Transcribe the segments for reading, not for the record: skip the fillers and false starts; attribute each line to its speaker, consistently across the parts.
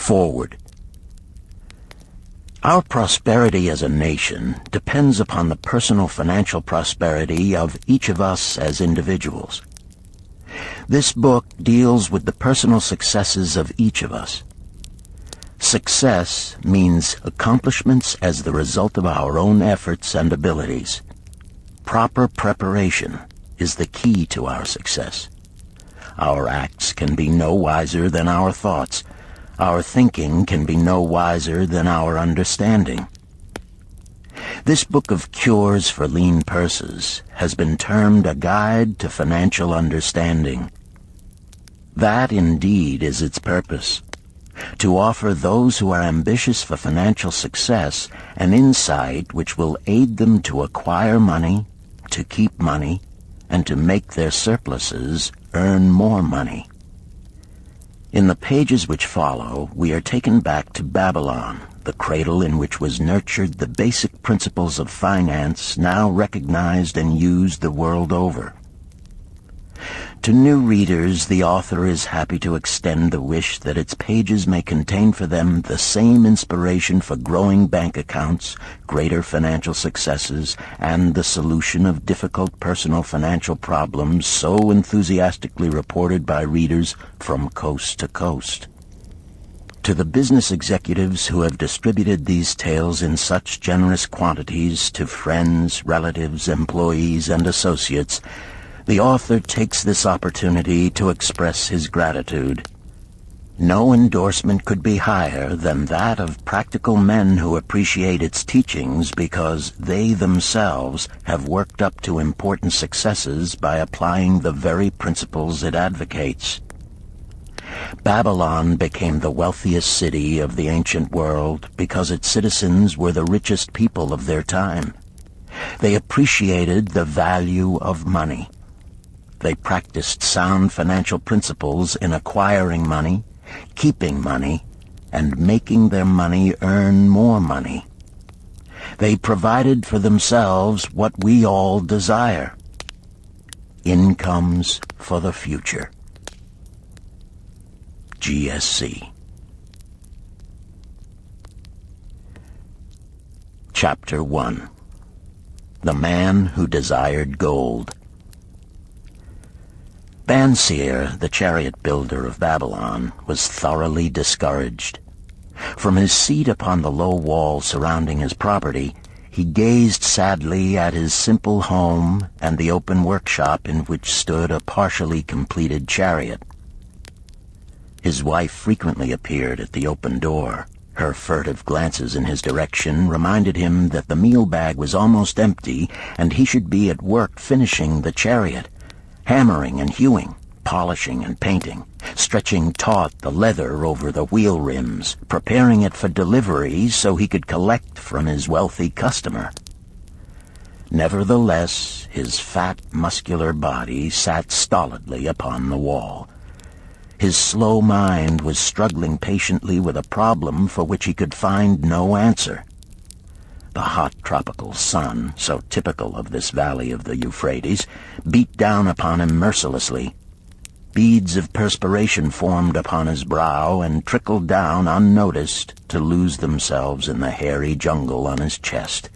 Speaker 1: Forward. Our prosperity as a nation depends upon the personal financial prosperity of each of us as individuals. This book deals with the personal successes of each of us. Success means accomplishments as the result of our own efforts and abilities. Proper preparation is the key to our success. Our acts can be no wiser than our thoughts. Our thinking can be no wiser than our understanding. This book of cures for lean purses has been termed a guide to financial understanding. That indeed is its purpose, to offer those who are ambitious for financial success an insight which will aid them to acquire money, to keep money, and to make their surpluses earn more money. In the pages which follow, we are taken back to Babylon, the cradle in which was nurtured the basic principles of finance now recognized and used the world over. To new readers, the author is happy to extend the wish that its pages may contain for them the same inspiration for growing bank accounts, greater financial successes, and the solution of difficult personal financial problems so enthusiastically reported by readers from coast to coast. To the business executives who have distributed these tales in such generous quantities to friends, relatives, employees, and associates, the author takes this opportunity to express his gratitude. No endorsement could be higher than that of practical men who appreciate its teachings because they themselves have worked up to important successes by applying the very principles it advocates. Babylon became the wealthiest city of the ancient world because its citizens were the richest people of their time. They appreciated the value of money. They practiced sound financial principles in acquiring money, keeping money, and making their money earn more money. They provided for themselves what we all desire: incomes for the future. GSC. Chapter 1. The Man Who Desired Gold. Banseer, the chariot builder of Babylon, was thoroughly discouraged. From his seat upon the low wall surrounding his property, he gazed sadly at his simple home and the open workshop in which stood a partially completed chariot. His wife frequently appeared at the open door. Her furtive glances in his direction reminded him that the meal bag was almost empty and he should be at work finishing the chariot, hammering and hewing, polishing and painting, stretching taut the leather over the wheel rims, preparing it for delivery so he could collect from his wealthy customer. Nevertheless, his fat, muscular body sat stolidly upon the wall. His slow mind was struggling patiently with a problem for which he could find no answer. The hot tropical sun, so typical of this valley of the Euphrates, beat down upon him mercilessly. Beads of perspiration formed upon his brow and trickled down unnoticed to lose themselves in the hairy jungle on his chest.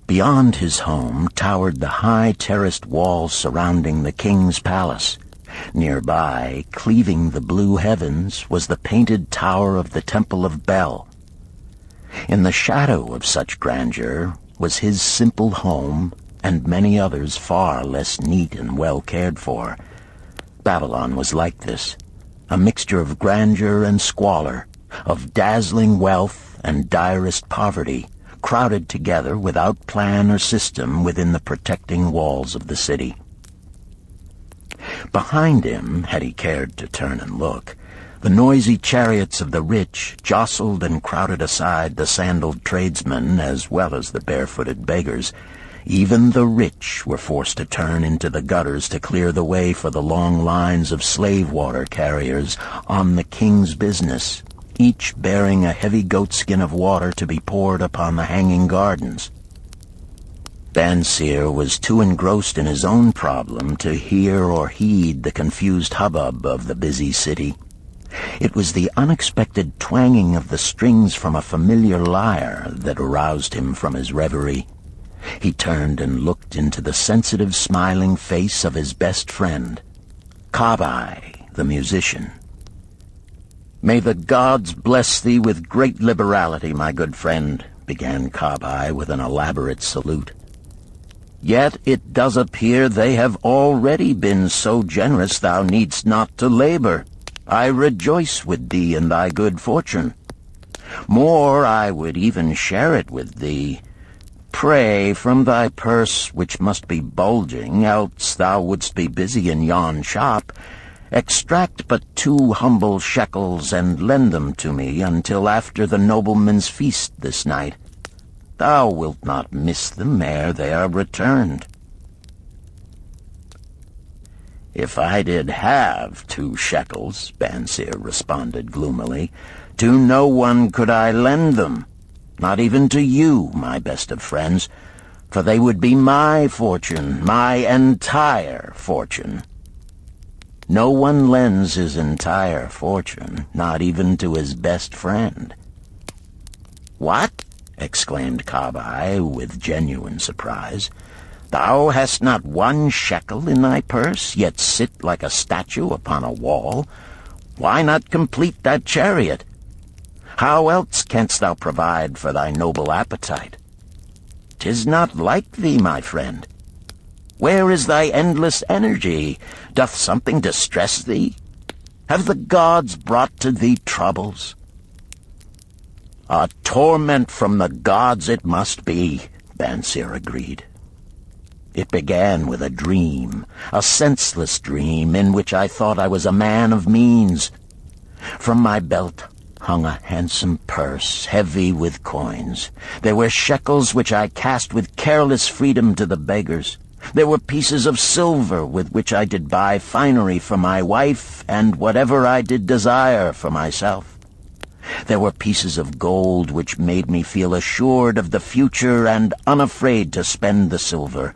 Speaker 1: Beyond his home towered the high terraced walls surrounding the king's palace. Nearby, cleaving the blue heavens, was the painted tower of the Temple of Bel. In the shadow of such grandeur was his simple home and many others far less neat and well cared for. Babylon was like this, a mixture of grandeur and squalor, of dazzling wealth and direst poverty, crowded together without plan or system within the protecting walls of the city. Behind him, had he cared to turn and look, the noisy chariots of the rich jostled and crowded aside the sandaled tradesmen as well as the barefooted beggars. Even the rich were forced to turn into the gutters to clear the way for the long lines of slave water carriers on the king's business, each bearing a heavy goatskin of water to be poured upon the hanging gardens. Banseer was too engrossed in his own problem to hear or heed the confused hubbub of the busy city. It was the unexpected twanging of the strings from a familiar lyre that aroused him from his reverie. He turned and looked into the sensitive, smiling face of his best friend, Kabai, the musician. "May the gods bless thee with great liberality, my good friend," began Kabai with an elaborate salute. "Yet it does appear they have already been so generous thou needst not to labor. I rejoice with thee in thy good fortune. More, I would even share it with thee. Pray, from thy purse, which must be bulging, else thou wouldst be busy in yon shop, extract but 2 humble shekels and lend them to me until after the nobleman's feast this night. Thou wilt not miss them ere they are returned." "If I did have 2 shekels," Bansir responded gloomily, "to no one could I lend them, not even to you, my best of friends, for they would be my fortune, my entire fortune." No one lends his entire fortune, not even to his best friend. "What?" exclaimed Kabai with genuine surprise. "Thou hast not 1 shekel in thy purse, yet sit like a statue upon a wall. Why not complete that chariot? How else canst thou provide for thy noble appetite? 'Tis not like thee, my friend. Where is thy endless energy? Doth something distress thee? Have the gods brought to thee troubles?" "A torment from the gods it must be," Bansir agreed. "It began with a dream, a senseless dream in which I thought I was a man of means. From my belt hung a handsome purse, heavy with coins. There were shekels which I cast with careless freedom to the beggars. There were pieces of silver with which I did buy finery for my wife and whatever I did desire for myself. There were pieces of gold which made me feel assured of the future and unafraid to spend the silver.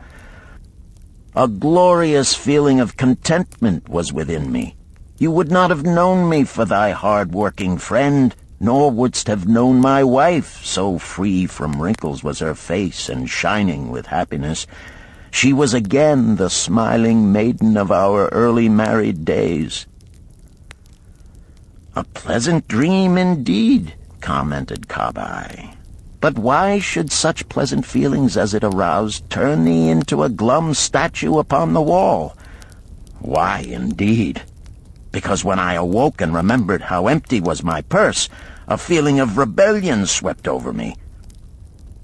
Speaker 1: A glorious feeling of contentment was within me. You would not have known me for thy hard-working friend, nor wouldst have known my wife, so free from wrinkles was her face and shining with happiness. She was again the smiling maiden of our early married days." "A pleasant dream indeed," commented Kabai. "But why should such pleasant feelings as it aroused turn thee into a glum statue upon the wall?" "Why, indeed? Because when I awoke and remembered how empty was my purse, a feeling of rebellion swept over me.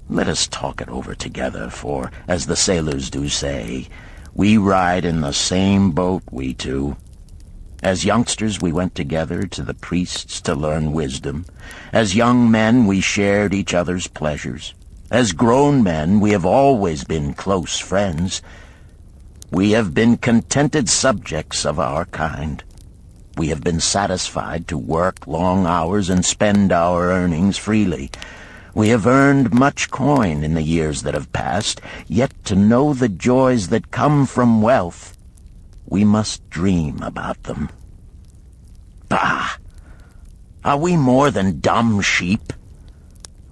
Speaker 1: Let us talk it over together, for, as the sailors do say, we ride in the same boat, we two. As youngsters we went together to the priests to learn wisdom. As young men we shared each other's pleasures. As grown men we have always been close friends. We have been contented subjects of our kind. We have been satisfied to work long hours and spend our earnings freely. We have earned much coin in the years that have passed, yet to know the joys that come from wealth, we must dream about them. Bah! Are we more than dumb sheep?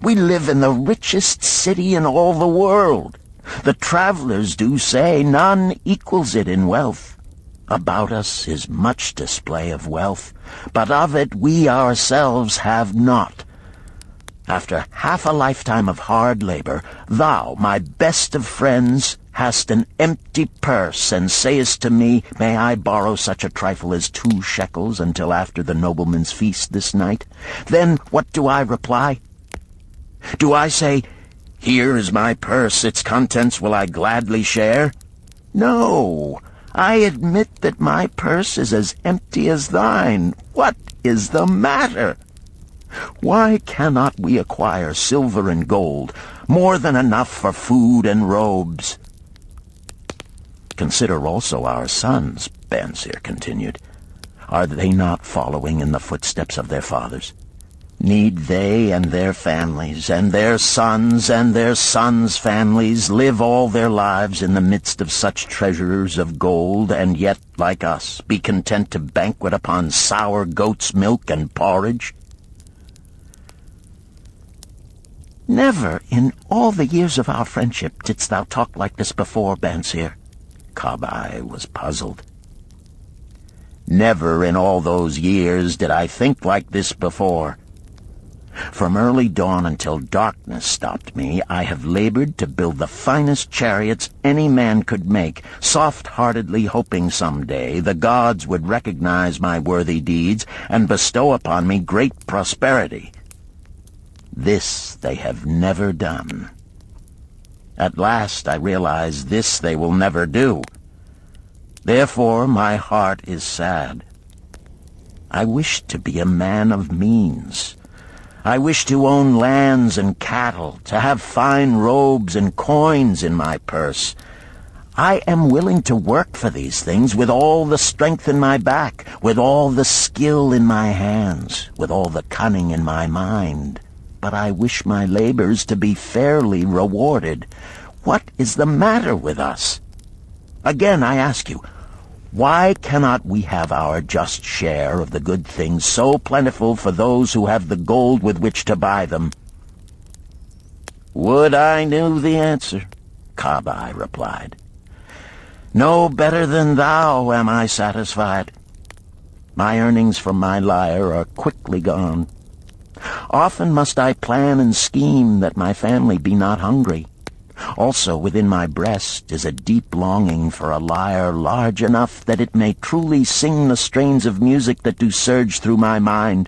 Speaker 1: We live in the richest city in all the world. The travelers do say none equals it in wealth. About us is much display of wealth, but of it we ourselves have not. After half a lifetime of hard labor, thou, my best of friends, hast an empty purse, and sayest to me, may I borrow such a trifle as 2 shekels until after the nobleman's feast this night? Then what do I reply? Do I say, here is my purse, its contents will I gladly share? No, I admit that my purse is as empty as thine. What is the matter? Why cannot we acquire silver and gold, more than enough for food and robes? Consider also our sons, Bansir continued. Are they not following in the footsteps of their fathers? Need they and their families, and their sons and their sons' families, live all their lives in the midst of such treasures of gold, and yet, like us, be content to banquet upon sour goat's milk and porridge? Never in all the years of our friendship didst thou talk like this before, Bansir. Kabai was puzzled. Never in all those years did I think like this before. From early dawn until darkness stopped me, I have labored to build the finest chariots any man could make, soft-heartedly hoping some day the gods would recognize my worthy deeds and bestow upon me great prosperity. This they have never done. At last I realize this they will never do. Therefore my heart is sad. I wish to be a man of means. I wish to own lands and cattle, to have fine robes and coins in my purse. I am willing to work for these things with all the strength in my back, with all the skill in my hands, with all the cunning in my mind. But I wish my labors to be fairly rewarded. What is the matter with us? Again, I ask you, why cannot we have our just share of the good things so plentiful for those who have the gold with which to buy them? Would I knew the answer, Kabai replied. No better than thou am I satisfied. My earnings from my lyre are quickly gone. Often must I plan and scheme that my family be not hungry. Also within my breast is a deep longing for a lyre large enough that it may truly sing the strains of music that do surge through my mind.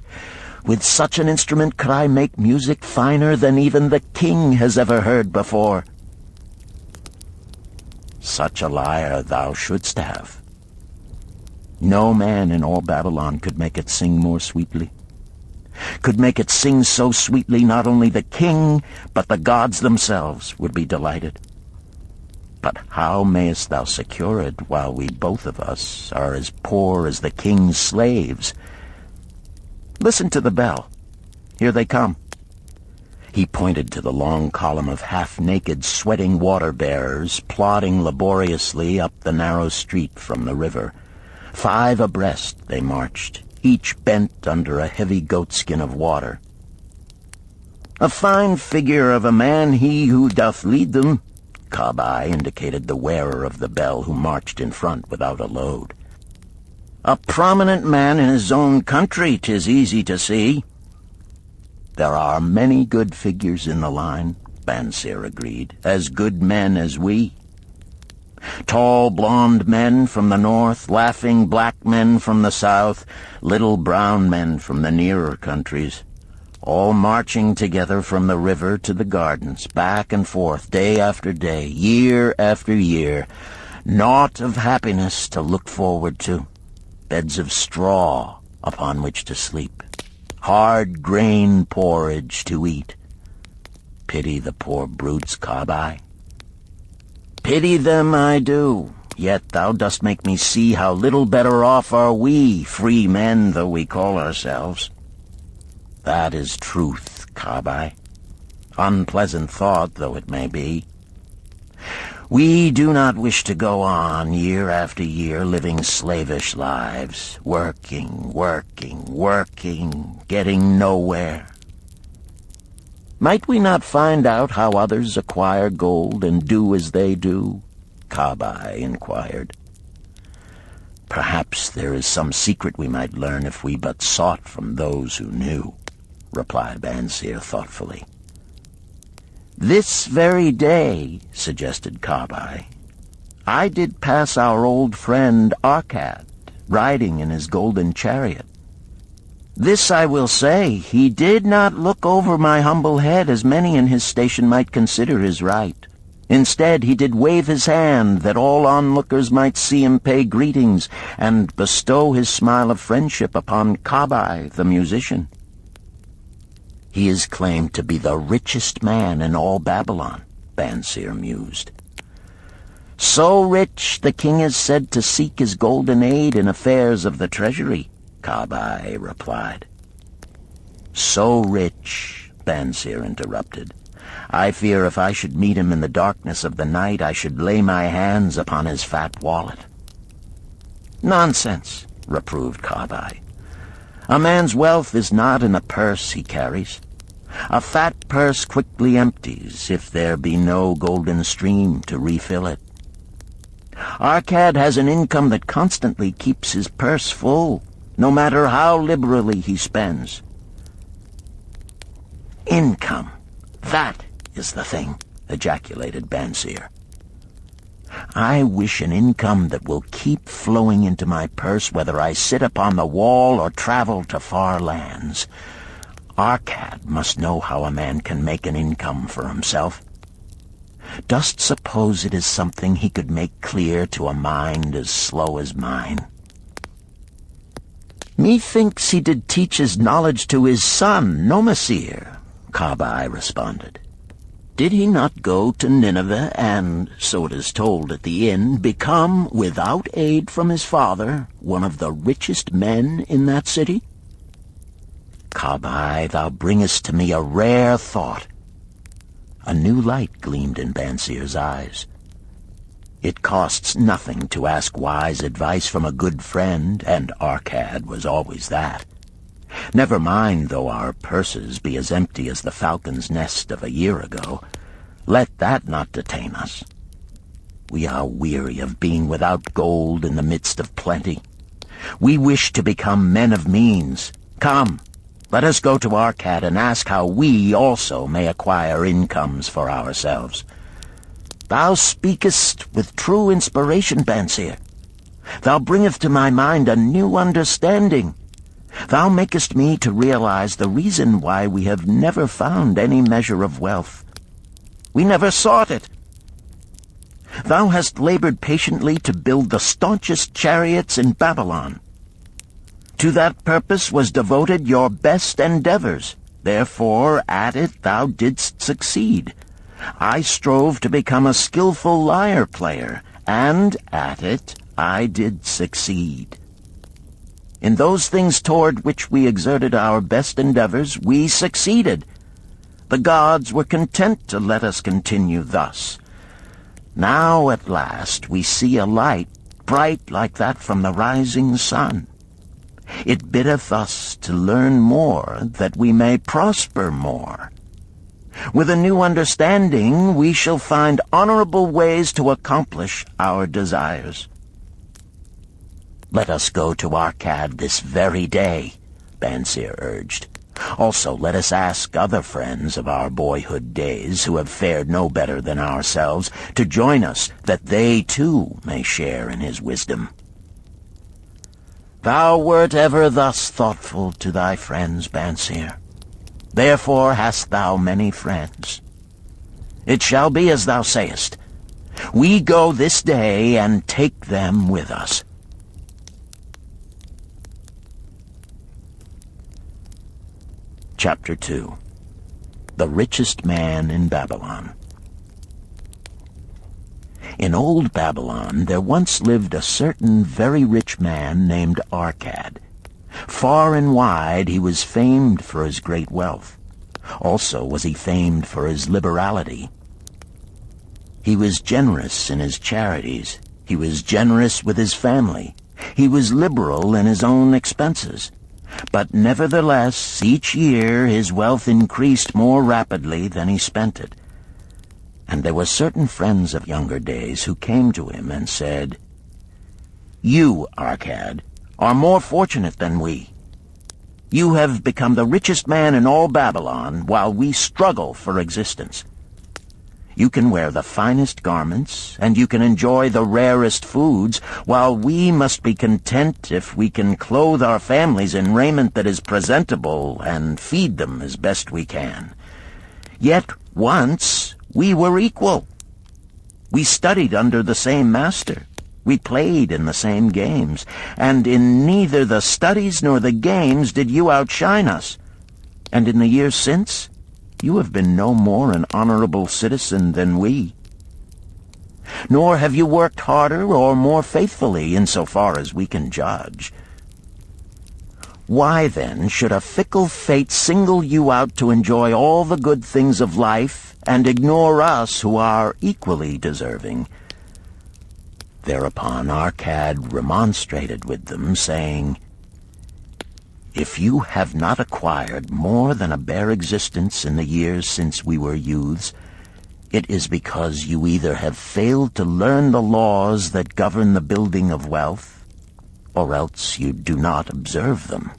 Speaker 1: With such an instrument could I make music finer than even the king has ever heard before. Such a lyre thou shouldst have. No man in all Babylon could make it sing more sweetly. Could make it sing so sweetly not only the king, but the gods themselves would be delighted. But how mayest thou secure it while we both of us are as poor as the king's slaves? Listen to the bell. Here they come. He pointed to the long column of half-naked, sweating water-bearers plodding laboriously up the narrow street from the river. 5 abreast they marched, each bent under a heavy goatskin of water. A fine figure of a man he who doth lead them. Kabai indicated the wearer of the bell who marched in front without a load. A prominent man in his own country, 'tis easy to see. There are many good figures in the line, Bansir agreed, as good men as we. Tall blond men from the north, laughing black men from the south, little brown men from the nearer countries, all marching together from the river to the gardens, back and forth, day after day, year after year. Naught of happiness to look forward to, beds of straw upon which to sleep, hard grain porridge to eat. Pity the poor brutes, Kabai. Pity them I do, yet thou dost make me see how little better off are we, free men though we call ourselves. That is truth, Kabai, unpleasant thought though it may be. We do not wish to go on year after year living slavish lives, working, getting nowhere. Might we not find out how others acquire gold and do as they do? Kabai inquired. Perhaps there is some secret we might learn if we but sought from those who knew, replied Bansir thoughtfully. This very day, suggested Kabai, I did pass our old friend Arkad, riding in his golden chariot. This I will say, he did not look over my humble head as many in his station might consider his right. Instead, he did wave his hand that all onlookers might see him pay greetings and bestow his smile of friendship upon Kabai, the musician. He is claimed to be the richest man in all Babylon, Bansir mused. So rich, the king is said to seek his golden aid in affairs of the treasury, Kabai replied. "So rich," Banseer interrupted, "I fear if I should meet him in the darkness of the night, I should lay my hands upon his fat wallet." "Nonsense," reproved Kabai. "A man's wealth is not in the purse he carries. A fat purse quickly empties if there be no golden stream to refill it. Arcad has an income that constantly keeps his purse full, no matter how liberally he spends." "Income, that is the thing," ejaculated Banseer. "I wish an income that will keep flowing into my purse whether I sit upon the wall or travel to far lands. Arcad must know how a man can make an income for himself. Dost suppose it is something he could make clear to a mind as slow as mine?" "Methinks he did teach his knowledge to his son, Nomasir," Kabai responded. "Did he not go to Nineveh and, so it is told at the inn, become, without aid from his father, one of the richest men in that city?" "Kabai, thou bringest to me a rare thought." A new light gleamed in Banseer's eyes. "It costs nothing to ask wise advice from a good friend, and Arcad was always that. Never mind though our purses be as empty as the falcon's nest of a year ago. Let that not detain us. We are weary of being without gold in the midst of plenty. We wish to become men of means. Come, let us go to Arcad and ask how we also may acquire incomes for ourselves." "Thou speakest with true inspiration, Banseer. Thou bringest to my mind a new understanding. Thou makest me to realize the reason why we have never found any measure of wealth. We never sought it. Thou hast labored patiently to build the staunchest chariots in Babylon. To that purpose was devoted your best endeavors. Therefore, at it thou didst succeed. I strove to become a skillful lyre player, and at it I did succeed. In those things toward which we exerted our best endeavors, we succeeded. The gods were content to let us continue thus. Now at last we see a light, bright like that from the rising sun. It biddeth us to learn more, that we may prosper more. With a new understanding, we shall find honorable ways to accomplish our desires." "Let us go to Arcad this very day," Banseer urged. "Also let us ask other friends of our boyhood days who have fared no better than ourselves to join us, that they too may share in his wisdom." "Thou wert ever thus thoughtful to thy friends, Banseer. Therefore hast thou many friends. It shall be as thou sayest. We go this day and take them with us." Chapter 2. The Richest Man in Babylon. In old Babylon there once lived a certain very rich man named Arcad. Far and wide he was famed for his great wealth. Also was he famed for his liberality. He was generous in his charities. He was generous with his family. He was liberal in his own expenses. But nevertheless, each year his wealth increased more rapidly than he spent it. And there were certain friends of younger days who came to him and said, "You, Arcad, are more fortunate than we. You have become the richest man in all Babylon, while we struggle for existence. You can wear the finest garments, and you can enjoy the rarest foods, while we must be content if we can clothe our families in raiment that is presentable and feed them as best we can. Yet once we were equal. We studied under the same master. We played in the same games, and in neither the studies nor the games did you outshine us. And in the years since, you have been no more an honorable citizen than we. Nor have you worked harder or more faithfully, insofar as we can judge. Why, then, should a fickle fate single you out to enjoy all the good things of life and ignore us who are equally deserving?" Thereupon Arcad remonstrated with them, saying, "If you have not acquired more than a bare existence in the years since we were youths, it is because you either have failed to learn the laws that govern the building of wealth, or else you do not observe them.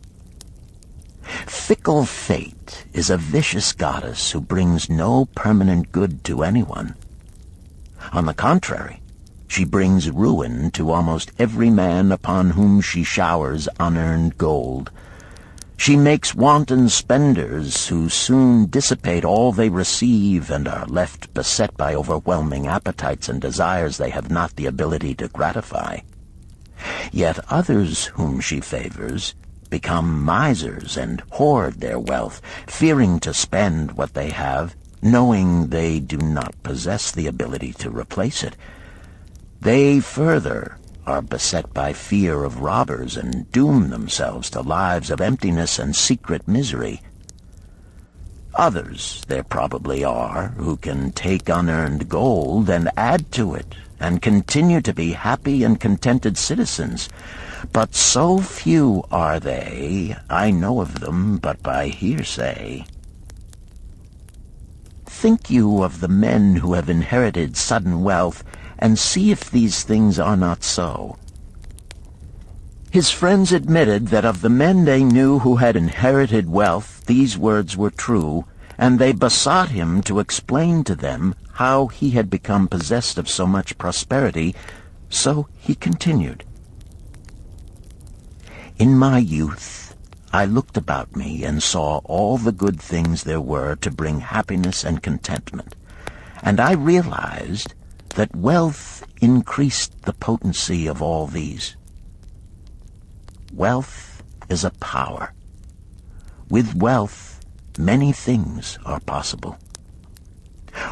Speaker 1: Fickle fate is a vicious goddess who brings no permanent good to anyone. On the contrary, she brings ruin to almost every man upon whom she showers unearned gold. She makes wanton spenders who soon dissipate all they receive and are left beset by overwhelming appetites and desires they have not the ability to gratify. Yet others whom she favors become misers and hoard their wealth, fearing to spend what they have, knowing they do not possess the ability to replace it. They further are beset by fear of robbers and doom themselves to lives of emptiness and secret misery. Others there probably are who can take unearned gold and add to it and continue to be happy and contented citizens. But so few are they, I know of them but by hearsay. Think you of the men who have inherited sudden wealth, and see if these things are not so." His friends admitted that of the men they knew who had inherited wealth, these words were true, and they besought him to explain to them how he had become possessed of so much prosperity. So he continued, "In my youth, I looked about me and saw all the good things there were to bring happiness and contentment, and I realized that wealth increased the potency of all these. Wealth is a power. With wealth, many things are possible.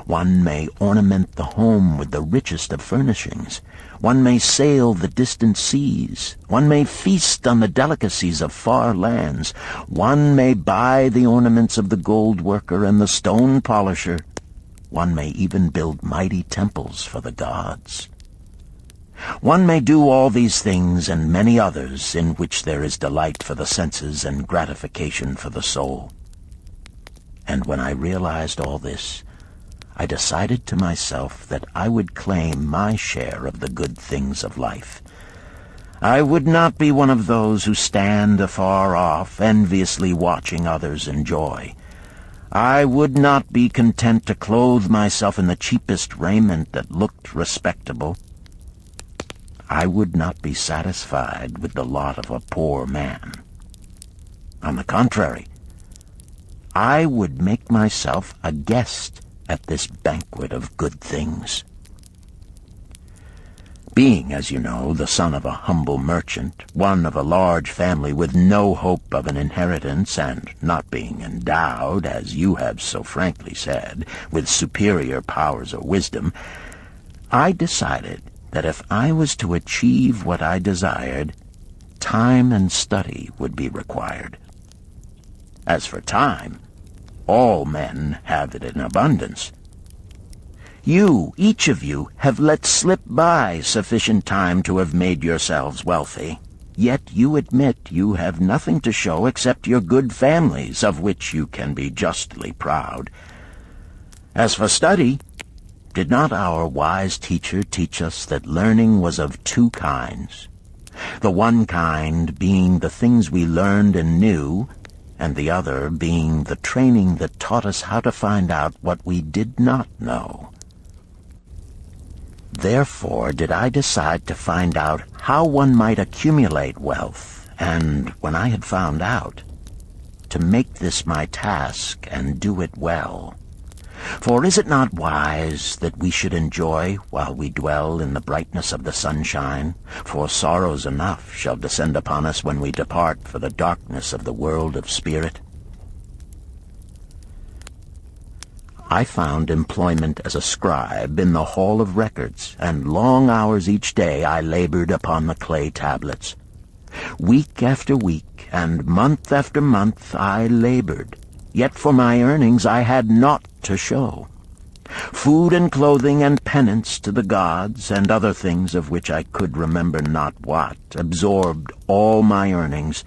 Speaker 1: One may ornament the home with the richest of furnishings. One may sail the distant seas. One may feast on the delicacies of far lands. One may buy the ornaments of the gold worker and the stone polisher. One may even build mighty temples for the gods. One may do all these things and many others in which there is delight for the senses and gratification for the soul. And when I realized all this, I decided to myself that I would claim my share of the good things of life. I would not be one of those who stand afar off, enviously watching others enjoy. I would not be content to clothe myself in the cheapest raiment that looked respectable. I would not be satisfied with the lot of a poor man. On the contrary, I would make myself a guest at this banquet of good things." Being, as you know, the son of a humble merchant, one of a large family with no hope of an inheritance, and not being endowed, as you have so frankly said, with superior powers or wisdom, I decided that if I was to achieve what I desired, time and study would be required. As for time, all men have it in abundance. You, each of you, have let slip by sufficient time to have made yourselves wealthy. Yet you admit you have nothing to show except your good families, of which you can be justly proud. As for study, did not our wise teacher teach us that learning was of two kinds? The one kind being the things we learned and knew, and the other being the training that taught us how to find out what we did not know. Therefore did I decide to find out how one might accumulate wealth, and when I had found out, to make this my task and do it well. For is it not wise that we should enjoy while we dwell in the brightness of the sunshine? For sorrows enough shall descend upon us when we depart for the darkness of the world of spirit. I found employment as a scribe in the hall of records, and long hours each day I labored upon the clay tablets. Week after week, and month after month I labored, yet for my earnings I had naught to show. Food and clothing and penance to the gods, and other things of which I could remember not what, absorbed all my earnings,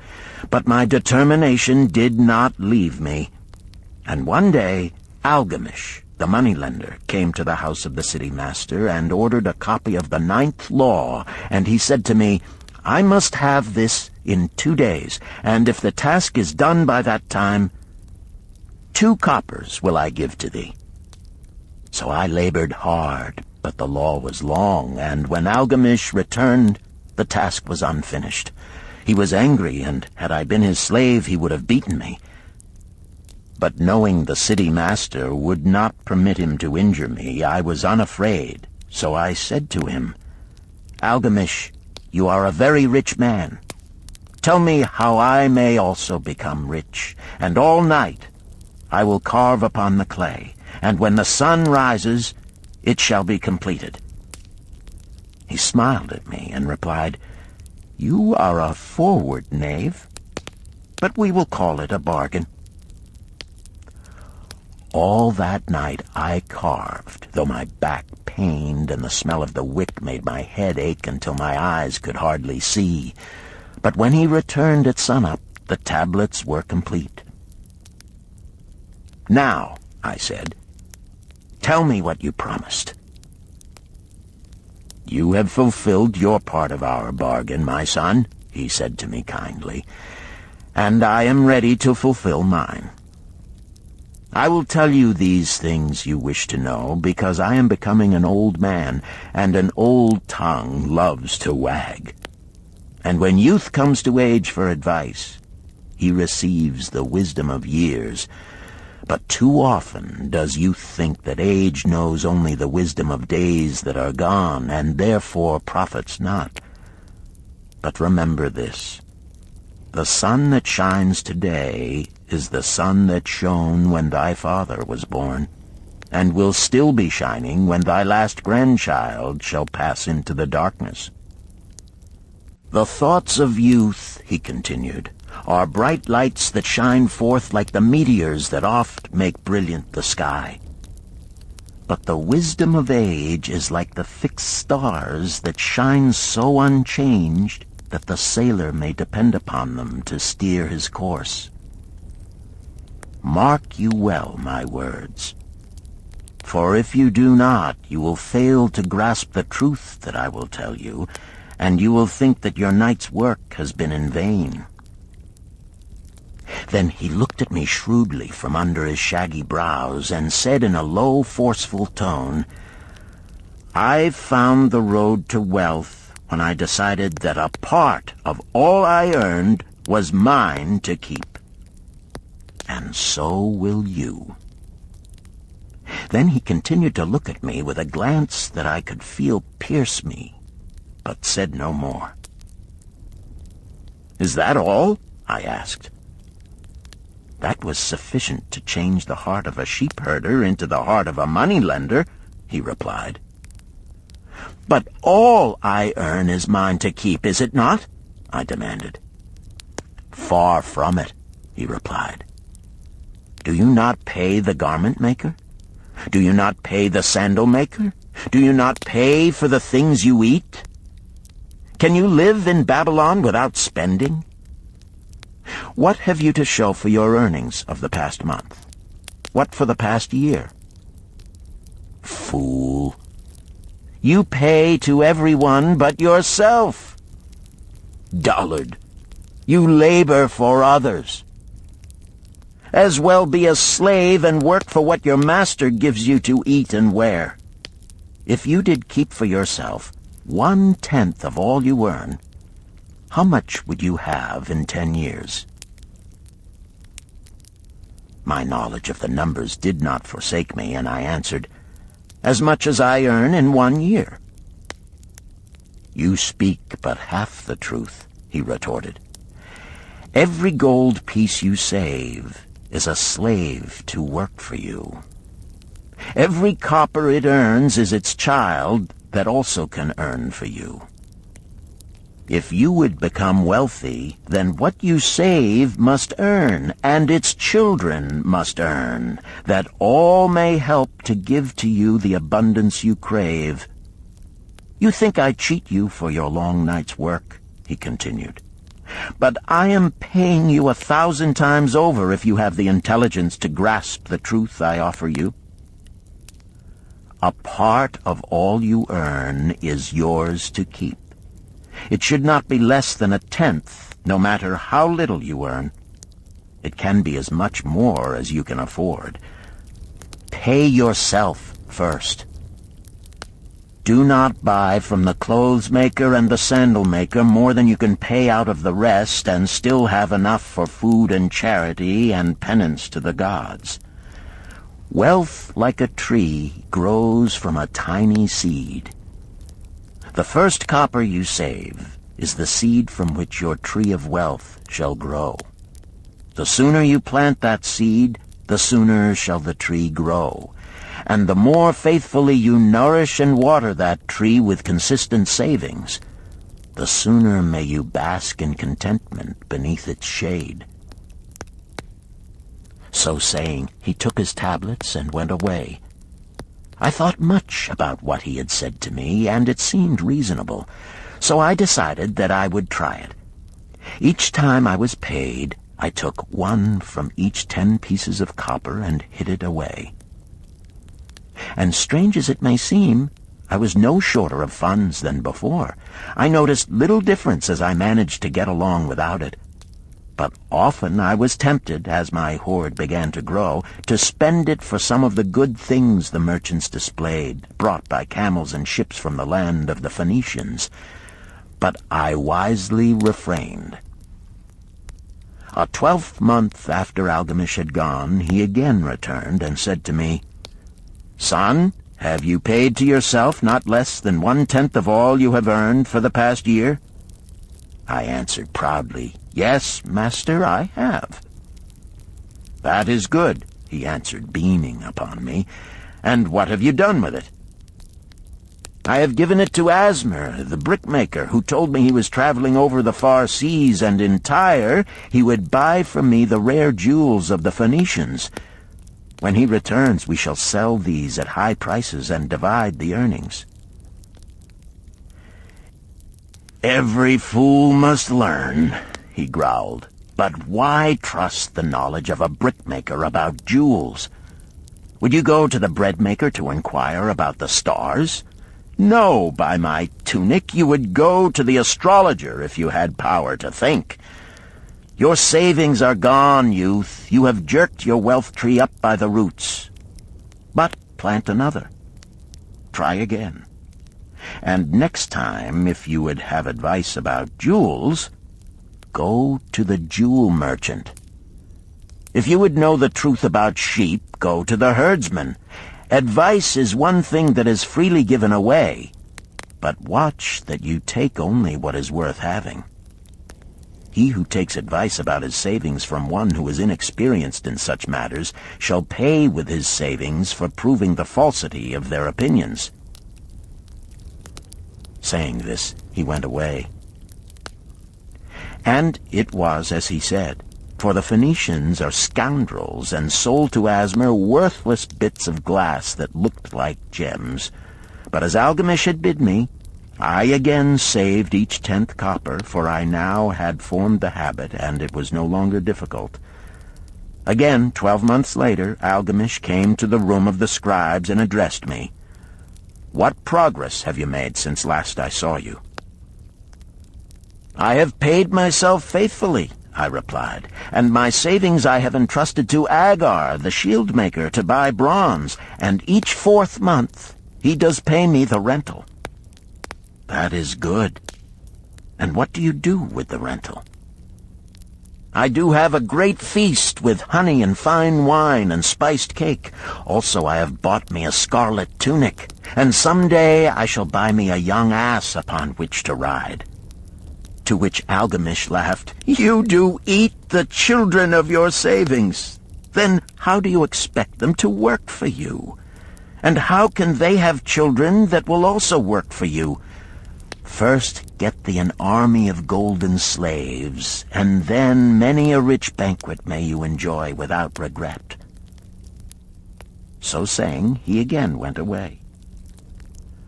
Speaker 1: but my determination did not leave me. And one day Algamish, the moneylender, came to the house of the city master and ordered a copy of the 9th law, and he said to me, "I must have this in 2 days, and if the task is done by that time, 2 coppers will I give to thee." So I labored hard, but the law was long, and when Algamish returned, the task was unfinished. He was angry, and had I been his slave, he would have beaten me. But knowing the city master would not permit him to injure me, I was unafraid. So I said to him, "Algamish, you are a very rich man. Tell me how I may also become rich, and all night I will carve upon the clay, and when the sun rises, it shall be completed." He smiled at me and replied, "You are a forward knave, but we will call it a bargain." All that night I carved, though my back pained and the smell of the wick made my head ache until my eyes could hardly see. But when he returned at sunup, the tablets were complete. "Now," I said, "tell me what you promised." "You have fulfilled your part of our bargain, my son," he said to me kindly, "and I am ready to fulfill mine. I will tell you these things you wish to know, because I am becoming an old man, and an old tongue loves to wag. And when youth comes to age for advice, he receives the wisdom of years. But too often does youth think that age knows only the wisdom of days that are gone, and therefore profits not. But remember this: the sun that shines today is the sun that shone when thy father was born, and will still be shining when thy last grandchild shall pass into the darkness. The thoughts of youth," he continued, "are bright lights that shine forth like the meteors that oft make brilliant the sky. But the wisdom of age is like the fixed stars that shine so unchanged that the sailor may depend upon them to steer his course. Mark you well my words, for if you do not, you will fail to grasp the truth that I will tell you, and you will think that your night's work has been in vain." Then he looked at me shrewdly from under his shaggy brows and said in a low, forceful tone, "I've found the road to wealth when I decided that a part of all I earned was mine to keep. And so will you." Then he continued to look at me with a glance that I could feel pierce me, but said no more. "Is that all?" I asked. "That was sufficient to change the heart of a sheep-herder into the heart of a money-lender," he replied. "But all I earn is mine to keep, is it not?" I demanded. "Far from it," he replied. "Do you not pay the garment-maker? Do you not pay the sandal-maker? Do you not pay for the things you eat? Can you live in Babylon without spending? What have you to show for your earnings of the past month? What for the past year? Fool! You pay to everyone but yourself. Dullard! You labor for others. As well be a slave and work for what your master gives you to eat and wear. If you did keep for yourself 1/10 of all you earn, how much would you have in 10 years? My knowledge of the numbers did not forsake me, and I answered, "As much as I earn in 1 year." "You speak but half the truth," he retorted. "Every gold piece you save is a slave to work for you. Every copper it earns is its child that also can earn for you. If you would become wealthy, then what you save must earn, and its children must earn, that all may help to give to you the abundance you crave. You think I cheat you for your long night's work, he continued. But I am paying you 1,000 times over if you have the intelligence to grasp the truth I offer you. A part of all you earn is yours to keep. It should not be less than 1/10, no matter how little you earn. It can be as much more as you can afford. Pay yourself first. Do not buy from the clothes maker and the sandal maker more than you can pay out of the rest and still have enough for food and charity and penance to the gods. Wealth, like a tree, grows from a tiny seed. The first copper you save is the seed from which your tree of wealth shall grow. The sooner you plant that seed, the sooner shall the tree grow. And the more faithfully you nourish and water that tree with consistent savings, the sooner may you bask in contentment beneath its shade. So saying, he took his tablets and went away. I thought much about what he had said to me, and it seemed reasonable, so I decided that I would try it. Each time I was paid, I took 1 from each 10 pieces of copper and hid it away. And strange as it may seem, I was no shorter of funds than before. I noticed little difference as I managed to get along without it. But often I was tempted, as my hoard began to grow, to spend it for some of the good things the merchants displayed, brought by camels and ships from the land of the Phoenicians. But I wisely refrained. A 12th month after Algamish had gone, he again returned and said to me, "Son, have you paid to yourself not less than 1/10 of all you have earned for the past year?" I answered proudly, "Yes, master, I have." "That is good," he answered, beaming upon me. "And what have you done with it?" "I have given it to Asmer, the brickmaker, who told me he was traveling over the far seas, and in Tyre he would buy from me the rare jewels of the Phoenicians. When he returns, we shall sell these at high prices and divide the earnings." "Every fool must learn," he growled. "But why trust the knowledge of a brickmaker about jewels? Would you go to the breadmaker to inquire about the stars? No, by my tunic, you would go to the astrologer if you had power to think. Your savings are gone, youth. You have jerked your wealth tree up by the roots. But plant another. Try again. And next time, if you would have advice about jewels, go to the jewel merchant. If you would know the truth about sheep, go to the herdsman. Advice is one thing that is freely given away, but watch that you take only what is worth having. He who takes advice about his savings from one who is inexperienced in such matters shall pay with his savings for proving the falsity of their opinions." Saying this, he went away. And it was as he said, for the Phoenicians are scoundrels and sold to Asmer worthless bits of glass that looked like gems. But as Algamish had bid me, I again saved each 10th copper, for I now had formed the habit, and it was no longer difficult. Again, 12 months later, Algamish came to the room of the scribes and addressed me. "What progress have you made since last I saw you?" "I have paid myself faithfully," I replied, "and my savings I have entrusted to Agar, the shield-maker, to buy bronze, and each 4th month he does pay me the rental." "That is good. And what do you do with the rental?" "I do have a great feast with honey and fine wine and spiced cake. Also I have bought me a scarlet tunic, and some day I shall buy me a young ass upon which to ride." To which Algamish laughed, "You do eat the children of your savings. Then how do you expect them to work for you? And how can they have children that will also work for you? First get thee an army of golden slaves, and then many a rich banquet may you enjoy without regret." So saying, he again went away.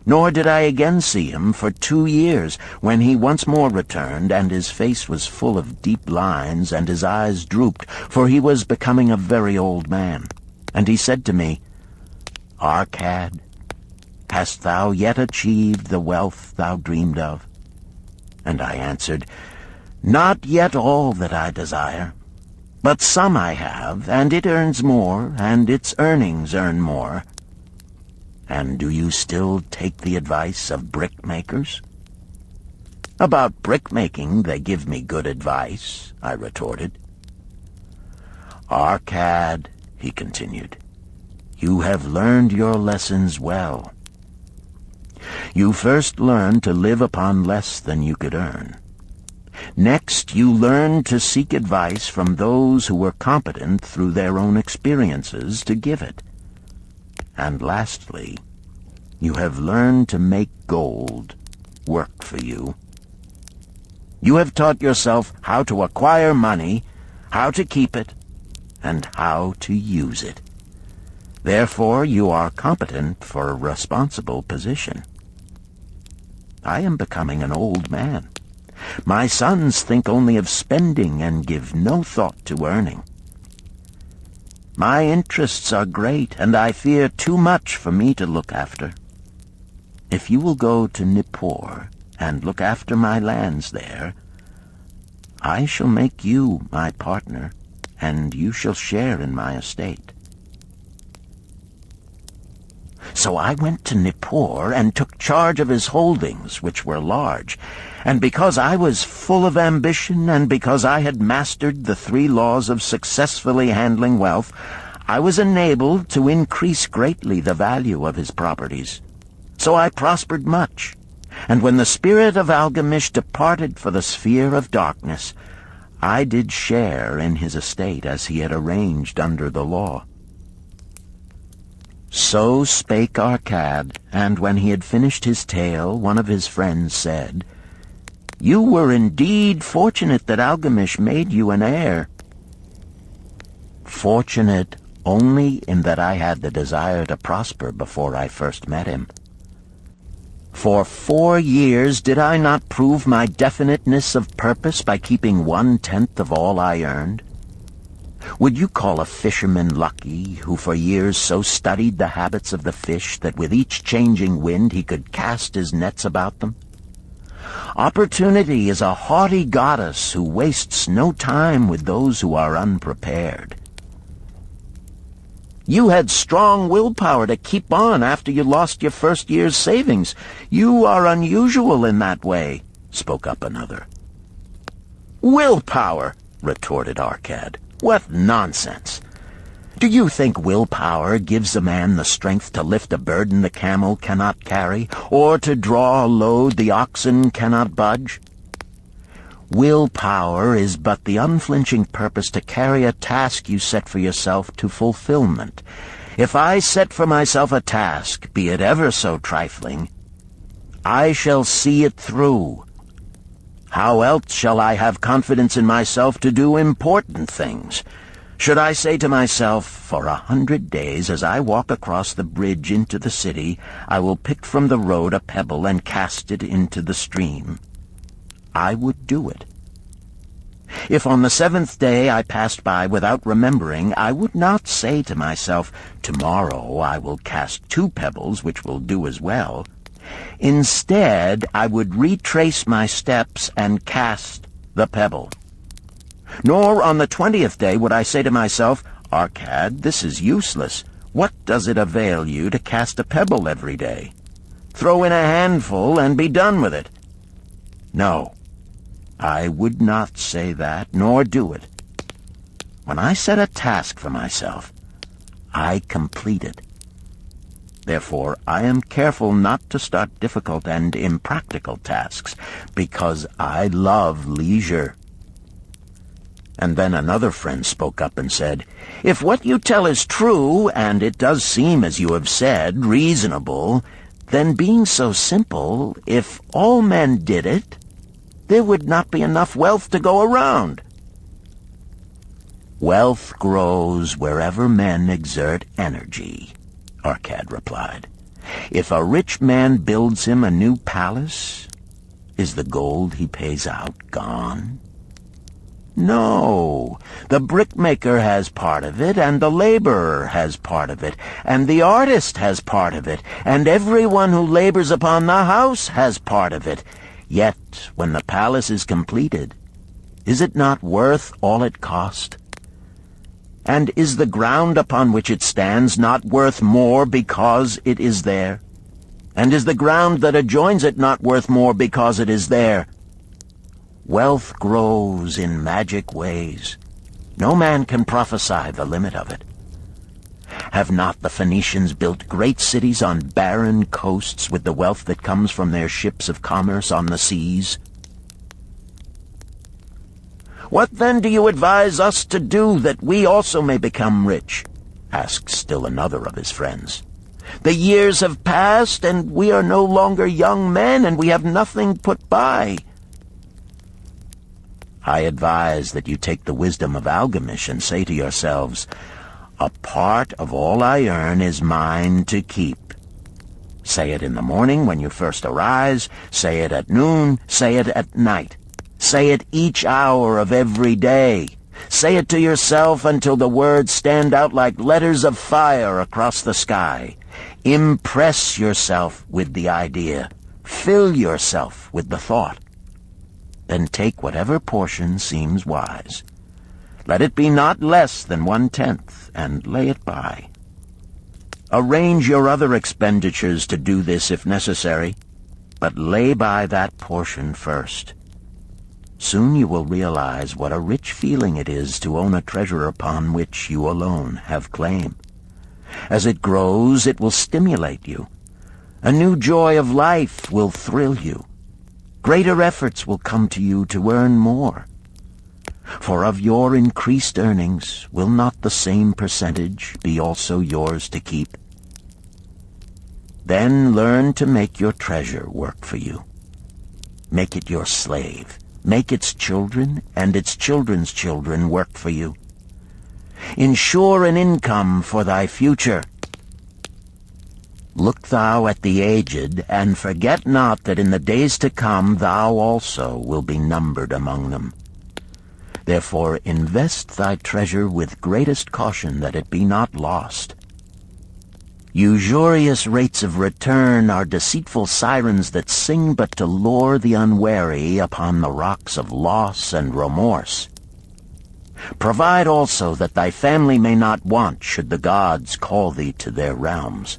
Speaker 1: Nor did I again see him for 2 years, when he once more returned, and his face was full of deep lines, and his eyes drooped, for he was becoming a very old man. And he said to me, "Arcad, hast thou yet achieved the wealth thou dreamed of?" And I answered, "Not yet all that I desire, but some I have, and it earns more, and its earnings earn more." "And do you still take the advice of brickmakers?" "About brickmaking they give me good advice," I retorted. "Arcad," he continued, "you have learned your lessons well. You first learned to live upon less than you could earn. Next, you learned to seek advice from those who were competent through their own experiences to give it. And lastly, you have learned to make gold work for you. You have taught yourself how to acquire money, how to keep it, and how to use it. Therefore, you are competent for a responsible position. I am becoming an old man. My sons think only of spending and give no thought to earning. My interests are great, and I fear too much for me to look after. If you will go to Nippur and look after my lands there, I shall make you my partner, and you shall share in my estate." So I went to Nippur and took charge of his holdings, which were large, and because I was full of ambition, and because I had mastered the 3 laws of successfully handling wealth, I was enabled to increase greatly the value of his properties. So I prospered much, and when the spirit of Algamish departed for the sphere of darkness, I did share in his estate as he had arranged under the law. So spake Arcad, and when he had finished his tale, one of his friends said, "You were indeed fortunate that Algamish made you an heir." "Fortunate only in that I had the desire to prosper before I first met him. For 4 years did I not prove my definiteness of purpose by keeping 1/10 of all I earned? Would you call a fisherman lucky who for years so studied the habits of the fish that with each changing wind he could cast his nets about them? Opportunity is a haughty goddess who wastes no time with those who are unprepared. You had strong willpower to keep on after you lost your first year's savings. You are unusual in that way," spoke up another. "Willpower," retorted Arcad. "What nonsense! Do you think willpower gives a man the strength to lift a burden the camel cannot carry, or to draw a load the oxen cannot budge? Willpower is but the unflinching purpose to carry a task you set for yourself to fulfillment. If I set for myself a task, be it ever so trifling, I shall see it through. How else shall I have confidence in myself to do important things? Should I say to myself, for 100 days as I walk across the bridge into the city, I will pick from the road a pebble and cast it into the stream? I would do it. If on the 7th day I passed by without remembering, I would not say to myself, tomorrow I will cast 2 pebbles which will do as well. Instead, I would retrace my steps and cast the pebble. Nor on the 20th day would I say to myself, Arcad, this is useless. What does it avail you to cast a pebble every day? Throw in a handful and be done with it. No, I would not say that, nor do it. When I set a task for myself, I complete it. Therefore, I am careful not to start difficult and impractical tasks, because I love leisure. And then another friend spoke up and said, If what you tell is true, and it does seem, as you have said, reasonable, then being so simple, if all men did it, there would not be enough wealth to go around. Wealth grows wherever men exert energy, Arcad replied. If a rich man builds him a new palace, is the gold he pays out gone? No, the brickmaker has part of it, and the laborer has part of it, and the artist has part of it, and everyone who labors upon the house has part of it. Yet, when the palace is completed, is it not worth all it cost? And is the ground upon which it stands not worth more because it is there? And is the ground that adjoins it not worth more because it is there? Wealth grows in magic ways. No man can prophesy the limit of it. Have not the Phoenicians built great cities on barren coasts with the wealth that comes from their ships of commerce on the seas? What then do you advise us to do that we also may become rich? Asked still another of his friends. The years have passed, and we are no longer young men, and we have nothing put by. I advise that you take the wisdom of Algamish and say to yourselves, a part of all I earn is mine to keep. Say it in the morning when you first arise, say it at noon, say it at night. Say it each hour of every day. Say it to yourself until the words stand out like letters of fire across the sky. Impress yourself with the idea. Fill yourself with the thought. Then take whatever portion seems wise. Let it be not less than 1/10, and lay it by. Arrange your other expenditures to do this if necessary, but lay by that portion first. Soon you will realize what a rich feeling it is to own a treasure upon which you alone have claim. As it grows, it will stimulate you. A new joy of life will thrill you. Greater efforts will come to you to earn more. For of your increased earnings, will not the same percentage be also yours to keep? Then learn to make your treasure work for you. Make it your slave. Make its children and its children's children work for you. Ensure an income for thy future. Look thou at the aged, and forget not that in the days to come thou also will be numbered among them. Therefore invest thy treasure with greatest caution that it be not lost. Usurious rates of return are deceitful sirens that sing but to lure the unwary upon the rocks of loss and remorse. Provide also that thy family may not want should the gods call thee to their realms.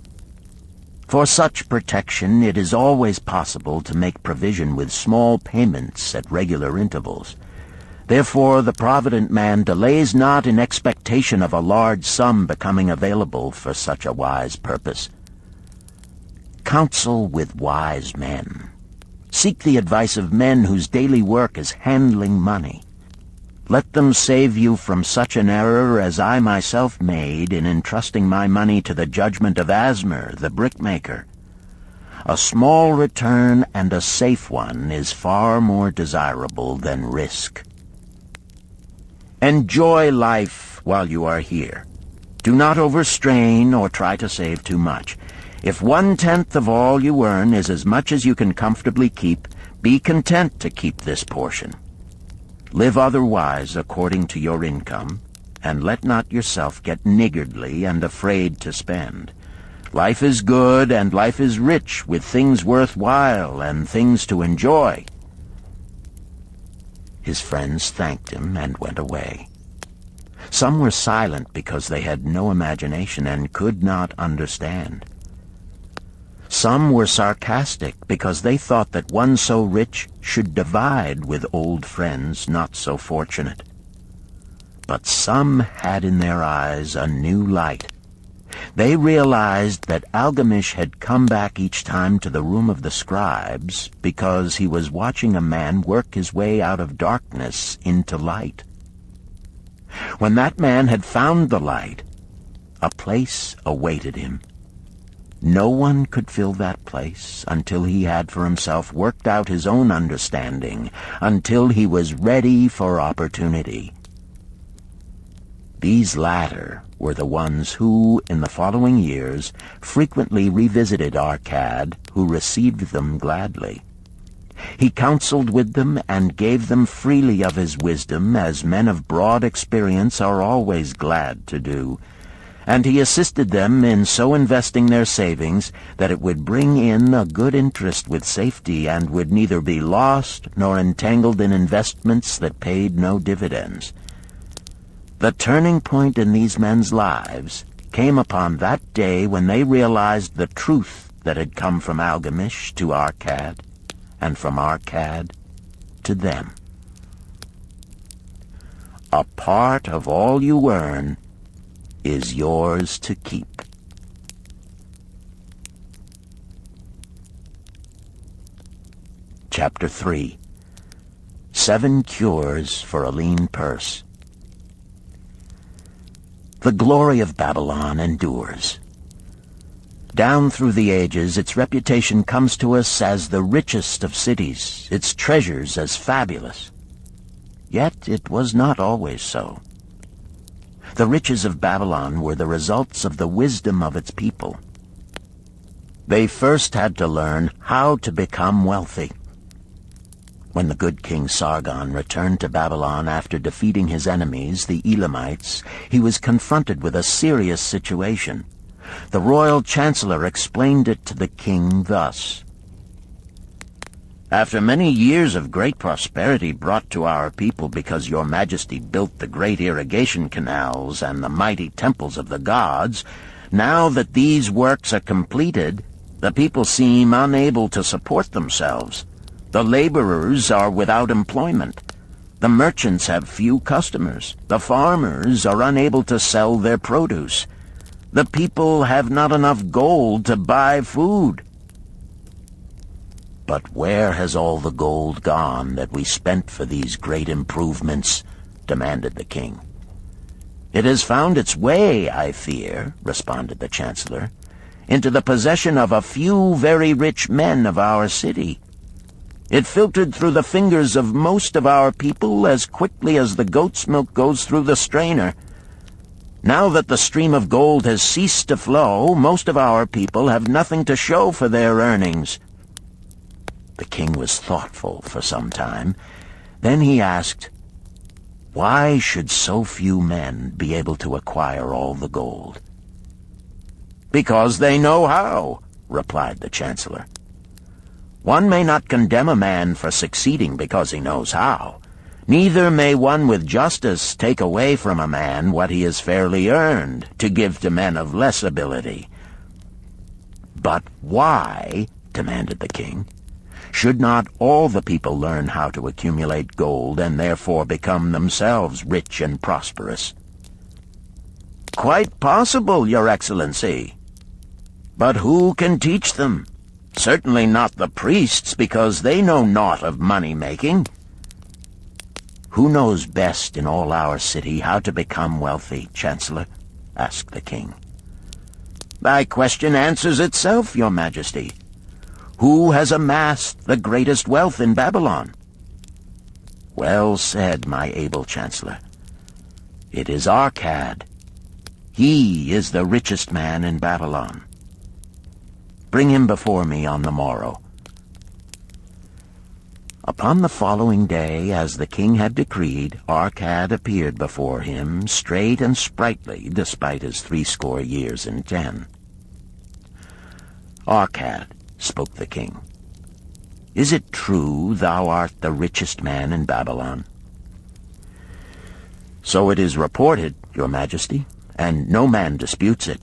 Speaker 1: For such protection it is always possible to make provision with small payments at regular intervals. Therefore the provident man delays not in expectation of a large sum becoming available for such a wise purpose. Counsel with wise men. Seek the advice of men whose daily work is handling money. Let them save you from such an error as I myself made in entrusting my money to the judgment of Asmer, the brickmaker. A small return and a safe one is far more desirable than risk. Enjoy life while you are here. Do not overstrain or try to save too much. If 1/10 of all you earn is as much as you can comfortably keep, be content to keep this portion. Live otherwise according to your income, and let not yourself get niggardly and afraid to spend. Life is good, and life is rich with things worthwhile and things to enjoy. His friends thanked him and went away. Some were silent because they had no imagination and could not understand. Some were sarcastic because they thought that one so rich should divide with old friends not so fortunate. But some had in their eyes a new light. They realized that Algamish had come back each time to the room of the scribes because he was watching a man work his way out of darkness into light. When that man had found the light, a place awaited him. No one could fill that place until he had for himself worked out his own understanding, until he was ready for opportunity. These latter were the ones who, in the following years, frequently revisited Arcad, who received them gladly. He counseled with them and gave them freely of his wisdom, as men of broad experience are always glad to do, and he assisted them in so investing their savings that it would bring in a good interest with safety, and would neither be lost nor entangled in investments that paid no dividends. The turning point in these men's lives came upon that day when they realized the truth that had come from Algamish to Arcad, and from Arcad to them. A part of all you earn is yours to keep. Chapter 3. 7 Cures for a Lean Purse. The glory of Babylon endures. Down through the ages, its reputation comes to us as the richest of cities, its treasures as fabulous. Yet it was not always so. The riches of Babylon were the results of the wisdom of its people. They first had to learn how to become wealthy. When the good King Sargon returned to Babylon after defeating his enemies, the Elamites, he was confronted with a serious situation. The royal chancellor explained it to the king thus: "After many years of great prosperity brought to our people because your majesty built the great irrigation canals and the mighty temples of the gods, now that these works are completed, the people seem unable to support themselves. The laborers are without employment. The merchants have few customers. The farmers are unable to sell their produce. The people have not enough gold to buy food." "But where has all the gold gone that we spent for these great improvements?" demanded the king. "It has found its way, I fear," responded the chancellor, "into the possession of a few very rich men of our city. It filtered through the fingers of most of our people as quickly as the goat's milk goes through the strainer. Now that the stream of gold has ceased to flow, most of our people have nothing to show for their earnings." The king was thoughtful for some time. Then he asked, "Why should so few men be able to acquire all the gold?" "Because they know how," replied the chancellor. "One may not condemn a man for succeeding because he knows how. Neither may one with justice take away from a man what he has fairly earned, to give to men of less ability." "But why," demanded the king, "should not all the people learn how to accumulate gold and therefore become themselves rich and prosperous?" "Quite possible, Your Excellency. But who can teach them? Certainly not the priests, because they know naught of money-making." "Who knows best in all our city how to become wealthy, Chancellor?" asked the king. "Thy question answers itself, Your Majesty. Who has amassed the greatest wealth in Babylon?" "Well said, my able Chancellor. It is Arcad. He is the richest man in Babylon. Bring him before me on the morrow." Upon the following day, as the king had decreed, Arcad appeared before him, straight and sprightly, despite his 80 years and 10. "Arcad," spoke the king, "is it true thou art the richest man in Babylon?" "So it is reported, Your Majesty, and no man disputes it."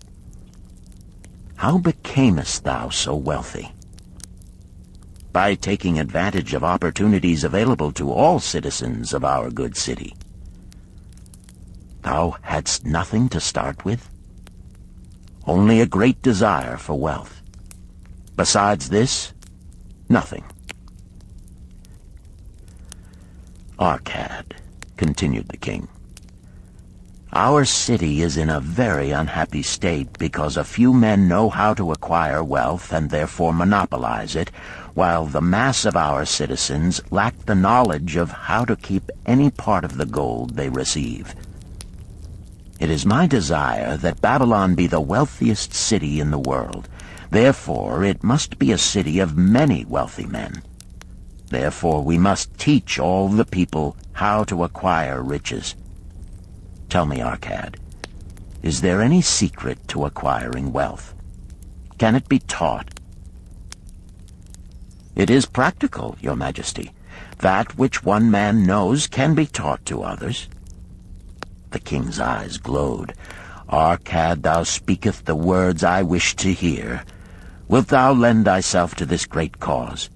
Speaker 1: "How becamest thou so wealthy?" "By taking advantage of opportunities available to all citizens of our good city." "Thou hadst nothing to start with?" "Only a great desire for wealth. Besides this, nothing." "Arcad," continued the king, Our city is in a very unhappy state because a few men know how to acquire wealth and therefore monopolize it, while the mass of our citizens lack the knowledge of how to keep any part of the gold they receive. It is my desire that Babylon be the wealthiest city in the world. Therefore, it must be a city of many wealthy men. Therefore, we must teach all the people how to acquire riches. Tell me, Arcad, is there any secret to acquiring wealth? Can it be taught? It is practical, Your Majesty. That which one man knows can be taught to others. The king's eyes glowed. Arcad, thou speakest the words I wish to hear. Wilt thou lend thyself to this great cause?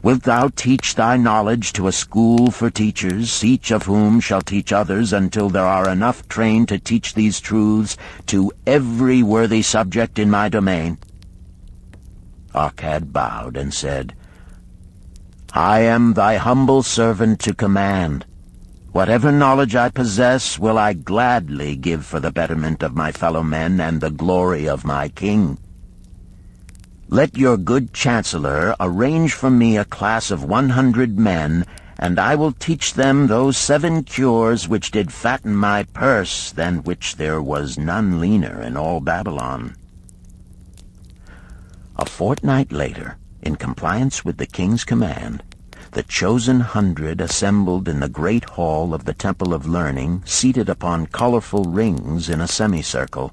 Speaker 1: Wilt thou teach thy knowledge to a school for teachers, each of whom shall teach others until there are enough trained to teach these truths to every worthy subject in my domain? Arcad bowed and said, I am thy humble servant to command. Whatever knowledge I possess will I gladly give for the betterment of my fellow men and the glory of my king. Let your good chancellor arrange for me a class of 100 men, and I will teach them those 7 cures which did fatten my purse, than which there was none leaner in all Babylon. A fortnight later, in compliance with the king's command, the chosen 100 assembled in the great hall of the Temple of Learning, seated upon colorful rings in a semicircle.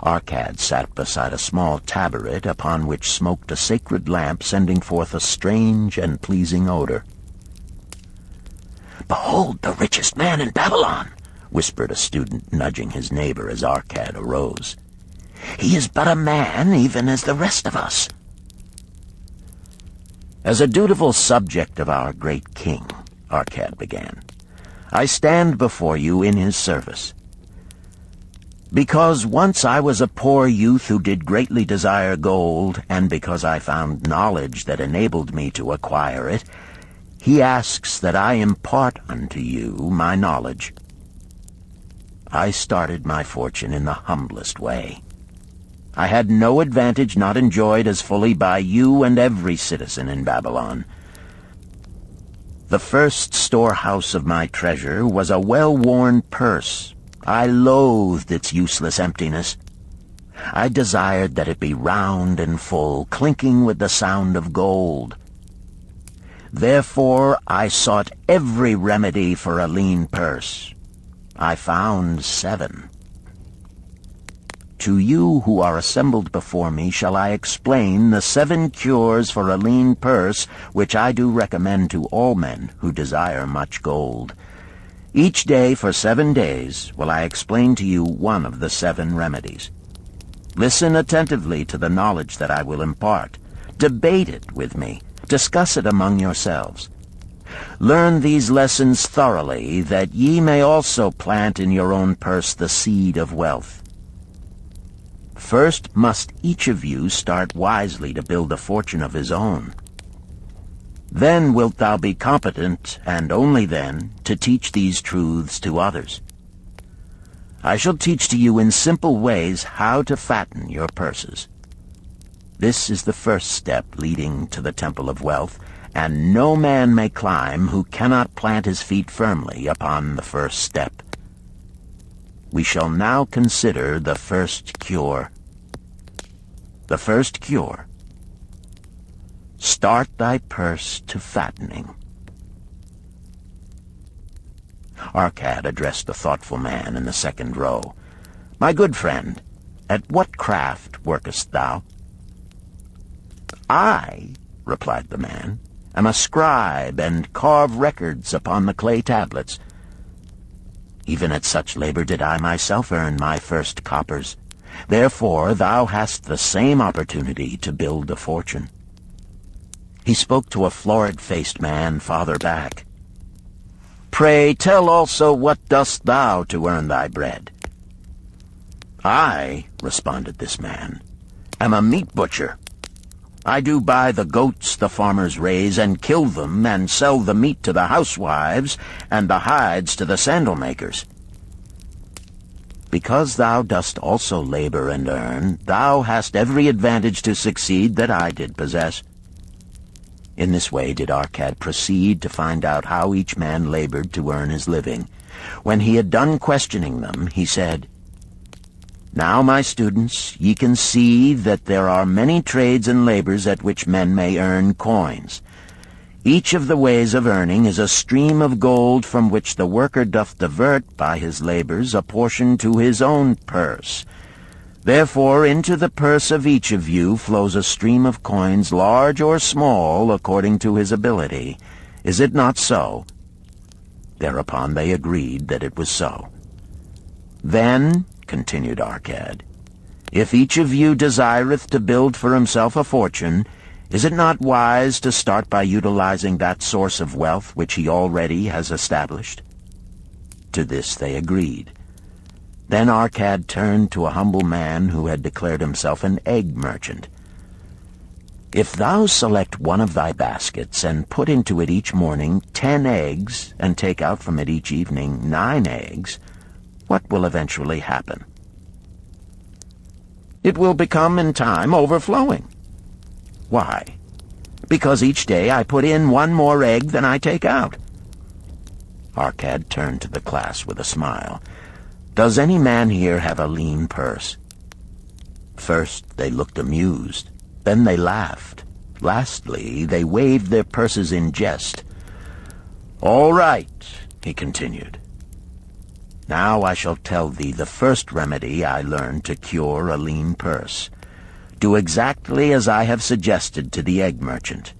Speaker 1: Arcad sat beside a small tabaret upon which smoked a sacred lamp sending forth a strange and pleasing odor. "Behold the richest man in Babylon," whispered a student, nudging his neighbor as Arcad arose. "He is but a man, even as the rest of us." "As a dutiful subject of our great king," Arcad began, "I stand before you in his service. Because once I was a poor youth who did greatly desire gold, and because I found knowledge that enabled me to acquire it, he asks that I impart unto you my knowledge. I started my fortune in the humblest way. I had no advantage not enjoyed as fully by you and every citizen in Babylon. The first storehouse of my treasure was a well-worn purse. I loathed its useless emptiness. I desired that it be round and full, clinking with the sound of gold. Therefore I sought every remedy for a lean purse. I found 7. To you who are assembled before me shall I explain the 7 cures for a lean purse, which I do recommend to all men who desire much gold. Each day for 7 days will I explain to you one of the 7 remedies. Listen attentively to the knowledge that I will impart. Debate it with me. Discuss it among yourselves. Learn these lessons thoroughly, that ye may also plant in your own purse the seed of wealth. First must each of you start wisely to build a fortune of his own. Then wilt thou be competent, and only then, to teach these truths to others. I shall teach to you in simple ways how to fatten your purses. This is the first step leading to the Temple of Wealth, and no man may climb who cannot plant his feet firmly upon the first step. We shall now consider the first cure. The first cure. Start thy purse to fattening. Arcad addressed the thoughtful man in the second row. My good friend, at what craft workest thou? I, replied the man, am a scribe, and carve records upon the clay tablets. Even at such labor did I myself earn my first coppers. Therefore thou hast the same opportunity to build a fortune. He spoke to a florid-faced man farther back. Pray tell also what dost thou to earn thy bread? I, responded this man, am a meat butcher. I do buy the goats the farmers raise and kill them and sell the meat to the housewives and the hides to the sandal makers. Because thou dost also labor and earn, thou hast every advantage to succeed that I did possess. In this way did Arcad proceed to find out how each man labored to earn his living. When he had done questioning them, he said, Now, my students, ye can see that there are many trades and labors at which men may earn coins. Each of the ways of earning is a stream of gold from which the worker doth divert by his labors a portion to his own purse. Therefore into the purse of each of you flows a stream of coins, large or small, according to his ability. Is it not so?" Thereupon they agreed that it was so. "Then," continued Arcad, "if each of you desireth to build for himself a fortune, is it not wise to start by utilizing that source of wealth which he already has established?" To this they agreed. Then Arcad turned to a humble man who had declared himself an egg merchant. "If thou select one of thy baskets, and put into it each morning 10 eggs, and take out from it each evening 9 eggs, what will eventually happen?" "It will become in time overflowing." "Why?" "Because each day I put in 1 more egg than I take out." Arcad turned to the class with a smile. "Does any man here have a lean purse?" First they looked amused, then they laughed. Lastly, they waved their purses in jest. "All right," he continued. "Now I shall tell thee the first remedy I learned to cure a lean purse. Do exactly as I have suggested to the egg merchant.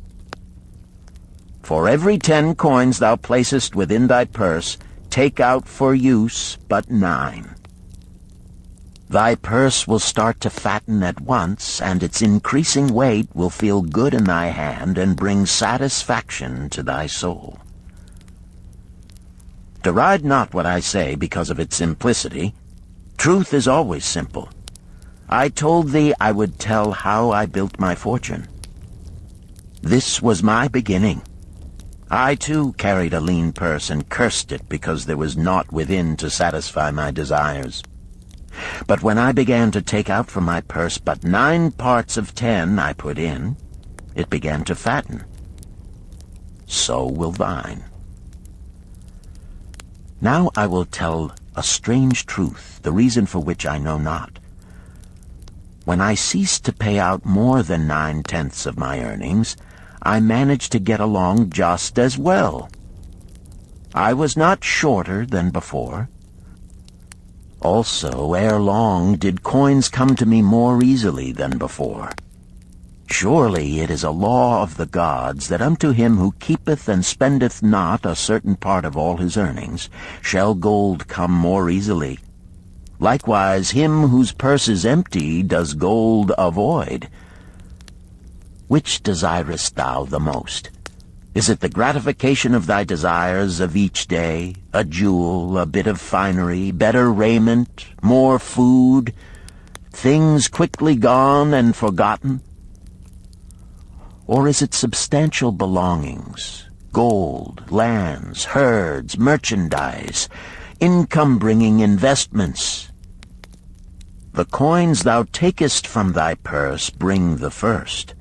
Speaker 1: For every 10 coins thou placest within thy purse, take out for use but 9. Thy purse will start to fatten at once, and its increasing weight will feel good in thy hand and bring satisfaction to thy soul. Deride not what I say because of its simplicity. Truth is always simple. I told thee I would tell how I built my fortune. This was my beginning. I, too, carried a lean purse and cursed it because there was naught within to satisfy my desires. But when I began to take out from my purse but 9 parts of 10 I put in, it began to fatten. So will thine. Now I will tell a strange truth, the reason for which I know not. When I ceased to pay out more than 9/10 of my earnings, I managed to get along just as well. I was not shorter than before. Also, ere long, did coins come to me more easily than before. Surely it is a law of the gods that unto him who keepeth and spendeth not a certain part of all his earnings shall gold come more easily. Likewise him whose purse is empty does gold avoid. Which desirest thou the most? Is it the gratification of thy desires of each day, a jewel, a bit of finery, better raiment, more food, things quickly gone and forgotten? Or is it substantial belongings, gold, lands, herds, merchandise, income-bringing investments? The coins thou takest from thy purse bring the first.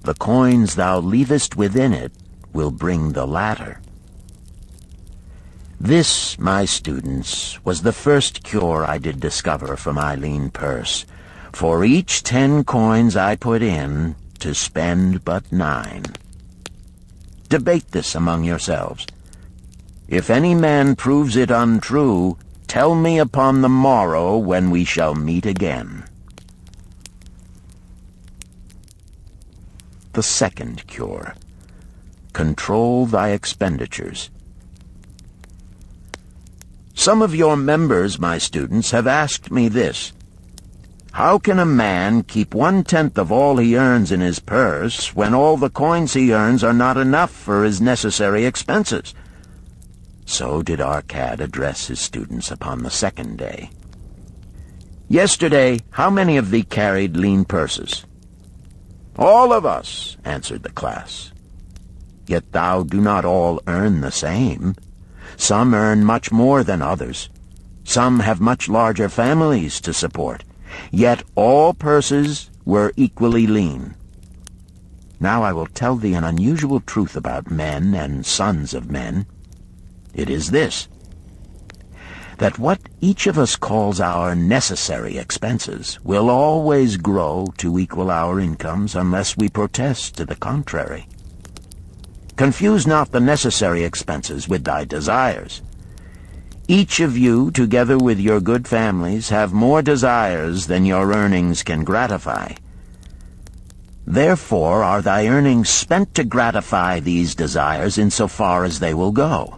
Speaker 1: The coins thou leavest within it will bring the latter. This, my students, was the first cure I did discover for my lean purse. For each 10 coins I put in, to spend but 9. Debate this among yourselves. If any man proves it untrue, tell me upon the morrow when we shall meet again. The second cure. Control thy expenditures. Some of your members, my students, have asked me this. How can a man keep 1/10 of all he earns in his purse when all the coins he earns are not enough for his necessary expenses? So did Arcad address his students upon the second day. Yesterday, how many of thee carried lean purses? All of us, answered the class. Yet thou do not all earn the same. Some earn much more than others. Some have much larger families to support. Yet all purses were equally lean. Now I will tell thee an unusual truth about men and sons of men. It is this, that what each of us calls our necessary expenses will always grow to equal our incomes unless we protest to the contrary. Confuse not the necessary expenses with thy desires. Each of you, together with your good families, have more desires than your earnings can gratify. Therefore are thy earnings spent to gratify these desires in so far as they will go.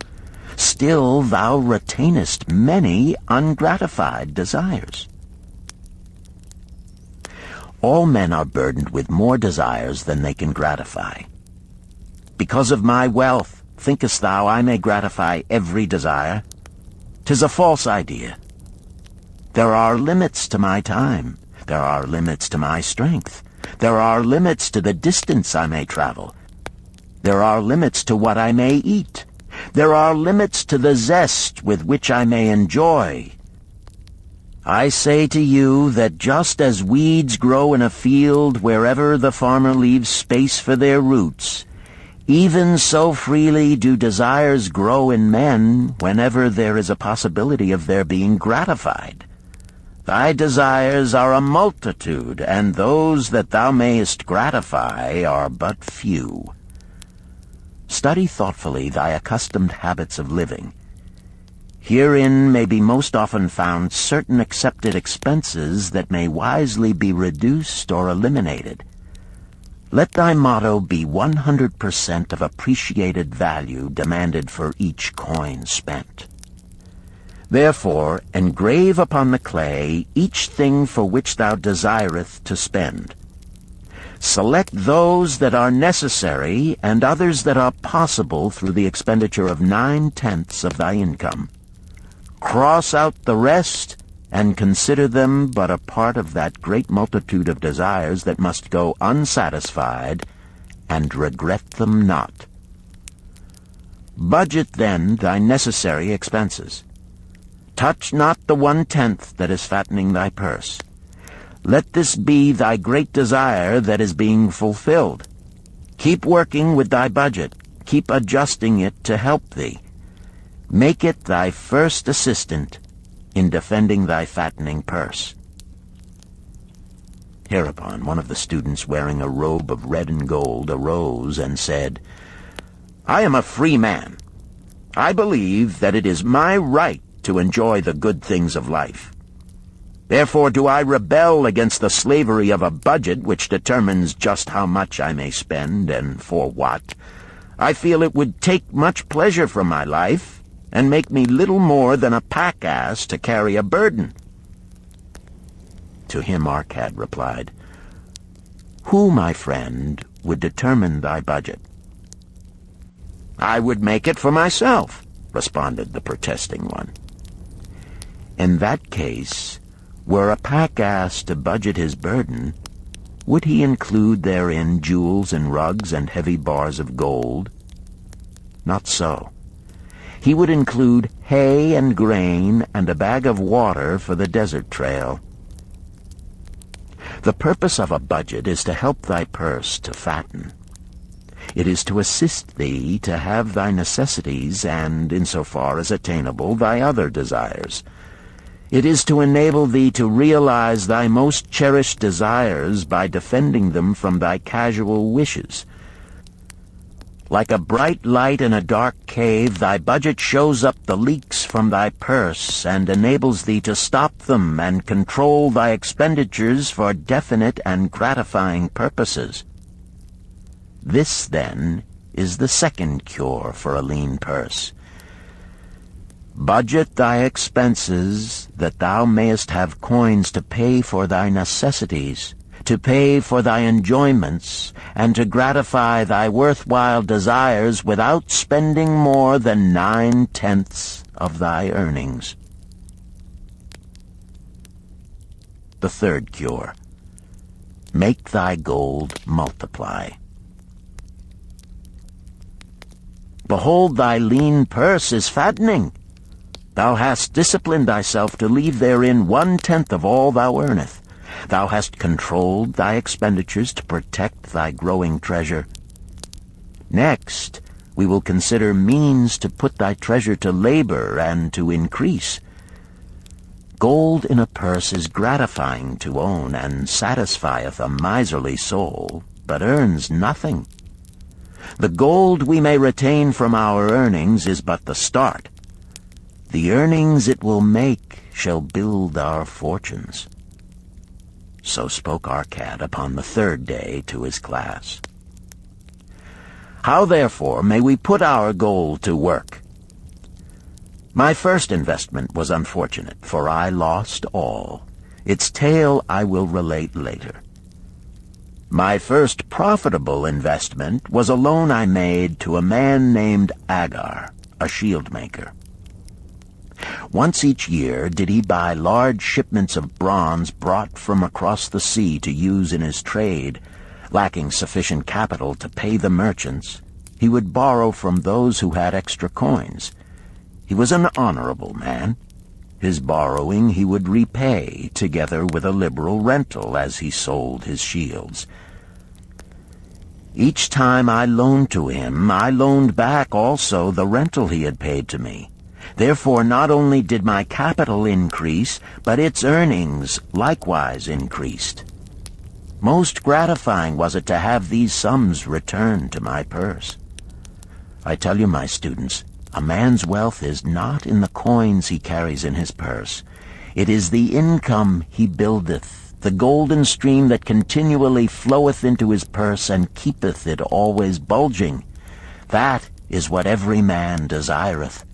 Speaker 1: Still thou retainest many ungratified desires. All men are burdened with more desires than they can gratify. Because of my wealth, thinkest thou I may gratify every desire? 'Tis a false idea. There are limits to my time. There are limits to my strength. There are limits to the distance I may travel. There are limits to what I may eat. There are limits to the zest with which I may enjoy. I say to you that just as weeds grow in a field wherever the farmer leaves space for their roots, even so freely do desires grow in men whenever there is a possibility of their being gratified. Thy desires are a multitude, and those that thou mayest gratify are but few. Study thoughtfully thy accustomed habits of living. Herein may be most often found certain accepted expenses that may wisely be reduced or eliminated. Let thy motto be 100% of appreciated value demanded for each coin spent. Therefore engrave upon the clay each thing for which thou desireth to spend. Select those that are necessary and others that are possible through the expenditure of 9/10 of thy income. Cross out the rest and consider them but a part of that great multitude of desires that must go unsatisfied, and regret them not. Budget then thy necessary expenses. Touch not the 1/10 that is fattening thy purse. Let this be thy great desire that is being fulfilled. Keep working with thy budget. Keep adjusting it to help thee. Make it thy first assistant in defending thy fattening purse. Hereupon one of the students, wearing a robe of red and gold, arose and said, I am a free man. I believe that it is my right to enjoy the good things of life. Therefore do I rebel against the slavery of a budget which determines just how much I may spend and for what. I feel it would take much pleasure from my life and make me little more than a pack-ass to carry a burden. To him Arcad replied, Who, my friend, would determine thy budget? I would make it for myself, responded the protesting one. In that case, were a pack-ass to budget his burden, would he include therein jewels and rugs and heavy bars of gold? Not so. He would include hay and grain and a bag of water for the desert trail. The purpose of a budget is to help thy purse to fatten. It is to assist thee to have thy necessities and, insofar as attainable, thy other desires. It is to enable thee to realize thy most cherished desires by defending them from thy casual wishes. Like a bright light in a dark cave, thy budget shows up the leaks from thy purse and enables thee to stop them and control thy expenditures for definite and gratifying purposes. This, then, is the second cure for a lean purse. Budget thy expenses, that thou mayest have coins to pay for thy necessities, to pay for thy enjoyments, and to gratify thy worthwhile desires without spending more than 9/10 of thy earnings. The third cure. Make thy gold multiply. Behold, thy lean purse is fattening. Thou hast disciplined thyself to leave therein 1/10 of all thou earnest. Thou hast controlled thy expenditures to protect thy growing treasure. Next, we will consider means to put thy treasure to labor and to increase. Gold in a purse is gratifying to own, and satisfieth a miserly soul, but earns nothing. The gold we may retain from our earnings is but the start. The earnings it will make shall build our fortunes. So spoke our cat upon the 3rd day to his class. How therefore may we put our gold to work? My first investment was unfortunate, for I lost all. Its tale I will relate later. My first profitable investment was a loan I made to a man named Agar, a shield maker. Once each year did he buy large shipments of bronze brought from across the sea to use in his trade. Lacking sufficient capital to pay the merchants, he would borrow from those who had extra coins. He was an honorable man. His borrowing he would repay, together with a liberal rental as he sold his shields. Each time I loaned to him, I loaned back also the rental he had paid to me. Therefore not only did my capital increase, but its earnings likewise increased. Most gratifying was it to have these sums returned to my purse. I tell you, my students, a man's wealth is not in the coins he carries in his purse. It is the income he buildeth, the golden stream that continually floweth into his purse and keepeth it always bulging. That is what every man desireth.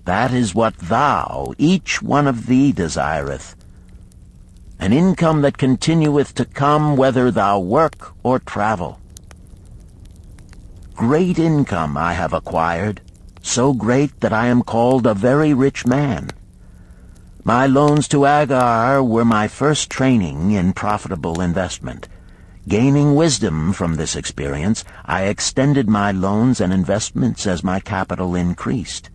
Speaker 1: That is what thou, each one of thee, desireth. An income that continueth to come whether thou work or travel. Great income I have acquired, so great that I am called a very rich man. My loans to Agar were my first training in profitable investment. Gaining wisdom from this experience, I extended my loans and investments as my capital increased.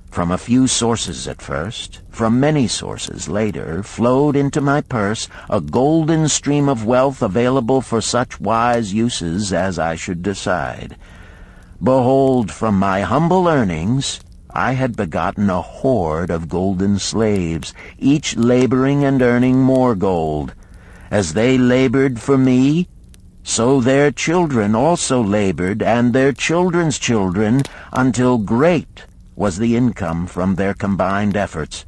Speaker 1: From a few sources at first, from many sources later, flowed into my purse a golden stream of wealth available for such wise uses as I should decide. Behold, from my humble earnings, I had begotten a horde of golden slaves, each laboring and earning more gold. As they labored for me, so their children also labored, and their children's children, until great was the income from their combined efforts.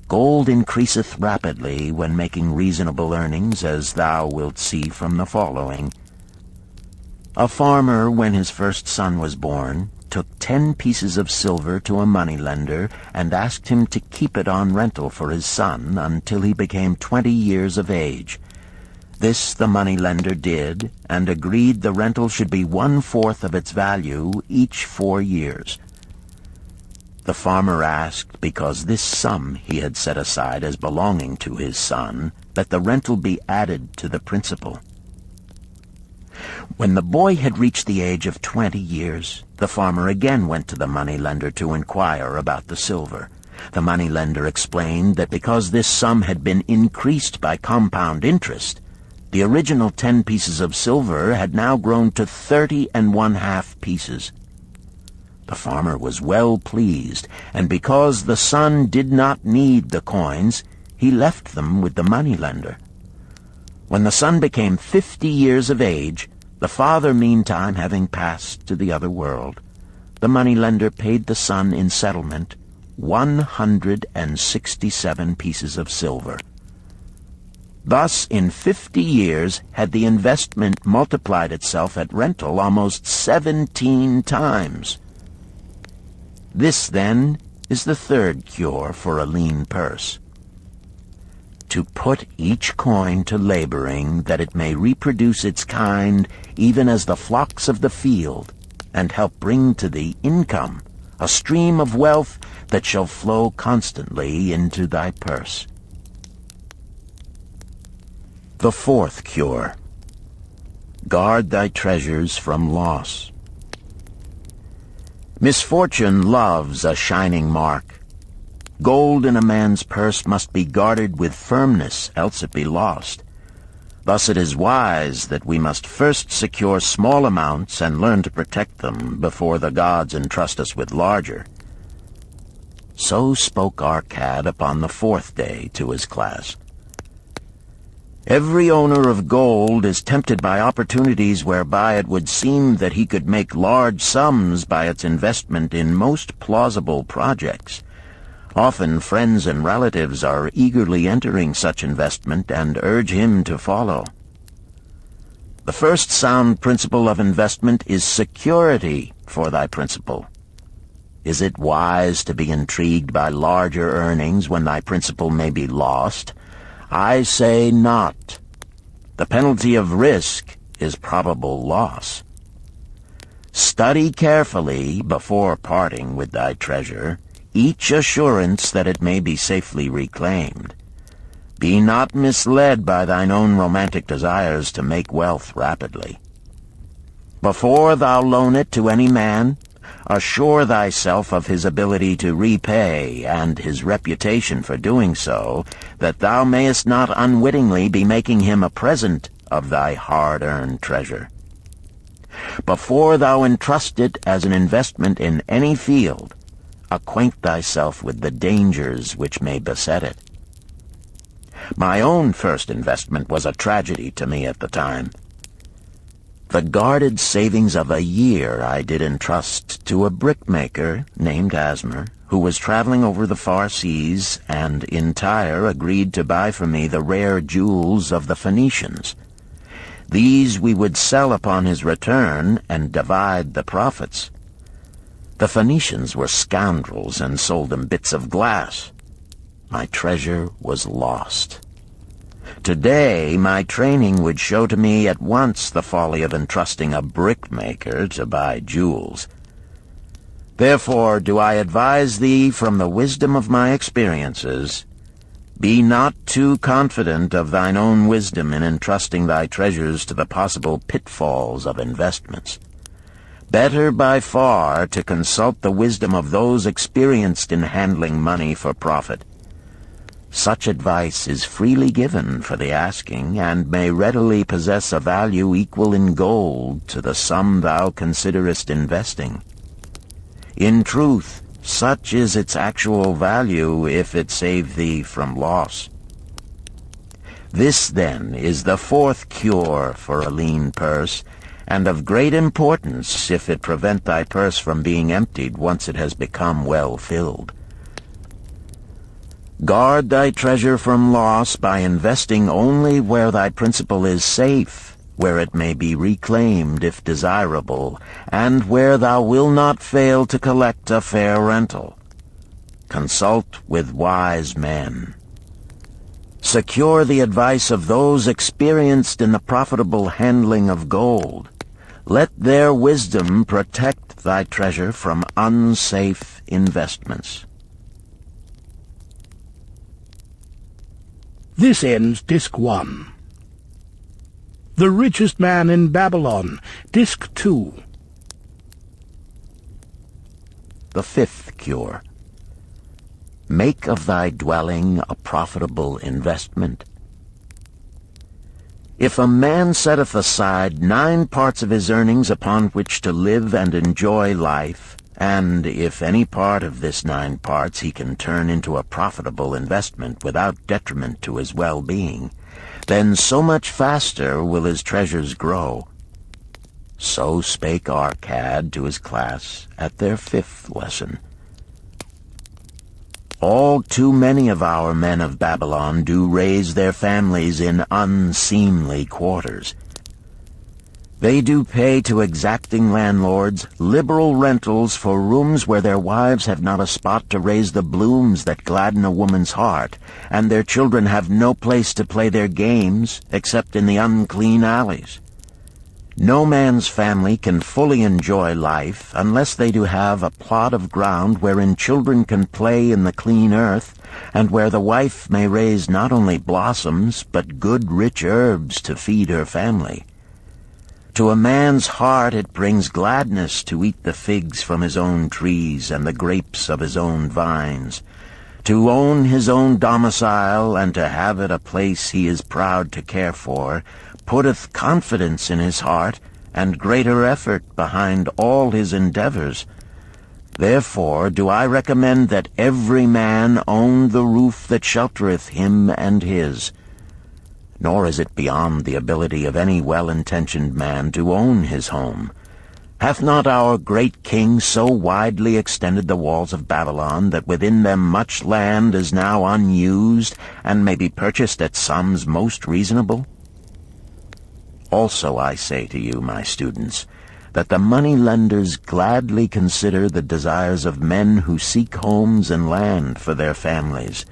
Speaker 1: Gold increaseth rapidly when making reasonable earnings, as thou wilt see from the following. A farmer, when his first son was born, took 10 pieces of silver to a moneylender and asked him to keep it on rental for his son until he became 20 years of age. This the moneylender did, and agreed the rental should be 1/4 of its value each 4 years. The farmer asked, because this sum he had set aside as belonging to his son, that the rental be added to the principal. When the boy had reached the age of 20 years, the farmer again went to the moneylender to inquire about the silver. The moneylender explained that because this sum had been increased by compound interest, the original 10 pieces of silver had now grown to 30½ pieces. The farmer was well pleased, and because the son did not need the coins, he left them with the moneylender. When the son became 50 years of age, the father meantime having passed to the other world, the moneylender paid the son in settlement 167 pieces of silver. Thus, in 50 years, had the investment multiplied itself at rental almost 17 times. This, then, is the third cure for a lean purse. To put each coin to laboring, that it may reproduce its kind, even as the flocks of the field, and help bring to thee income, a stream of wealth that shall flow constantly into thy purse. The fourth cure. Guard thy treasures from loss. Misfortune loves a shining mark. Gold in a man's purse must be guarded with firmness, else it be lost. Thus it is wise that we must first secure small amounts and learn to protect them before the gods entrust us with larger. So spoke Arcad upon the 4th day to his class. Every owner of gold is tempted by opportunities whereby it would seem that he could make large sums by its investment in most plausible projects. Often friends and relatives are eagerly entering such investment and urge him to follow. The first sound principle of investment is security for thy principal. Is it wise to be intrigued by larger earnings when thy principal may be lost? I say not. The penalty of risk is probable loss. Study carefully, before parting with thy treasure, each assurance that it may be safely reclaimed. Be not misled by thine own romantic desires to make wealth rapidly. Before thou loan it to any man, assure thyself of his ability to repay and his reputation for doing so, that thou mayest not unwittingly be making him a present of thy hard-earned treasure. Before thou entrust it as an investment in any field, acquaint thyself with the dangers which may beset it. My own first investment was a tragedy to me at the time. The guarded savings of a year I did entrust to a brickmaker named Asmer, who was traveling over the far seas, and in Tyre agreed to buy for me the rare jewels of the Phoenicians. These we would sell upon his return and divide the profits. The Phoenicians were scoundrels and sold him bits of glass. My treasure was lost. Today, my training would show to me at once the folly of entrusting a brickmaker to buy jewels. Therefore do I advise thee from the wisdom of my experiences, be not too confident of thine own wisdom in entrusting thy treasures to the possible pitfalls of investments. Better by far to consult the wisdom of those experienced in handling money for profit. Such advice is freely given for the asking, and may readily possess a value equal in gold to the sum thou considerest investing. In truth, such is its actual value if it save thee from loss. This, then, is the 4th cure for a lean purse, and of great importance if it prevent thy purse from being emptied once it has become well filled. Guard thy treasure from loss by investing only where thy principal is safe, where it may be reclaimed if desirable, and where thou wilt not fail to collect a fair rental. Consult with wise men. Secure the advice of those experienced in the profitable handling of gold. Let their wisdom protect thy treasure from unsafe investments.
Speaker 2: This ends Disc 1. The Richest Man in Babylon, Disc 2.
Speaker 1: The 5th cure. Make of thy dwelling a profitable investment. If a man setteth aside 9 parts of his earnings upon which to live and enjoy life, and if any part of this 9 parts he can turn into a profitable investment without detriment to his well-being, then so much faster will his treasures grow. So spake Arcad to his class at their 5th lesson. All too many of our men of Babylon do raise their families in unseemly quarters. They do pay to exacting landlords liberal rentals for rooms where their wives have not a spot to raise the blooms that gladden a woman's heart, and their children have no place to play their games except in the unclean alleys. No man's family can fully enjoy life unless they do have a plot of ground wherein children can play in the clean earth, and where the wife may raise not only blossoms but good rich herbs to feed her family. To a man's heart it brings gladness to eat the figs from his own trees and the grapes of his own vines, to own his own domicile and to have it a place he is proud to care for, putteth confidence in his heart and greater effort behind all his endeavors. Therefore do I recommend that every man own the roof that sheltereth him and his. Nor is it beyond the ability of any well-intentioned man to own his home. Hath not our great king so widely extended the walls of Babylon that within them much land is now unused, and may be purchased at sums most reasonable? Also I say to you, my students, that the money-lenders gladly consider the desires of men who seek homes and land for their families.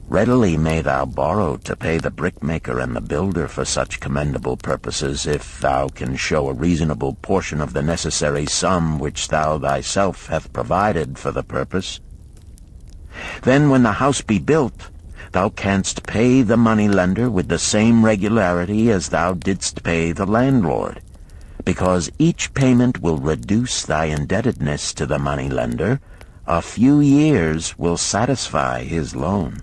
Speaker 1: Readily may thou borrow to pay the brickmaker and the builder for such commendable purposes, if thou can show a reasonable portion of the necessary sum which thou thyself hast provided for the purpose. Then when the house be built, thou canst pay the money-lender with the same regularity as thou didst pay the landlord, because each payment will reduce thy indebtedness to the money-lender. A few years will satisfy his loan.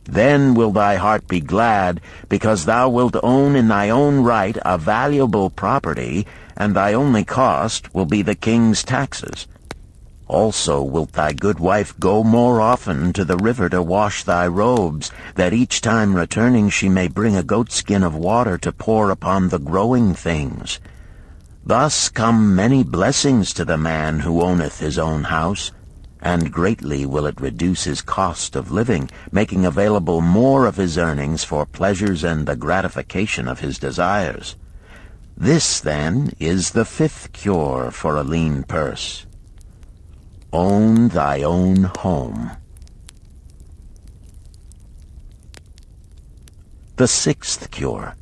Speaker 1: Then will thy heart be glad, because thou wilt own in thy own right a valuable property, and thy only cost will be the king's taxes. Also wilt thy good wife go more often to the river to wash thy robes, that each time returning she may bring a goatskin of water to pour upon the growing things. Thus come many blessings to the man who owneth his own house, and greatly will it reduce his cost of living, making available more of his earnings for pleasures and the gratification of his desires. This, then, is the fifth cure for a lean purse. Own thy own home. The sixth cure.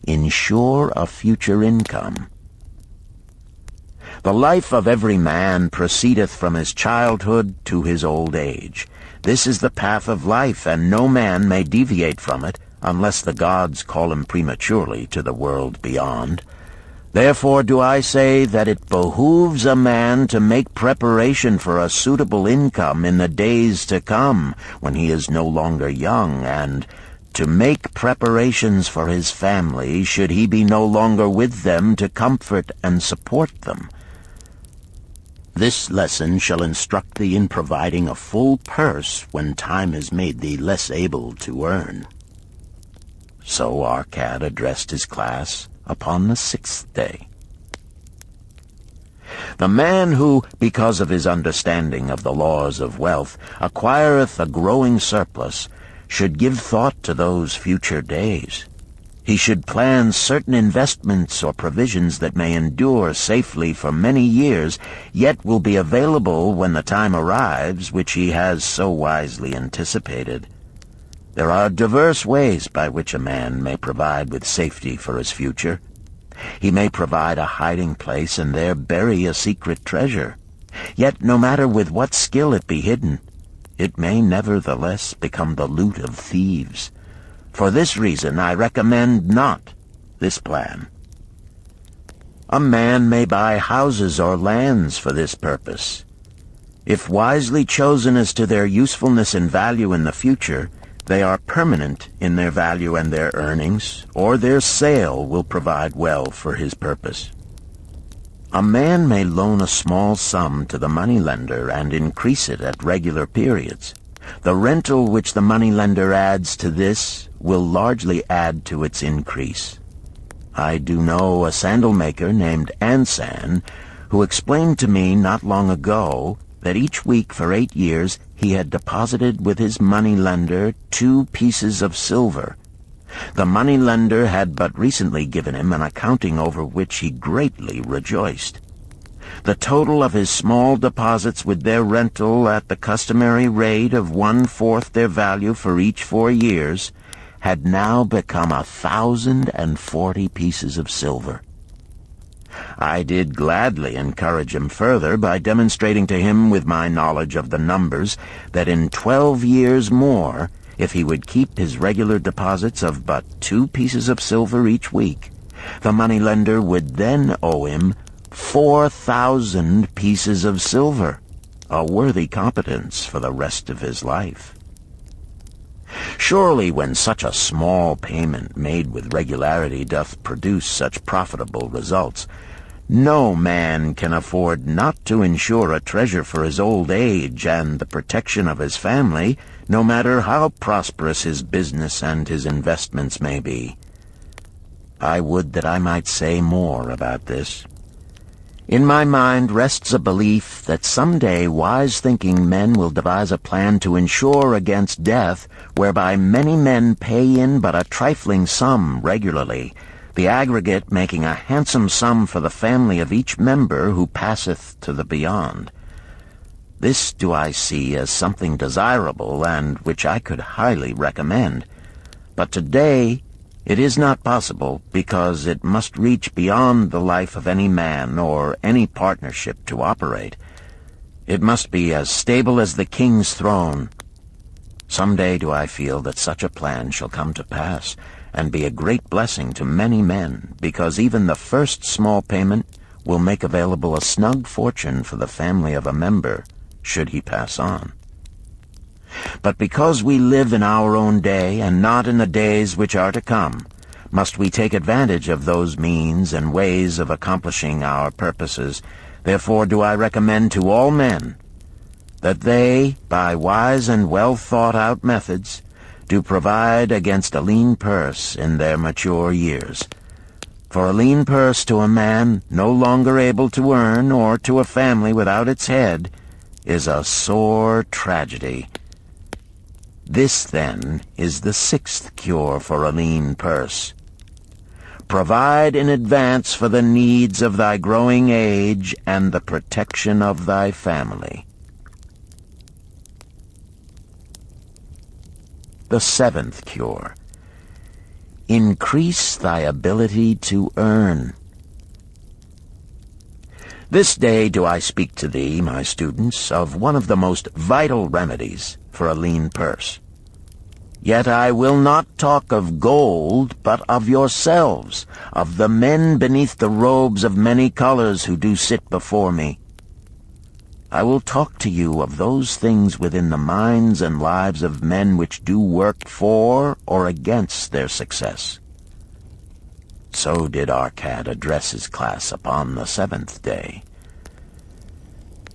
Speaker 1: Ensure a future income. The life of every man proceedeth from his childhood to his old age. This is the path of life, and no man may deviate from it, unless the gods call him prematurely to the world beyond. Therefore do I say that it behooves a man to make preparation for a suitable income in the days to come, when he is no longer young, and to make preparations for his family, should he be no longer with them to comfort and support them. This lesson shall instruct thee in providing a full purse when time has made thee less able to earn. So Arcad addressed his class upon the sixth day. The man who, because of his understanding of the laws of wealth, acquireth a growing surplus, should give thought to those future days. He should plan certain investments or provisions that may endure safely for many years, yet will be available when the time arrives which he has so wisely anticipated. There are diverse ways by which a man may provide with safety for his future. He may provide a hiding place and there bury a secret treasure. Yet no matter with what skill it be hidden, it may nevertheless become the loot of thieves. For this reason I recommend not this plan. A man may buy houses or lands for this purpose. If wisely chosen as to their usefulness and value in the future, they are permanent in their value and their earnings, or their sale will provide well for his purpose. A man may loan a small sum to the moneylender and increase it at regular periods. The rental which the moneylender adds to this will largely add to its increase. I do know a sandal-maker named Ansan, who explained to me not long ago that each week for 8 years he had deposited with his moneylender 2 pieces of silver. The moneylender had but recently given him an accounting over which he greatly rejoiced. The total of his small deposits with their rental at the customary rate of 1/4 their value for each 4 years had now become 1,040 pieces of silver. I did gladly encourage him further by demonstrating to him with my knowledge of the numbers that in 12 years more, if he would keep his regular deposits of but 2 pieces of silver each week, The moneylender would then owe him 4,000 pieces of silver, a worthy competence for the rest of his life. Surely when such a small payment made with regularity doth produce such profitable results, no man can afford not to insure a treasure for his old age and the protection of his family, no matter how prosperous his business and his investments may be. I would that I might say more about this. In my mind rests a belief that someday wise-thinking men will devise a plan to insure against death, whereby many men pay in but a trifling sum regularly, the aggregate making a handsome sum for the family of each member who passeth to the beyond. This do I see as something desirable, and which I could highly recommend. But today it is not possible, because it must reach beyond the life of any man or any partnership to operate. It must be as stable as the king's throne. Some day do I feel that such a plan shall come to pass, and be a great blessing to many men, because even the first small payment will make available a snug fortune for the family of a member, should he pass on. But because we live in our own day, and not in the days which are to come, must we take advantage of those means and ways of accomplishing our purposes. Therefore do I recommend to all men that they, by wise and well-thought-out methods, do provide against a lean purse in their mature years. For a lean purse to a man no longer able to earn, or to a family without its head, is a sore tragedy. This, then, is the sixth cure for a lean purse. Provide in advance for the needs of thy growing age and the protection of thy family. The seventh cure. Increase thy ability to earn. This day do I speak to thee, my students, of one of the most vital remedies for a lean purse. Yet I will not talk of gold, but of yourselves, of the men beneath the robes of many colors who do sit before me. I will talk to you of those things within the minds and lives of men which do work for or against their success. So did Arcad address his class upon the seventh day.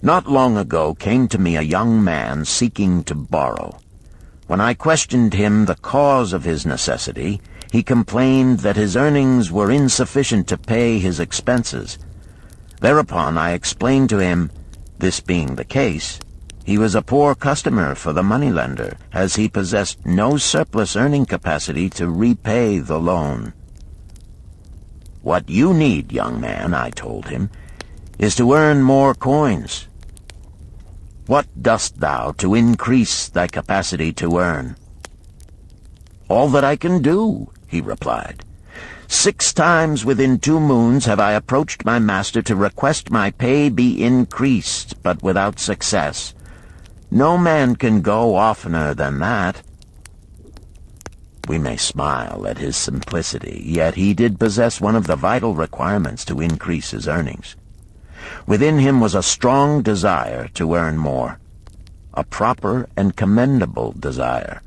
Speaker 1: Not long ago came to me a young man seeking to borrow. When I questioned him the cause of his necessity, he complained that his earnings were insufficient to pay his expenses. Thereupon I explained to him, this being the case, he was a poor customer for the moneylender, as he possessed no surplus earning capacity to repay the loan. What you need, young man, I told him, is to earn more coins. What dost thou to increase thy capacity to earn? All that I can do, he replied. 6 times within 2 moons have I approached my master to request my pay be increased, but without success. No man can go oftener than that. We may smile at his simplicity, yet he did possess one of the vital requirements to increase his earnings. Within him was a strong desire to earn more, a proper and commendable desire.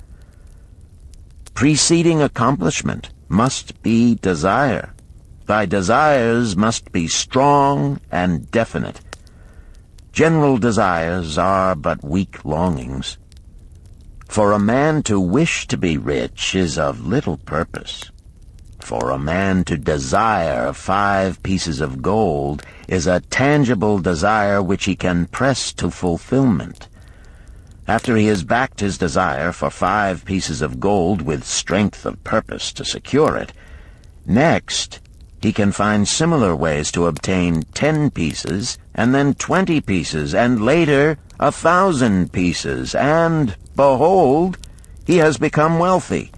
Speaker 1: Preceding accomplishment must be desire. Thy desires must be strong and definite. General desires are but weak longings. For a man to wish to be rich is of little purpose. For a man to desire 5 pieces of gold is a tangible desire which he can press to fulfillment. After he has backed his desire for 5 pieces of gold with strength of purpose to secure it, next he can find similar ways to obtain 10 pieces, and then 20 pieces, and later 1,000 pieces, and, behold, he has become wealthy.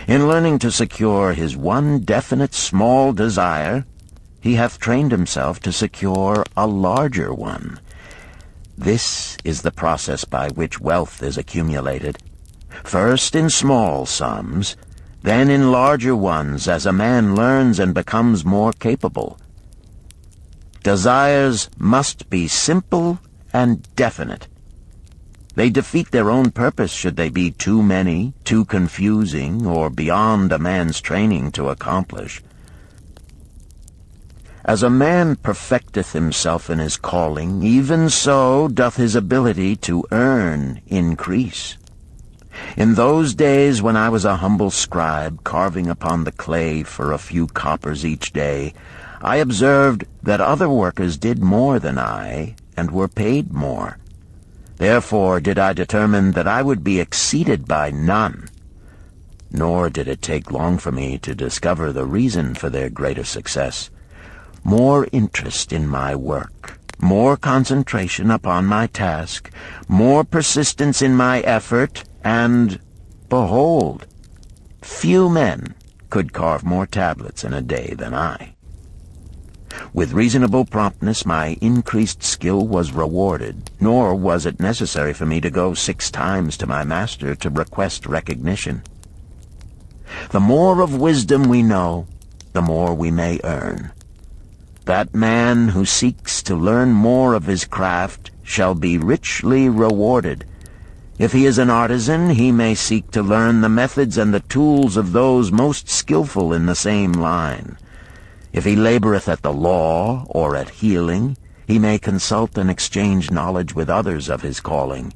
Speaker 1: In learning to secure his one definite small desire, he hath trained himself to secure a larger one. This is the process by which wealth is accumulated, first in small sums, then in larger ones as a man learns and becomes more capable. Desires must be simple and definite. They defeat their own purpose should they be too many, too confusing, or beyond a man's training to accomplish. As a man perfecteth himself in his calling, even so doth his ability to earn increase. In those days when I was a humble scribe, carving upon the clay for a few coppers each day, I observed that other workers did more than I, and were paid more. Therefore did I determine that I would be exceeded by none. Nor did it take long for me to discover the reason for their greater success. More interest in my work, more concentration upon my task, more persistence in my effort, and, behold, few men could carve more tablets in a day than I. With reasonable promptness my increased skill was rewarded, nor was it necessary for me to go 6 times to my master to request recognition. The more of wisdom we know, the more we may earn. That man who seeks to learn more of his craft shall be richly rewarded. If he is an artisan, he may seek to learn the methods and the tools of those most skillful in the same line. If he laboreth at the law or at healing, he may consult and exchange knowledge with others of his calling.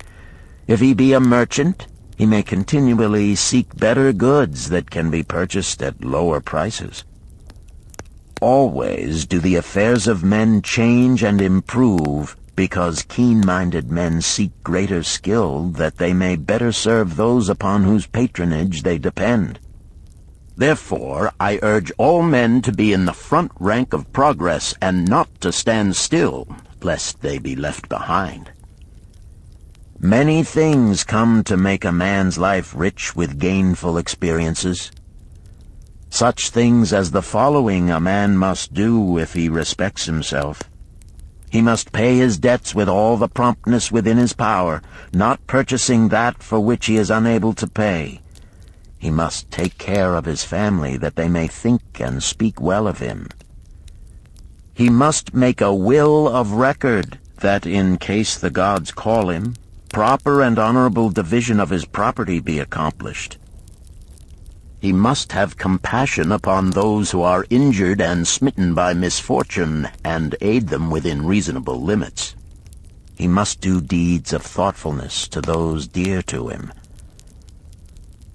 Speaker 1: If he be a merchant, he may continually seek better goods that can be purchased at lower prices. Always do the affairs of men change and improve, because keen-minded men seek greater skill that they may better serve those upon whose patronage they depend. Therefore, I urge all men to be in the front rank of progress and not to stand still, lest they be left behind. Many things come to make a man's life rich with gainful experiences. Such things as the following a man must do if he respects himself. He must pay his debts with all the promptness within his power, not purchasing that for which he is unable to pay. He must take care of his family, that they may think and speak well of him. He must make a will of record, that in case the gods call him, proper and honorable division of his property be accomplished. He must have compassion upon those who are injured and smitten by misfortune, and aid them within reasonable limits. He must do deeds of thoughtfulness to those dear to him.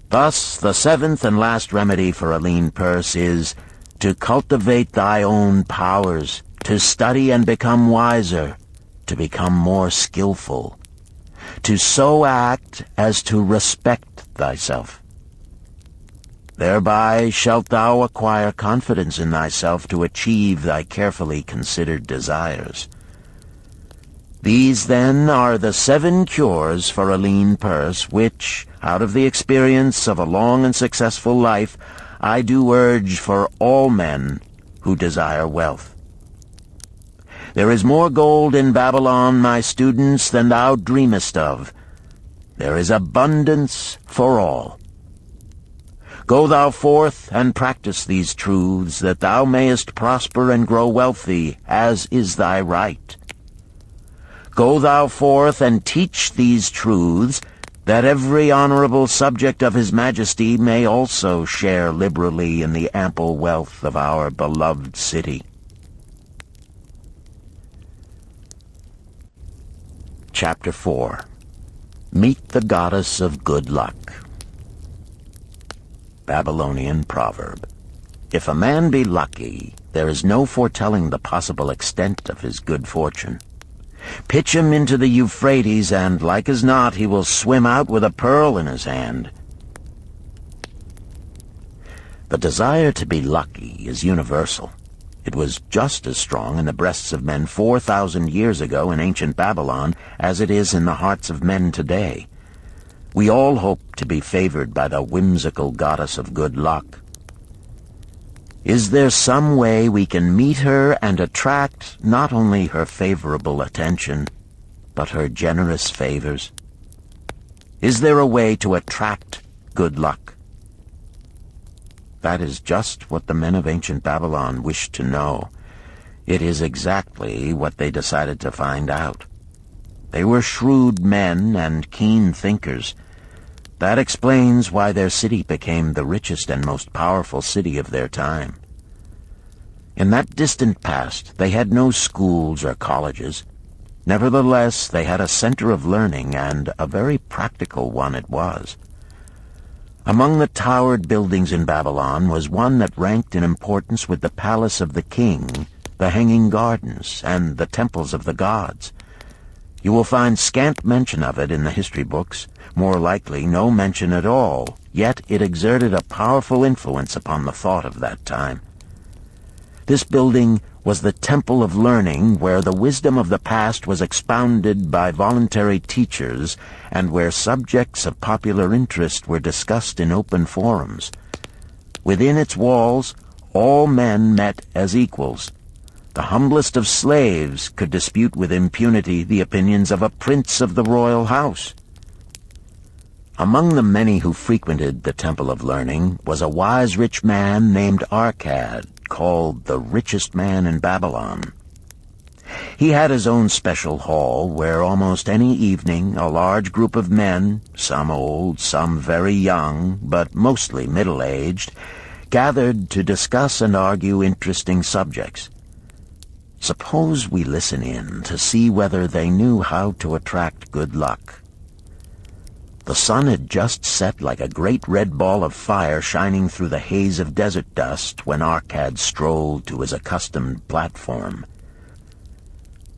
Speaker 1: Thus, the 7th and last remedy for a lean purse is to cultivate thy own powers, to study and become wiser, to become more skillful, to so act as to respect thyself. Thereby shalt thou acquire confidence in thyself to achieve thy carefully considered desires. These, then, are the 7 cures for a lean purse, which, out of the experience of a long and successful life, I do urge for all men who desire wealth. There is more gold in Babylon, my students, than thou dreamest of. There is abundance for all. Go thou forth and practice these truths, that thou mayest prosper and grow wealthy, as is thy right. Go thou forth and teach these truths, that every honorable subject of his majesty may also share liberally in the ample wealth of our beloved city. Chapter 4. Meet the Goddess of Good Luck. Babylonian proverb. If a man be lucky, there is no foretelling the possible extent of his good fortune. Pitch him into the Euphrates, and like as not he will swim out with a pearl in his hand. The desire to be lucky is universal. It was just as strong in the breasts of men 4,000 years ago in ancient Babylon as it is in the hearts of men today. We all hope to be favored by the whimsical goddess of good luck. Is there some way we can meet her and attract not only her favorable attention, but her generous favors? Is there a way to attract good luck? That is just what the men of ancient Babylon wished to know. It is exactly what they decided to find out. They were shrewd men and keen thinkers. That explains why their city became the richest and most powerful city of their time. In that distant past, they had no schools or colleges. Nevertheless, they had a center of learning, and a very practical one it was. Among the towered buildings in Babylon was one that ranked in importance with the palace of the king, the hanging gardens, and the temples of the gods. You will find scant mention of it in the history books, more likely no mention at all, yet it exerted a powerful influence upon the thought of that time. This building was the temple of learning, where the wisdom of the past was expounded by voluntary teachers, and where subjects of popular interest were discussed in open forums. Within its walls, all men met as equals. The humblest of slaves could dispute with impunity the opinions of a prince of the royal house. Among the many who frequented the Temple of Learning was a wise rich man named Arcad, called the richest man in Babylon. He had his own special hall where almost any evening a large group of men, some old, some very young, but mostly middle-aged, gathered to discuss and argue interesting subjects. Suppose we listen in to see whether they knew how to attract good luck. The sun had just set like a great red ball of fire shining through the haze of desert dust when Arcad strolled to his accustomed platform.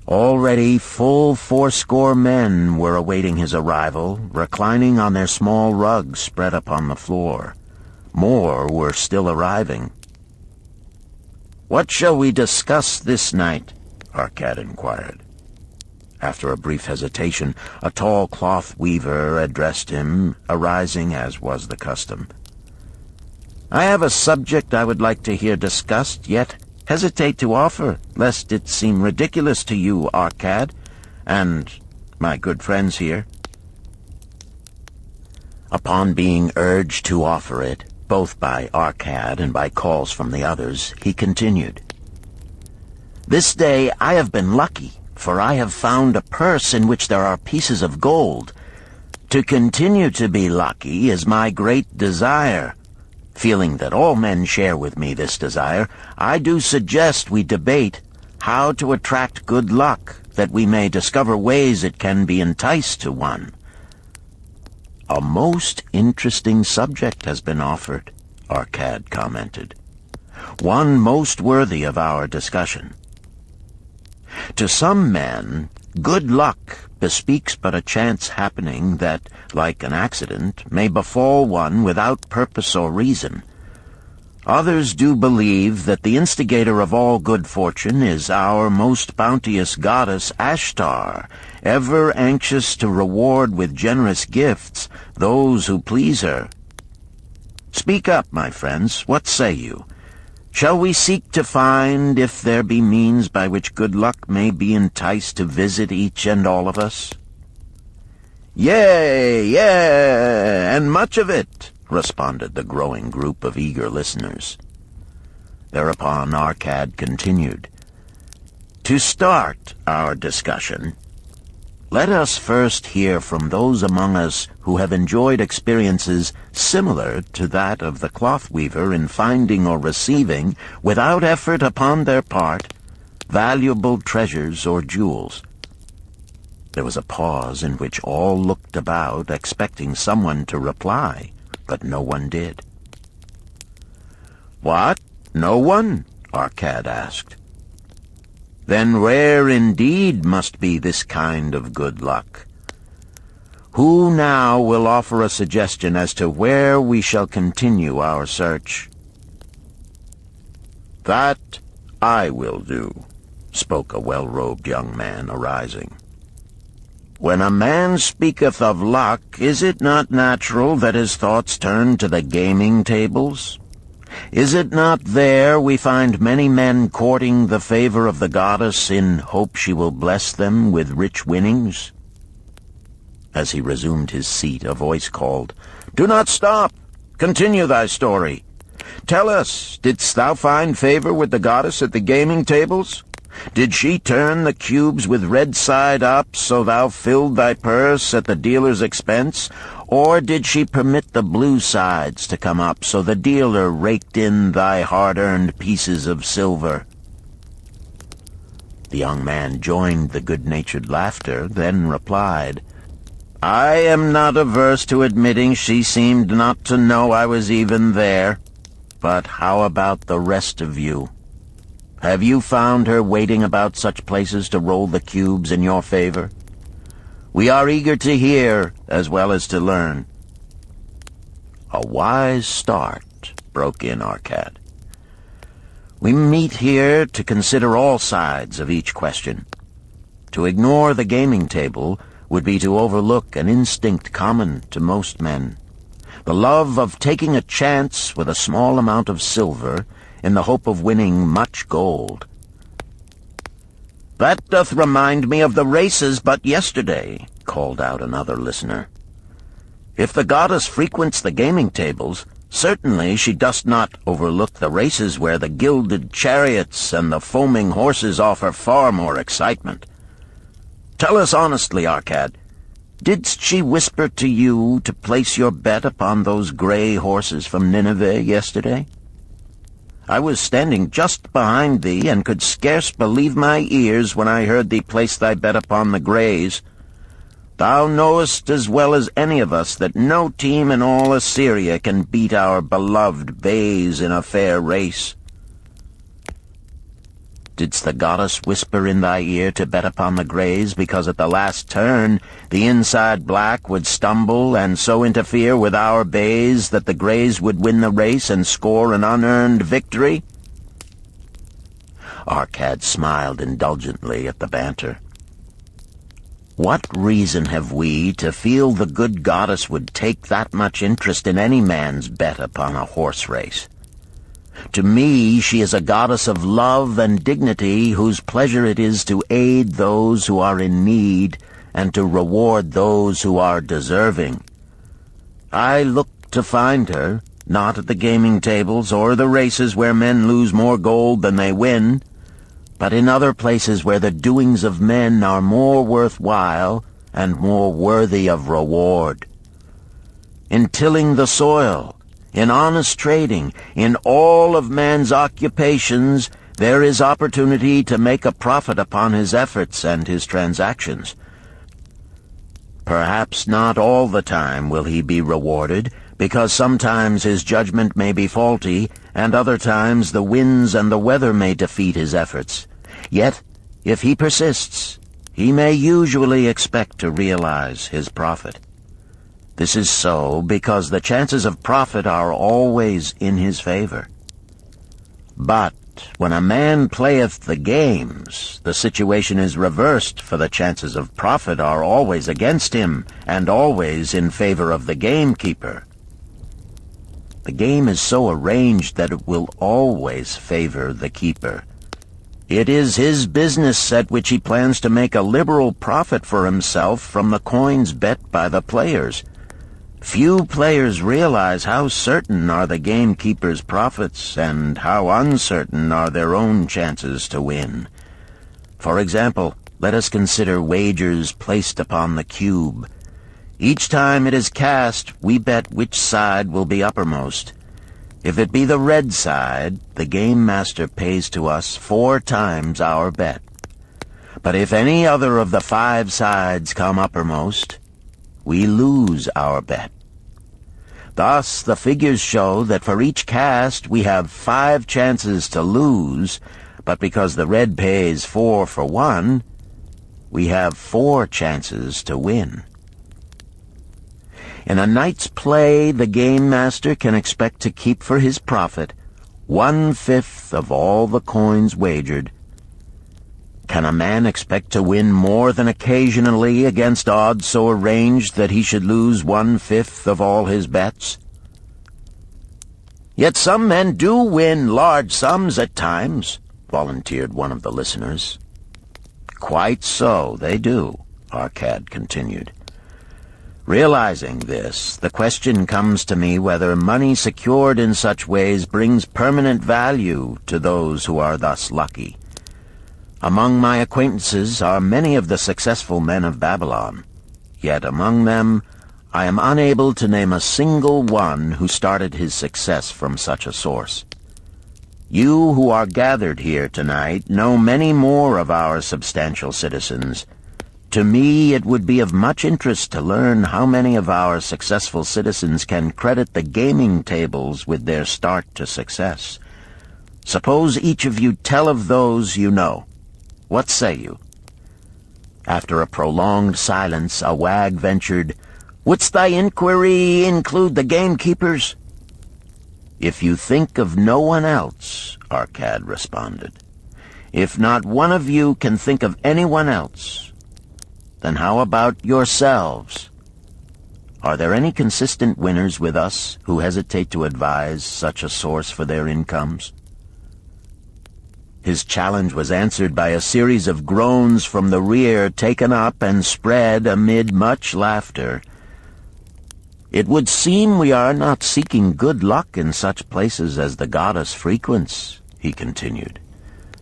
Speaker 1: Already full 80 men were awaiting his arrival, reclining on their small rugs spread upon the floor. More were still arriving. "What shall we discuss this night?" Arcad inquired. After a brief hesitation, a tall cloth weaver addressed him, arising as was the custom. "I have a subject I would like to hear discussed, yet hesitate to offer, lest it seem ridiculous to you, Arcad, and my good friends here." Upon being urged to offer it, both by Arcad and by calls from the others, he continued, "This day I have been lucky, for I have found a purse in which there are pieces of gold. To continue to be lucky is my great desire. Feeling that all men share with me this desire, I do suggest we debate how to attract good luck, that we may discover ways it can be enticed to one." "A most interesting subject has been offered," Arcad commented. "One most worthy of our discussion. To some men, good luck bespeaks but a chance happening that, like an accident, may befall one without purpose or reason. Others do believe that the instigator of all good fortune is our most bounteous goddess Ashtar, ever anxious to reward with generous gifts those who please her. Speak up, my friends, what say you? Shall we seek to find if there be means by which good luck may be enticed to visit each and all of us?" "Yea, and much of it," responded the growing group of eager listeners. Thereupon Arcad continued, "To start our discussion, let us first hear from those among us who have enjoyed experiences similar to that of the cloth weaver in finding or receiving, without effort upon their part, valuable treasures or jewels." There was a pause in which all looked about, expecting someone to reply, but no one did. "What? No one?" Arcad asked. "Then rare indeed must be this kind of good luck. Who now will offer a suggestion as to where we shall continue our search?" "That I will do," spoke a well-robed young man, arising. "When a man speaketh of luck, is it not natural that his thoughts turn to the gaming tables? Is it not there we find many men courting the favor of the goddess in hope she will bless them with rich winnings?" As he resumed his seat, a voice called, "Do not stop! Continue thy story. Tell us, didst thou find favor with the goddess at the gaming tables? Did she turn the cubes with red side up, so thou filled thy purse at the dealer's expense? Or did she permit the blue sides to come up, so the dealer raked in thy hard-earned pieces of silver?" The young man joined the good-natured laughter, then replied, "I am not averse to admitting she seemed not to know I was even there. But how about the rest of you? Have you found her waiting about such places to roll the cubes in your favor? We are eager to hear as well as to learn." "A wise start," broke in Arcad. "We meet here to consider all sides of each question. To ignore the gaming table would be to overlook an instinct common to most men, the love of taking a chance with a small amount of silver in the hope of winning much gold." "That doth remind me of the races but yesterday," called out another listener. "If the goddess frequents the gaming tables, certainly she does not overlook the races where the gilded chariots and the foaming horses offer far more excitement. Tell us honestly, Arcad, didst she whisper to you to place your bet upon those gray horses from Nineveh yesterday? I was standing just behind thee, and could scarce believe my ears when I heard thee place thy bet upon the grays. Thou knowest as well as any of us that no team in all Assyria can beat our beloved bays in a fair race. Didst the goddess whisper in thy ear to bet upon the grays, because at the last turn the inside black would stumble and so interfere with our bays that the grays would win the race and score an unearned victory?" Arcad smiled indulgently at the banter. "What reason have we to feel the good goddess would take that much interest in any man's bet upon a horse race? To me, she is a goddess of love and dignity, whose pleasure it is to aid those who are in need and to reward those who are deserving. I look to find her, not at the gaming tables or the races where men lose more gold than they win, but in other places where the doings of men are more worthwhile and more worthy of reward. In tilling the soil, in honest trading, in all of man's occupations, there is opportunity to make a profit upon his efforts and his transactions. Perhaps not all the time will he be rewarded, because sometimes his judgment may be faulty, and other times the winds and the weather may defeat his efforts. Yet, if he persists, he may usually expect to realize his profit. This is so because the chances of profit are always in his favor. But when a man playeth the games, the situation is reversed, for the chances of profit are always against him, and always in favor of the gamekeeper. The game is so arranged that it will always favor the keeper. It is his business at which he plans to make a liberal profit for himself from the coins bet by the players. Few players realize how certain are the gamekeeper's profits and how uncertain are their own chances to win. For example, let us consider wagers placed upon the cube. Each time it is cast, we bet which side will be uppermost. If it be the red side, the game master pays to us 4 times our bet. But if any other of the 5 sides come uppermost, we lose our bet. Thus, the figures show that for each cast we have 5 chances to lose, but because the red pays 4 for 1, we have 4 chances to win. In a night's play, the game master can expect to keep for his profit 1/5 of all the coins wagered. Can a man expect to win more than occasionally against odds so arranged that he should lose 1/5 of all his bets? Yet some men do win large sums at times, volunteered one of the listeners. Quite so, they do, Arcad continued. Realizing this, the question comes to me whether money secured in such ways brings permanent value to those who are thus lucky. Among my acquaintances are many of the successful men of Babylon, yet among them I am unable to name a single one who started his success from such a source. You who are gathered here tonight know many more of our substantial citizens. To me, it would be of much interest to learn how many of our successful citizens can credit the gaming tables with their start to success. Suppose each of you tell of those you know. What say you?" After a prolonged silence, a wag ventured, "Wouldst thy inquiry include the gamekeepers?" "If you think of no one else," Arcad responded, "if not one of you can think of anyone else, then how about yourselves? Are there any consistent winners with us who hesitate to advise such a source for their incomes?" His challenge was answered by a series of groans from the rear, taken up and spread amid much laughter. "It would seem we are not seeking good luck in such places as the goddess frequents," he continued.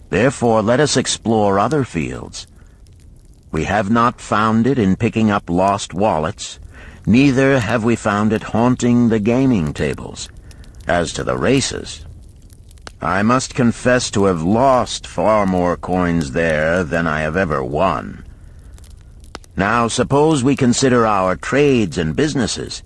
Speaker 1: "Therefore let us explore other fields. We have not found it in picking up lost wallets, neither have we found it haunting the gaming tables. As to the races, I must confess to have lost far more coins there than I have ever won. Now suppose we consider our trades and businesses.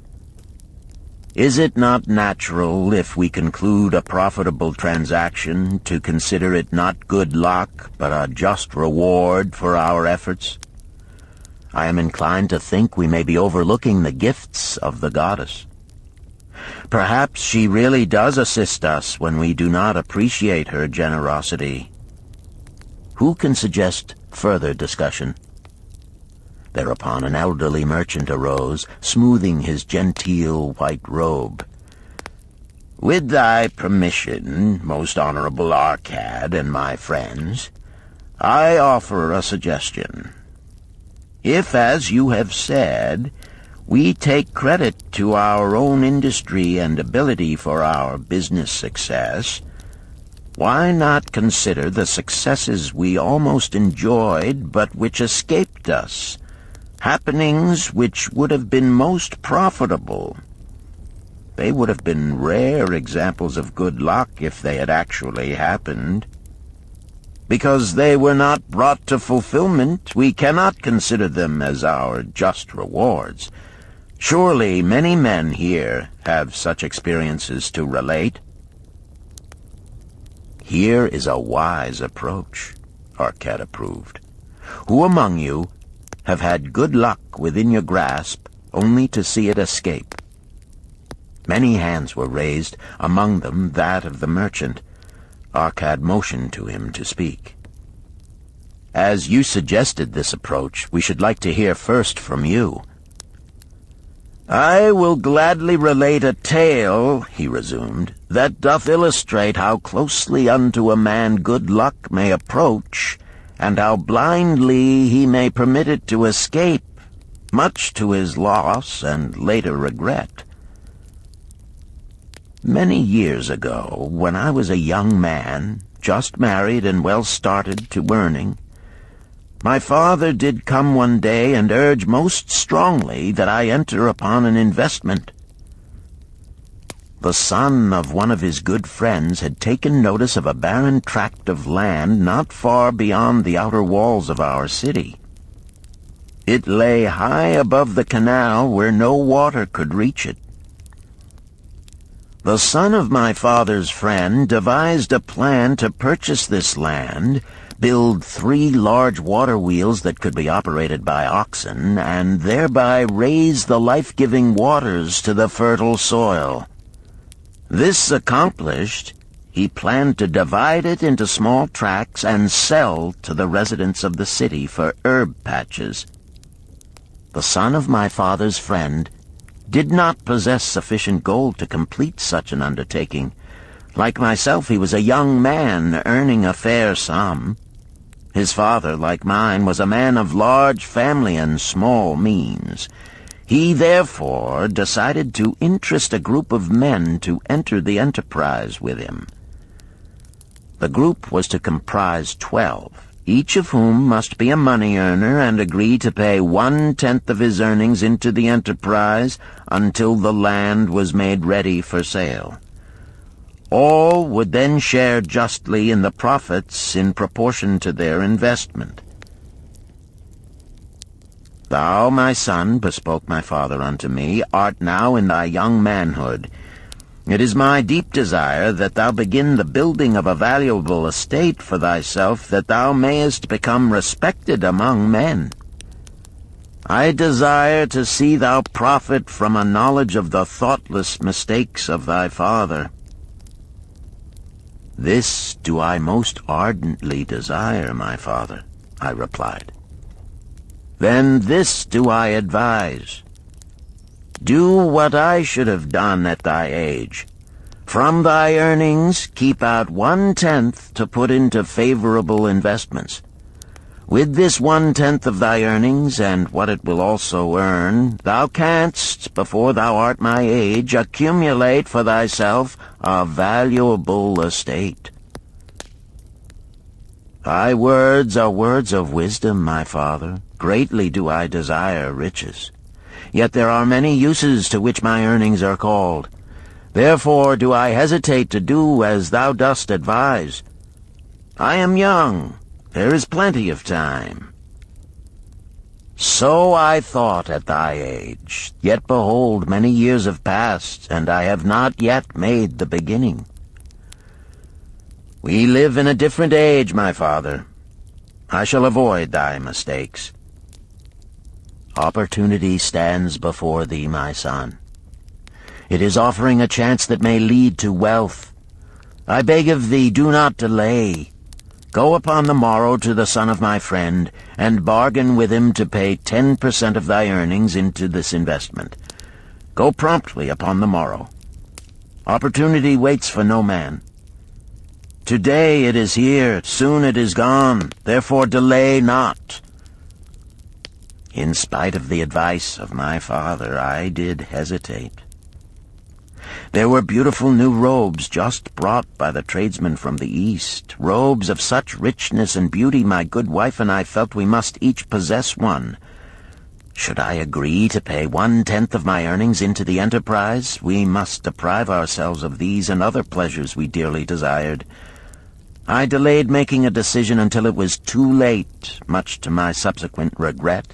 Speaker 1: Is it not natural, if we conclude a profitable transaction, to consider it not good luck, but a just reward for our efforts? I am inclined to think we may be overlooking the gifts of the goddess. Perhaps she really does assist us when we do not appreciate her generosity. Who can suggest further discussion?" Thereupon an elderly merchant arose, smoothing his genteel white robe. "With thy permission, most honorable Arcad and my friends, I offer a suggestion. If, as you have said, we take credit to our own industry and ability for our business success, why not consider the successes we almost enjoyed but which escaped us, happenings which would have been most profitable? They would have been rare examples of good luck if they had actually happened. Because they were not brought to fulfillment, we cannot consider them as our just rewards. Surely many men here have such experiences to relate." "Here is a wise approach," Arcad approved. "Who among you have had good luck within your grasp only to see it escape?" Many hands were raised, among them that of the merchant. Arcad motioned to him to speak. "As you suggested this approach, we should like to hear first from you." "I will gladly relate a tale," he resumed, "that doth illustrate how closely unto a man good luck may approach, and how blindly he may permit it to escape, much to his loss and later regret. Many years ago, when I was a young man, just married and well started to earning, my father did come one day and urge most strongly that I enter upon an investment. The son of one of his good friends had taken notice of a barren tract of land not far beyond the outer walls of our city. It lay high above the canal where no water could reach it. The son of my father's friend devised a plan to purchase this land, build 3 large water wheels that could be operated by oxen, and thereby raise the life-giving waters to the fertile soil. This accomplished, he planned to divide it into small tracts and sell to the residents of the city for herb patches. The son of my father's friend did not possess sufficient gold to complete such an undertaking. Like myself, he was a young man earning a fair sum. His father, like mine, was a man of large family and small means. He therefore decided to interest a group of men to enter the enterprise with him. The group was to comprise 12, each of whom must be a money earner and agree to pay 1/10 of his earnings into the enterprise until the land was made ready for sale. All would then share justly in the profits in proportion to their investment. "Thou, my son," bespoke my father unto me, "art now in thy young manhood. It is my deep desire that thou begin the building of a valuable estate for thyself, that thou mayest become respected among men. I desire to see thou profit from a knowledge of the thoughtless mistakes of thy father." "This do I most ardently desire, my father," I replied. "Then this do I advise. Do what I should have done at thy age. From thy earnings keep out 1/10 to put into favorable investments. With this 1/10 of thy earnings, and what it will also earn, thou canst, before thou art my age, accumulate for thyself a valuable estate." "Thy words are words of wisdom, my father. Greatly do I desire riches. Yet there are many uses to which my earnings are called. Therefore do I hesitate to do as thou dost advise. I am young. There is plenty of time." "So I thought at thy age. Yet behold, many years have passed, and I have not yet made the beginning." "We live in a different age, my father. I shall avoid thy mistakes." "Opportunity stands before thee, my son. It is offering a chance that may lead to wealth. I beg of thee, do not delay. Go upon the morrow to the son of my friend, and bargain with him to pay 10% of thy earnings into this investment. Go promptly upon the morrow. Opportunity waits for no man. Today it is here, soon it is gone, therefore delay not." In spite of the advice of my father, I did hesitate. There were beautiful new robes just brought by the tradesmen from the East, robes of such richness and beauty my good wife and I felt we must each possess one. Should I agree to pay 1/10 of my earnings into the enterprise, we must deprive ourselves of these and other pleasures we dearly desired. I delayed making a decision until it was too late, much to my subsequent regret.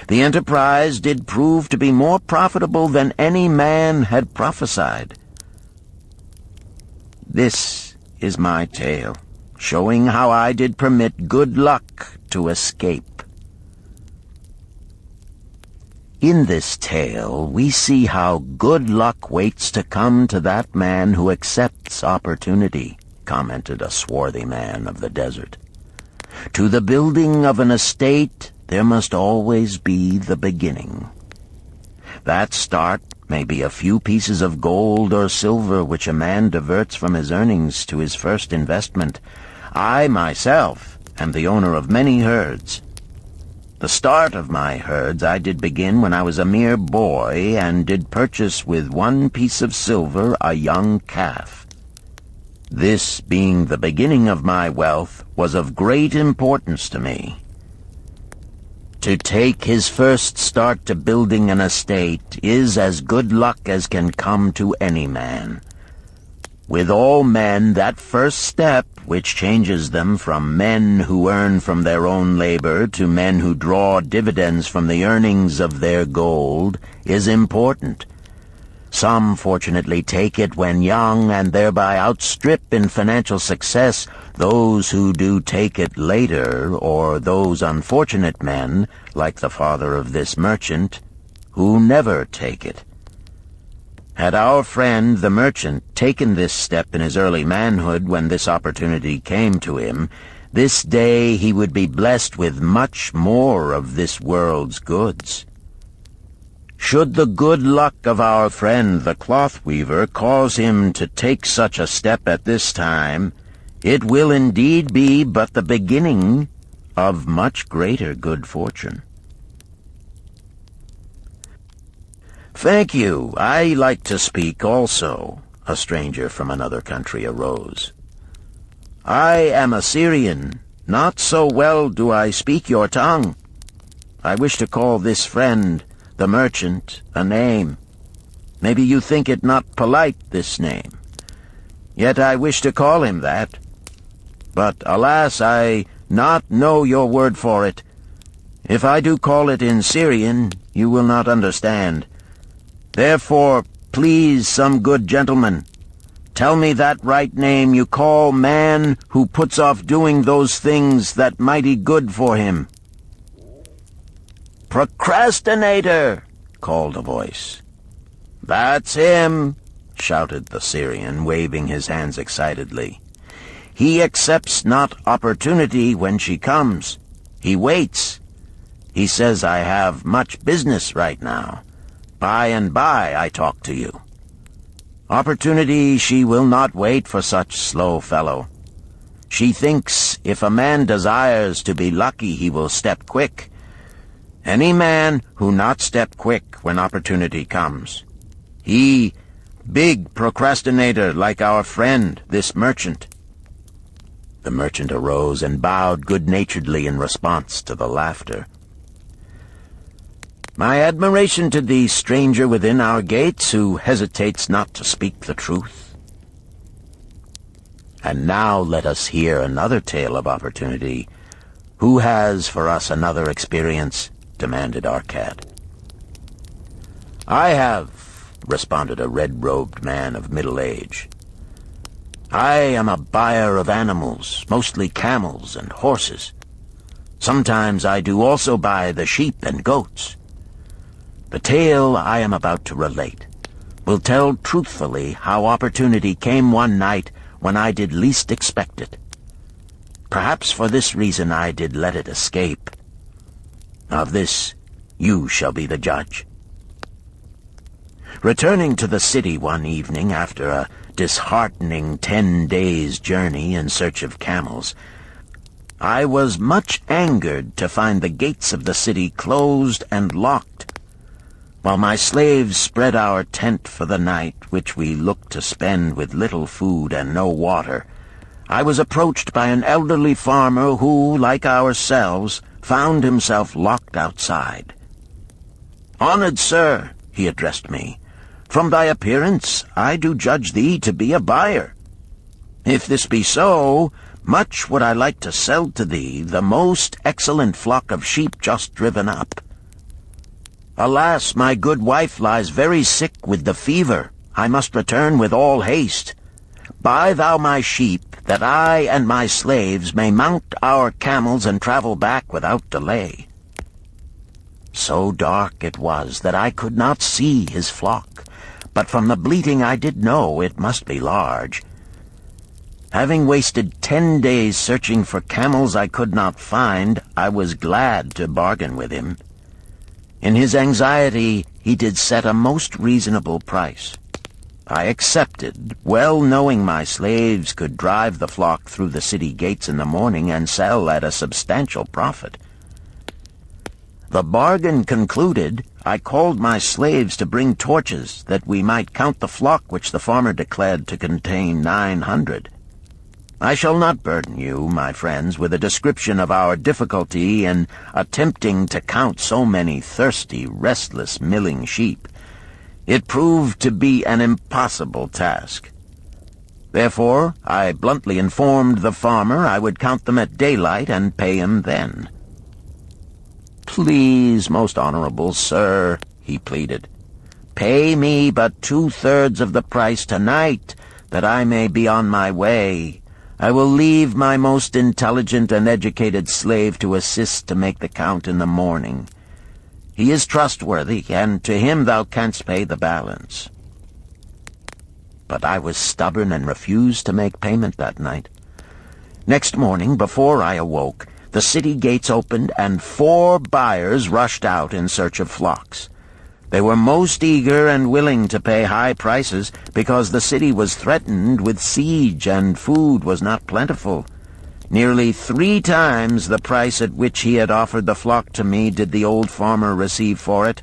Speaker 1: The enterprise did prove to be more profitable than any man had prophesied. This is my tale, showing how I did permit good luck to escape. In this tale, we see how good luck waits to come to that man who accepts opportunity, commented a swarthy man of the desert. To the building of an estate, there must always be the beginning. That start may be a few pieces of gold or silver which a man diverts from his earnings to his first investment. I, myself, am the owner of many herds. The start of my herds I did begin when I was a mere boy, and did purchase with 1 piece of silver a young calf. This, being the beginning of my wealth, was of great importance to me. To take his first start to building an estate is as good luck as can come to any man. With all men, that first step, which changes them from men who earn from their own labor to men who draw dividends from the earnings of their gold, is important. Some fortunately take it when young and thereby outstrip in financial success those who do take it later, or those unfortunate men, like the father of this merchant, who never take it. Had our friend the merchant taken this step in his early manhood when this opportunity came to him, this day he would be blessed with much more of this world's goods. Should the good luck of our friend the cloth weaver cause him to take such a step at this time, it will indeed be but the beginning of much greater good fortune. "Thank you. I like to speak also," a stranger from another country arose. "I am a Syrian. Not so well do I speak your tongue. I wish to call this friend, the merchant, a name. Maybe you think it not polite, this name. Yet I wish to call him that. But, alas, I not know your word for it. If I do call it in Syrian, you will not understand. Therefore, please, some good gentleman, tell me that right name you call man who puts off doing those things that mighty good for him." "Procrastinator!" called a voice. "That's him!" shouted the Syrian, waving his hands excitedly. "He accepts not opportunity when she comes. He waits. He says I have much business right now. By and by I talk to you. Opportunity she will not wait for such slow fellow. She thinks if a man desires to be lucky he will step quick. Any man who not step quick when opportunity comes. He, big procrastinator like our friend, this merchant." The merchant arose and bowed good-naturedly in response to the laughter. "My admiration to thee, stranger within our gates, who hesitates not to speak the truth." And now let us hear another tale of opportunity. "Who has for us another experience?" demanded our cat. "I have," responded a red-robed man of middle age. "I am a buyer of animals, mostly camels and horses. Sometimes I do also buy the sheep and goats. The tale I am about to relate will tell truthfully how opportunity came one night when I did least expect it. Perhaps for this reason I did let it escape. Of this you shall be the judge. Returning to the city one evening after a disheartening 10 days' journey in search of camels, I was much angered to find the gates of the city closed and locked. While my slaves spread our tent for the night, which we looked to spend with little food and no water, I was approached by an elderly farmer who, like ourselves, found himself locked outside. "Honored sir," he addressed me, "from thy appearance I do judge thee to be a buyer. If this be so, much would I like to sell to thee the most excellent flock of sheep just driven up. Alas, my good wife lies very sick with the fever. I must return with all haste. Buy thou my sheep, that I and my slaves may mount our camels and travel back without delay." So dark it was that I could not see his flock, but from the bleating I did know it must be large. Having wasted 10 days searching for camels I could not find, I was glad to bargain with him. In his anxiety he did set a most reasonable price. I accepted, well knowing my slaves could drive the flock through the city gates in the morning and sell at a substantial profit. The bargain concluded, I called my slaves to bring torches that we might count the flock which the farmer declared to contain 900. I shall not burden you, my friends, with a description of our difficulty in attempting to count so many thirsty, restless, milling sheep. It proved to be an impossible task. Therefore, I bluntly informed the farmer I would count them at daylight and pay him then. "Please, most honorable sir," he pleaded, "pay me but 2/3 of the price tonight, that I may be on my way. I will leave my most intelligent and educated slave to assist to make the count in the morning. He is trustworthy, and to him thou canst pay the balance." But I was stubborn and refused to make payment that night. Next morning, before I awoke, the city gates opened, and 4 buyers rushed out in search of flocks. They were most eager and willing to pay high prices, because the city was threatened with siege and food was not plentiful. Nearly 3 times the price at which he had offered the flock to me did the old farmer receive for it.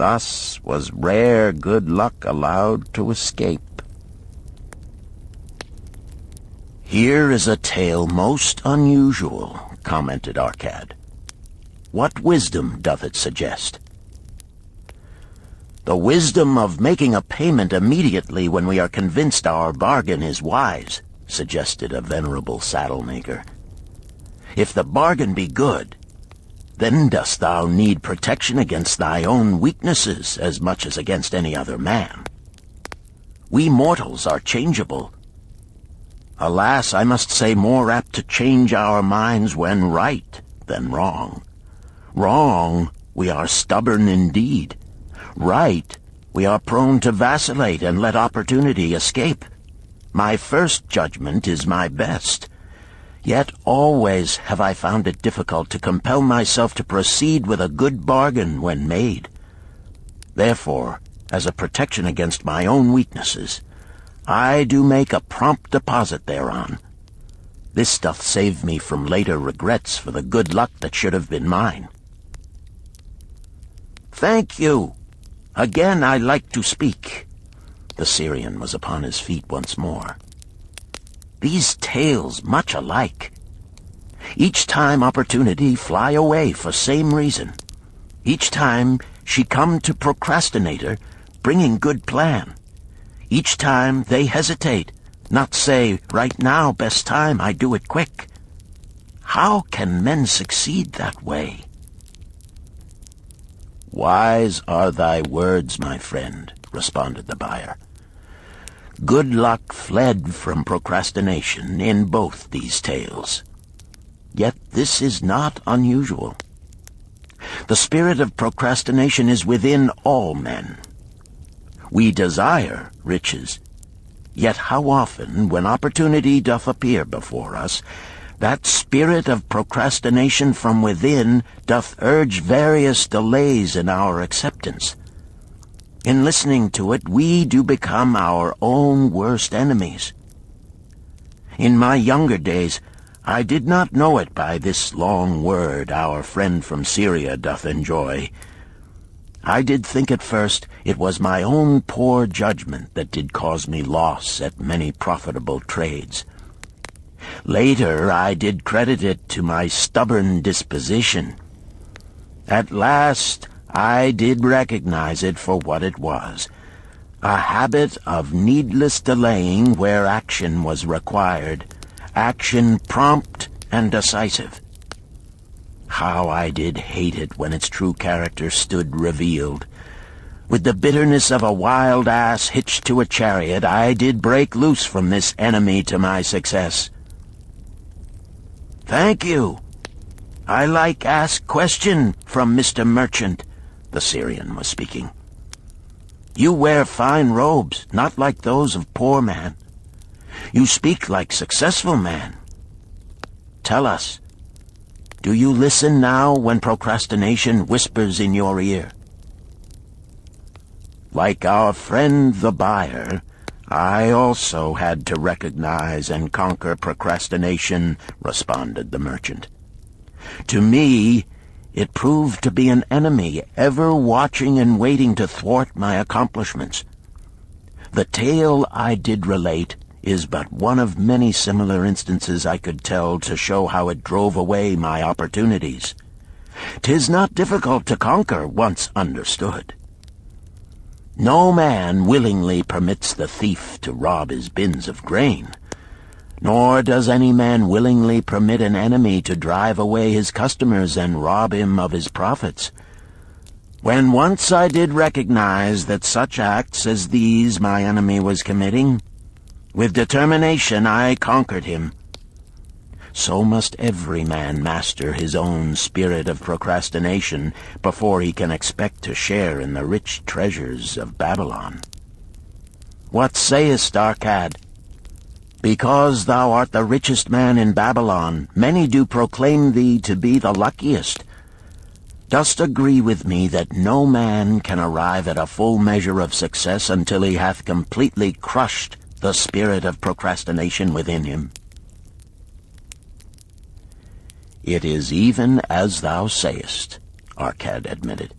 Speaker 1: Thus was rare good luck allowed to escape. "Here is a tale most unusual," commented Arcad. "What wisdom doth it suggest?" "The wisdom of making a payment immediately when we are convinced our bargain is wise," suggested a venerable saddle-maker. "If the bargain be good, then dost thou need protection against thy own weaknesses as much as against any other man. We mortals are changeable. Alas, I must say, more apt to change our minds when right than wrong. Wrong, we are stubborn indeed. Right, we are prone to vacillate and let opportunity escape. My first judgment is my best. Yet always have I found it difficult to compel myself to proceed with a good bargain when made. Therefore, as a protection against my own weaknesses, I do make a prompt deposit thereon. This doth save me from later regrets for the good luck that should have been mine." "Thank you. Again I like to speak." The Syrian was upon his feet once more. "These tales much alike. Each time opportunity fly away for same reason. Each time she come to procrastinator, bringing good plan. Each time they hesitate, not say, right now, best time, I do it quick. How can men succeed that way?" "Wise are thy words, my friend," responded the buyer. "Good luck fled from procrastination in both these tales. Yet this is not unusual. The spirit of procrastination is within all men. We desire riches, yet how often, when opportunity doth appear before us, that spirit of procrastination from within doth urge various delays in our acceptance. In listening to it, we do become our own worst enemies. In my younger days, I did not know it by this long word our friend from Syria doth enjoy. I did think at first it was my own poor judgment that did cause me loss at many profitable trades. Later I did credit it to my stubborn disposition. At last I did recognize it for what it was, a habit of needless delaying where action was required, action prompt and decisive. How I did hate it when its true character stood revealed. With the bitterness of a wild ass hitched to a chariot, I did break loose from this enemy to my success. "Thank you. I like ask question from Mr. Merchant," the Syrian was speaking. "You wear fine robes, not like those of poor man. You speak like successful man. Tell us, do you listen now when procrastination whispers in your ear?" "Like our friend the buyer, I also had to recognize and conquer procrastination," responded the merchant. "To me, it proved to be an enemy ever watching and waiting to thwart my accomplishments. The tale I did relate is but one of many similar instances I could tell to show how it drove away my opportunities. 'Tis not difficult to conquer once understood. No man willingly permits the thief to rob his bins of grain, nor does any man willingly permit an enemy to drive away his customers and rob him of his profits. When once I did recognize that such acts as these my enemy was committing, with determination I conquered him. So must every man master his own spirit of procrastination before he can expect to share in the rich treasures of Babylon. What sayest, Arcad? Because thou art the richest man in Babylon, many do proclaim thee to be the luckiest. Dost agree with me that no man can arrive at a full measure of success until he hath completely crushed the spirit of procrastination within him? "It is even as thou sayest," Arcad admitted.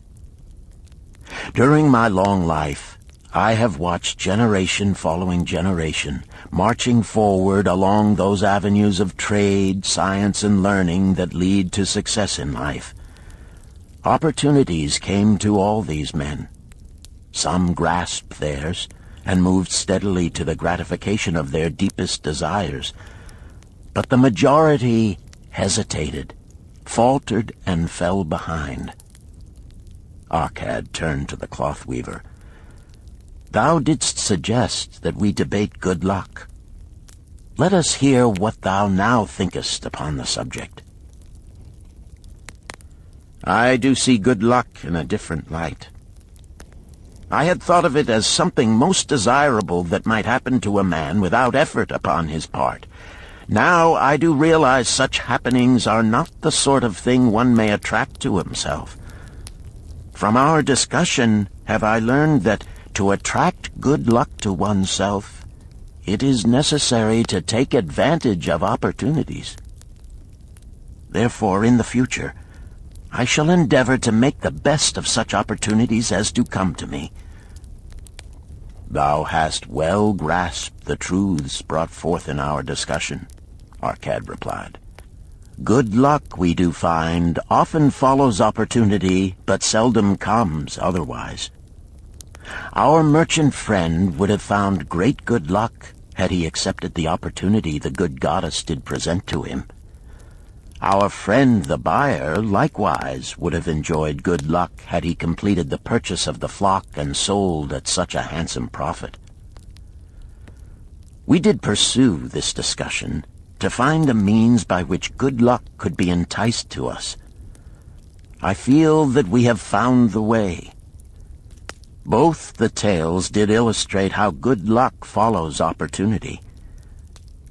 Speaker 1: During my long life, I have watched generation following generation, marching forward along those avenues of trade, science, and learning that lead to success in life. Opportunities came to all these men. Some grasped theirs and moved steadily to the gratification of their deepest desires. But the majority hesitated, faltered, and fell behind. Arcad turned to the cloth weaver. Thou didst suggest that we debate good luck. Let us hear what thou now thinkest upon the subject. I do see good luck in a different light. I had thought of it as something most desirable that might happen to a man without effort upon his part. Now I do realize such happenings are not the sort of thing one may attract to himself. From our discussion have I learned that to attract good luck to oneself, it is necessary to take advantage of opportunities. Therefore, in the future, I shall endeavor to make the best of such opportunities as do come to me. Thou hast well grasped the truths brought forth in our discussion, Arcad replied. Good luck, we do find, often follows opportunity, but seldom comes otherwise. Our merchant friend would have found great good luck had he accepted the opportunity the good goddess did present to him. Our friend the buyer likewise would have enjoyed good luck had he completed the purchase of the flock and sold at such a handsome profit. We did pursue this discussion to find a means by which good luck could be enticed to us. I feel that we have found the way. Both the tales did illustrate how good luck follows opportunity.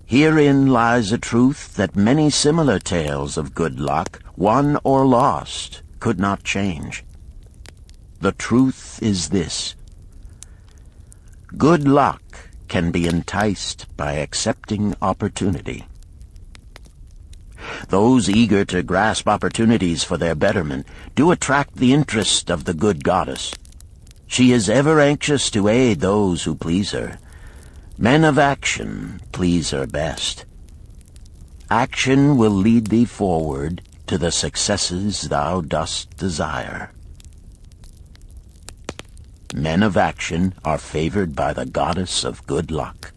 Speaker 1: Herein lies a truth that many similar tales of good luck, won or lost, could not change. The truth is this: good luck can be enticed by accepting opportunity. Those eager to grasp opportunities for their betterment do attract the interest of the good goddess. She is ever anxious to aid those who please her. Men of action please her best. Action will lead thee forward to the successes thou dost desire. Men of action are favored by the goddess of good luck.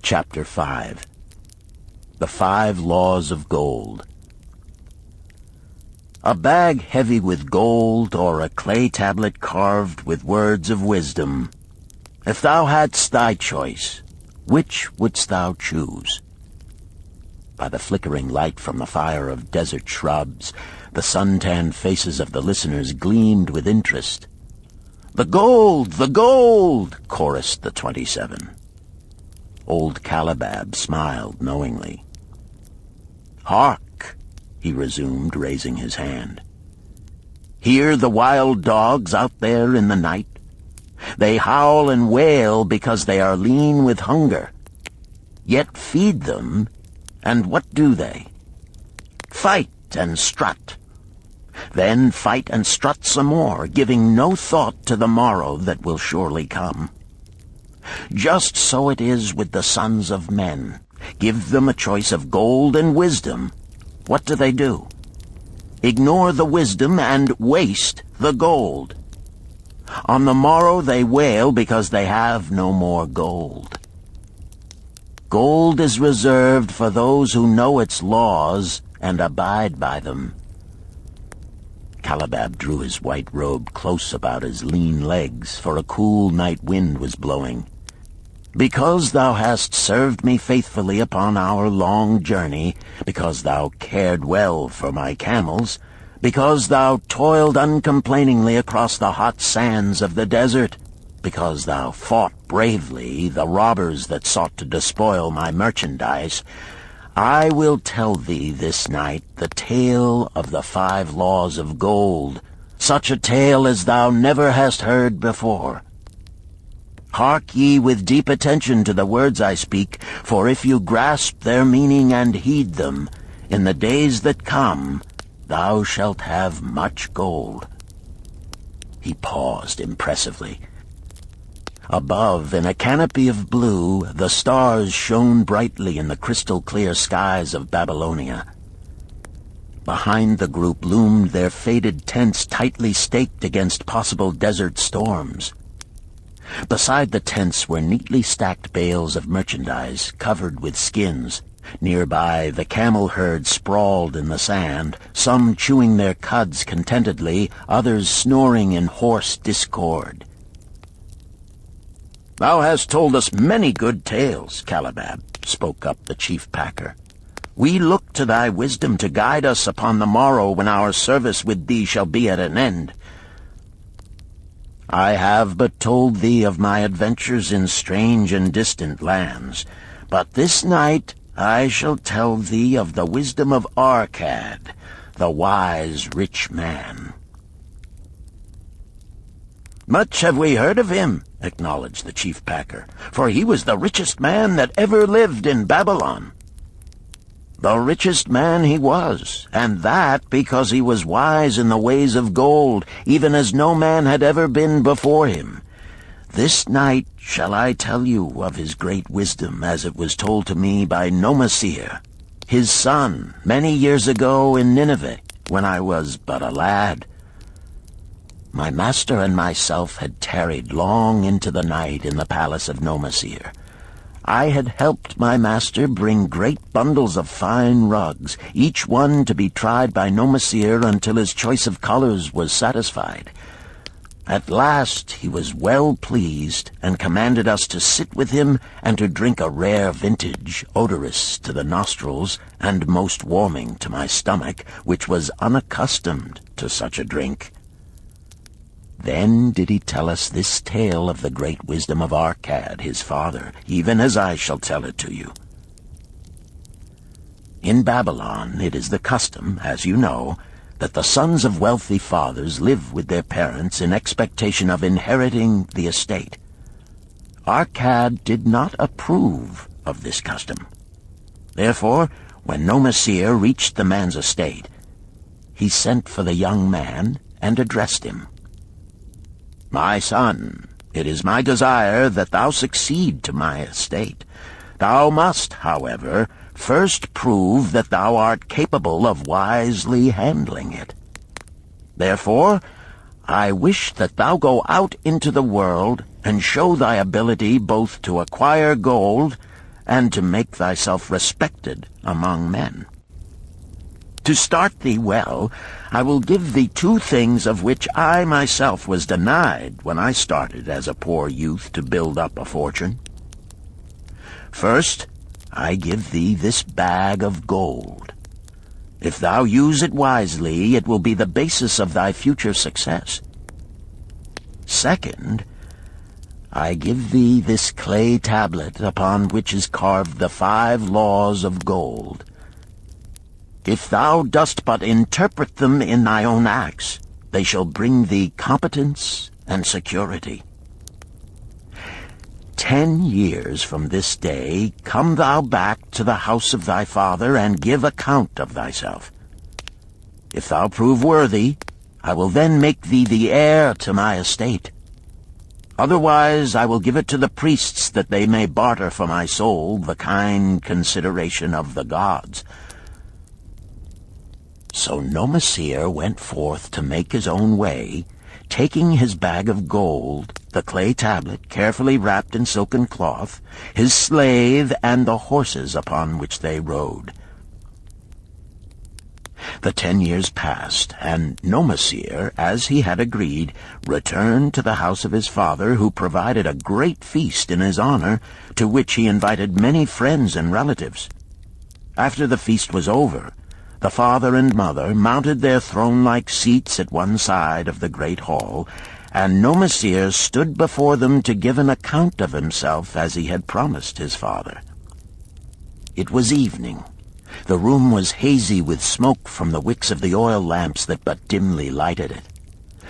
Speaker 1: Chapter 5. The 5 Laws of Gold. A bag heavy with gold, or a clay tablet carved with words of wisdom. If thou hadst thy choice, which wouldst thou choose? By the flickering light from the fire of desert shrubs, the sun-tanned faces of the listeners gleamed with interest. "The gold! The gold!" chorused the 27. Old Calibab smiled knowingly. "Hark!" he resumed, raising his hand. "Hear the wild dogs out there in the night? They howl and wail because they are lean with hunger. Yet feed them, and what do they? Fight and strut. Then fight and strut some more, giving no thought to the morrow that will surely come. Just so it is with the sons of men. Give them a choice of gold and wisdom. What do? Ignore the wisdom and waste the gold. On the morrow they wail because they have no more gold. Gold is reserved for those who know its laws and abide by them." Calibab drew his white robe close about his lean legs, for a cool night wind was blowing. "Because thou hast served me faithfully upon our long journey, because thou cared well for my camels, because thou toiled uncomplainingly across the hot sands of the desert, because thou fought bravely the robbers that sought to despoil my merchandise, I will tell thee this night the tale of the 5 laws of gold, such a tale as thou never hast heard before. Hark ye with deep attention to the words I speak, for if you grasp their meaning and heed them, In the days that come, thou shalt have much gold." He paused impressively. Above, in a canopy of blue, the stars shone brightly in the crystal-clear skies of Babylonia. Behind the group loomed their faded tents tightly staked against possible desert storms. Beside the tents were neatly stacked bales of merchandise covered with skins. Nearby, the camel herd sprawled in the sand, some chewing their cuds contentedly, others snoring in hoarse discord. "Thou hast told us many good tales, Calibab," spoke up the chief packer. "We look to thy wisdom to guide us upon the morrow when our service with thee shall be at an end. I have but told thee of my adventures in strange and distant lands, but this night I shall tell thee of the wisdom of Arkad, the wise rich man." "Much have we heard of him," acknowledged the chief packer, "for he was the richest man that ever lived in Babylon." "The richest man he was, and that because he was wise in the ways of gold, even as no man had ever been before him. This night shall I tell you of his great wisdom as it was told to me by Nomasir, his son, many years ago in Nineveh, when I was but a lad. My master and myself had tarried long into the night in the palace of Nomasir. I had helped my master bring great bundles of fine rugs, each one to be tried by Nomasir until his choice of colors was satisfied. At last he was well pleased, and commanded us to sit with him and to drink a rare vintage, odorous to the nostrils and most warming to my stomach, which was unaccustomed to such a drink. Then did he tell us this tale of the great wisdom of Arkad, his father, even as I shall tell it to you. In Babylon it is the custom, as you know, that the sons of wealthy fathers live with their parents in expectation of inheriting the estate. Arkad did not approve of this custom. Therefore, when Nomasir reached the man's estate, he sent for the young man and addressed him. "My son, it is my desire that thou succeed to my estate. Thou must, however, first prove that thou art capable of wisely handling it. Therefore, I wish that thou go out into the world and show thy ability both to acquire gold and to make thyself respected among men. To start thee well, I will give thee two things of which I myself was denied when I started as a poor youth to build up a fortune. First, I give thee this bag of gold. If thou use it wisely, it will be the basis of thy future success. Second, I give thee this clay tablet upon which is carved the 5 laws of gold. If thou dost but interpret them in thy own acts, they shall bring thee competence and security. 10 years from this day come thou back to the house of thy father and give account of thyself. If thou prove worthy, I will then make thee the heir to my estate. Otherwise I will give it to the priests that they may barter for my soul the kind consideration of the gods." So Nomasir went forth to make his own way, taking his bag of gold, the clay tablet carefully wrapped in silken cloth, his slave, and the horses upon which they rode. The 10 years passed, and Nomasir, as he had agreed, returned to the house of his father, who provided a great feast in his honor, to which he invited many friends and relatives. After the feast was over, the father and mother mounted their throne-like seats at one side of the great hall, and Nomasir stood before them to give an account of himself as he had promised his father. It was evening. The room was hazy with smoke from the wicks of the oil lamps that but dimly lighted it.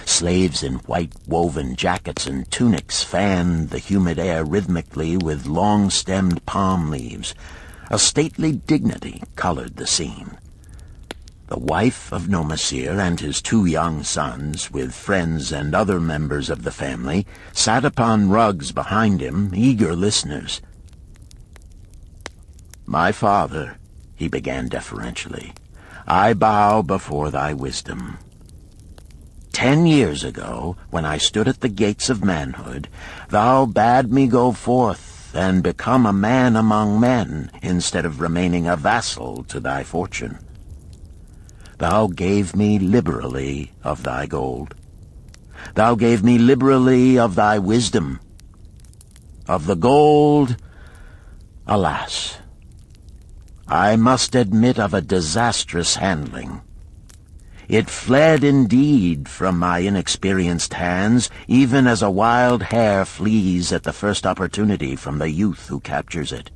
Speaker 1: Slaves in white woven jackets and tunics fanned the humid air rhythmically with long-stemmed palm leaves. A stately dignity colored the scene. The wife of Nomasir and his 2 young sons, with friends and other members of the family, sat upon rugs behind him, eager listeners. "My father," he began deferentially, "I bow before thy wisdom. 10 years ago, when I stood at the gates of manhood, thou bade me go forth and become a man among men, instead of remaining a vassal to thy fortune. Thou gave me liberally of thy gold. Thou gave me liberally of thy wisdom. Of the gold, alas, I must admit of a disastrous handling. It fled indeed from my inexperienced hands, even as a wild hare flees at the first opportunity from the youth who captures it."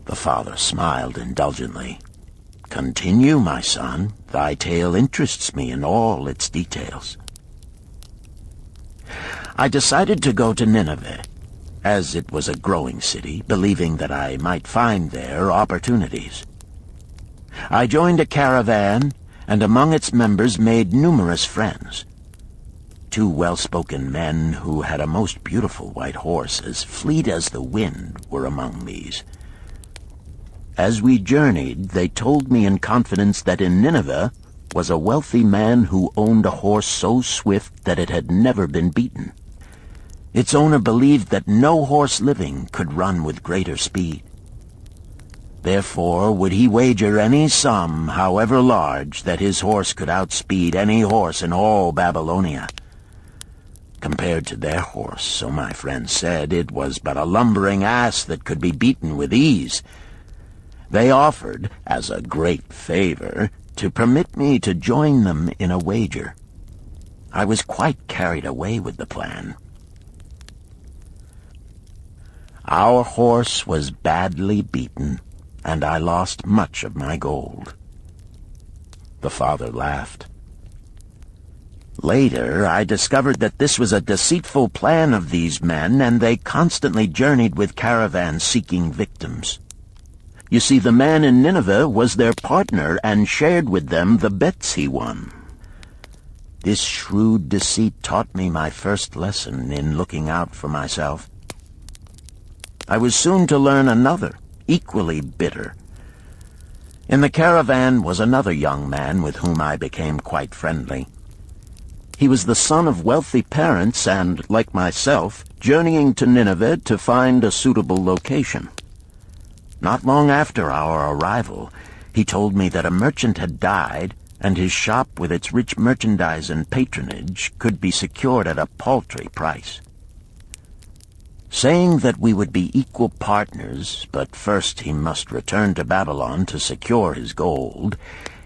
Speaker 1: The father smiled indulgently. "Continue, my son. Thy tale interests me in all its details." I decided to go to Nineveh, as it was a growing city, believing that I might find there opportunities. I joined a caravan, and among its members made numerous friends. 2 well-spoken men who had a most beautiful white horse, as fleet as the wind, were among these. As we journeyed, they told me in confidence that in Nineveh was a wealthy man who owned a horse so swift that it had never been beaten. Its owner believed that no horse living could run with greater speed. Therefore would he wager any sum, however large, that his horse could outspeed any horse in all Babylonia. Compared to their horse, so my friend said, it was but a lumbering ass that could be beaten with ease. They offered, as a great favor, to permit me to join them in a wager. I was quite carried away with the plan. Our horse was badly beaten, and I lost much of my gold. The father laughed. Later, I discovered that this was a deceitful plan of these men, and they constantly journeyed with caravans seeking victims. You see, the man in Nineveh was their partner and shared with them the bets he won. This shrewd deceit taught me my first lesson in looking out for myself. I was soon to learn another, equally bitter. In the caravan was another young man with whom I became quite friendly. He was the son of wealthy parents and, like myself, journeying to Nineveh to find a suitable location. Not long after our arrival, he told me that a merchant had died, and his shop with its rich merchandise and patronage could be secured at a paltry price. Saying that we would be equal partners, but first he must return to Babylon to secure his gold,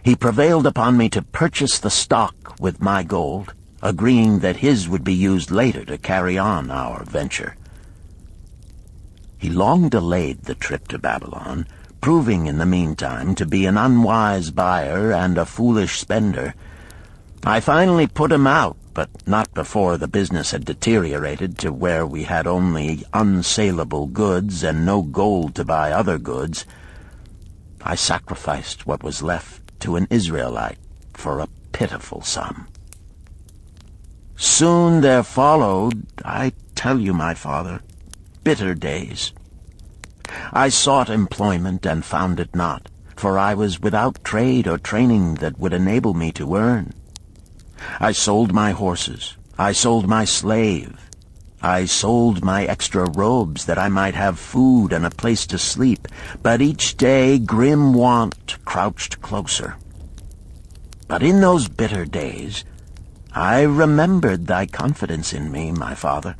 Speaker 1: he prevailed upon me to purchase the stock with my gold, agreeing that his would be used later to carry on our venture. He long delayed the trip to Babylon, proving in the meantime to be an unwise buyer and a foolish spender. I finally put him out, but not before the business had deteriorated to where we had only unsaleable goods and no gold to buy other goods. I sacrificed what was left to an Israelite for a pitiful sum. Soon there followed, I tell you, my father, bitter days. I sought employment and found it not, for I was without trade or training that would enable me to earn. I sold my horses, I sold my slave, I sold my extra robes that I might have food and a place to sleep, but each day grim want crouched closer. But in those bitter days I remembered thy confidence in me, my father.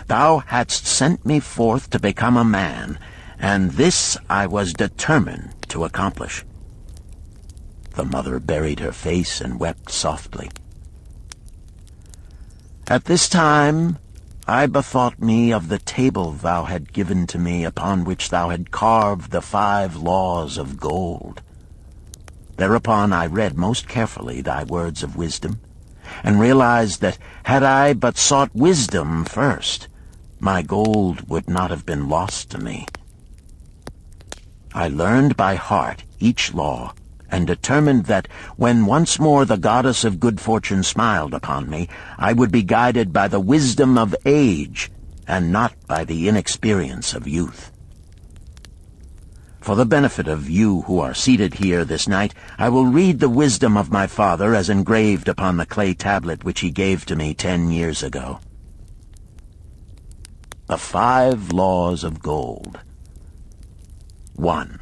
Speaker 1: Thou hadst sent me forth to become a man, and this I was determined to accomplish. The mother buried her face and wept softly. At this time I bethought me of the table thou had given to me, upon which thou had carved the 5 laws of gold. Thereupon I read most carefully thy words of wisdom, and realized that had I but sought wisdom first, my gold would not have been lost to me. I learned by heart each law, and determined that when once more the goddess of good fortune smiled upon me, I would be guided by the wisdom of age and not by the inexperience of youth. For the benefit of you who are seated here this night, I will read the wisdom of my father as engraved upon the clay tablet which he gave to me 10 years ago. The 5 Laws of Gold. 1.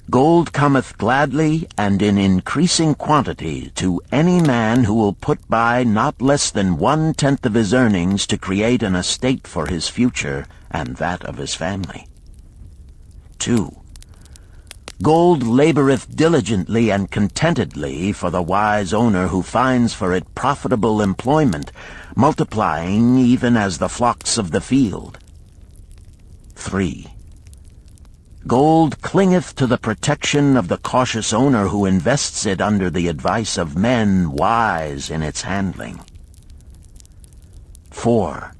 Speaker 1: Gold cometh gladly and in increasing quantity to any man who will put by not less than 1/10 of his earnings to create an estate for his future and that of his family. 2. Gold laboureth diligently and contentedly for the wise owner who finds for it profitable employment, multiplying even as the flocks of the field. 3. Gold clingeth to the protection of the cautious owner who invests it under the advice of men wise in its handling. 4.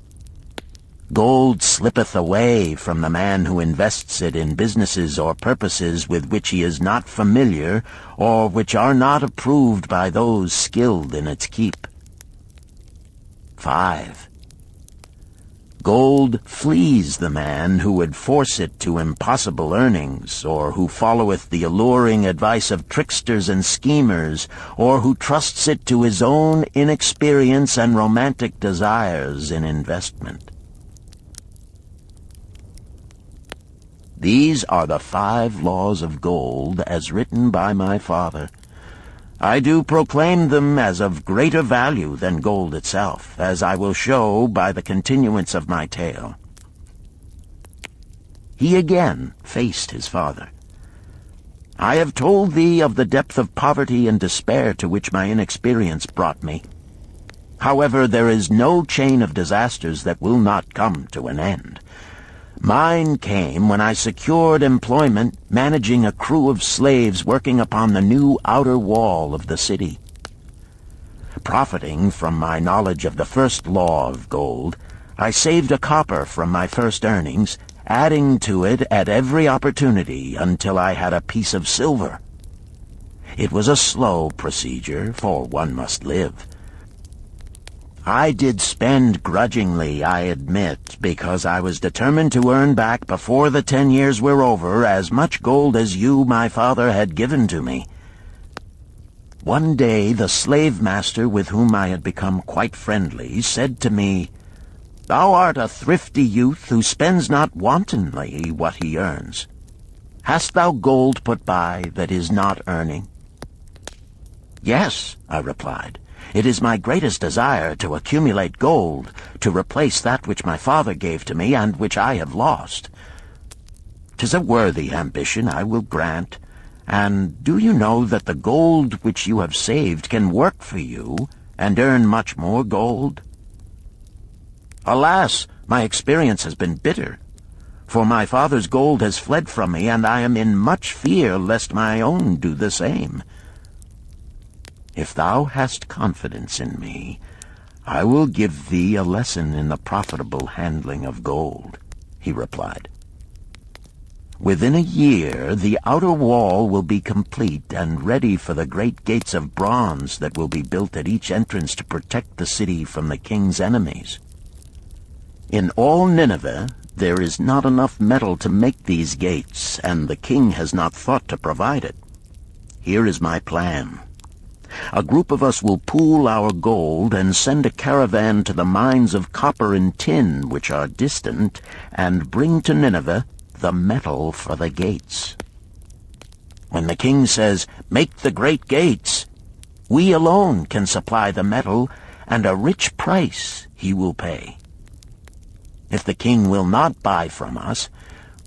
Speaker 1: Gold slippeth away from the man who invests it in businesses or purposes with which he is not familiar, or which are not approved by those skilled in its keep. 5. Gold flees the man who would force it to impossible earnings, or who followeth the alluring advice of tricksters and schemers, or who trusts it to his own inexperience and romantic desires in investment. These are the 5 laws of gold as written by my father. I do proclaim them as of greater value than gold itself, as I will show by the continuance of my tale. He again faced his father. I have told thee of the depth of poverty and despair to which my inexperience brought me. However, there is no chain of disasters that will not come to an end. Mine came when I secured employment managing a crew of slaves working upon the new outer wall of the city. Profiting from my knowledge of the first law of gold, I saved a copper from my first earnings, adding to it at every opportunity until I had a piece of silver. It was a slow procedure, for one must live. I did spend grudgingly, I admit, because I was determined to earn back before the 10 years were over as much gold as you, my father, had given to me. One day the slave-master with whom I had become quite friendly said to me, "Thou art a thrifty youth who spends not wantonly what he earns. Hast thou gold put by that is not earning?" "Yes," I replied. "It is my greatest desire to accumulate gold, to replace that which my father gave to me and which I have lost. 'Tis a worthy ambition, I will grant. And do you know that the gold which you have saved can work for you and earn much more gold?" "Alas, my experience has been bitter, for my father's gold has fled from me, and I am in much fear lest my own do the same." "If thou hast confidence in me, I will give thee a lesson in the profitable handling of gold," he replied. "Within a year the outer wall will be complete and ready for the great gates of bronze that will be built at each entrance to protect the city from the king's enemies. In all Nineveh there is not enough metal to make these gates, and the king has not thought to provide it. Here is my plan. A group of us will pool our gold and send a caravan to the mines of copper and tin which are distant, and bring to Nineveh the metal for the gates. When the king says, 'Make the great gates,' we alone can supply the metal, and a rich price he will pay. If the king will not buy from us,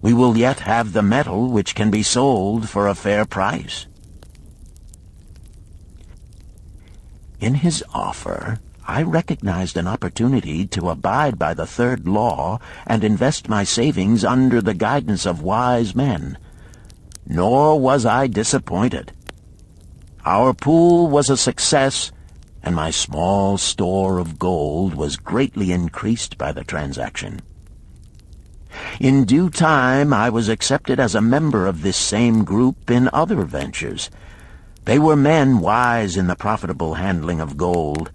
Speaker 1: we will yet have the metal which can be sold for a fair price." In his offer, I recognized an opportunity to abide by the 3rd law and invest my savings under the guidance of wise men. Nor was I disappointed. Our pool was a success, and my small store of gold was greatly increased by the transaction. In due time I was accepted as a member of this same group in other ventures. They were men wise in the profitable handling of gold.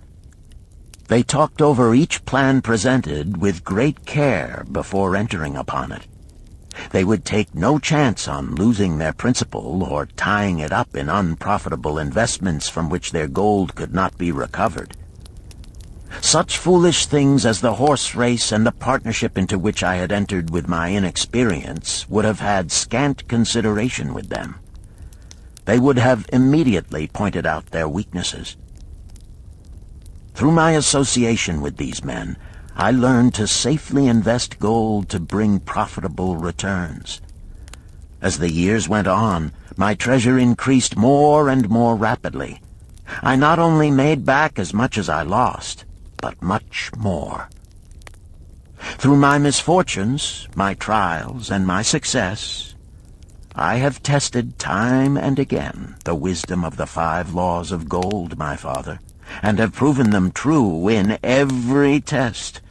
Speaker 1: They talked over each plan presented with great care before entering upon it. They would take no chance on losing their principal or tying it up in unprofitable investments from which their gold could not be recovered. Such foolish things as the horse race and the partnership into which I had entered with my inexperience would have had scant consideration with them. They would have immediately pointed out their weaknesses. Through my association with these men, I learned to safely invest gold to bring profitable returns. As the years went on, my treasure increased more and more rapidly. I not only made back as much as I lost, but much more. Through my misfortunes, my trials, and my success, I have tested time and again the wisdom of the 5 laws of gold, my father, and have proven them true in every test.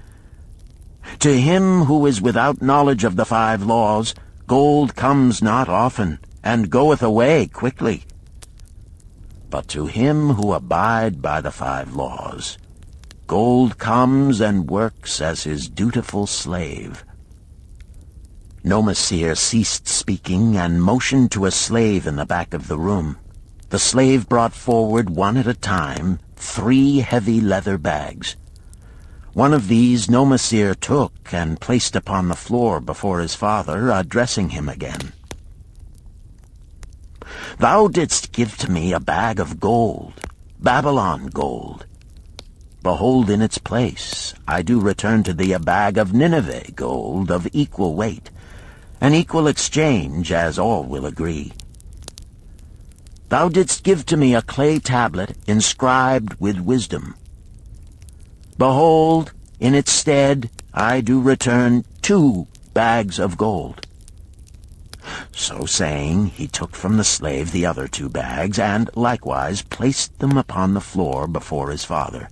Speaker 1: To him who is without knowledge of the 5 laws, gold comes not often, and goeth away quickly. But to him who abide by the 5 laws, gold comes and works as his dutiful slave. Nomasir ceased speaking and motioned to a slave in the back of the room. The slave brought forward, one at a time, 3 heavy leather bags. One of these Nomasir took and placed upon the floor before his father, addressing him again. "Thou didst give to me a bag of gold, Babylon gold. Behold, in its place I do return to thee a bag of Nineveh gold of equal weight, an equal exchange, as all will agree. Thou didst give to me a clay tablet inscribed with wisdom. Behold, in its stead I do return 2 bags of gold." So saying, he took from the slave the other 2 bags, and likewise placed them upon the floor before his father.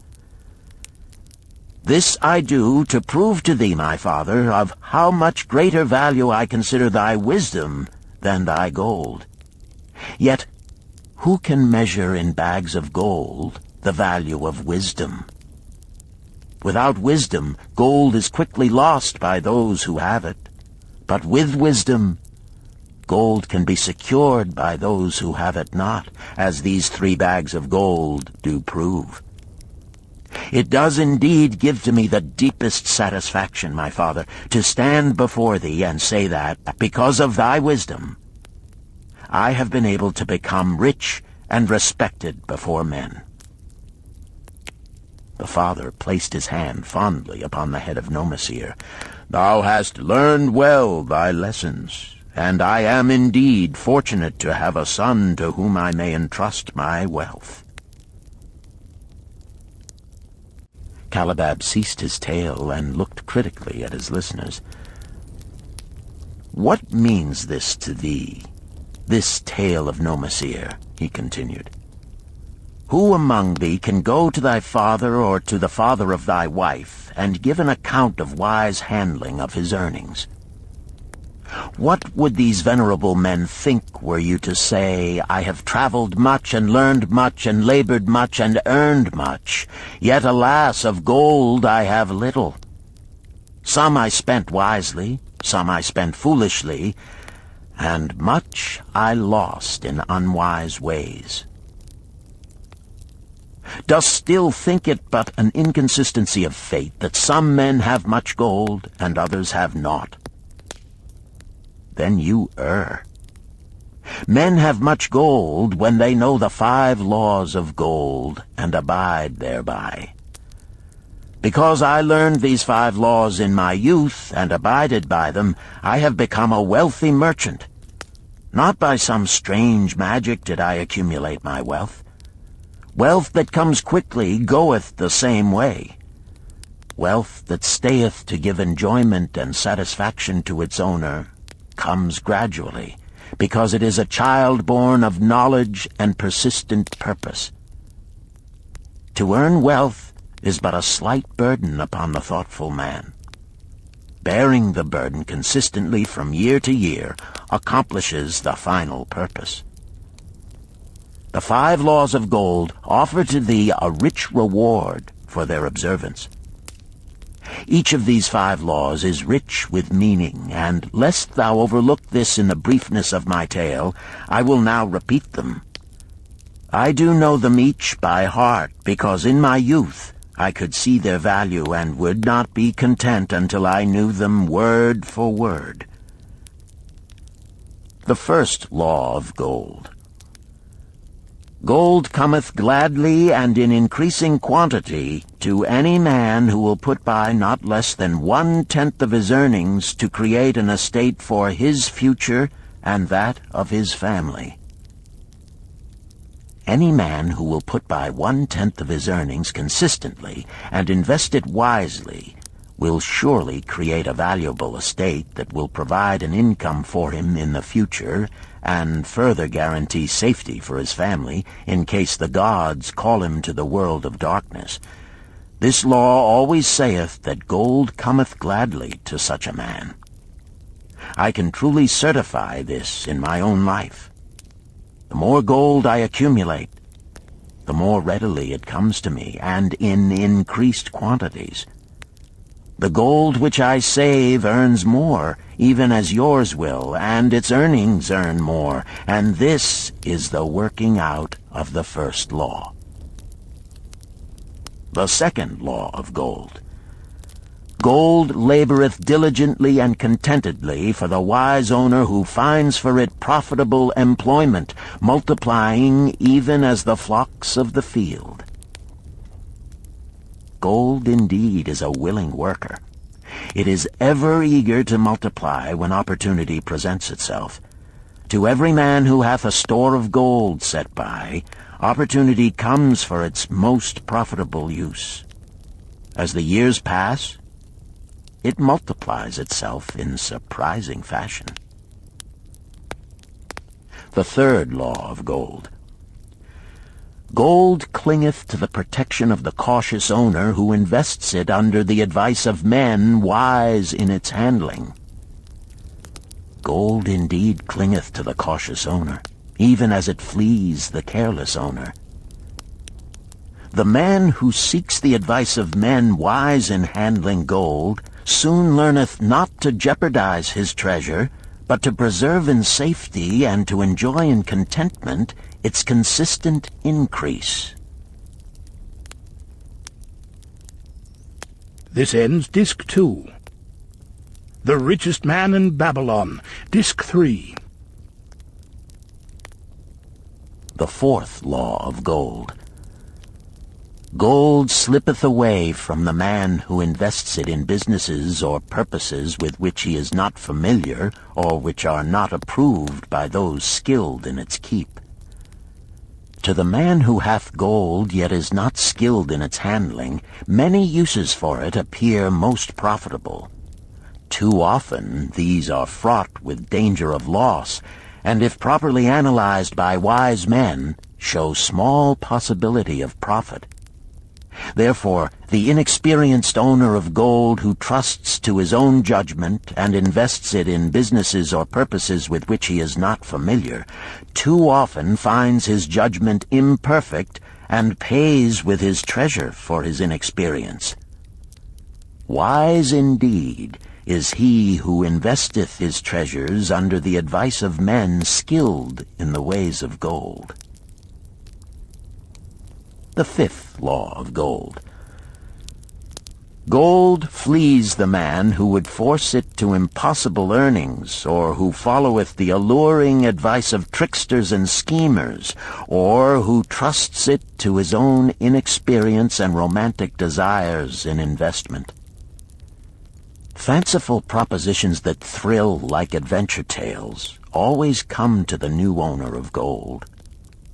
Speaker 1: "This I do to prove to thee, my father, of how much greater value I consider thy wisdom than thy gold. Yet who can measure in bags of gold the value of wisdom? Without wisdom, gold is quickly lost by those who have it. But with wisdom, gold can be secured by those who have it not, as these 3 bags of gold do prove. It does indeed give to me the deepest satisfaction, my father, to stand before thee and say that, because of thy wisdom, I have been able to become rich and respected before men." The father placed his hand fondly upon the head of Nomasir. "Thou hast learned well thy lessons, and I am indeed fortunate to have a son to whom I may entrust my wealth." Calibab ceased his tale and looked critically at his listeners. "What means this to thee, this tale of Nomasir?" he continued. "Who among thee can go to thy father or to the father of thy wife and give an account of wise handling of his earnings? What would these venerable men think were you to say, 'I have traveled much and learned much and labored much and earned much, yet alas, of gold I have little. Some I spent wisely, some I spent foolishly, and much I lost in unwise ways'? Dost still think it but an inconsistency of fate that some men have much gold and others have naught? Then you err. Men have much gold when they know the 5 laws of gold and abide thereby. Because I learned these 5 laws in my youth and abided by them, I have become a wealthy merchant. Not by some strange magic did I accumulate my wealth. Wealth that comes quickly goeth the same way. Wealth that stayeth to give enjoyment and satisfaction to its owner comes gradually, because it is a child born of knowledge and persistent purpose. To earn wealth is but a slight burden upon the thoughtful man. bearing the burden consistently from year to year, accomplishes the final purpose. The 5 laws of gold offer to thee a rich reward for their observance. Each of these 5 laws is rich with meaning, and lest thou overlook this in the briefness of my tale, I will now repeat them. I do know them each by heart, because in my youth I could see their value and would not be content until I knew them word for word. The first law of gold. Gold cometh gladly and in increasing quantity to any man who will put by not less than 1/10 of his earnings to create an estate for his future and that of his family. Any man who will put by 1/10 of his earnings consistently and invest it wisely will surely create a valuable estate that will provide an income for him in the future and further guarantee safety for his family in case the gods call him to the world of darkness. This law always saith that gold cometh gladly to such a man. I can truly certify this in my own life. The more gold I accumulate, the more readily it comes to me, and in increased quantities. The gold which I save earns more, even as yours will, and its earnings earn more, and this is the working out of the first law. The second law of gold. Gold laboreth diligently and contentedly for the wise owner who finds for it profitable employment, multiplying even as the flocks of the field. Gold indeed is a willing worker. It is ever eager to multiply when opportunity presents itself. To every man who hath a store of gold set by, opportunity comes for its most profitable use. As the years pass, it multiplies itself in surprising fashion. The third law of gold. Gold clingeth to the protection of the cautious owner who invests it under the advice of men wise in its handling. Gold indeed clingeth to the cautious owner, even as it flees the careless owner. The man who seeks the advice of men wise in handling gold soon learneth not to jeopardize his treasure, but to preserve in safety and to enjoy in contentment its consistent increase.
Speaker 2: This ends Disc 2. The Richest Man in Babylon, Disc 3.
Speaker 1: The fourth law of gold. Gold slippeth away from the man who invests it in businesses or purposes with which he is not familiar or which are not approved by those skilled in its keep. To the man who hath gold yet is not skilled in its handling, many uses for it appear most profitable. Too often these are fraught with danger of loss, and if properly analyzed by wise men, show small possibility of profit. Therefore, the inexperienced owner of gold who trusts to his own judgment and invests it in businesses or purposes with which he is not familiar, too often finds his judgment imperfect and pays with his treasure for his inexperience. Wise indeed is he who investeth his treasures under the advice of men skilled in the ways of gold. The fifth law of gold. Gold flees the man who would force it to impossible earnings, or who followeth the alluring advice of tricksters and schemers, or who trusts it to his own inexperience and romantic desires in investment. Fanciful propositions that thrill like adventure tales always come to the new owner of gold.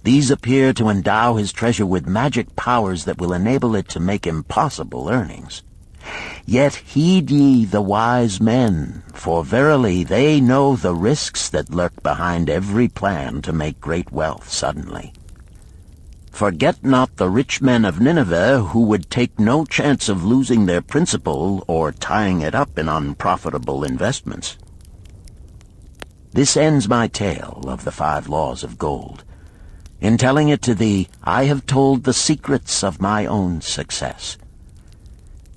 Speaker 1: These appear to endow his treasure with magic powers that will enable it to make impossible earnings. Yet heed ye the wise men, for verily they know the risks that lurk behind every plan to make great wealth suddenly. Forget not the rich men of Nineveh, who would take no chance of losing their principal or tying it up in unprofitable investments. This ends my tale of the 5 laws of gold. In telling it to thee, I have told the secrets of my own success.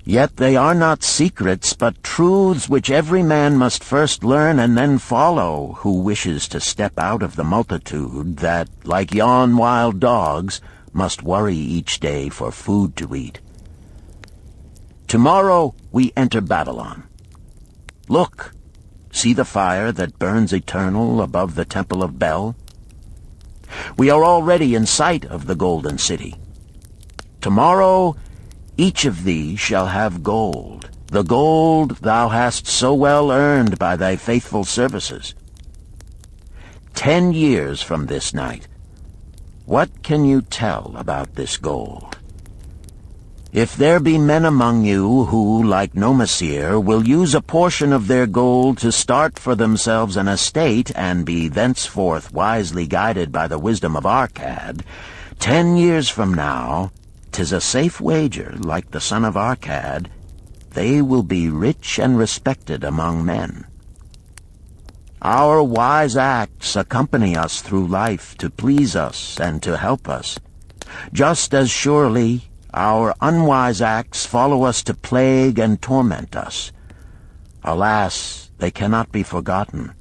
Speaker 1: Yet they are not secrets, but truths which every man must first learn and then follow, who wishes to step out of the multitude that, like yon wild dogs, must worry each day for food to eat. Tomorrow we enter Babylon. Look, see the fire that burns eternal above the temple of Bel? We are already in sight of the golden city. Tomorrow each of thee shall have gold, the gold thou hast so well earned by thy faithful services. 10 years from this night, what can you tell about this gold? If there be men among you who, like Nomasir, will use a portion of their gold to start for themselves an estate and be thenceforth wisely guided by the wisdom of Arkad, 10 years from now, 'tis a safe wager, like the son of Arkad, they will be rich and respected among men. Our wise acts accompany us through life to please us and to help us. Just as surely our unwise acts follow us to plague and torment us. Alas, they cannot be forgotten.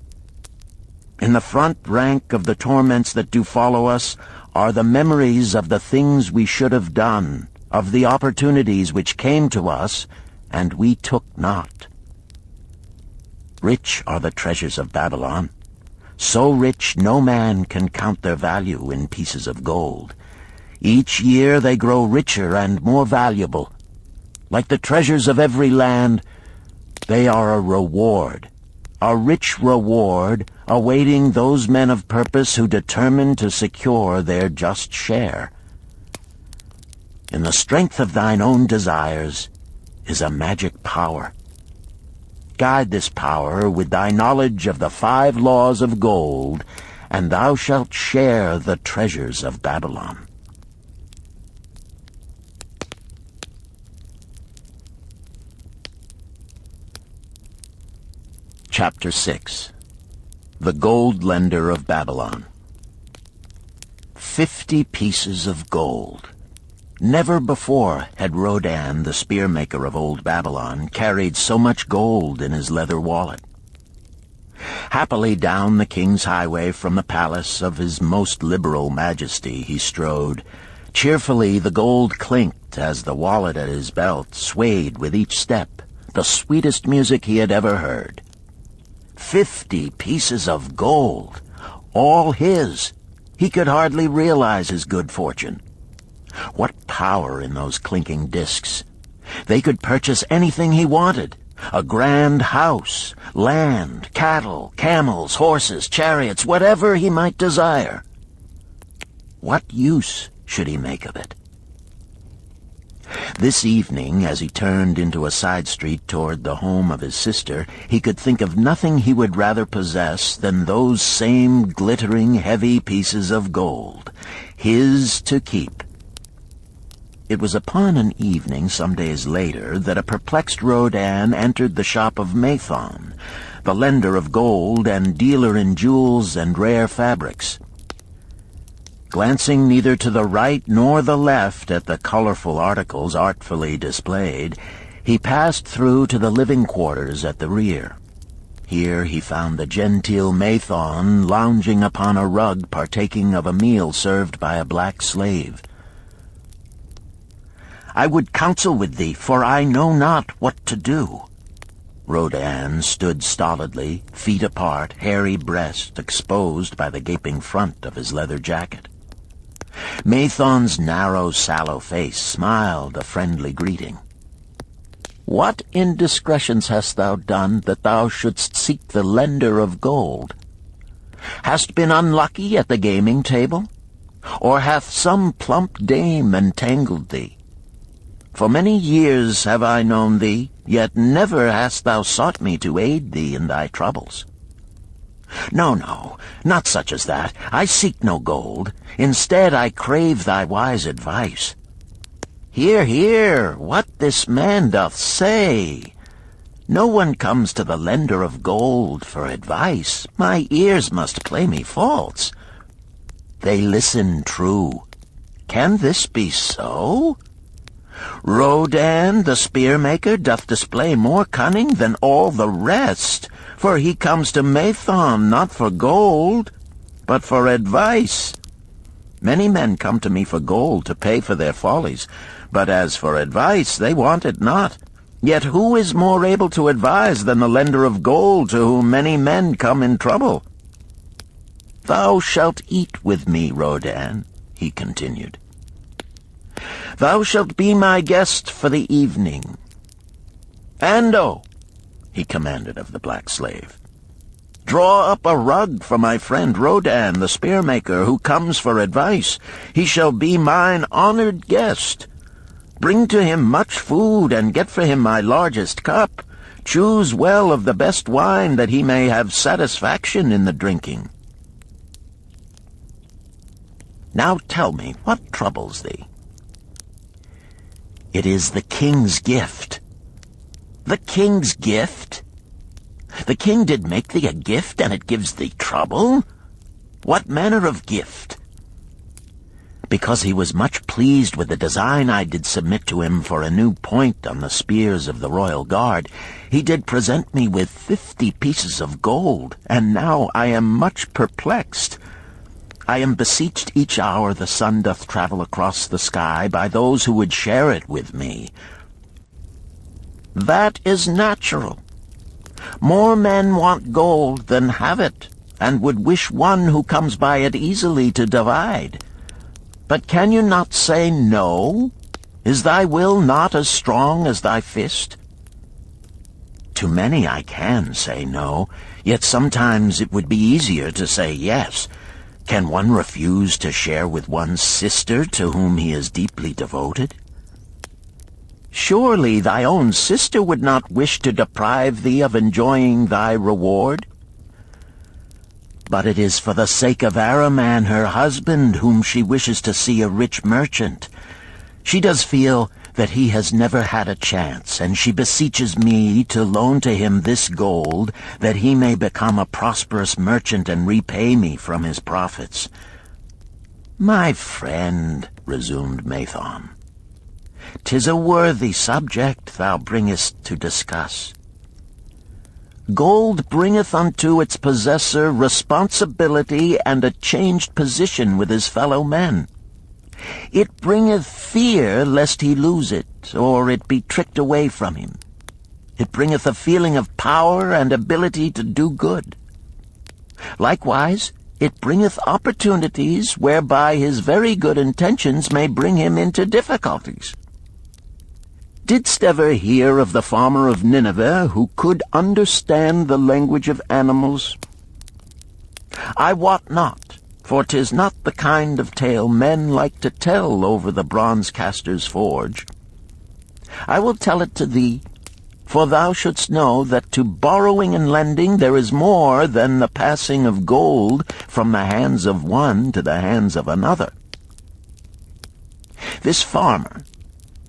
Speaker 1: In the front rank of the torments that do follow us are the memories of the things we should have done, of the opportunities which came to us, and we took not. Rich are the treasures of Babylon, so rich no man can count their value in pieces of gold. Each year they grow richer and more valuable. Like the treasures of every land, they are a reward, a rich reward awaiting those men of purpose who determine to secure their just share. In the strength of thine own desires is a magic power. Guide this power with thy knowledge of the 5 laws of gold, and thou shalt share the treasures of Babylon. Chapter 6. The Gold Lender of Babylon. 50 pieces of gold. Never before had Rodan, the spearmaker of old Babylon, carried so much gold in his leather wallet. Happily down the king's highway from the palace of his most liberal majesty he strode. Cheerfully the gold clinked as the wallet at his belt swayed with each step, the sweetest music he had ever heard. 50 pieces of gold, all his. He could hardly realize his good fortune. What power in those clinking discs! They could purchase anything he wanted. A grand house, land, cattle, camels, horses, chariots, whatever he might desire. What use should he make of it? This evening, as he turned into a side street toward the home of his sister, he could think of nothing he would rather possess than those same glittering, heavy pieces of gold, his to keep. It was upon an evening some days later that a perplexed Rodan entered the shop of Mathon, the lender of gold and dealer in jewels and rare fabrics. Glancing neither to the right nor the left at the colorful articles artfully displayed, he passed through to the living quarters at the rear. Here he found the genteel Mathon lounging upon a rug partaking of a meal served by a black slave. "I would counsel with thee, for I know not what to do." Rodan stood stolidly, feet apart, hairy breast exposed by the gaping front of his leather jacket. Mathon's narrow, sallow face smiled a friendly greeting. "What indiscretions hast thou done that thou shouldst seek the lender of gold? Hast been unlucky at the gaming table? Or hath some plump dame entangled thee? For many years have I known thee, yet never hast thou sought me to aid thee in thy troubles. No, no, not such as that. I seek no gold. Instead, I crave thy wise advice. Hear, hear, what this man doth say. No one comes to the lender of gold for advice. My ears must play me false. They listen true. Can this be so? Rodan, the spear-maker, doth display more cunning than all the rest, for he comes to Mathon not for gold, but for advice. Many men come to me for gold to pay for their follies, but as for advice, they want it not. Yet who is more able to advise than the lender of gold, to whom many men come in trouble? Thou shalt eat with me, Rodan, he continued. Thou shalt be my guest for the evening. Ando, he commanded of the black slave, draw up a rug for my friend Rodan, the spear-maker, who comes for advice. He shall be mine honored guest. Bring to him much food, and get for him my largest cup. Choose well of the best wine, that he may have satisfaction in the drinking. Now tell me, what troubles thee? It is the king's gift. The king's gift? The king did make thee a gift, and it gives thee trouble? What manner of gift? Because he was much pleased with the design I did submit to him for a new point on the spears of the royal guard, he did present me with 50 pieces of gold, and now I am much perplexed. I am beseeched each hour the sun doth travel across the sky by those who would share it with me. That is natural. More men want gold than have it, and would wish one who comes by it easily to divide. But can you not say no? Is thy will not as strong as thy fist? To many I can say no, yet sometimes it would be easier to say yes. Can one refuse to share with one's sister to whom he is deeply devoted? Surely thy own sister would not wish to deprive thee of enjoying thy reward? But it is for the sake of Araman, her husband, whom she wishes to see a rich merchant. She does feel that he has never had a chance, and she beseeches me to loan to him this gold, that he may become a prosperous merchant and repay me from his profits. My friend, resumed Mathon, 'tis a worthy subject thou bringest to discuss. Gold bringeth unto its possessor responsibility and a changed position with his fellow men. It bringeth fear lest he lose it, or it be tricked away from him. It bringeth a feeling of power and ability to do good. Likewise, it bringeth opportunities whereby his very good intentions may bring him into difficulties. Didst ever hear of the farmer of Nineveh who could understand the language of animals? I wot not, for 'tis not the kind of tale men like to tell over the bronze-caster's forge. I will tell it to thee, for thou shouldst know that to borrowing and lending there is more than the passing of gold from the hands of one to the hands of another. This farmer,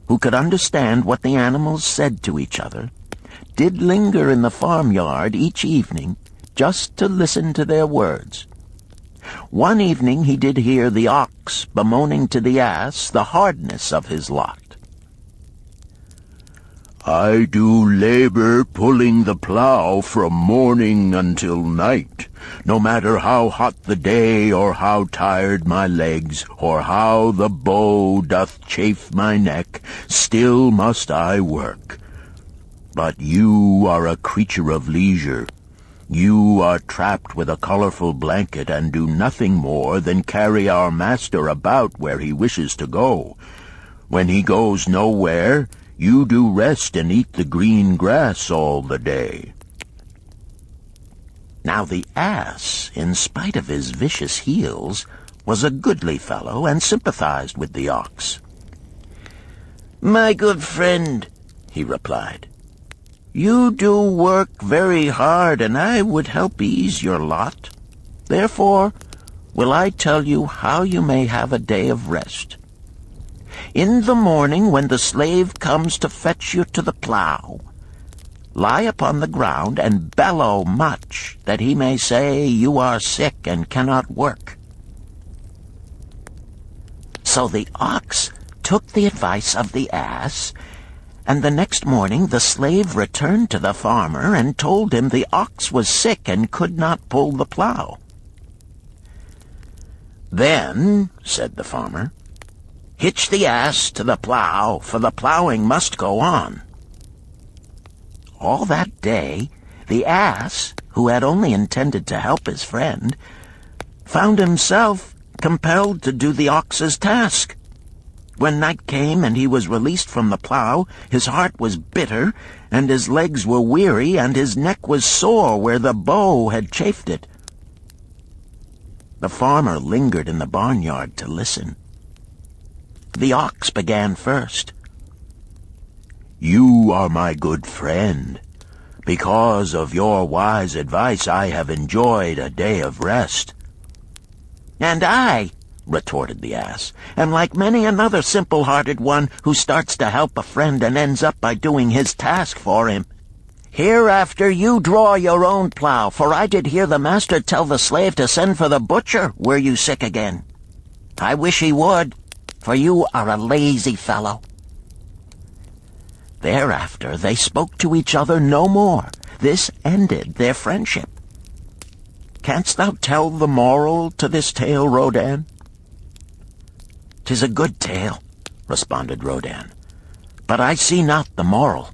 Speaker 1: who could understand what the animals said to each other, did linger in the farmyard each evening just to listen to their words. One evening he did hear the ox bemoaning to the ass the hardness of his lot. I do labor pulling the plow from morning until night, no matter how hot the day, or how tired my legs, or how the bow doth chafe my neck, still must I work. But you are a creature of leisure. You are trapped with a colorful blanket and do nothing more than carry our master about where he wishes to go. When he goes nowhere, you do rest and eat the green grass all the day. Now the ass, in spite of his vicious heels, was a goodly fellow and sympathized with the ox. My good friend, he replied, You do work very hard, and I would help ease your lot. Therefore will I tell you how you may have a day of rest. In the morning, when the slave comes to fetch you to the plow, lie upon the ground and bellow much, that he may say you are sick and cannot work. So the ox took the advice of the ass, and the next morning the slave returned to the farmer and told him the ox was sick and could not pull the plow. "Then," said the farmer, "hitch the ass to the plow, for the plowing must go on." All that day, the ass, who had only intended to help his friend, found himself compelled to do the ox's task. When night came and he was released from the plow, his heart was bitter, and his legs were weary, and his neck was sore where the bow had chafed it. The farmer lingered in the barnyard to listen. The ox began first. "You are my good friend. Because of your wise advice I have enjoyed a day of rest." "And I," retorted the ass, "am like many another simple-hearted one who starts to help a friend and ends up by doing his task for him. Hereafter you draw your own plow, for I did hear the master tell the slave to send for the butcher were you sick again. I wish he would, for you are a lazy fellow." Thereafter they spoke to each other no more. This ended their friendship. "Canst thou tell the moral to this tale, Rodan?" "'Tis a good tale," responded Rodan, "but I see not the moral."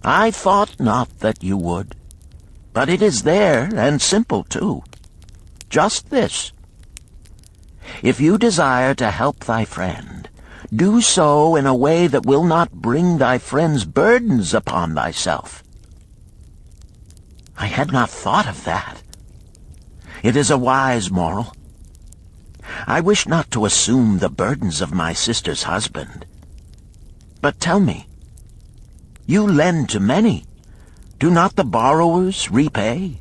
Speaker 1: "I thought not that you would, but it is there, and simple too. Just this: if you desire to help thy friend, do so in a way that will not bring thy friend's burdens upon thyself." "I had not thought of that. It is a wise moral. I wish not to assume the burdens of my sister's husband. But tell me, you lend to many. Do not the borrowers repay?"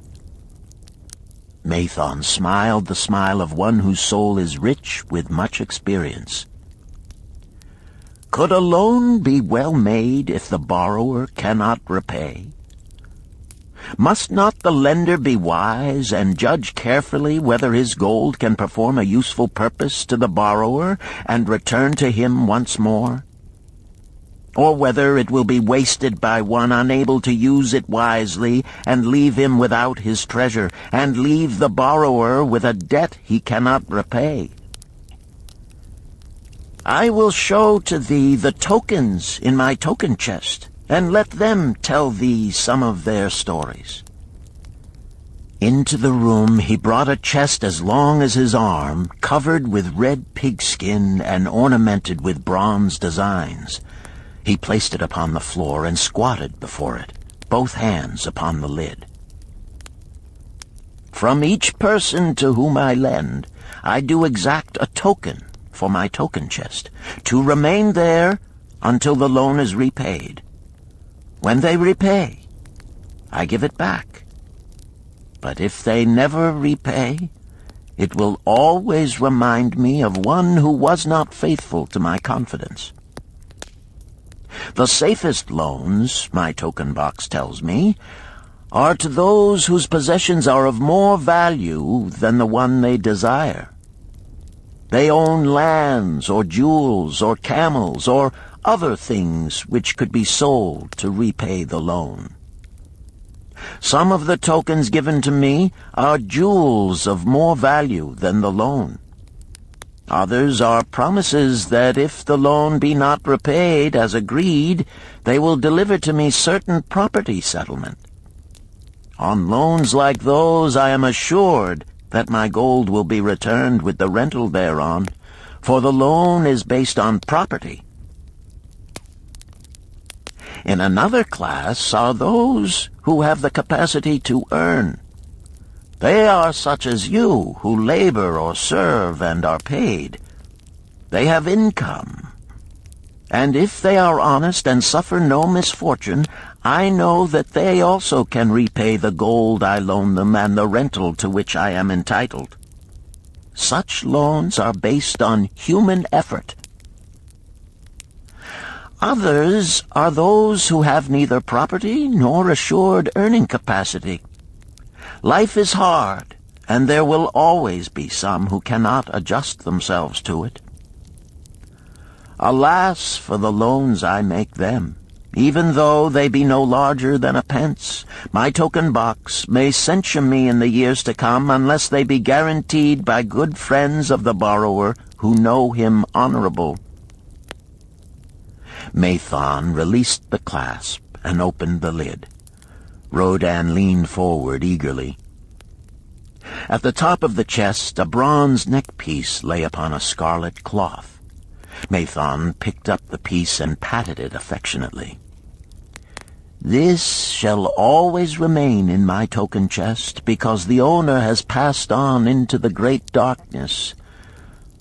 Speaker 1: Mathon smiled the smile of one whose soul is rich with much experience. "Could a loan be well made if the borrower cannot repay? Must not the lender be wise and judge carefully whether his gold can perform a useful purpose to the borrower and return to him once more? Or whether it will be wasted by one unable to use it wisely and leave him without his treasure, and leave the borrower with a debt he cannot repay? I will show to thee the tokens in my token chest, and let them tell thee some of their stories." Into the room he brought a chest as long as his arm, covered with red pigskin and ornamented with bronze designs. He placed it upon the floor and squatted before it, both hands upon the lid. "From each person to whom I lend, I do exact a token for my token chest, to remain there until the loan is repaid. When they repay, I give it back. But if they never repay, it will always remind me of one who was not faithful to my confidence. The safest loans, my token box tells me, are to those whose possessions are of more value than the one they desire. They own lands or jewels or camels or other things which could be sold to repay the loan. Some of the tokens given to me are jewels of more value than the loan. Others are promises that if the loan be not repaid as agreed, they will deliver to me certain property settlement. On loans like those I am assured that my gold will be returned with the rental thereon, for the loan is based on property. In another class are those who have the capacity to earn. They are such as you, who labor or serve and are paid. They have income, and if they are honest and suffer no misfortune, I know that they also can repay the gold I loan them and the rental to which I am entitled. Such loans are based on human effort. Others are those who have neither property nor assured earning capacity. Life is hard, and there will always be some who cannot adjust themselves to it. Alas for the loans I make them! Even though they be no larger than a pence, my token box may censure me in the years to come unless they be guaranteed by good friends of the borrower who know him honorable. Mathon released the clasp and opened the lid. Rodan leaned forward eagerly. At the top of the chest, a bronze neckpiece lay upon a scarlet cloth. Mathon picked up the piece and patted it affectionately. This shall always remain in my token chest, because the owner has passed on into the great darkness.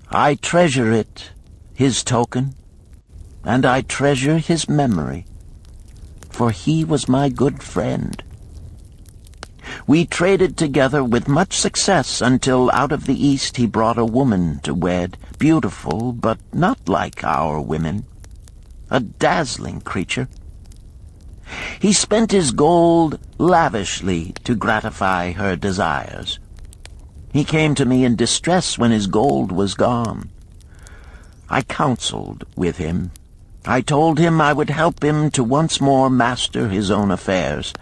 Speaker 1: I treasure it, his token, and I treasure his memory, for he was my good friend. We traded together with much success until out of the East he brought a woman to wed, beautiful, but not like our women, a dazzling creature. He spent his gold lavishly to gratify her desires. He came to me in distress when his gold was gone. I counseled with him. I told him I would help him to once more master his own affairs.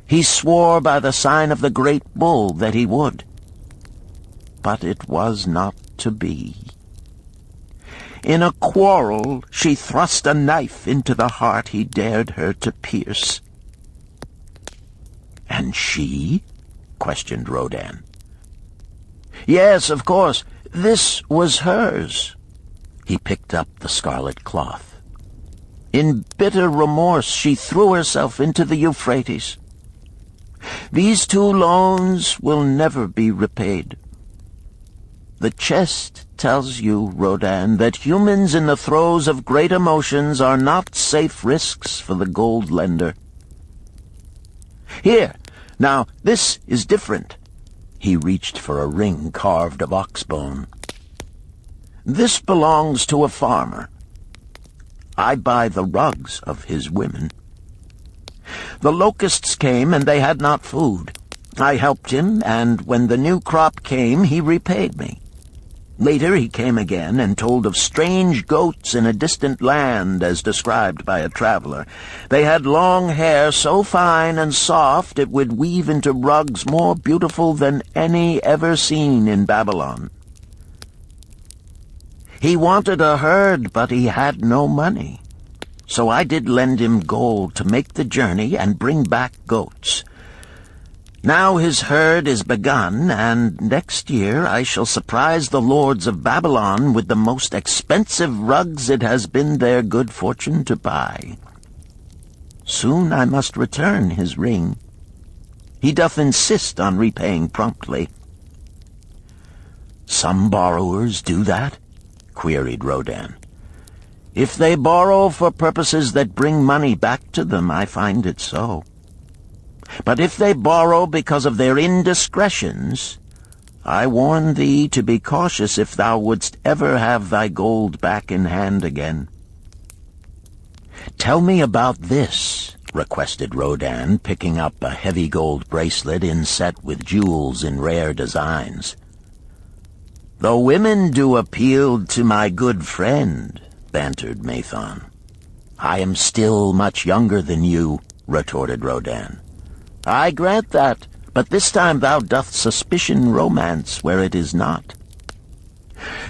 Speaker 1: He swore by the sign of the great bull that he would. But it was not to be. In a quarrel, she thrust a knife into the heart he dared her to pierce. "And she?" questioned Rodan. "Yes, of course. This was hers." He picked up the scarlet cloth. "In bitter remorse, she threw herself into the Euphrates. These 2 loans will never be repaid. The chest tells you, Rodan, that humans in the throes of great emotions are not safe risks for the gold lender. Here, now, this is different." He reached for a ring carved of oxbone. "This belongs to a farmer. I buy the rugs of his women. The locusts came, and they had not food. I helped him, and when the new crop came, he repaid me. Later he came again and told of strange goats in a distant land, as described by a traveler. They had long hair so fine and soft it would weave into rugs more beautiful than any ever seen in Babylon. He wanted a herd, but he had no money. So I did lend him gold to make the journey and bring back goats. Now his herd is begun, and next year I shall surprise the lords of Babylon with the most expensive rugs it has been their good fortune to buy. Soon I must return his ring. He doth insist on repaying promptly." "Some borrowers do that?" queried Rodan. "If they borrow for purposes that bring money back to them, I find it so. But if they borrow because of their indiscretions, I warn thee to be cautious if thou wouldst ever have thy gold back in hand again." "Tell me about this," requested Rodan, picking up a heavy gold bracelet inset with jewels in rare designs. "The women do appeal to my good friend," bantered Mathon. "I am still much younger than you," retorted Rodan. "I grant that, but this time thou doth suspicion romance where it is not.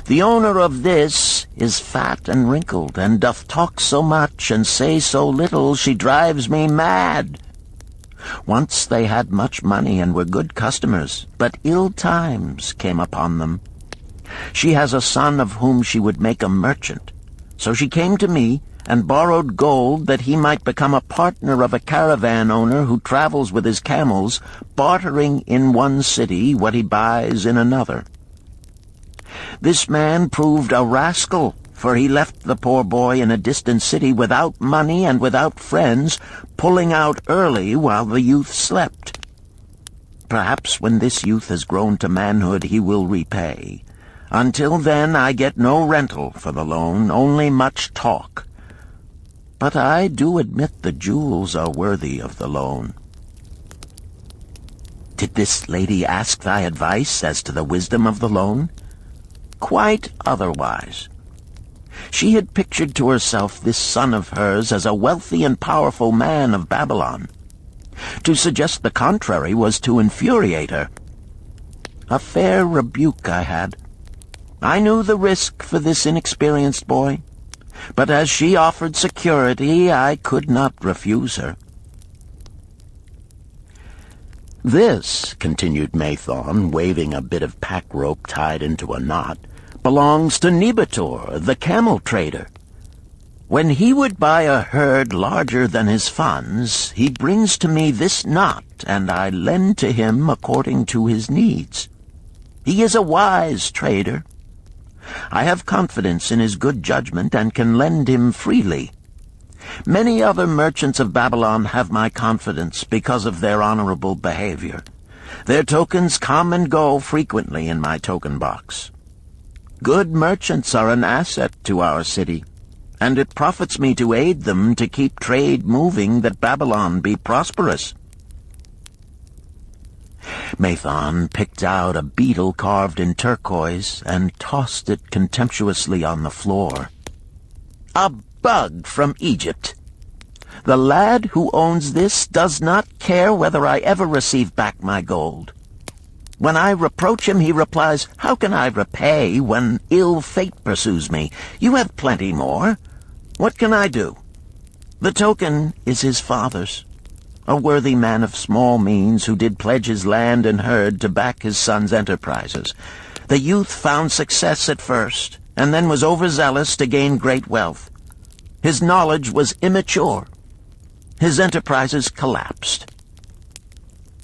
Speaker 1: The owner of this is fat and wrinkled, and doth talk so much and say so little she drives me mad. Once they had much money and were good customers, but ill times came upon them. She has a son of whom she would make a merchant, so she came to me and borrowed gold that he might become a partner of a caravan owner who travels with his camels, bartering in one city what he buys in another. This man proved a rascal, for he left the poor boy in a distant city without money and without friends, pulling out early while the youth slept. Perhaps when this youth has grown to manhood he will repay. Until then I get no rental for the loan, only much talk. But I do admit the jewels are worthy of the loan. Did this lady ask thy advice as to the wisdom of the loan? Quite otherwise. She had pictured to herself this son of hers as a wealthy and powerful man of Babylon. To suggest the contrary was to infuriate her. A fair rebuke I had. I knew the risk for this inexperienced boy, but as she offered security, I could not refuse her. "This," continued Mathon, waving a bit of pack rope tied into a knot, "belongs to Nebator, the camel trader. When he would buy a herd larger than his funds, he brings to me this knot, and I lend to him according to his needs. He is a wise trader. I have confidence in his good judgment and can lend him freely. Many other merchants of Babylon have my confidence because of their honorable behavior. Their tokens come and go frequently in my token box. Good merchants are an asset to our city, and it profits me to aid them to keep trade moving that Babylon be prosperous." Mathon picked out a beetle carved in turquoise and tossed it contemptuously on the floor. "A bug from Egypt. The lad who owns this does not care whether I ever receive back my gold. When I reproach him, he replies, 'How can I repay when ill fate pursues me? You have plenty more. What can I do?' The token is his father's, a worthy man of small means who did pledge his land and herd to back his son's enterprises. The youth found success at first, and then was overzealous to gain great wealth. His knowledge was immature. His enterprises collapsed.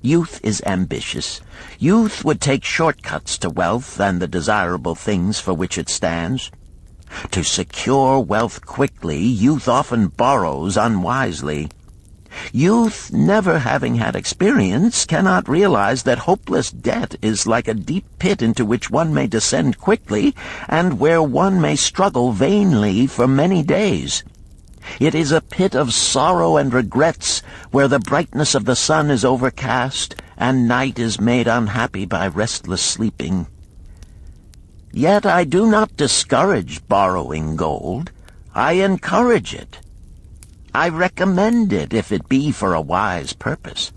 Speaker 1: Youth is ambitious. Youth would take shortcuts to wealth and the desirable things for which it stands. To secure wealth quickly, youth often borrows unwisely. Youth, never having had experience, cannot realize that hopeless debt is like a deep pit into which one may descend quickly, and where one may struggle vainly for many days. It is a pit of sorrow and regrets, where the brightness of the sun is overcast, and night is made unhappy by restless sleeping. Yet I do not discourage borrowing gold. I encourage it. I recommend it if it be for a wise purpose.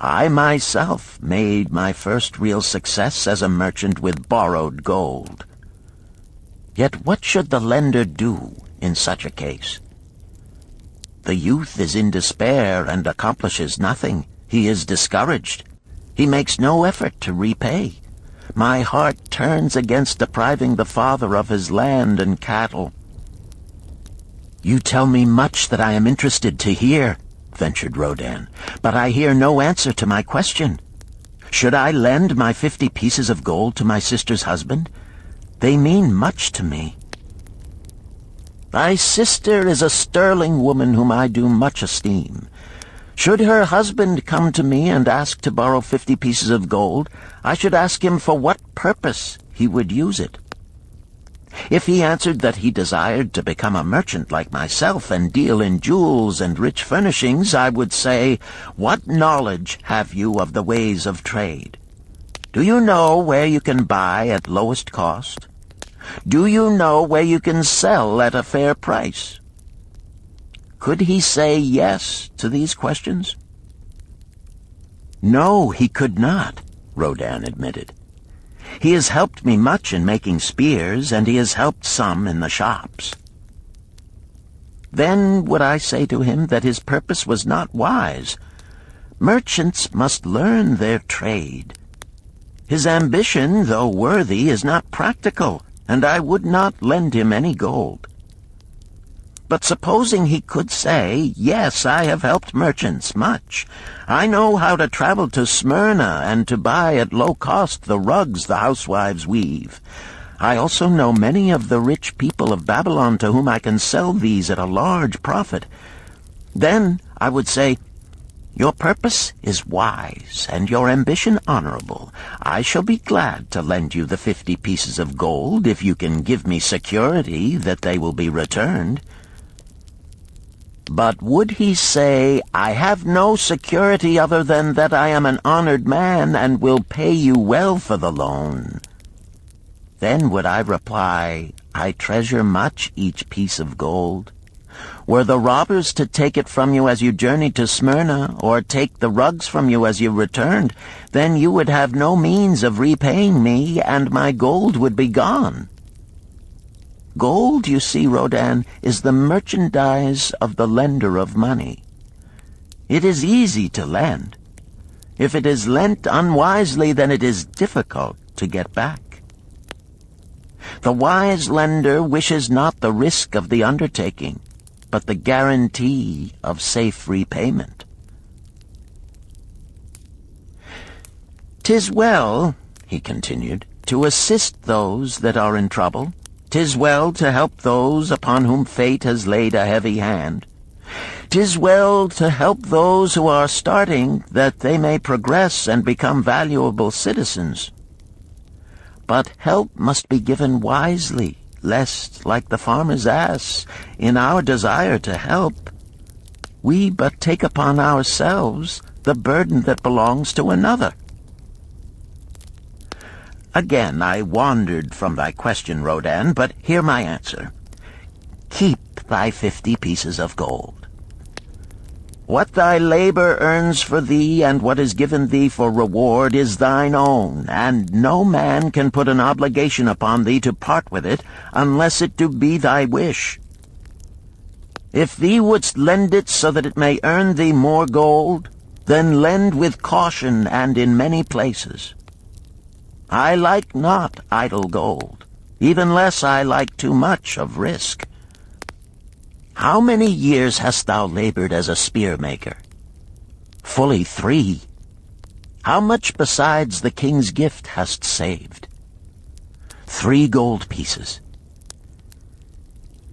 Speaker 1: I myself made my first real success as a merchant with borrowed gold. Yet what should the lender do in such a case? The youth is in despair and accomplishes nothing. He is discouraged. He makes no effort to repay. My heart turns against depriving the father of his land and cattle." "You tell me much that I am interested to hear," ventured Rodan, "but I hear no answer to my question. Should I lend my 50 pieces of gold to my sister's husband? They mean much to me." "Thy sister is a sterling woman whom I do much esteem. Should her husband come to me and ask to borrow 50 pieces of gold, I should ask him for what purpose he would use it. If he answered that he desired to become a merchant like myself and deal in jewels and rich furnishings, I would say, 'What knowledge have you of the ways of trade? Do you know where you can buy at lowest cost? Do you know where you can sell at a fair price?' Could he say yes to these questions?" "No, he could not," Rodan admitted. "He has helped me much in making spears, and he has helped some in the shops." Then would I say to him that his purpose was not wise. Merchants must learn their trade. His ambition, though worthy, is not practical, and I would not lend him any gold. But supposing he could say, 'Yes, I have helped merchants much. I know how to travel to Smyrna and to buy at low cost the rugs the housewives weave. I also know many of the rich people of Babylon to whom I can sell these at a large profit. Then I would say, your purpose is wise, and your ambition honorable. I shall be glad to lend you the 50 pieces of gold if you can give me security that they will be returned. But would he say, I have no security other than that I am an honored man and will pay you well for the loan? Then would I reply, I treasure much each piece of gold. Were the robbers to take it from you as you journeyed to Smyrna, or take the rugs from you as you returned, then you would have no means of repaying me, and my gold would be gone. Gold, you see, Rodan, is the merchandise of the lender of money. It is easy to lend. If it is lent unwisely, then it is difficult to get back. The wise lender wishes not the risk of the undertaking, but the guarantee of safe repayment. 'Tis well, he continued, to assist those that are in trouble. 'Tis well to help those upon whom fate has laid a heavy hand. 'Tis well to help those who are starting, that they may progress and become valuable citizens. But help must be given wisely, lest, like the farmer's ass, in our desire to help, we but take upon ourselves the burden that belongs to another. Again I wandered from thy question, Rodan, but hear my answer. Keep thy 50 pieces of gold. What thy labor earns for thee and what is given thee for reward is thine own, and no man can put an obligation upon thee to part with it, unless it do be thy wish. If thee wouldst lend it so that it may earn thee more gold, then lend with caution and in many places. I like not idle gold, even less I like too much of risk. How many years hast thou labored as a spear-maker? Fully 3. How much besides the king's gift hast saved? 3 gold pieces.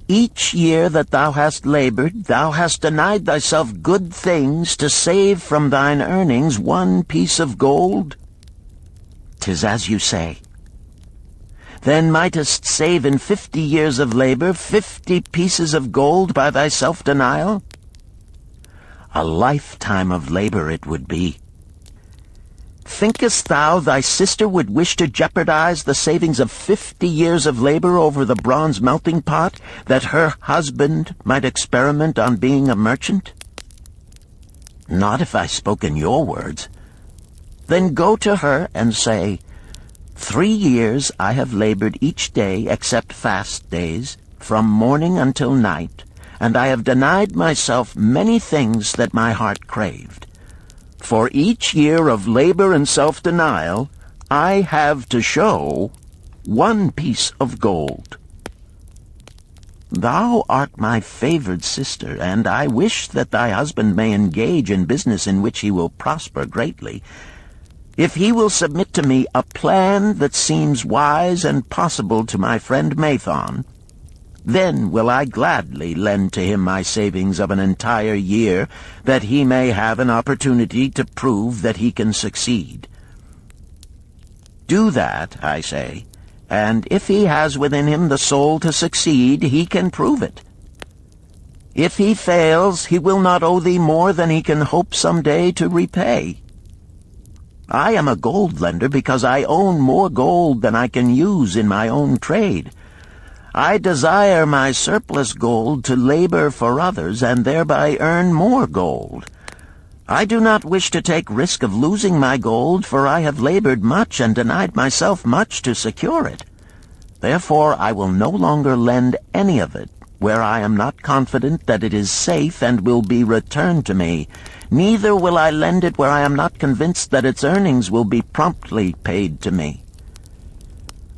Speaker 1: Each year that thou hast labored, thou hast denied thyself good things to save from thine earnings 1 piece of gold? 'Tis as you say. Then mightest save in 50 years of labor 50 pieces of gold by thy self-denial? A lifetime of labor it would be. Thinkest thou thy sister would wish to jeopardize the savings of 50 years of labor over the bronze melting pot, that her husband might experiment on being a merchant? Not if I spoke in your words. Then go to her and say, 3 years I have labored each day except fast days, from morning until night, and I have denied myself many things that my heart craved. For each year of labor and self-denial, I have to show 1 piece of gold. Thou art my favored sister, and I wish that thy husband may engage in business in which he will prosper greatly. If he will submit to me a plan that seems wise and possible to my friend Mathon, then will I gladly lend to him my savings of an entire year, that he may have an opportunity to prove that he can succeed. Do that, I say, and if he has within him the soul to succeed, he can prove it. If he fails, he will not owe thee more than he can hope some day to repay. I am a gold lender because I own more gold than I can use in my own trade. I desire my surplus gold to labor for others and thereby earn more gold. I do not wish to take risk of losing my gold, for I have labored much and denied myself much to secure it. Therefore I will no longer lend any of it where I am not confident that it is safe and will be returned to me. Neither will I lend it where I am not convinced that its earnings will be promptly paid to me.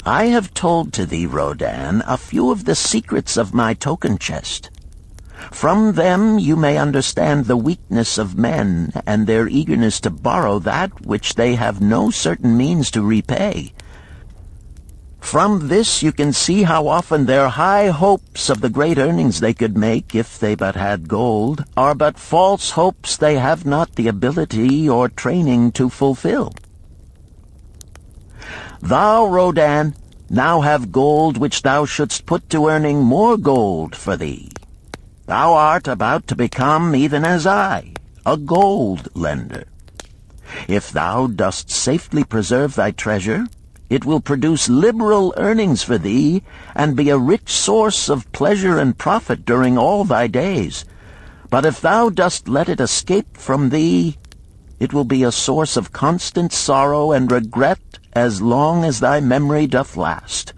Speaker 1: I have told to thee, Rodan, a few of the secrets of my token chest. From them you may understand the weakness of men and their eagerness to borrow that which they have no certain means to repay. From this you can see how often their high hopes of the great earnings they could make if they but had gold are but false hopes they have not the ability or training to fulfill. Thou, Rodan, now have gold which thou shouldst put to earning more gold for thee. Thou art about to become, even as I, a gold lender. If thou dost safely preserve thy treasure, it will produce liberal earnings for thee, and be a rich source of pleasure and profit during all thy days. But if thou dost let it escape from thee, it will be a source of constant sorrow and regret as long as thy memory doth last.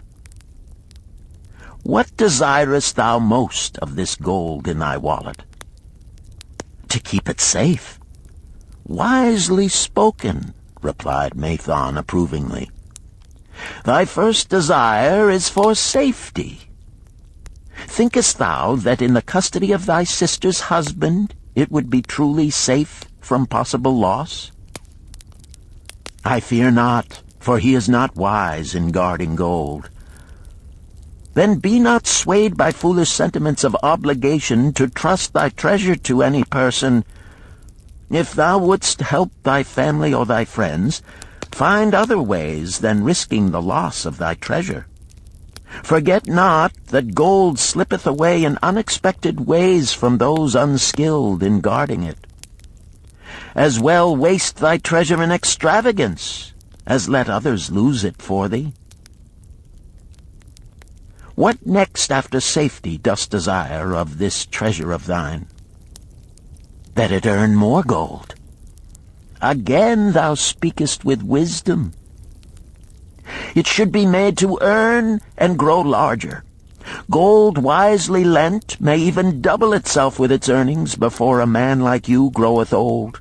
Speaker 1: What desirest thou most of this gold in thy wallet? To keep it safe. Wisely spoken, replied Mathon approvingly. Thy first desire is for safety. Thinkest thou that in the custody of thy sister's husband it would be truly safe from possible loss? I fear not, for he is not wise in guarding gold. Then be not swayed by foolish sentiments of obligation to trust thy treasure to any person. If thou wouldst help thy family or thy friends, find other ways than risking the loss of thy treasure. Forget not that gold slippeth away in unexpected ways from those unskilled in guarding it. As well waste thy treasure in extravagance as let others lose it for thee. What next after safety dost desire of this treasure of thine? That it earn more gold. Again thou speakest with wisdom. It should be made to earn and grow larger. Gold wisely lent may even double itself with its earnings before a man like you groweth old.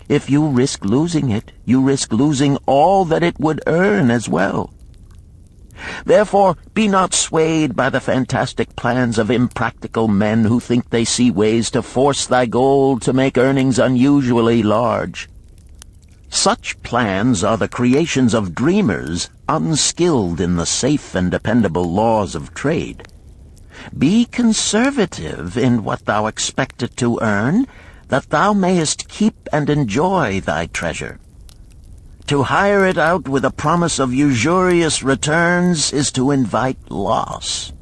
Speaker 1: If you risk losing it, you risk losing all that it would earn as well. Therefore be not swayed by the fantastic plans of impractical men who think they see ways to force thy gold to make earnings unusually large. Such plans are the creations of dreamers unskilled in the safe and dependable laws of trade. Be conservative in what thou expectest to earn, that thou mayest keep and enjoy thy treasure. To hire it out with a promise of usurious returns is to invite loss.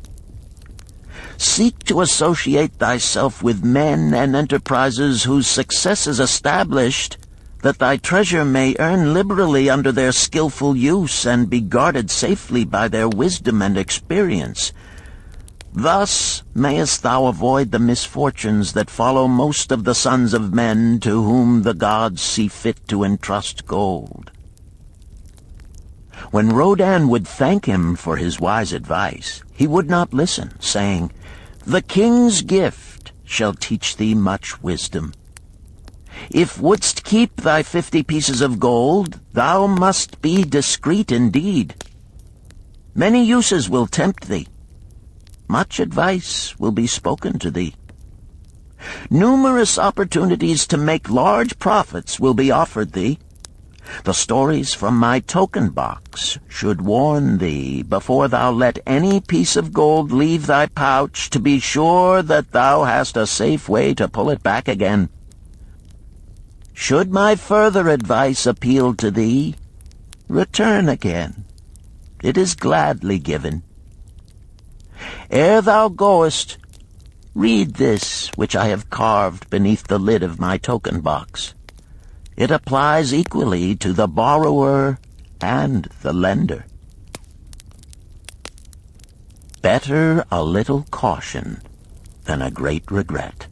Speaker 1: Seek to associate thyself with men and enterprises whose success is established, that thy treasure may earn liberally under their skillful use and be guarded safely by their wisdom and experience. Thus mayest thou avoid the misfortunes that follow most of the sons of men to whom the gods see fit to entrust gold. When Rodan would thank him for his wise advice, he would not listen, saying, "The king's gift shall teach thee much wisdom. If wouldst keep thy 50 pieces of gold, thou must be discreet indeed. Many uses will tempt thee. Much advice will be spoken to thee. Numerous opportunities to make large profits will be offered thee. The stories from my token box should warn thee, before thou let any piece of gold leave thy pouch, to be sure that thou hast a safe way to pull it back again. Should my further advice appeal to thee, return again. It is gladly given. Ere thou goest, read this which I have carved beneath the lid of my token box. It applies equally to the borrower and the lender. Better a little caution than a great regret."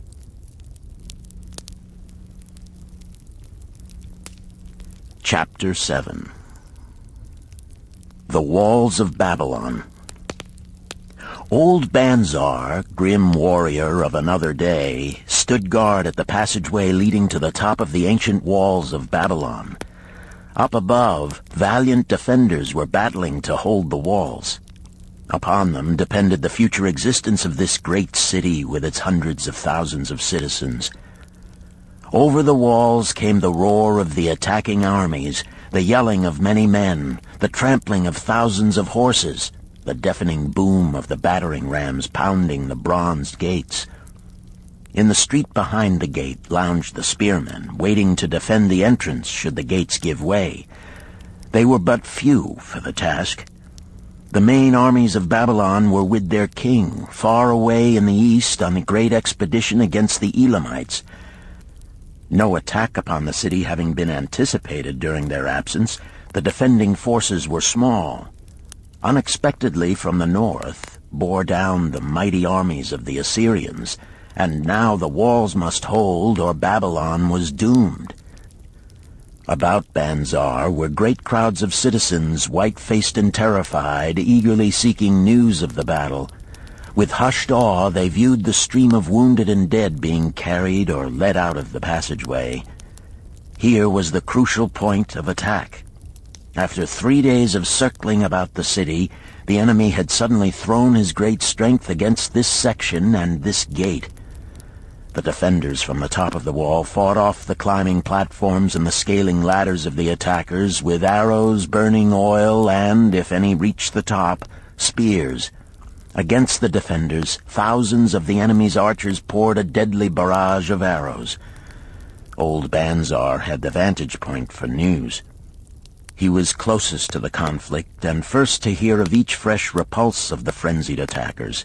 Speaker 1: Chapter 7. The Walls of Babylon. Old Banzar, grim warrior of another day, stood guard at the passageway leading to the top of the ancient walls of Babylon. Up above, valiant defenders were battling to hold the walls. Upon them depended the future existence of this great city with its hundreds of thousands of citizens. Over the walls came the roar of the attacking armies, the yelling of many men, the trampling of thousands of horses, the deafening boom of the battering rams pounding the bronzed gates. In the street behind the gate lounged the spearmen, waiting to defend the entrance should the gates give way. They were but few for the task. The main armies of Babylon were with their king, far away in the east on a great expedition against the Elamites. No attack upon the city having been anticipated during their absence, the defending forces were small. Unexpectedly from the north bore down the mighty armies of the Assyrians, and now the walls must hold or Babylon was doomed. About Banzar were great crowds of citizens, white-faced and terrified, eagerly seeking news of the battle. With hushed awe they viewed the stream of wounded and dead being carried or led out of the passageway. Here was the crucial point of attack. After 3 days of circling about the city, the enemy had suddenly thrown his great strength against this section and this gate. The defenders from the top of the wall fought off the climbing platforms and the scaling ladders of the attackers with arrows, burning oil, and, if any reached the top, spears. Against the defenders, thousands of the enemy's archers poured a deadly barrage of arrows. Old Banzar had the vantage point for news. He was closest to the conflict and first to hear of each fresh repulse of the frenzied attackers.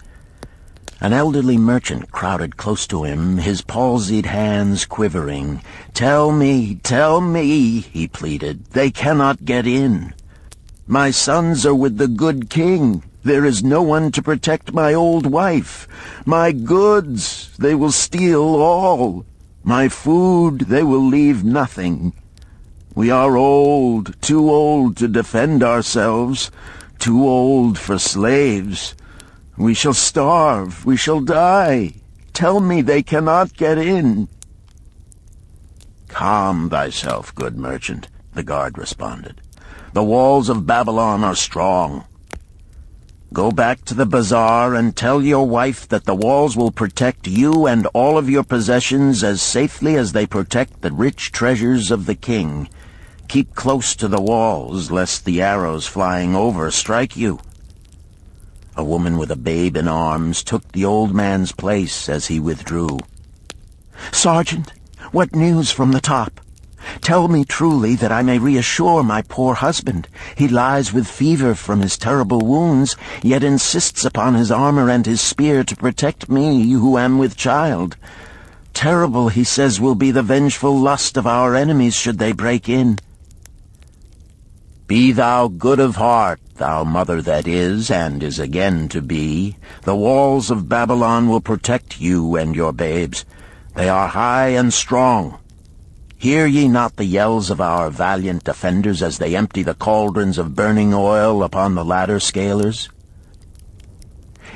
Speaker 1: An elderly merchant crowded close to him, his palsied hands quivering. tell me," he pleaded. "They cannot get in. My sons are with the good king. There is no one to protect my old wife. My goods, they will steal all. My food, they will leave nothing. We are old, too old to defend ourselves, too old for slaves. We shall starve, we shall die. Tell me they cannot get in." "Calm thyself, good merchant," the guard responded. "The walls of Babylon are strong. Go back to the bazaar and tell your wife that the walls will protect you and all of your possessions as safely as they protect the rich treasures of the king. Keep close to the walls, lest the arrows flying over strike you." A woman with a babe in arms took the old man's place as he withdrew. "Sergeant, what news from the top? Tell me truly that I may reassure my poor husband. He lies with fever from his terrible wounds, yet insists upon his armor and his spear to protect me who am with child. Terrible, he says, will be the vengeful lust of our enemies should they break in." "Be thou good of heart, thou mother that is and is again to be. The walls of Babylon will protect you and your babes. They are high and strong. Hear ye not the yells of our valiant defenders as they empty the cauldrons of burning oil upon the ladder scalers?"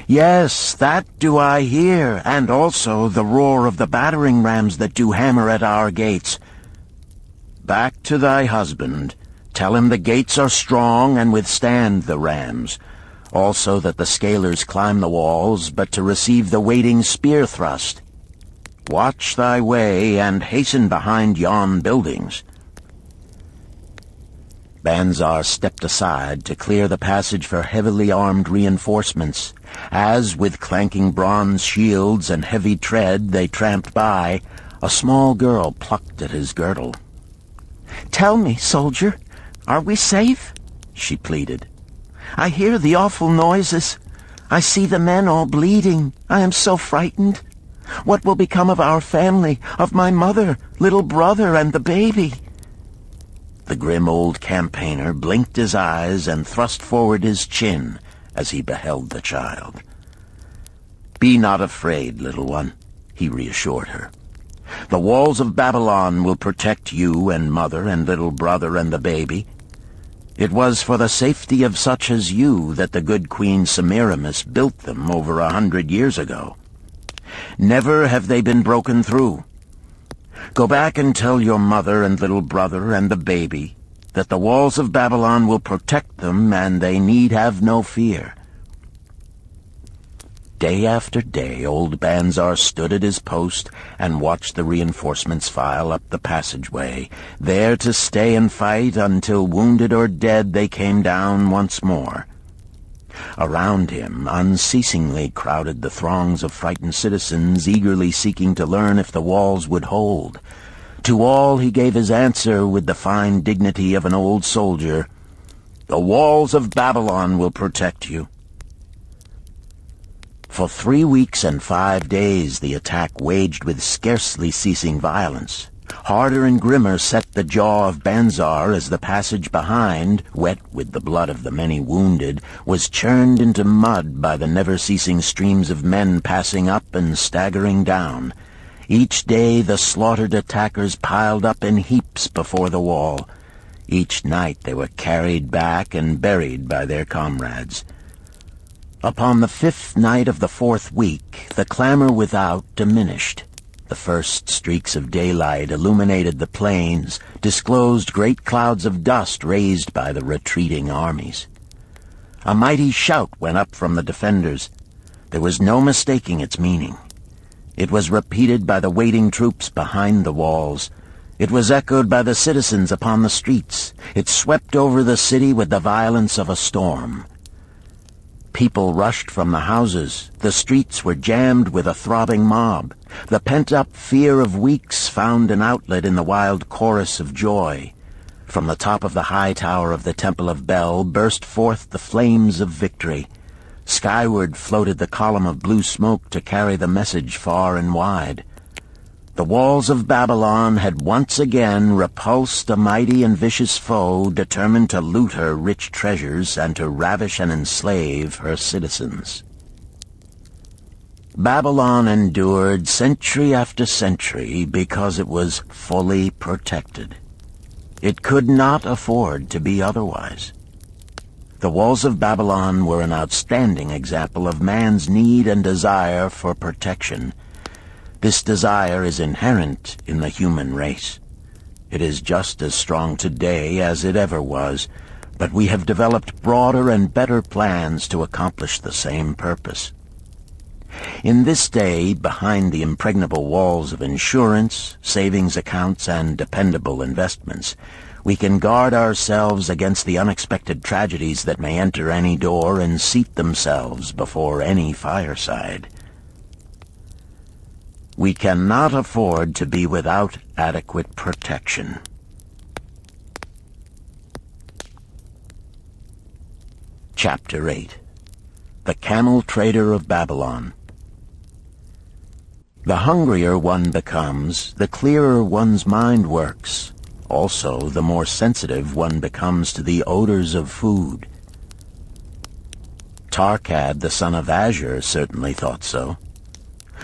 Speaker 1: "Yes, that do I hear, and also the roar of the battering rams that do hammer at our gates." "Back to thy husband. Tell him the gates are strong and withstand the rams. Also that the scalers climb the walls, but to receive the waiting spear thrust. Watch thy way, and hasten behind yon buildings." Banzar stepped aside to clear the passage for heavily armed reinforcements. As, with clanking bronze shields and heavy tread, they tramped by, a small girl plucked at his girdle. "Tell me, soldier, are we safe?" she pleaded. "I hear the awful noises. I see the men all bleeding. I am so frightened. What will become of our family, of my mother, little brother, and the baby?" The grim old campaigner blinked his eyes and thrust forward his chin as he beheld the child. "Be not afraid, little one," he reassured her. "The walls of Babylon will protect you and mother and little brother and the baby. It was for the safety of such as you that the good Queen Semiramis built them over 100 years ago. Never have they been broken through. Go back and tell your mother and little brother and the baby that the walls of Babylon will protect them and they need have no fear." Day after day, old Banzar stood at his post and watched the reinforcements file up the passageway, there to stay and fight until, wounded or dead, they came down once more. Around him unceasingly crowded the throngs of frightened citizens, eagerly seeking to learn if the walls would hold. To all he gave his answer with the fine dignity of an old soldier: "The walls of Babylon will protect you." For 3 weeks and 5 days the attack waged with scarcely ceasing violence. Harder and grimmer set the jaw of Banzar as the passage behind, wet with the blood of the many wounded, was churned into mud by the never-ceasing streams of men passing up and staggering down. Each day the slaughtered attackers piled up in heaps before the wall. Each night they were carried back and buried by their comrades. Upon the 5th night of the 4th week, the clamor without diminished. The first streaks of daylight illuminated the plains, disclosed great clouds of dust raised by the retreating armies. A mighty shout went up from the defenders. There was no mistaking its meaning. It was repeated by the waiting troops behind the walls. It was echoed by the citizens upon the streets. It swept over the city with the violence of a storm. People rushed from the houses. The streets were jammed with a throbbing mob. The pent-up fear of weeks found an outlet in the wild chorus of joy. From the top of the high tower of the Temple of Bel burst forth the flames of victory. Skyward floated the column of blue smoke to carry the message far and wide. The walls of Babylon had once again repulsed a mighty and vicious foe determined to loot her rich treasures and to ravish and enslave her citizens. Babylon endured century after century because it was fully protected. It could not afford to be otherwise. The walls of Babylon were an outstanding example of man's need and desire for protection. This desire is inherent in the human race. It is just as strong today as it ever was, but we have developed broader and better plans to accomplish the same purpose. In this day, behind the impregnable walls of insurance, savings accounts, and dependable investments, we can guard ourselves against the unexpected tragedies that may enter any door and seat themselves before any fireside. We cannot afford to be without adequate protection. Chapter 8. The Camel Trader of Babylon. The hungrier one becomes, the clearer one's mind works. Also, the more sensitive one becomes to the odors of food. Tarkad, the son of Azure, certainly thought so.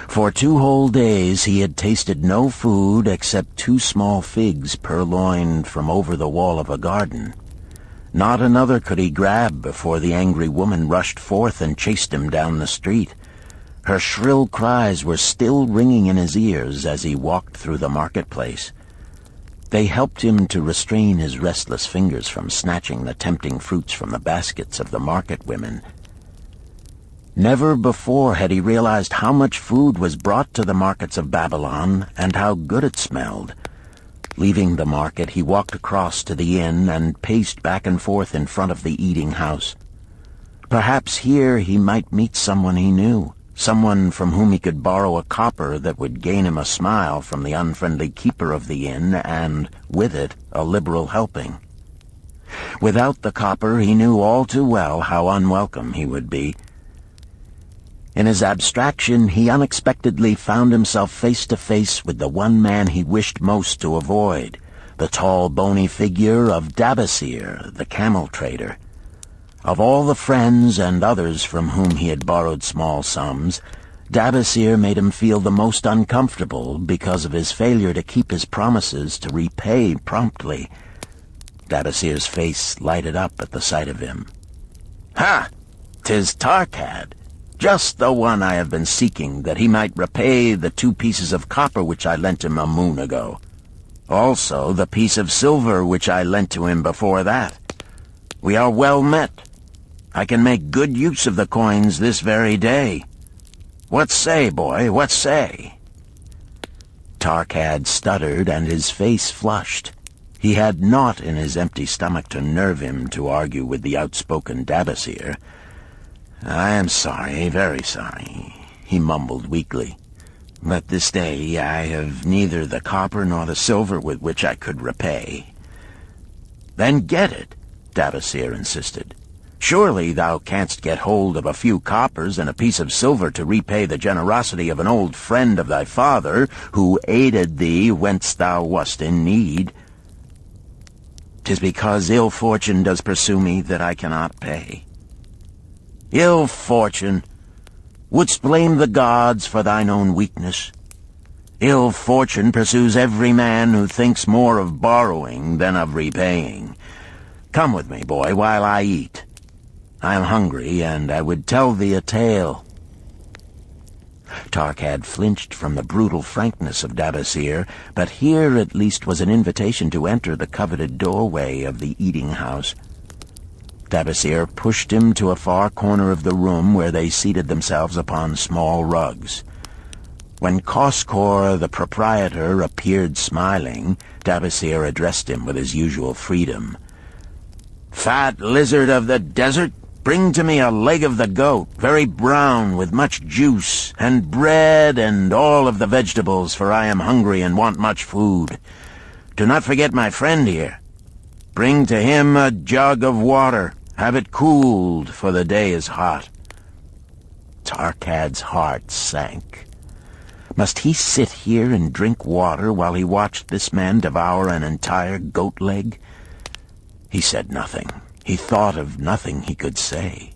Speaker 1: For 2 whole days he had tasted no food except 2 small figs purloined from over the wall of a garden. Not another could he grab before the angry woman rushed forth and chased him down the street. Her shrill cries were still ringing in his ears as he walked through the marketplace. They helped him to restrain his restless fingers from snatching the tempting fruits from the baskets of the market women. Never before had he realized how much food was brought to the markets of Babylon and how good it smelled. Leaving the market, he walked across to the inn and paced back and forth in front of the eating house. Perhaps here he might meet someone he knew, someone from whom he could borrow a copper that would gain him a smile from the unfriendly keeper of the inn and, with it, a liberal helping. Without the copper, he knew all too well how unwelcome he would be. In his abstraction, he unexpectedly found himself face to face with the one man he wished most to avoid, the tall, bony figure of Dabasir, the camel trader. Of all the friends and others from whom he had borrowed small sums, Dabasir made him feel the most uncomfortable because of his failure to keep his promises to repay promptly. Dabasir's face lighted up at the sight of him. "Ha! 'Tis Tarkad! Just the one I have been seeking, that he might repay the 2 pieces of copper which I lent him a moon ago. Also the piece of silver which I lent to him before that. We are well met. I can make good use of the coins this very day. What say, boy, what say?" Tarkad stuttered, and his face flushed. He had naught in his empty stomach to nerve him to argue with the outspoken Dabasir. "I am sorry, very sorry," he mumbled weakly. "But this day I have neither the copper nor the silver with which I could repay." "Then get it," Dabasir insisted. "Surely thou canst get hold of a few coppers and a piece of silver to repay the generosity of an old friend of thy father, who aided thee whence thou wast in need." "'Tis because ill fortune does pursue me that I cannot pay." "Ill fortune? Wouldst blame the gods for thine own weakness? Ill fortune pursues every man who thinks more of borrowing than of repaying. Come with me, boy, while I eat. I am hungry, and I would tell thee a tale." Tarkad flinched from the brutal frankness of Dabasir, but here at least was an invitation to enter the coveted doorway of the eating-house. Dabasir pushed him to a far corner of the room where they seated themselves upon small rugs. When Koskor, the proprietor, appeared smiling, Dabasir addressed him with his usual freedom. "Fat lizard of the desert, bring to me a leg of the goat, very brown, with much juice, and bread and all of the vegetables, for I am hungry and want much food. Do not forget my friend here. Bring to him a jug of water. Have it cooled, for the day is hot." Tarkad's heart sank. Must he sit here and drink water while he watched this man devour an entire goat leg? He said nothing. He thought of nothing he could say.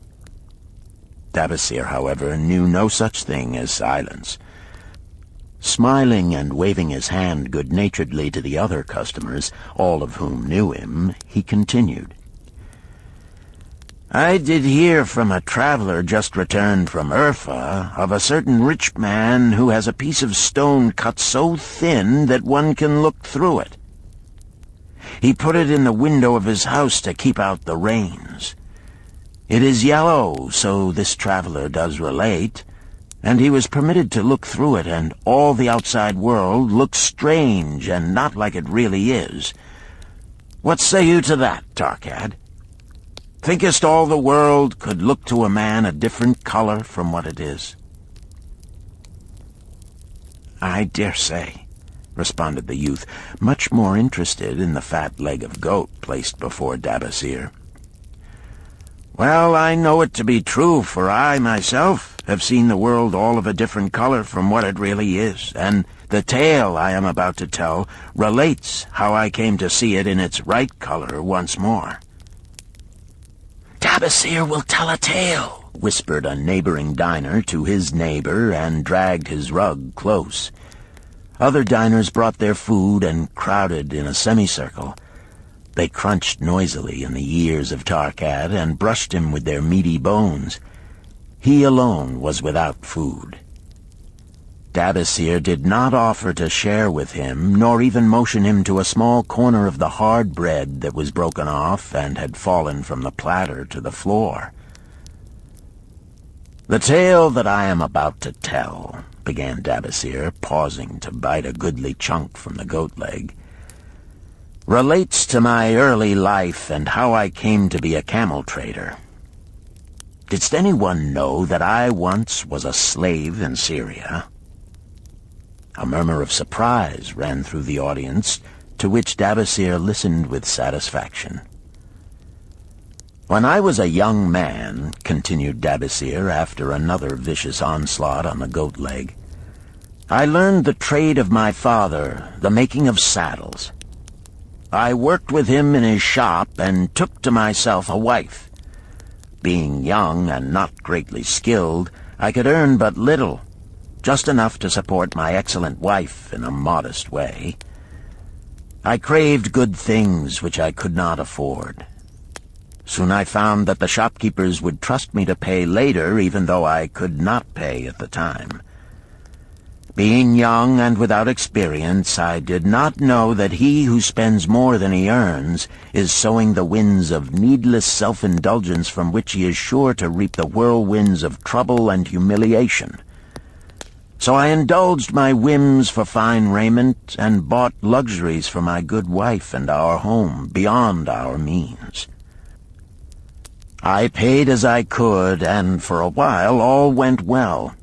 Speaker 1: Dabasir, however, knew no such thing as silence. Smiling and waving his hand good-naturedly to the other customers, all of whom knew him, he continued. "I did hear from a traveler just returned from Urfa of a certain rich man who has a piece of stone cut so thin that one can look through it. He put it in the window of his house to keep out the rains. It is yellow, so this traveler does relate, and he was permitted to look through it, and all the outside world looks strange and not like it really is. What say you to that, Tarkad? Thinkest all the world could look to a man a different color from what it is?" "I dare say," responded the youth, much more interested in the fat leg of goat placed before Dabasir. "Well, I know it to be true, for I, myself, have seen the world all of a different color from what it really is, and the tale I am about to tell relates how I came to see it in its right color once more." "Dabasir will tell a tale," whispered a neighboring diner to his neighbor, and dragged his rug close. Other diners brought their food and crowded in a semicircle. They crunched noisily in the ears of Tarkad and brushed him with their meaty bones. He alone was without food. Dabasir did not offer to share with him, nor even motion him to a small corner of the hard bread that was broken off and had fallen from the platter to the floor. "The tale that I am about to tell," began Dabasir, pausing to bite a goodly chunk from the goat leg, "relates to my early life and how I came to be a camel trader. Didst anyone know that I once was a slave in Syria?" A murmur of surprise ran through the audience, to which Dabasir listened with satisfaction. "When I was a young man," continued Dabasir after another vicious onslaught on the goat leg, "I learned the trade of my father, the making of saddles. I worked with him in his shop and took to myself a wife. Being young and not greatly skilled, I could earn but little, just enough to support my excellent wife in a modest way. I craved good things which I could not afford. Soon I found that the shopkeepers would trust me to pay later, even though I could not pay at the time. Being young and without experience, I did not know that he who spends more than he earns is sowing the winds of needless self-indulgence from which he is sure to reap the whirlwinds of trouble and humiliation. So I indulged my whims for fine raiment and bought luxuries for my good wife and our home beyond our means. I paid as I could, and for a while all went well.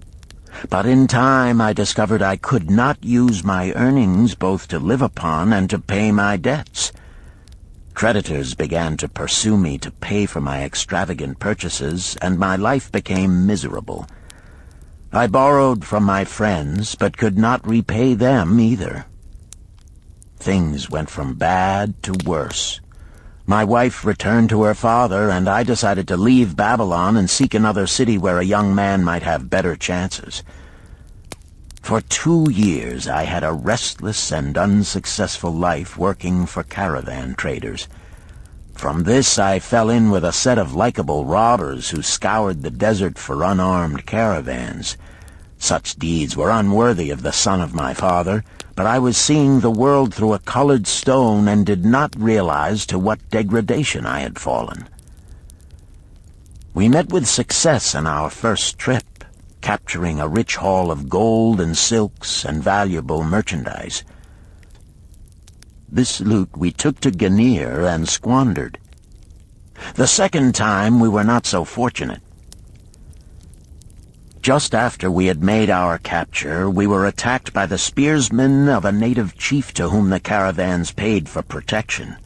Speaker 1: But in time I discovered I could not use my earnings both to live upon and to pay my debts. Creditors began to pursue me to pay for my extravagant purchases, and my life became miserable. I borrowed from my friends, but could not repay them either. Things went from bad to worse. My wife returned to her father, and I decided to leave Babylon and seek another city where a young man might have better chances. For 2 years I had a restless and unsuccessful life working for caravan traders. From this I fell in with a set of likable robbers who scoured the desert for unarmed caravans. Such deeds were unworthy of the son of my father, but I was seeing the world through a colored stone and did not realize to what degradation I had fallen. We met with success on our first trip, capturing a rich haul of gold and silks and valuable merchandise. This loot we took to Ganir and squandered. The second time we were not so fortunate. Just after we had made our capture, we were attacked by the spearsmen of a native chief to whom the caravans paid for protection.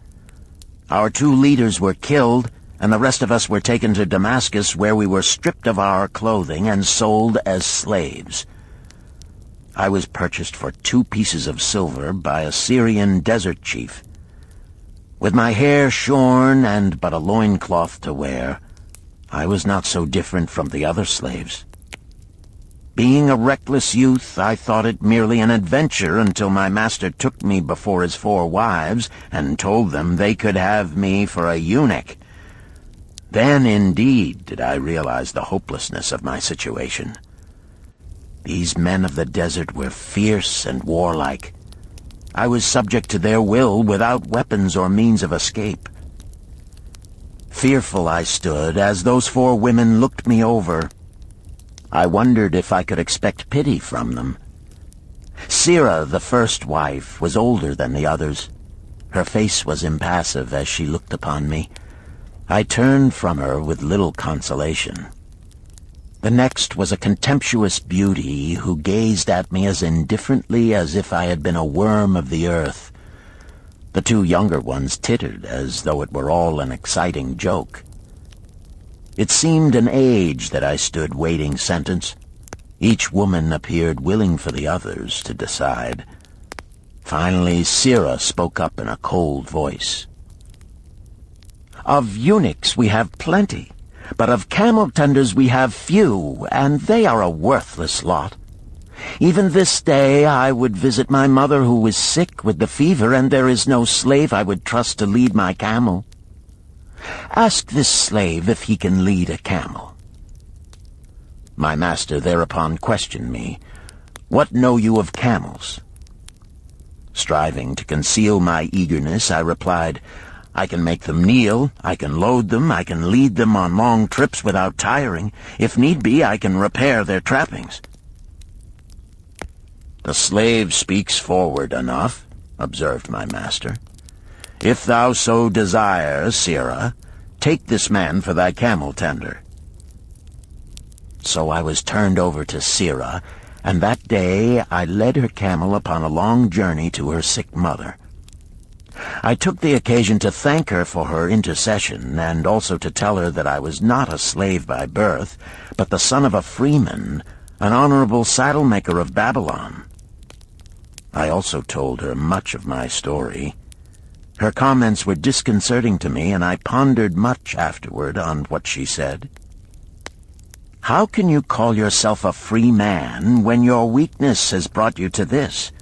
Speaker 1: Our 2 leaders were killed, and the rest of us were taken to Damascus, where we were stripped of our clothing and sold as slaves. I was purchased for 2 pieces of silver by a Syrian desert chief. With my hair shorn and but a loincloth to wear, I was not so different from the other slaves. Being a reckless youth, I thought it merely an adventure until my master took me before his 4 wives and told them they could have me for a eunuch. Then, indeed, did I realize the hopelessness of my situation. These men of the desert were fierce and warlike. I was subject to their will without weapons or means of escape. Fearful I stood as those 4 women looked me over. I wondered if I could expect pity from them. Sirah, the first wife, was older than the others. Her face was impassive as she looked upon me. I turned from her with little consolation. The next was a contemptuous beauty who gazed at me as indifferently as if I had been a worm of the earth. The 2 younger ones tittered as though it were all an exciting joke. It seemed an age that I stood waiting sentence. Each woman appeared willing for the others to decide. Finally, Sirah spoke up in a cold voice. "Of eunuchs we have plenty, but of camel-tenders we have few, and they are a worthless lot. Even this day I would visit my mother who is sick with the fever, and there is no slave I would trust to lead my camel. Ask this slave if he can lead a camel." My master thereupon questioned me, "What know you of camels?" Striving to conceal my eagerness, I replied, "I can make them kneel, I can load them, I can lead them on long trips without tiring. If need be, I can repair their trappings." "The slave speaks forward enough," observed my master. "If thou so desire, Sirah, take this man for thy camel-tender." So I was turned over to Sirah, and that day I led her camel upon a long journey to her sick mother. I took the occasion to thank her for her intercession, and also to tell her that I was not a slave by birth, but the son of a freeman, an honorable saddle-maker of Babylon. I also told her much of my story. Her comments were disconcerting to me, and I pondered much afterward on what she said. "How can you call yourself a free man when your weakness has brought you to this?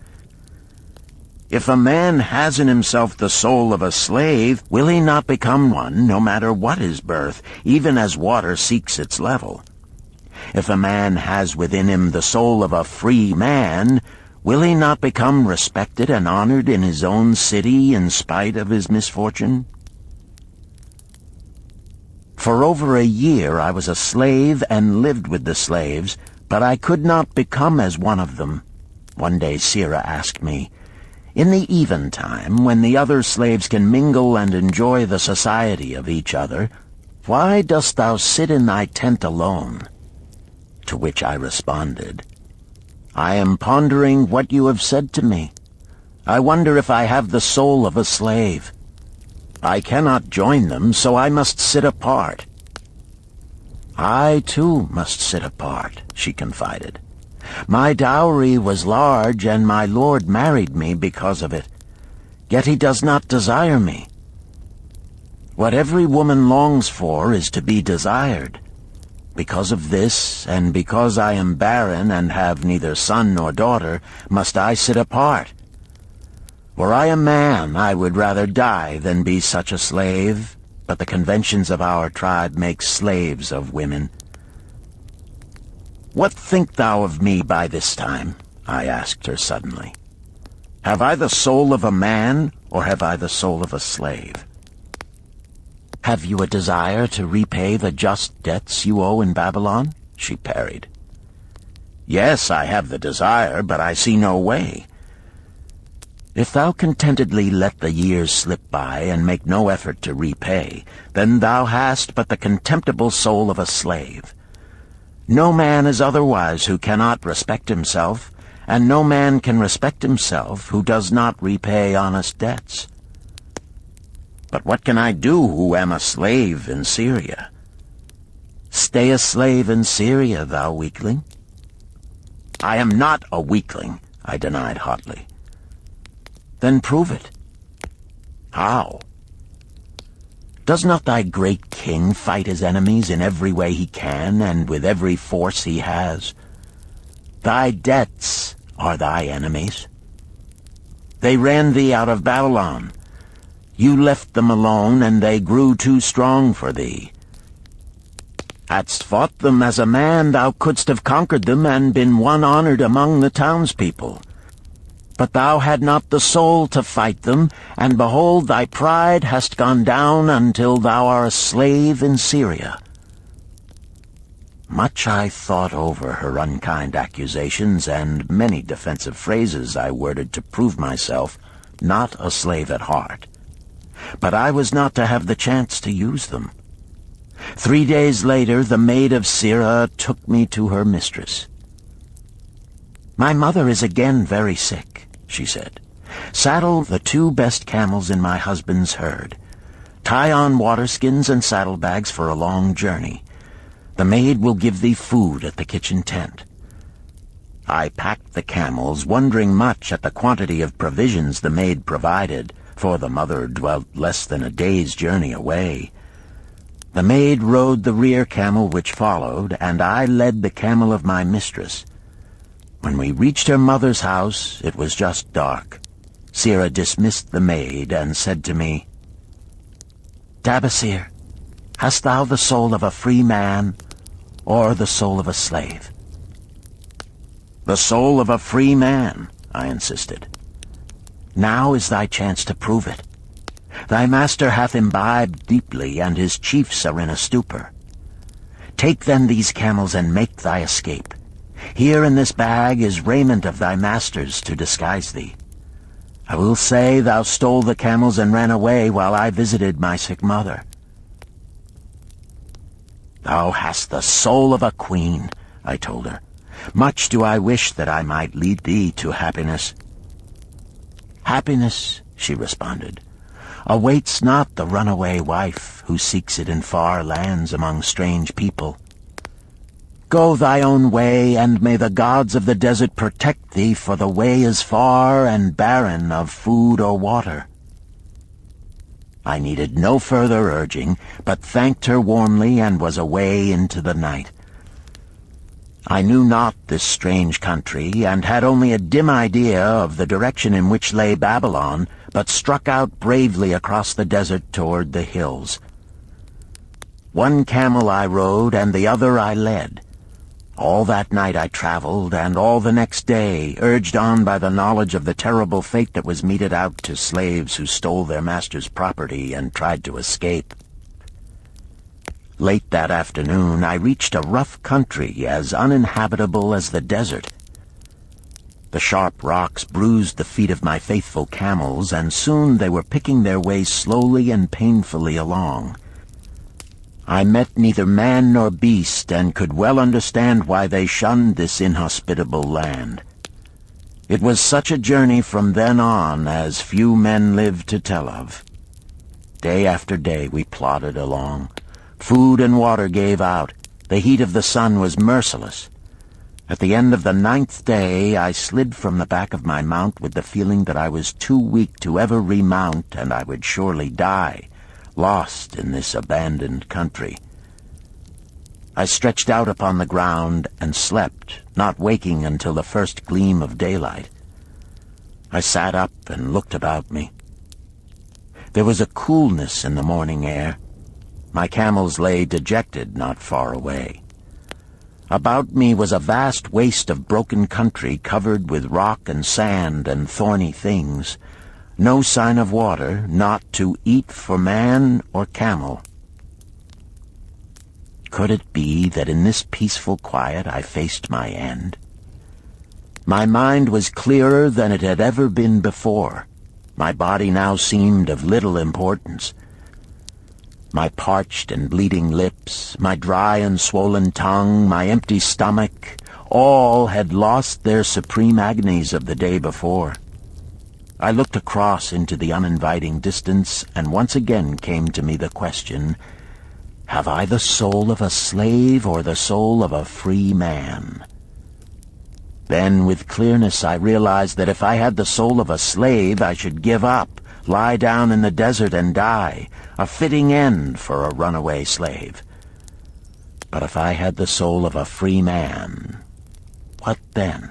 Speaker 1: If a man has in himself the soul of a slave, will he not become one, no matter what his birth, even as water seeks its level? If a man has within him the soul of a free man, will he not become respected and honored in his own city in spite of his misfortune?" For over a year I was a slave and lived with the slaves, But I could not become as one of them. One day Sira asked me, "In the eventime, when the other slaves can mingle and enjoy the society of each other, why dost thou sit in thy tent alone?" To which I responded, "I am pondering what you have said to me. I wonder if I have the soul of a slave. I cannot join them, so I must sit apart." "I, too, must sit apart," she confided. "My dowry was large, and my lord married me because of it. Yet he does not desire me. What every woman longs for is to be desired. Because of this, and because I am barren and have neither son nor daughter, must I sit apart. Were I a man, I would rather die than be such a slave, but the conventions of our tribe make slaves of women." "What think thou of me by this time?" I asked her suddenly. "Have I the soul of a man, or have I the soul of a slave?" "Have you a desire to repay the just debts you owe in Babylon?" she parried. "Yes, I have the desire, but I see no way." "If thou contentedly let the years slip by and make no effort to repay, then thou hast but the contemptible soul of a slave. No man is otherwise who cannot respect himself, and no man can respect himself who does not repay honest debts." "But what can I do who am a slave in Syria?" "Stay a slave in Syria, thou weakling." "I am not a weakling," I denied hotly. "Then prove it." "How?" "Does not thy great king fight his enemies in every way he can, and with every force he has? Thy debts are thy enemies. They ran thee out of Babylon. You left them alone, and they grew too strong for thee. Hadst fought them as a man, thou couldst have conquered them and been one honored among the townspeople. But thou had not the soul to fight them, and behold, thy pride hast gone down until thou art a slave in Syria." Much I thought over her unkind accusations, and many defensive phrases I worded to prove myself not a slave at heart. But I was not to have the chance to use them. 3 days later, the maid of Sira took me to her mistress. "My mother is again very sick," she said. "Saddle the 2 best camels in my husband's herd. Tie on waterskins and saddlebags for a long journey. The maid will give thee food at the kitchen tent." I packed the camels, wondering much at the quantity of provisions the maid provided, for the mother dwelt less than a day's journey away. The maid rode the rear camel which followed, and I led the camel of my mistress. When we reached her mother's house, it was just dark. Sira dismissed the maid and said to me, "Tabasir, hast thou the soul of a free man, or the soul of a slave?" "The soul of a free man," I insisted. "Now is thy chance to prove it. Thy master hath imbibed deeply, and his chiefs are in a stupor. Take then these camels and make thy escape. Here in this bag is raiment of thy master's to disguise thee. I will say thou stole the camels and ran away while I visited my sick mother." "Thou hast the soul of a queen," I told her. "Much do I wish that I might lead thee to happiness." "Happiness," she responded, "awaits not the runaway wife who seeks it in far lands among strange people. Go thy own way, and may the gods of the desert protect thee, for the way is far and barren of food or water." I needed no further urging, but thanked her warmly and was away into the night. I knew not this strange country, and had only a dim idea of the direction in which lay Babylon, but struck out bravely across the desert toward the hills. One camel I rode, and the other I led. All that night I traveled, and all the next day, urged on by the knowledge of the terrible fate that was meted out to slaves who stole their master's property and tried to escape. Late that afternoon, I reached a rough country as uninhabitable as the desert. The sharp rocks bruised the feet of my faithful camels, and soon they were picking their way slowly and painfully along. I met neither man nor beast, and could well understand why they shunned this inhospitable land. It was such a journey from then on as few men lived to tell of. Day after day we plodded along. Food and water gave out. The heat of the sun was merciless. At the end of the 9th day, I slid from the back of my mount with the feeling that I was too weak to ever remount, and I would surely die, lost in this abandoned country. I stretched out upon the ground and slept, not waking until the first gleam of daylight. I sat up and looked about me. There was a coolness in the morning air. My camels lay dejected not far away. About me was a vast waste of broken country covered with rock and sand and thorny things. No sign of water, not to eat for man or camel. Could it be that in this peaceful quiet I faced my end? My mind was clearer than it had ever been before. My body now seemed of little importance. My parched and bleeding lips, my dry and swollen tongue, my empty stomach, all had lost their supreme agonies of the day before. I looked across into the uninviting distance, and once again came to me the question, have I the soul of a slave or the soul of a free man? Then, with clearness, I realized that if I had the soul of a slave, I should give up, lie down in the desert and die, a fitting end for a runaway slave. But if I had the soul of a free man, what then?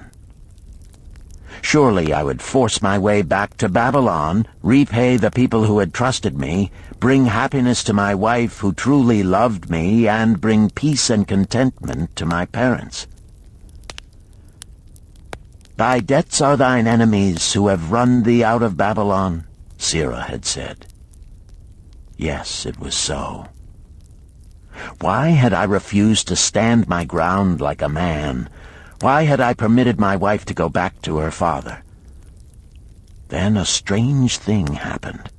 Speaker 1: Surely I would force my way back to Babylon, repay the people who had trusted me, bring happiness to my wife who truly loved me, and bring peace and contentment to my parents. Thy debts are thine enemies who have run thee out of Babylon, Sirrah had said. Yes, it was so. Why had I refused to stand my ground like a man? Why had I permitted my wife to go back to her father? Then a strange thing happened.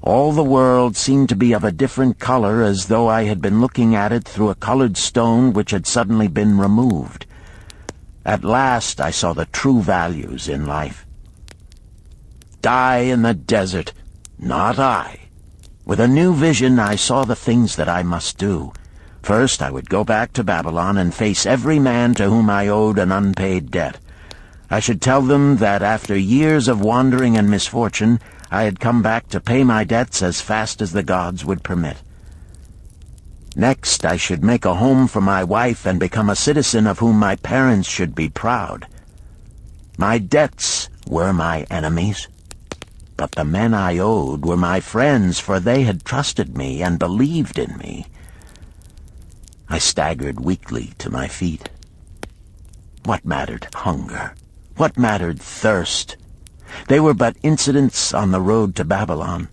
Speaker 1: All the world seemed to be of a different color, as though I had been looking at it through a colored stone which had suddenly been removed. At last I saw the true values in life. Die in the desert, not I. With a new vision I saw the things that I must do. First I would go back to Babylon and face every man to whom I owed an unpaid debt. I should tell them that after years of wandering and misfortune, I had come back to pay my debts as fast as the gods would permit. Next, I should make a home for my wife and become a citizen of whom my parents should be proud. My debts were my enemies, but the men I owed were my friends, for they had trusted me and believed in me. I staggered weakly to my feet. What mattered hunger? What mattered thirst? They were but incidents on the road to Babylon.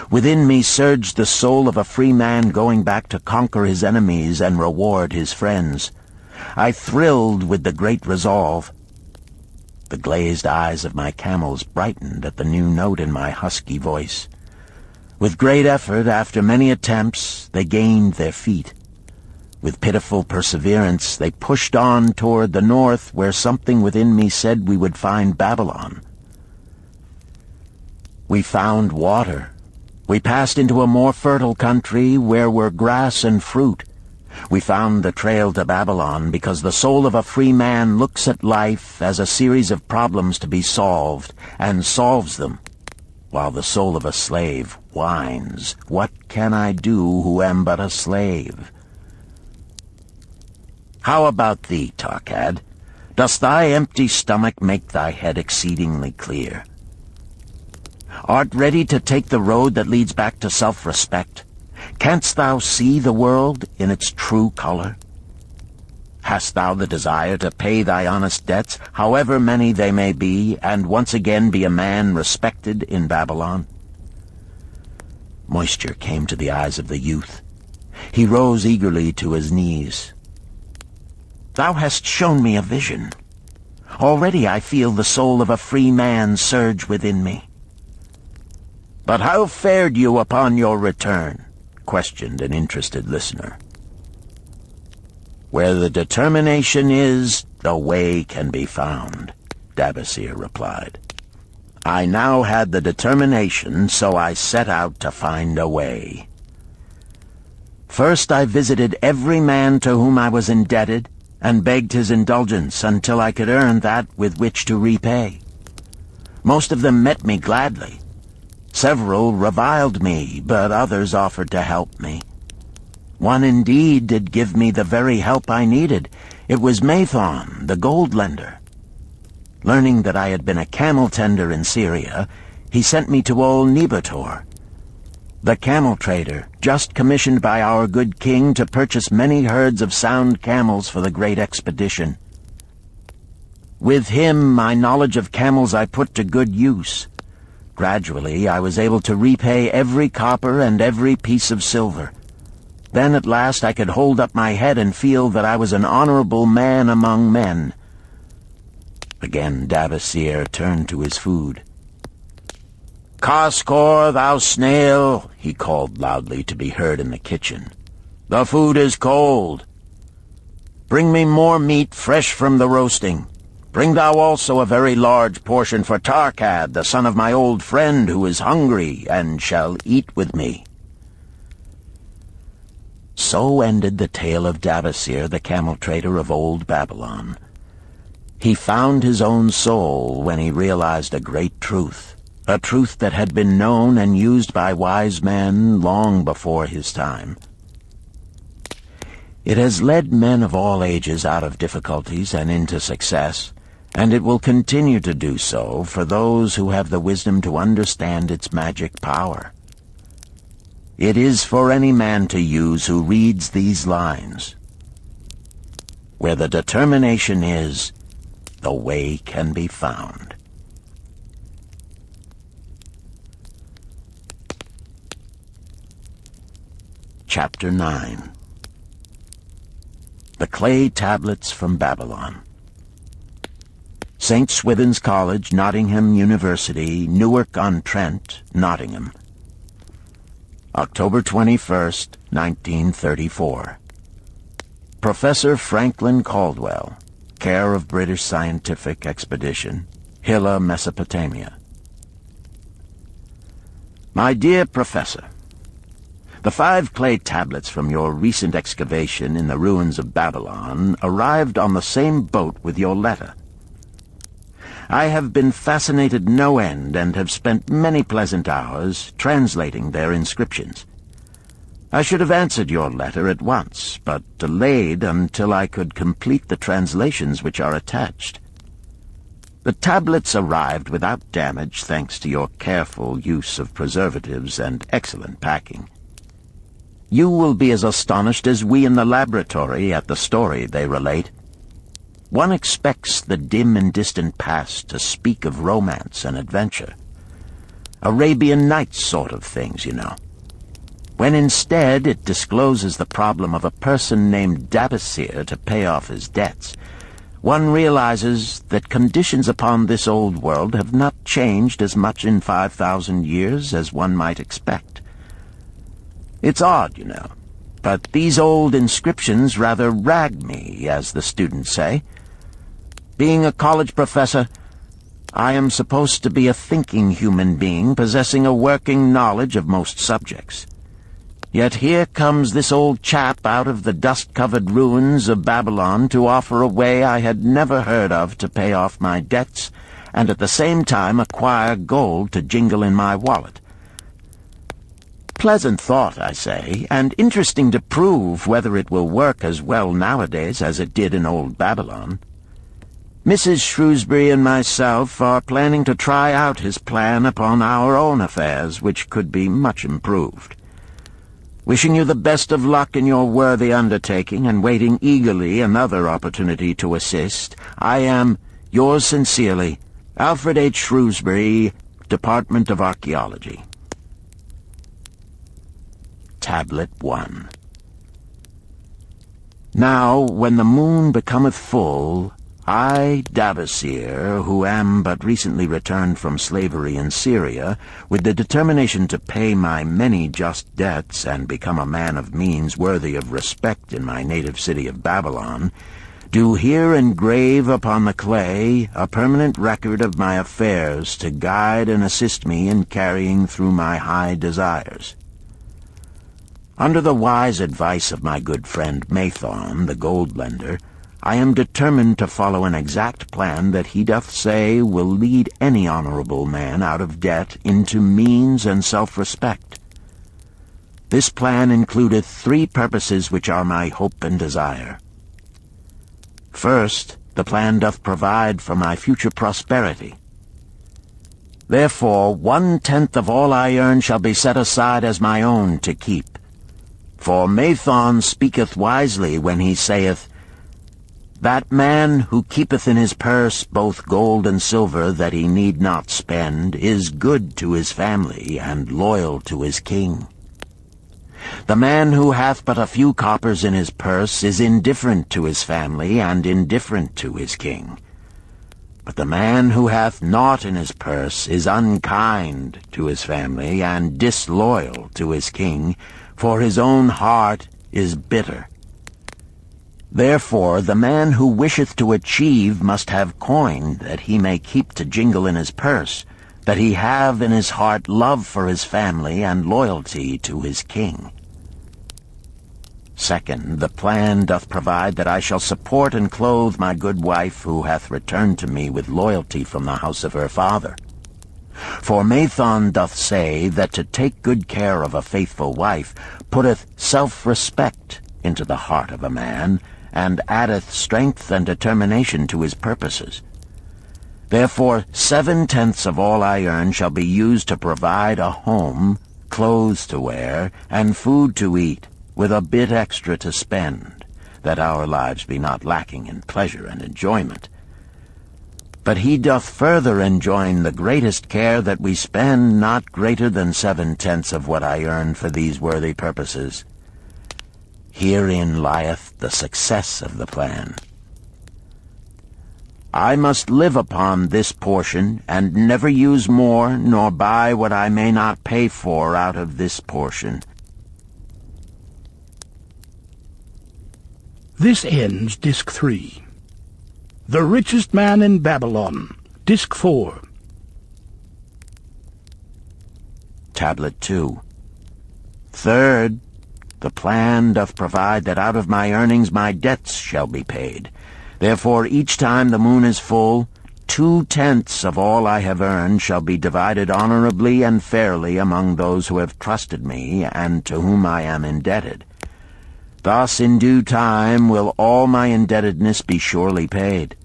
Speaker 1: Within me surged the soul of a free man going back to conquer his enemies and reward his friends. I thrilled with the great resolve. The glazed eyes of my camels brightened at the new note in my husky voice. With great effort, after many attempts, they gained their feet. With pitiful perseverance, they pushed on toward the north, where something within me said we would find Babylon. We found water. We passed into a more fertile country where were grass and fruit. We found the trail to Babylon because the soul of a free man looks at life as a series of problems to be solved, and solves them, while the soul of a slave whines, "What can I do who am but a slave?" How about thee, Tarkad? Does thy empty stomach make thy head exceedingly clear? Art ready to take the road that leads back to self-respect? Canst thou see the world in its true color? Hast thou the desire to pay thy honest debts, however many they may be, and once again be a man respected in Babylon? Moisture came to the eyes of the youth. He rose eagerly to his knees. "Thou hast shown me a vision. Already I feel the soul of a free man surge within me." "But how fared you upon your return?" questioned an interested listener. "Where the determination is, the way can be found," Dabasir replied. "I now had the determination, so I set out to find a way. First I visited every man to whom I was indebted, and begged his indulgence until I could earn that with which to repay. Most of them met me gladly. Several reviled me, but others offered to help me. One indeed did give me the very help I needed. It was Mathon, the gold lender. Learning that I had been a camel tender in Syria, he sent me to old Nebator, the camel trader, just commissioned by our good king to purchase many herds of sound camels for the great expedition. With him, my knowledge of camels I put to good use. Gradually, I was able to repay every copper and every piece of silver. Then at last I could hold up my head and feel that I was an honorable man among men." Again Dabasir turned to his food. "Kaskor, thou snail," he called loudly to be heard in the kitchen. "The food is cold. Bring me more meat fresh from the roasting. Bring thou also a very large portion for Tarkad, the son of my old friend, who is hungry and shall eat with me." So ended the tale of Dabasir, the camel trader of old Babylon. He found his own soul when he realized a great truth, a truth that had been known and used by wise men long before his time. It has led men of all ages out of difficulties and into success, and it will continue to do so for those who have the wisdom to understand its magic power. It is for any man to use who reads these lines. Where the determination is, the way can be found. Chapter 9. The Clay Tablets from Babylon. St. Swithin's College, Nottingham University, Newark-on-Trent, Nottingham. October 21st, 1934. Professor Franklin Caldwell, care of British Scientific Expedition, Hilla, Mesopotamia. My dear Professor, the 5 clay tablets from your recent excavation in the ruins of Babylon arrived on the same boat with your letter. I have been fascinated no end and have spent many pleasant hours translating their inscriptions. I should have answered your letter at once, but delayed until I could complete the translations which are attached. The tablets arrived without damage thanks to your careful use of preservatives and excellent packing. You will be as astonished as we in the laboratory at the story they relate. One expects the dim and distant past to speak of romance and adventure. Arabian Nights sort of things, you know. When instead it discloses the problem of a person named Dabasir to pay off his debts, one realizes that conditions upon this old world have not changed as much in 5,000 years as one might expect. It's odd, you know, but these old inscriptions rather rag me, as the students say. Being a college professor, I am supposed to be a thinking human being possessing a working knowledge of most subjects. Yet here comes this old chap out of the dust-covered ruins of Babylon to offer a way I had never heard of to pay off my debts, and at the same time acquire gold to jingle in my wallet. Pleasant thought, I say, and interesting to prove whether it will work as well nowadays as it did in old Babylon. Mrs. Shrewsbury and myself are planning to try out his plan upon our own affairs, which could be much improved. Wishing you the best of luck in your worthy undertaking and waiting eagerly another opportunity to assist, I am, yours sincerely, Alfred H. Shrewsbury, Department of Archaeology. Tablet 1. Now, when the moon becometh full, I, Davasir, who am but recently returned from slavery in Syria, with the determination to pay my many just debts and become a man of means worthy of respect in my native city of Babylon, do here engrave upon the clay a permanent record of my affairs to guide and assist me in carrying through my high desires. Under the wise advice of my good friend Mathon, the gold lender, I am determined to follow an exact plan that he doth say will lead any honorable man out of debt into means and self-respect. This plan includeth 3 purposes which are my hope and desire. First, the plan doth provide for my future prosperity. Therefore 1/10 of all I earn shall be set aside as my own to keep. For Mathon speaketh wisely when he saith, That man who keepeth in his purse both gold and silver that he need not spend is good to his family and loyal to his king. The man who hath but a few coppers in his purse is indifferent to his family and indifferent to his king. But the man who hath naught in his purse is unkind to his family and disloyal to his king, for his own heart is bitter. Therefore the man who wisheth to achieve must have coin that he may keep to jingle in his purse, that he have in his heart love for his family and loyalty to his king. Second, the plan doth provide that I shall support and clothe my good wife who hath returned to me with loyalty from the house of her father. For Mathon doth say that to take good care of a faithful wife putteth self-respect into the heart of a man, and addeth strength and determination to his purposes. Therefore 7/10 of all I earn shall be used to provide a home, clothes to wear, and food to eat, with a bit extra to spend, that our lives be not lacking in pleasure and enjoyment. But he doth further enjoin the greatest care that we spend not greater than 7/10 of what I earn for these worthy purposes. Herein lieth the success of the plan. I must live upon this portion, and never use more, nor buy what I may not pay for out of this portion.
Speaker 2: This ends Disc 3. The Richest Man in Babylon, Disc 4.
Speaker 1: Tablet 2. Third, the plan doth provide that out of my earnings my debts shall be paid. Therefore each time the moon is full, 2/10 of all I have earned shall be divided honorably and fairly among those who have trusted me and to whom I am indebted. Thus in due time will all my indebtedness be surely paid.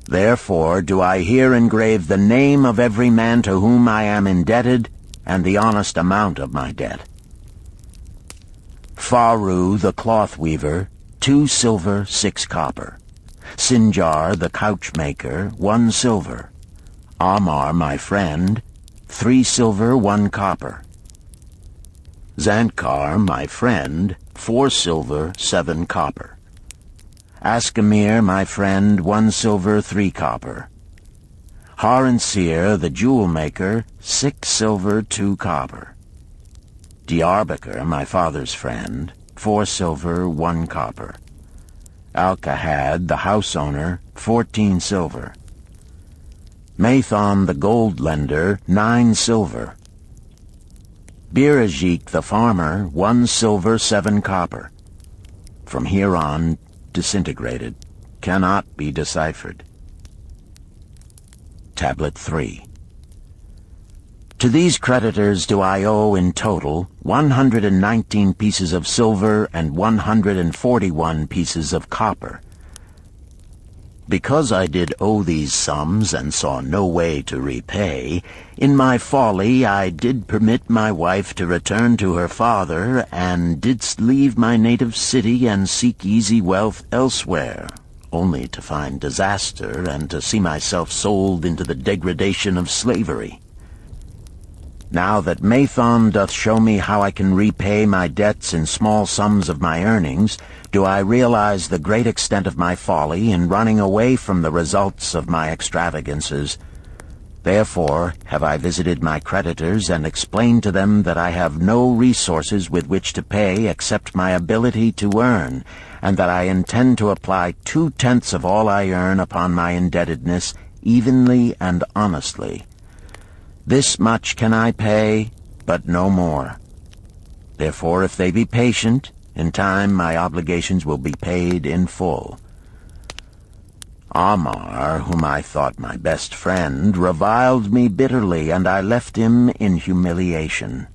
Speaker 1: Therefore do I here engrave the name of every man to whom I am indebted, and the honest amount of my debt. Faru the cloth weaver, 2 silver, 6 copper. Sinjar the couch maker, 1 silver. Amar my friend, 3 silver, 1 copper. Zantkar my friend, 4 silver, 7 copper. Askamir my friend, 1 silver, 3 copper. Haransir the jewel maker, 6 silver, 2 copper. Diarbakir my father's friend, 4 silver, 1 copper. Alkahad the house owner, 14 silver. Mathon the gold lender, 9 silver. Birajik the farmer, 1 silver, 7 copper. From here on, disintegrated, cannot be deciphered. Tablet 3. To these creditors do I owe in total 119 pieces of silver and 141 pieces of copper. Because I did owe these sums and saw no way to repay, in my folly I did permit my wife to return to her father, and didst leave my native city and seek easy wealth elsewhere, only to find disaster and to see myself sold into the degradation of slavery. Now that Mathon doth show me how I can repay my debts in small sums of my earnings, do I realize the great extent of my folly in running away from the results of my extravagances. Therefore have I visited my creditors and explained to them that I have no resources with which to pay except my ability to earn, and that I intend to apply 2/10 of all I earn upon my indebtedness evenly and honestly. This much can I pay, but no more. Therefore, if they be patient, in time my obligations will be paid in full. Amar, whom I thought my best friend, reviled me bitterly, and I left him in humiliation.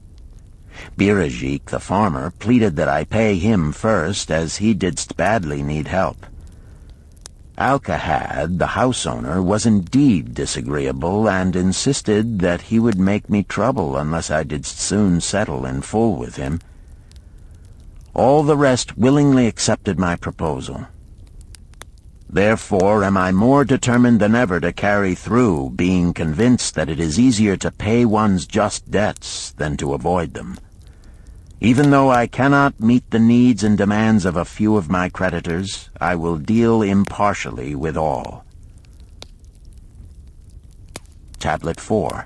Speaker 1: Birajik, the farmer, pleaded that I pay him first, as he didst badly need help. Alcahad, the house owner, was indeed disagreeable, and insisted that he would make me trouble unless I didst soon settle in full with him. All the rest willingly accepted my proposal. Therefore am I more determined than ever to carry through, being convinced that it is easier to pay one's just debts than to avoid them. Even though I cannot meet the needs and demands of a few of my creditors, I will deal impartially with all. Tablet 4.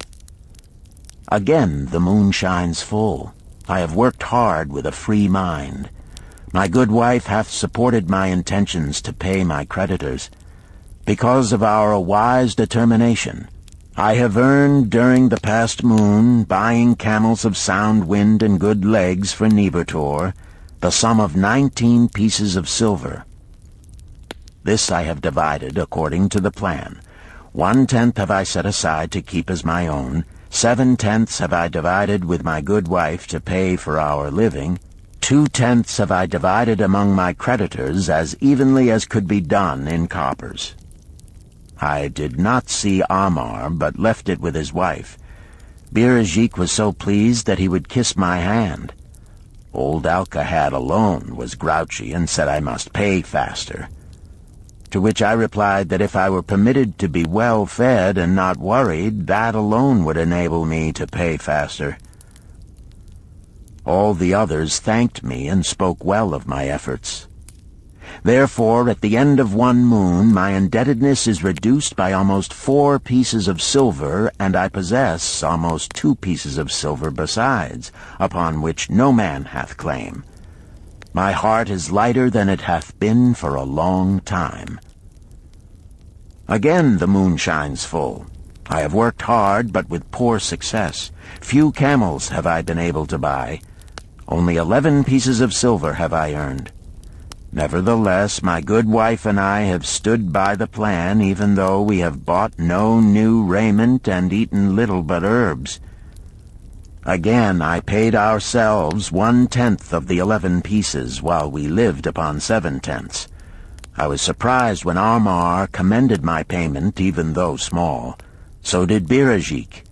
Speaker 1: Again the moon shines full. I have worked hard with a free mind. My good wife hath supported my intentions to pay my creditors. Because of our wise determination, I have earned during the past moon, buying camels of sound wind and good legs for Nebertor, the sum of 19 pieces of silver. This I have divided according to the plan. 1/10 have I set aside to keep as my own, 7/10 have I divided with my good wife to pay for our living, 2/10 have I divided among my creditors as evenly as could be done in coppers. I did not see Amar, but left it with his wife. Birajik was so pleased that he would kiss my hand. Old Alcahad alone was grouchy and said I must pay faster. To which I replied that if I were permitted to be well fed and not worried, that alone would enable me to pay faster. All the others thanked me and spoke well of my efforts. Therefore, at the end of one moon, my indebtedness is reduced by almost 4 pieces of silver, and I possess almost 2 pieces of silver besides, upon which no man hath claim. My heart is lighter than it hath been for a long time. Again the moon shines full. I have worked hard, but with poor success. Few camels have I been able to buy. Only 11 pieces of silver have I earned. Nevertheless, my good wife and I have stood by the plan, even though we have bought no new raiment and eaten little but herbs. Again I paid ourselves 1/10 of the 11 pieces, while we lived upon 7/10. I was surprised when Amar commended my payment, even though small. So did Birajik.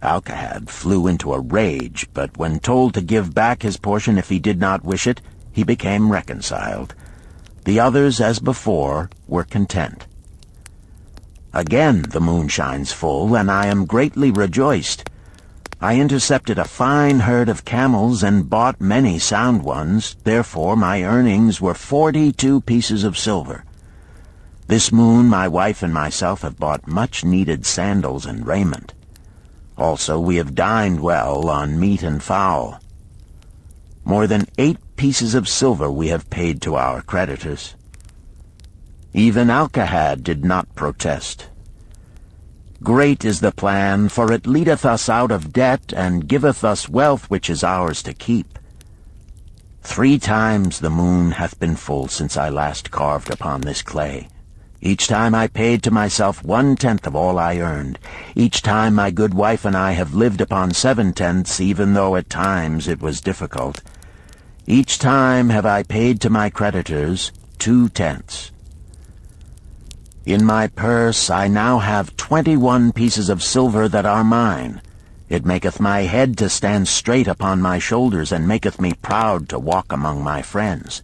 Speaker 1: Alcahad flew into a rage, but when told to give back his portion if he did not wish it, he became reconciled. The others, as before, were content. Again the moon shines full, and I am greatly rejoiced. I intercepted a fine herd of camels and bought many sound ones, therefore my earnings were 42 pieces of silver. This moon my wife and myself have bought much-needed sandals and raiment. Also we have dined well on meat and fowl. More than 8 pieces of silver we have paid to our creditors. Even Alcahad did not protest. Great is the plan, for it leadeth us out of debt, and giveth us wealth which is ours to keep. 3 times the moon hath been full since I last carved upon this clay. Each time I paid to myself 1/10 of all I earned. Each time my good wife and I have lived upon 7/10, even though at times it was difficult. Each time have I paid to my creditors 2/10. In my purse I now have 21 pieces of silver that are mine. It maketh my head to stand straight upon my shoulders, and maketh me proud to walk among my friends.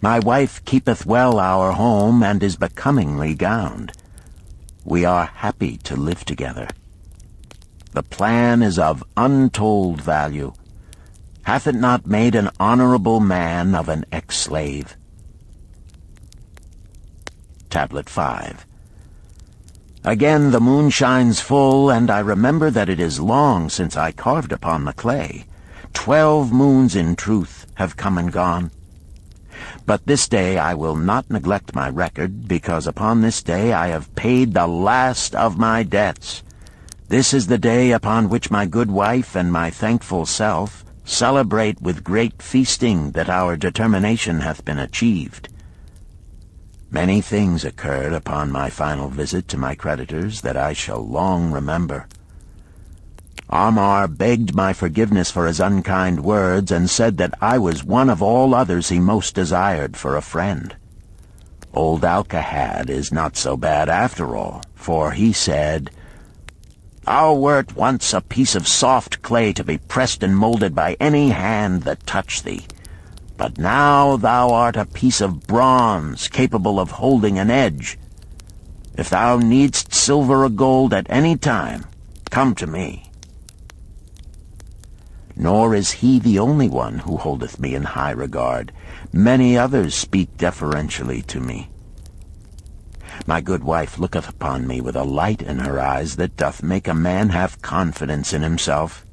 Speaker 1: My wife keepeth well our home, and is becomingly gowned. We are happy to live together. The plan is of untold value. Hath it not made an honorable man of an ex-slave? Tablet 5. Again the moon shines full, and I remember that it is long since I carved upon the clay. 12 moons in truth have come and gone. But this day I will not neglect my record, because upon this day I have paid the last of my debts. This is the day upon which my good wife and my thankful self celebrate with great feasting that our determination hath been achieved. Many things occurred upon my final visit to my creditors that I shall long remember. Amar begged my forgiveness for his unkind words, and said that I was one of all others he most desired for a friend. Old Alcahad is not so bad after all, for he said, "Thou wert once a piece of soft clay to be pressed and molded by any hand that touched thee. But now thou art a piece of bronze, capable of holding an edge. If thou needst silver or gold at any time, come to me." Nor is he the only one who holdeth me in high regard. Many others speak deferentially to me. My good wife looketh upon me with a light in her eyes that doth make a man have confidence in himself.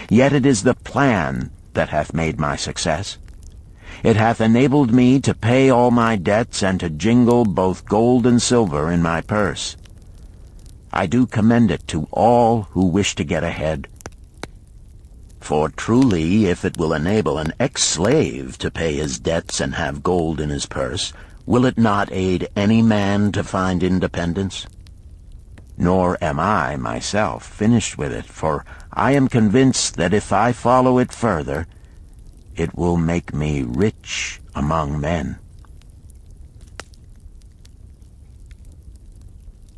Speaker 1: Yet it is the plan that hath made my success. It hath enabled me to pay all my debts and to jingle both gold and silver in my purse. I do commend it to all who wish to get ahead. For truly, if it will enable an ex-slave to pay his debts and have gold in his purse, will it not aid any man to find independence? Nor am I, myself, finished with it, for I am convinced that if I follow it further, it will make me rich among men.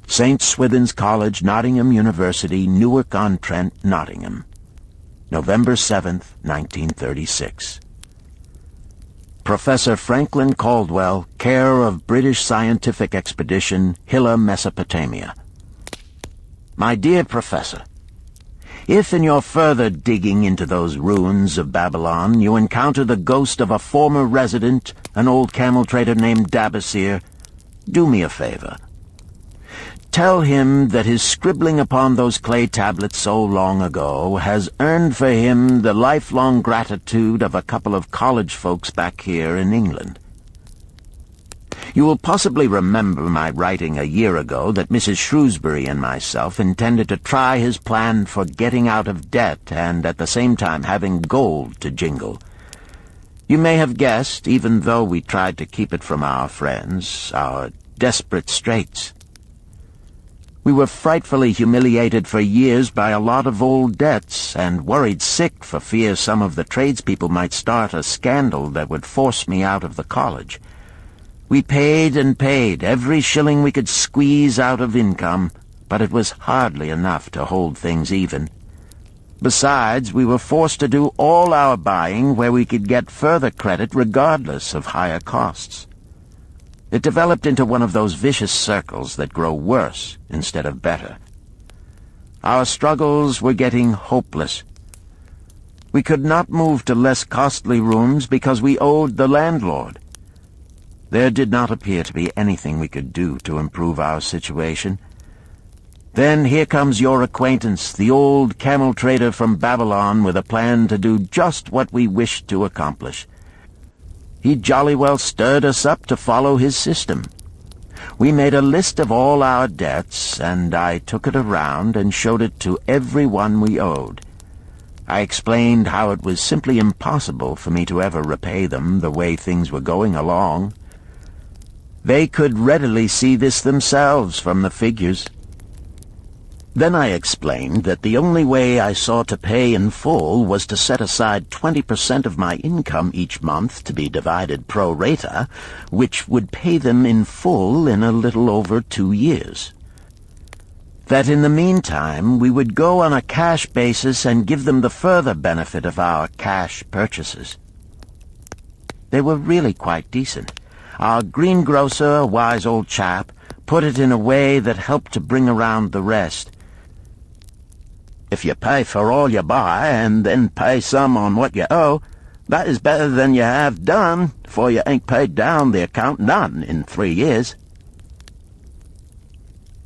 Speaker 1: St. Swithin's College, Nottingham University, Newark-on-Trent, Nottingham, November 7th, 1936. Professor Franklin Caldwell, care of British Scientific Expedition, Hilla, Mesopotamia. My dear Professor, if in your further digging into those ruins of Babylon you encounter the ghost of a former resident, an old camel trader named Dabasir, do me a favor. Tell him that his scribbling upon those clay tablets so long ago has earned for him the lifelong gratitude of a couple of college folks back here in England. You will possibly remember my writing a year ago that Mrs. Shrewsbury and myself intended to try his plan for getting out of debt and at the same time having gold to jingle. You may have guessed, even though we tried to keep it from our friends, our desperate straits. We were frightfully humiliated for years by a lot of old debts, and worried sick for fear some of the tradespeople might start a scandal that would force me out of the college. We paid and paid, every shilling we could squeeze out of income, but it was hardly enough to hold things even. Besides, we were forced to do all our buying where we could get further credit regardless of higher costs. It developed into one of those vicious circles that grow worse instead of better. Our struggles were getting hopeless. We could not move to less costly rooms because we owed the landlord. There did not appear to be anything we could do to improve our situation. Then here comes your acquaintance, the old camel trader from Babylon, with a plan to do just what we wished to accomplish. He jolly well stirred us up to follow his system. We made a list of all our debts, and I took it around and showed it to every one we owed. I explained how it was simply impossible for me to ever repay them the way things were going along. They could readily see this themselves from the figures. Then I explained that the only way I saw to pay in full was to set aside 20% of my income each month to be divided pro rata, which would pay them in full in a little over 2 years. That in the meantime we would go on a cash basis and give them the further benefit of our cash purchases. They were really quite decent. Our greengrocer, a wise old chap, put it in a way that helped to bring around the rest. If you pay for all you buy and then pay some on what you owe, that is better than you have done, for you ain't paid down the account none in 3 years.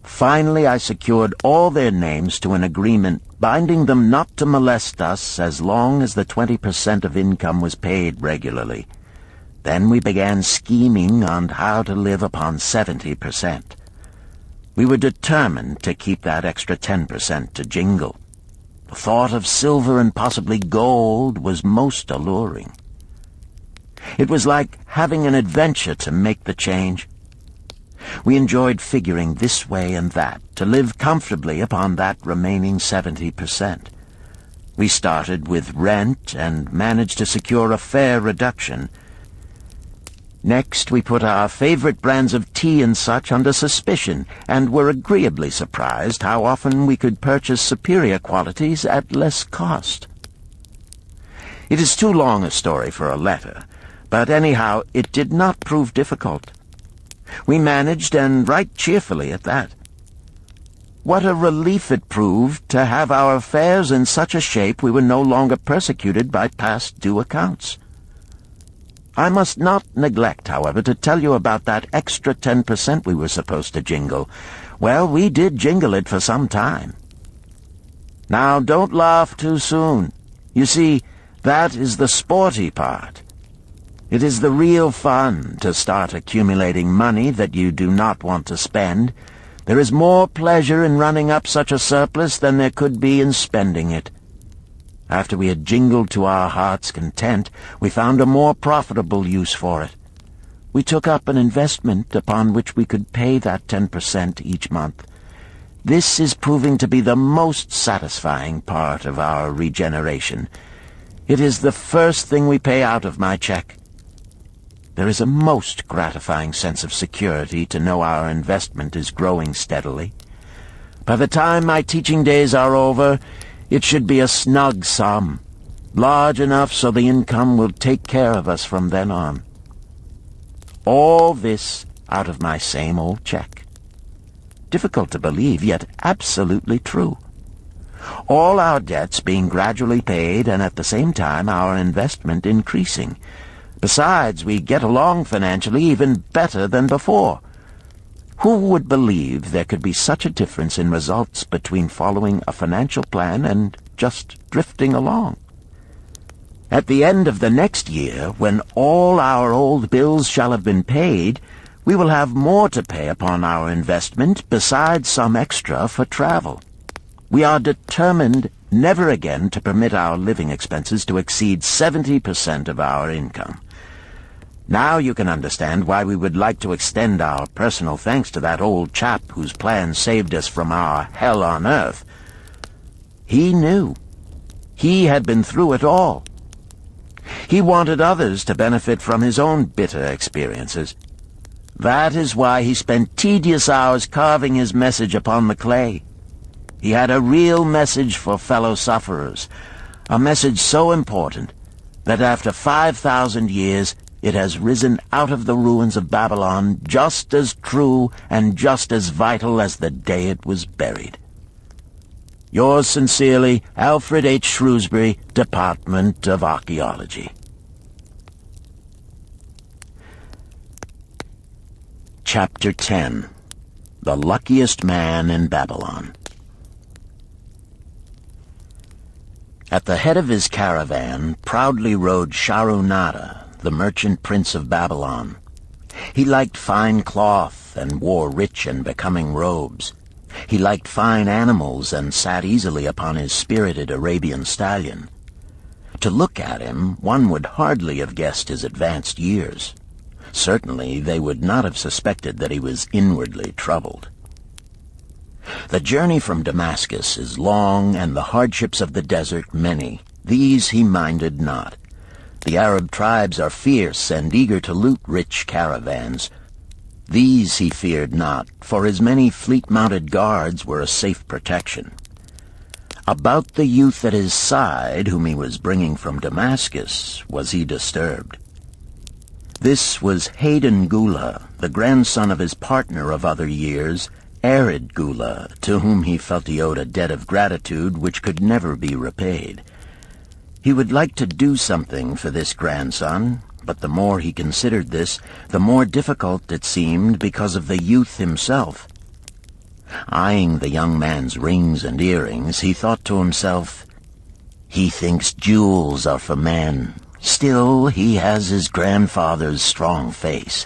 Speaker 1: Finally, I secured all their names to an agreement binding them not to molest us as long as the 20% of income was paid regularly. Then we began scheming on how to live upon 70%. We were determined to keep that extra 10% to jingle. The thought of silver and possibly gold was most alluring. It was like having an adventure to make the change. We enjoyed figuring this way and that to live comfortably upon that remaining 70%. We started with rent and managed to secure a fair reduction. Next, we put our favorite brands of tea and such under suspicion, and were agreeably surprised how often we could purchase superior qualities at less cost. It is too long a story for a letter, but anyhow it did not prove difficult. We managed, and right cheerfully at that. What a relief it proved to have our affairs in such a shape we were no longer persecuted by past due accounts. I must not neglect, however, to tell you about that extra 10% we were supposed to jingle. Well, we did jingle it for some time. Now, don't laugh too soon. You see, that is the sporty part. It is the real fun to start accumulating money that you do not want to spend. There is more pleasure in running up such a surplus than there could be in spending it. After we had jingled to our heart's content, we found a more profitable use for it. We took up an investment upon which we could pay that 10% each month. This is proving to be the most satisfying part of our regeneration. It is the first thing we pay out of my check. There is a most gratifying sense of security to know our investment is growing steadily. By the time my teaching days are over, it should be a snug sum, large enough so the income will take care of us from then on. All this out of my same old check. Difficult to believe, yet absolutely true. All our debts being gradually paid, and at the same time our investment increasing. Besides, we get along financially even better than before. Who would believe there could be such a difference in results between following a financial plan and just drifting along? At the end of the next year, when all our old bills shall have been paid, we will have more to pay upon our investment besides some extra for travel. We are determined never again to permit our living expenses to exceed 70% of our income. Now you can understand why we would like to extend our personal thanks to that old chap whose plan saved us from our hell on earth. He knew. He had been through it all. He wanted others to benefit from his own bitter experiences. That is why he spent tedious hours carving his message upon the clay. He had a real message for fellow sufferers, a message so important that after 5,000 years it has risen out of the ruins of Babylon just as true and just as vital as the day it was buried. Yours sincerely, Alfred H. Shrewsbury, Department of Archaeology. Chapter 10. The Luckiest Man in Babylon. At the head of his caravan proudly rode Shahrunada, the merchant prince of Babylon. He liked fine cloth and wore rich and becoming robes. He liked fine animals and sat easily upon his spirited Arabian stallion. To look at him, one would hardly have guessed his advanced years. Certainly they would not have suspected that he was inwardly troubled. The journey from Damascus is long, and the hardships of the desert many. These he minded not. The Arab tribes are fierce and eager to loot rich caravans. These he feared not, for his many fleet-mounted guards were a safe protection. About the youth at his side, whom he was bringing from Damascus, was he disturbed. This was Hayden Gula, the grandson of his partner of other years, Arid Gula, to whom he felt he owed a debt of gratitude which could never be repaid. He would like to do something for this grandson, but the more he considered this, the more difficult it seemed because of the youth himself. Eyeing the young man's rings and earrings, he thought to himself, "He thinks jewels are for men. Still, he has his grandfather's strong face.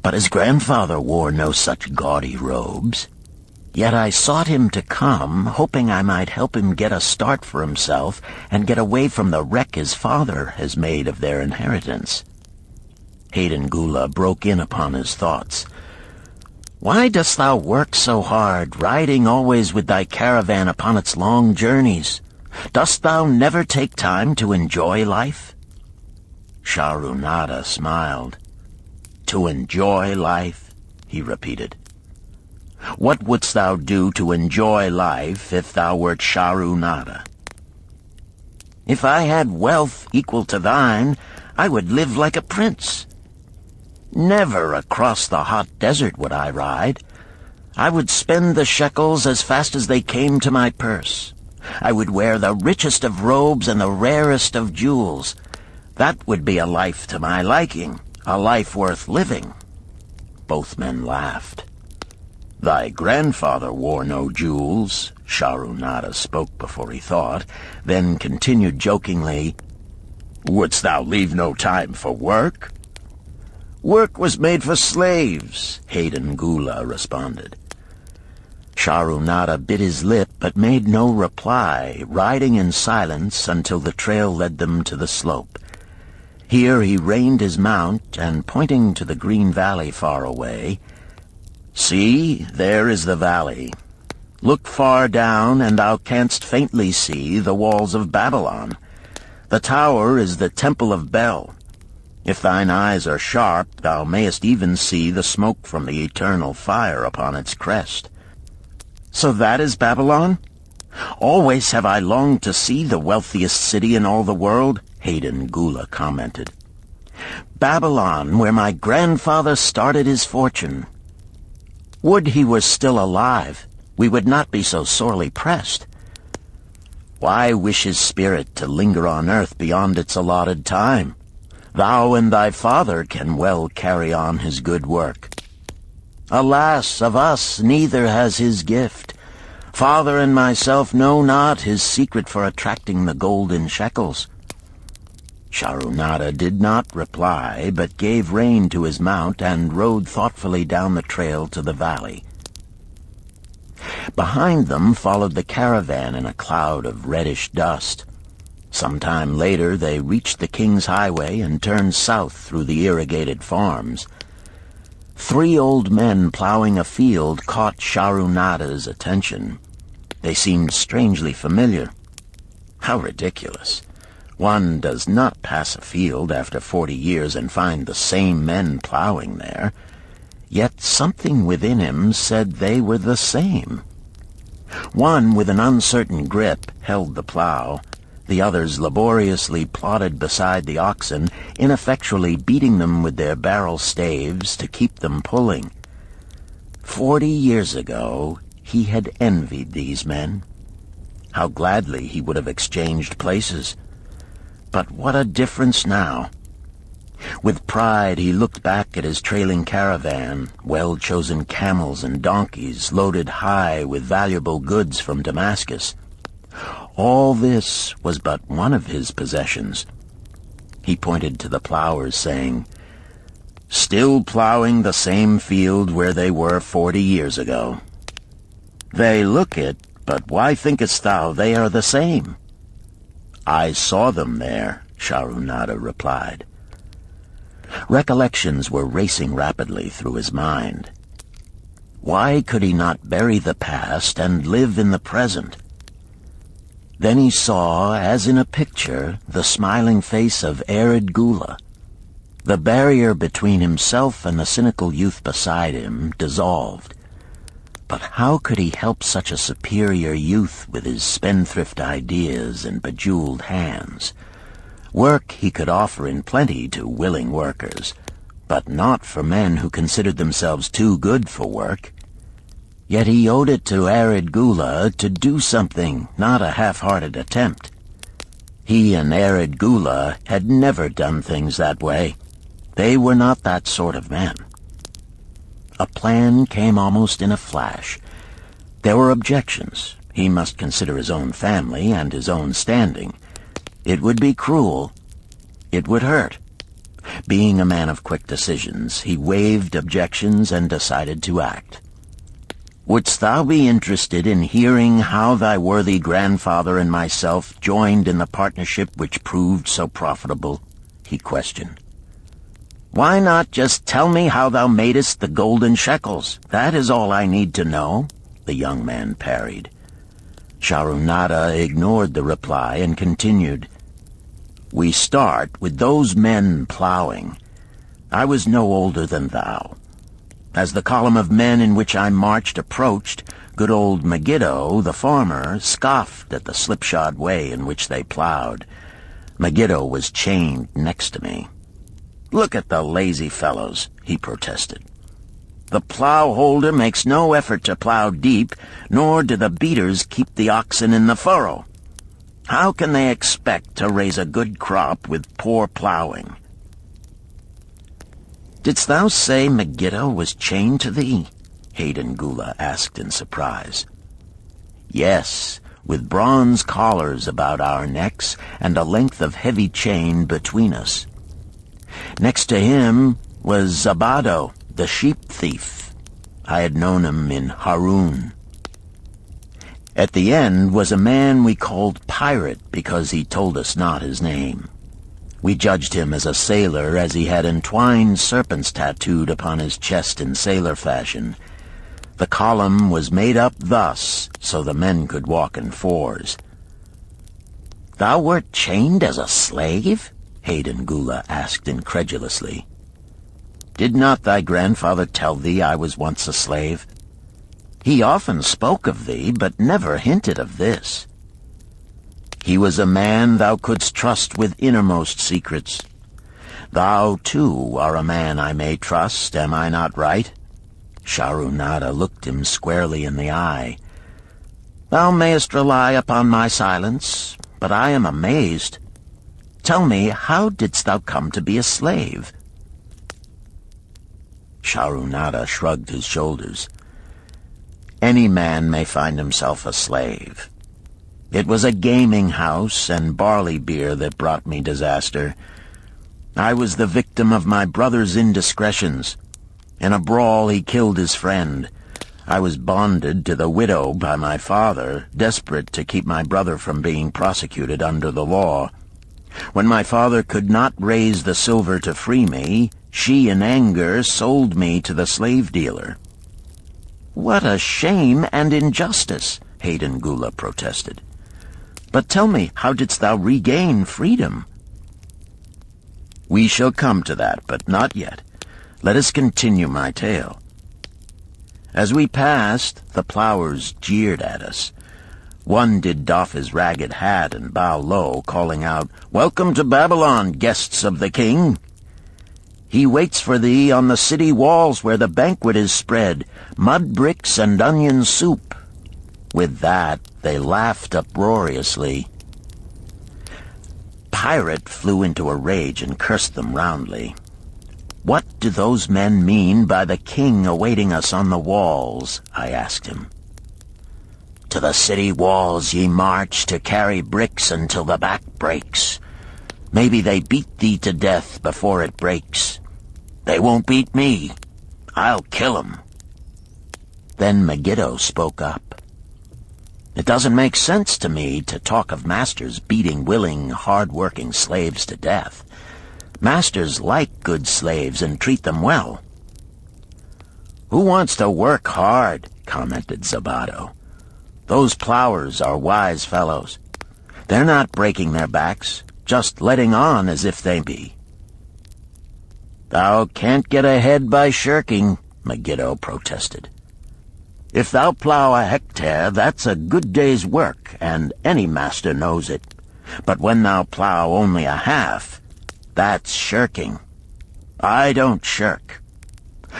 Speaker 1: But his grandfather wore no such gaudy robes. Yet I sought him to come, hoping I might help him get a start for himself and get away from the wreck his father has made of their inheritance." Hayden Gula broke in upon his thoughts. "Why dost thou work so hard, riding always with thy caravan upon its long journeys? Dost thou never take time to enjoy life?" Sharunada smiled. "To enjoy life?" he repeated. "What wouldst thou do to enjoy life if thou wert Sharunada?" "If I had wealth equal to thine, I would live like a prince. Never across the hot desert would I ride. I would spend the shekels as fast as they came to my purse. I would wear the richest of robes and the rarest of jewels. That would be a life to my liking, a life worth living." Both men laughed. "Thy grandfather wore no jewels," Sharunada spoke before he thought, then continued jokingly, "Wouldst thou leave no time for work?" "Work was made for slaves," Hayden Gula responded. Sharunada bit his lip but made no reply, riding in silence until the trail led them to the slope. Here he reined his mount, and pointing to the green valley far away, "See, there is the valley. Look far down, and thou canst faintly see the walls of Babylon. The tower is the Temple of Bel. If thine eyes are sharp, thou mayest even see the smoke from the eternal fire upon its crest." "So that is Babylon? Always have I longed to see the wealthiest city in all the world," Hayden Gula commented. "Babylon, where my grandfather started his fortune. Would he were still alive, we would not be so sorely pressed. Why wish his spirit to linger on earth beyond its allotted time? Thou and thy father can well carry on his good work. Alas, of us neither has his gift. Father and myself know not his secret for attracting the golden shekels." Sharunada did not reply, but gave rein to his mount and rode thoughtfully down the trail to the valley. Behind them followed the caravan in a cloud of reddish dust. Some time later they reached the King's Highway and turned south through the irrigated farms. 3 old men plowing a field caught Sharunada's attention. They seemed strangely familiar. How ridiculous. One does not pass a field after 40 years and find the same men plowing there. Yet something within him said they were the same. One, with an uncertain grip, held the plow. The others laboriously plodded beside the oxen, ineffectually beating them with their barrel staves to keep them pulling. 40 years ago, he had envied these men. How gladly he would have exchanged places. But what a difference now. With pride he looked back at his trailing caravan, well-chosen camels and donkeys loaded high with valuable goods from Damascus. All this was but one of his possessions. He pointed to the plowers, saying, "Still plowing the same field where they were 40 years ago. They look it, but why thinkest thou they are the same?" "I saw them there," Sharunada replied. Recollections were racing rapidly through his mind. Why could he not bury the past and live in the present? Then he saw, as in a picture, the smiling face of Arid Gula. The barrier between himself and the cynical youth beside him dissolved. But how could he help such a superior youth with his spendthrift ideas and bejeweled hands? Work he could offer in plenty to willing workers, but not for men who considered themselves too good for work. Yet he owed it to Arid Gula to do something, not a half-hearted attempt. He and Arid Gula had never done things that way. They were not that sort of men. A plan came almost in a flash. There were objections. He must consider his own family and his own standing. It would be cruel. It would hurt. Being a man of quick decisions, he waived objections and decided to act. "Wouldst thou be interested in hearing how thy worthy grandfather and myself joined in the partnership which proved so profitable?" he questioned. "Why not just tell me how thou madest the golden shekels? That is all I need to know," the young man parried. Sharunada ignored the reply and continued, "We start with those men plowing. I was no older than thou. As the column of men in which I marched approached, good old Megiddo, the farmer, scoffed at the slipshod way in which they plowed. Megiddo was chained next to me. 'Look at the lazy fellows,' he protested. 'The plow holder makes no effort to plow deep, nor do the beaters keep the oxen in the furrow. How can they expect to raise a good crop with poor plowing?' "Didst thou say Megiddo was chained to thee?" Hayden Gula asked in surprise. "Yes, with bronze collars about our necks and a length of heavy chain between us. Next to him was Zabado, the sheep thief. I had known him in Harun. At the end was a man we called Pirate because he told us not his name. We judged him as a sailor as he had entwined serpents tattooed upon his chest in sailor fashion. The column was made up thus so the men could walk in fours." "Thou wert chained as a slave?" Hayden Gula asked incredulously. "Did not thy grandfather tell thee I was once a slave? He often spoke of thee, but never hinted of this. He was a man thou couldst trust with innermost secrets. Thou, too, are a man I may trust, am I not right?" Sharunada looked him squarely in the eye. "Thou mayest rely upon my silence, but I am amazed. Tell me, how didst thou come to be a slave?" Sharunada shrugged his shoulders. "Any man may find himself a slave. It was a gaming house and barley beer that brought me disaster. I was the victim of my brother's indiscretions. In a brawl he killed his friend. I was bonded to the widow by my father, desperate to keep my brother from being prosecuted under the law. When my father could not raise the silver to free me, she in anger sold me to the slave dealer." "What a shame and injustice," Hayden Gula protested. "But tell me, how didst thou regain freedom?" "We shall come to that, but not yet. Let us continue my tale. As we passed, the plowers jeered at us. One did doff his ragged hat and bow low, calling out, 'Welcome to Babylon, guests of the king. He waits for thee on the city walls where the banquet is spread, mud bricks and onion soup.' With that, they laughed uproariously. Pirate flew into a rage and cursed them roundly. 'What do those men mean by the king awaiting us on the walls?' I asked him. 'To the city walls ye march to carry bricks until the back breaks. Maybe they beat thee to death before it breaks. They won't beat me. I'll kill 'em.' Then Megiddo spoke up. 'It doesn't make sense to me to talk of masters beating willing, hard-working slaves to death. Masters like good slaves and treat them well.' 'Who wants to work hard?' commented Zabado. 'Those plowers are wise fellows. They're not breaking their backs, just letting on as if they be.' 'Thou can't get ahead by shirking,' Megiddo protested. 'If thou plow a hectare, that's a good day's work, and any master knows it. But when thou plow only a half, that's shirking. I don't shirk.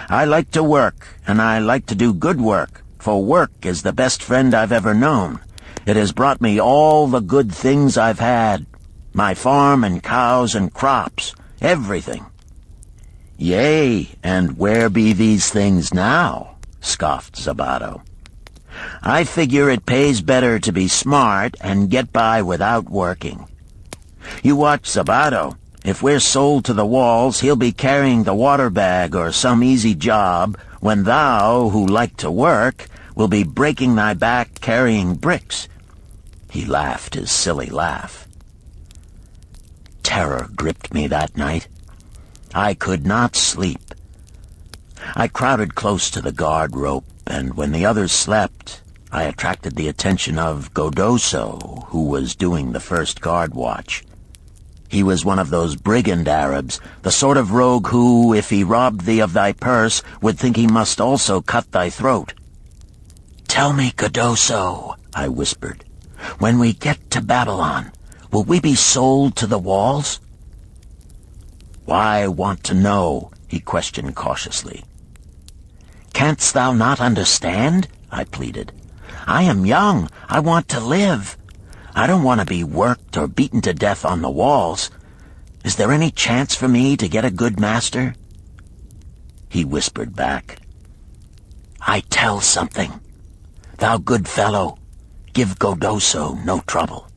Speaker 1: I like to work, and I like to do good work, for work is the best friend I've ever known. It has brought me all the good things I've had, my farm and cows and crops, everything." "Yea, and where be these things now?" scoffed Zabato. "I figure it pays better to be smart and get by without working. You watch Zabato. If we're sold to the walls, he'll be carrying the water bag or some easy job, when thou, who like to work, will be breaking thy back carrying bricks." He laughed his silly laugh. Terror gripped me that night. I could not sleep. I crowded close to the guard rope, and when the others slept, I attracted the attention of Godoso, who was doing the first guard watch. He was one of those brigand Arabs, the sort of rogue who, if he robbed thee of thy purse, would think he must also cut thy throat. "Tell me, Godoso," I whispered, "when we get to Babylon, will we be sold to the walls?" "Why want to know?" he questioned cautiously. "Canst thou not understand?" I pleaded. "I am young. I want to live. I don't want to be worked or beaten to death on the walls. Is there any chance for me to get a good master?" He whispered back, "I tell something. Thou good fellow, give Godoso no trouble.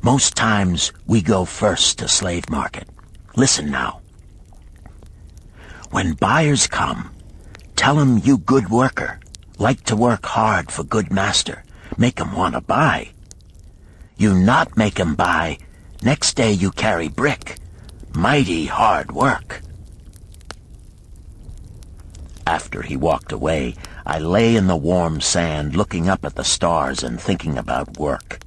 Speaker 1: Most times we go first to slave market. Listen now. When buyers come, tell 'em you good worker, like to work hard for good master, make 'em want to buy. You not make 'em buy, next day you carry brick. Mighty hard work." After he walked away, I lay in the warm sand looking up at the stars and thinking about work.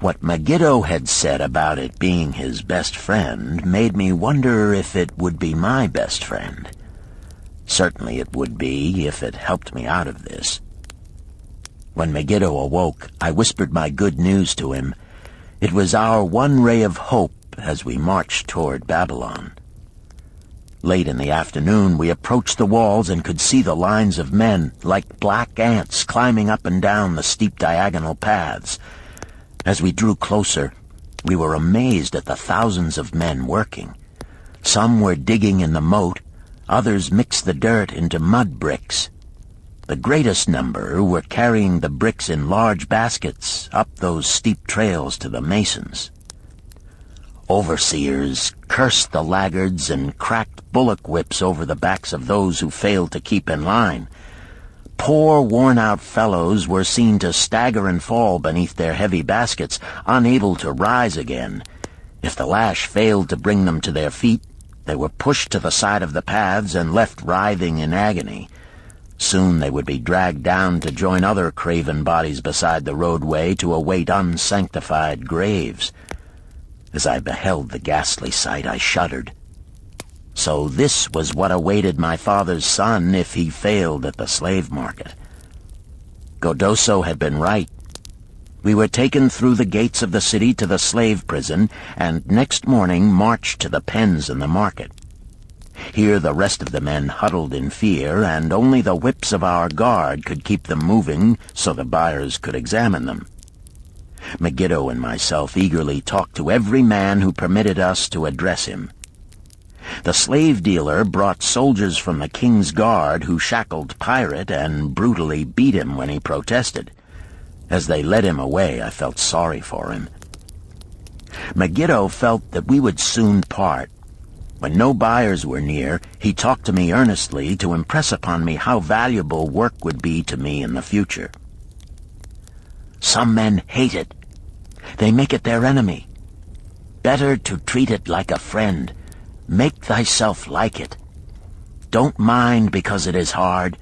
Speaker 1: What Megiddo had said about it being his best friend made me wonder if it would be my best friend. Certainly it would be if it helped me out of this. When Megiddo awoke, I whispered my good news to him. It was our one ray of hope as we marched toward Babylon. Late in the afternoon, we approached the walls and could see the lines of men, like black ants, climbing up and down the steep diagonal paths. As we drew closer, we were amazed at the thousands of men working. Some were digging in the moat, others mixed the dirt into mud bricks. The greatest number were carrying the bricks in large baskets up those steep trails to the masons. Overseers cursed the laggards and cracked bullock whips over the backs of those who failed to keep in line. Poor, worn-out fellows were seen to stagger and fall beneath their heavy baskets, unable to rise again. If the lash failed to bring them to their feet, they were pushed to the side of the paths and left writhing in agony. Soon they would be dragged down to join other craven bodies beside the roadway to await unsanctified graves. As I beheld the ghastly sight, I shuddered. So this was what awaited my father's son if he failed at the slave market. Godoso had been right. We were taken through the gates of the city to the slave prison, and next morning marched to the pens in the market. Here the rest of the men huddled in fear, and only the whips of our guard could keep them moving so the buyers could examine them. Megiddo and myself eagerly talked to every man who permitted us to address him. The slave dealer brought soldiers from the king's guard who shackled Pirate and brutally beat him when he protested. As they led him away, I felt sorry for him. Megiddo felt that we would soon part. When no buyers were near, he talked to me earnestly to impress upon me how valuable work would be to me in the future. Some men hate it. They make it their enemy. Better to treat it like a friend. Make thyself like it. Don't mind because it is hard.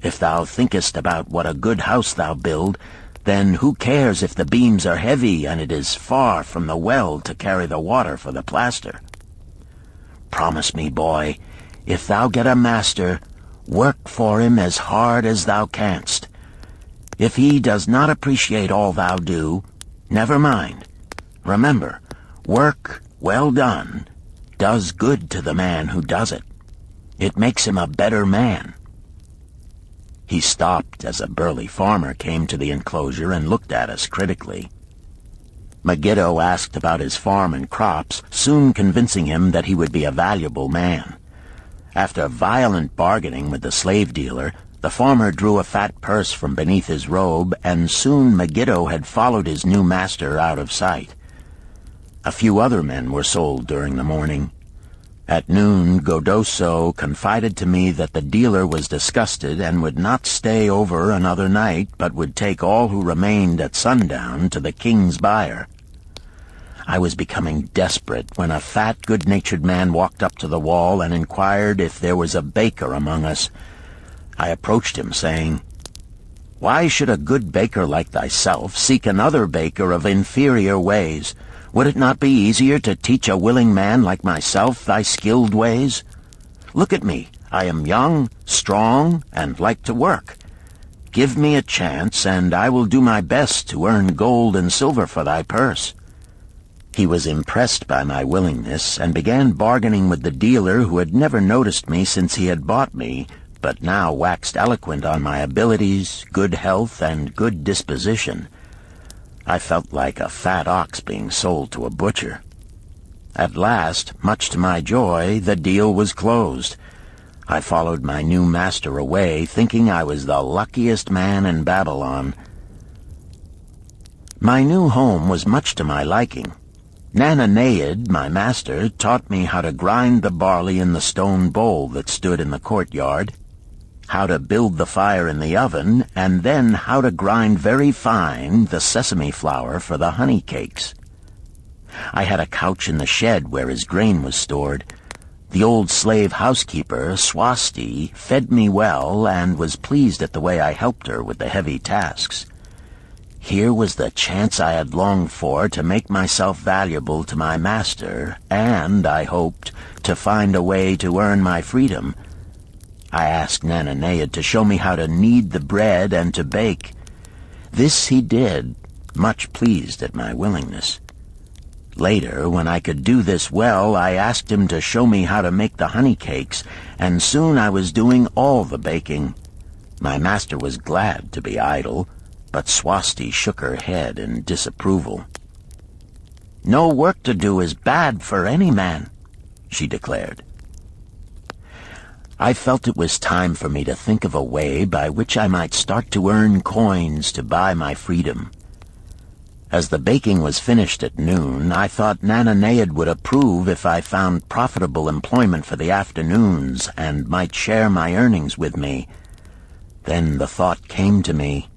Speaker 1: If thou thinkest about what a good house thou build, then who cares if the beams are heavy and it is far from the well to carry the water for the plaster? Promise me, boy, if thou get a master, work for him as hard as thou canst. If he does not appreciate all thou do, never mind. Remember, work well done does good to the man who does it. It makes him a better man. He stopped as a burly farmer came to the enclosure and looked at us critically. Megiddo asked about his farm and crops, soon convincing him that he would be a valuable man. After violent bargaining with the slave dealer, the farmer drew a fat purse from beneath his robe, and soon Megiddo had followed his new master out of sight. A few other men were sold during the morning. At noon, Godoso confided to me that the dealer was disgusted and would not stay over another night, but would take all who remained at sundown to the king's buyer. I was becoming desperate when a fat, good-natured man walked up to the wall and inquired if there was a baker among us. I approached him, saying, "Why should a good baker like thyself seek another baker of inferior ways? Would it not be easier to teach a willing man like myself thy skilled ways? Look at me. I am young, strong, and like to work. Give me a chance, and I will do my best to earn gold and silver for thy purse." He was impressed by my willingness, and began bargaining with the dealer, who had never noticed me since he had bought me, but now waxed eloquent on my abilities, good health, and good disposition. I felt like a fat ox being sold to a butcher. At last, much to my joy, the deal was closed. I followed my new master away, thinking I was the luckiest man in Babylon. My new home was much to my liking. Nananeid, my master, taught me how to grind the barley in the stone bowl that stood in the courtyard, how to build the fire in the oven, and then how to grind very fine the sesame flour for the honey cakes. I had a couch in the shed where his grain was stored. The old slave housekeeper, Swasti, fed me well and was pleased at the way I helped her with the heavy tasks. Here was the chance I had longed for to make myself valuable to my master, and, I hoped, to find a way to earn my freedom. I asked Nananeid to show me how to knead the bread and to bake. This he did, much pleased at my willingness. Later, when I could do this well, I asked him to show me how to make the honey cakes, and soon I was doing all the baking. My master was glad to be idle, but Swasti shook her head in disapproval. "No work to do is bad for any man," she declared. I felt it was time for me to think of a way by which I might start to earn coins to buy my freedom. As the baking was finished at noon, I thought Nananeid would approve if I found profitable employment for the afternoons and might share my earnings with me. Then the thought came to me,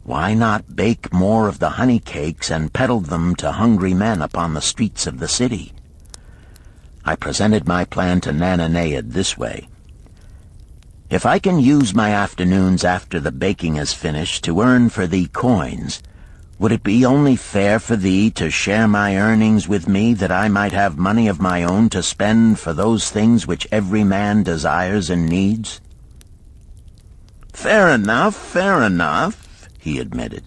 Speaker 1: why not bake more of the honey cakes and peddle them to hungry men upon the streets of the city? I presented my plan to Nananeid this way. "If I can use my afternoons after the baking is finished to earn for thee coins, would it be only fair for thee to share my earnings with me, that I might have money of my own to spend for those things which every man desires and needs?" Fair enough," he admitted.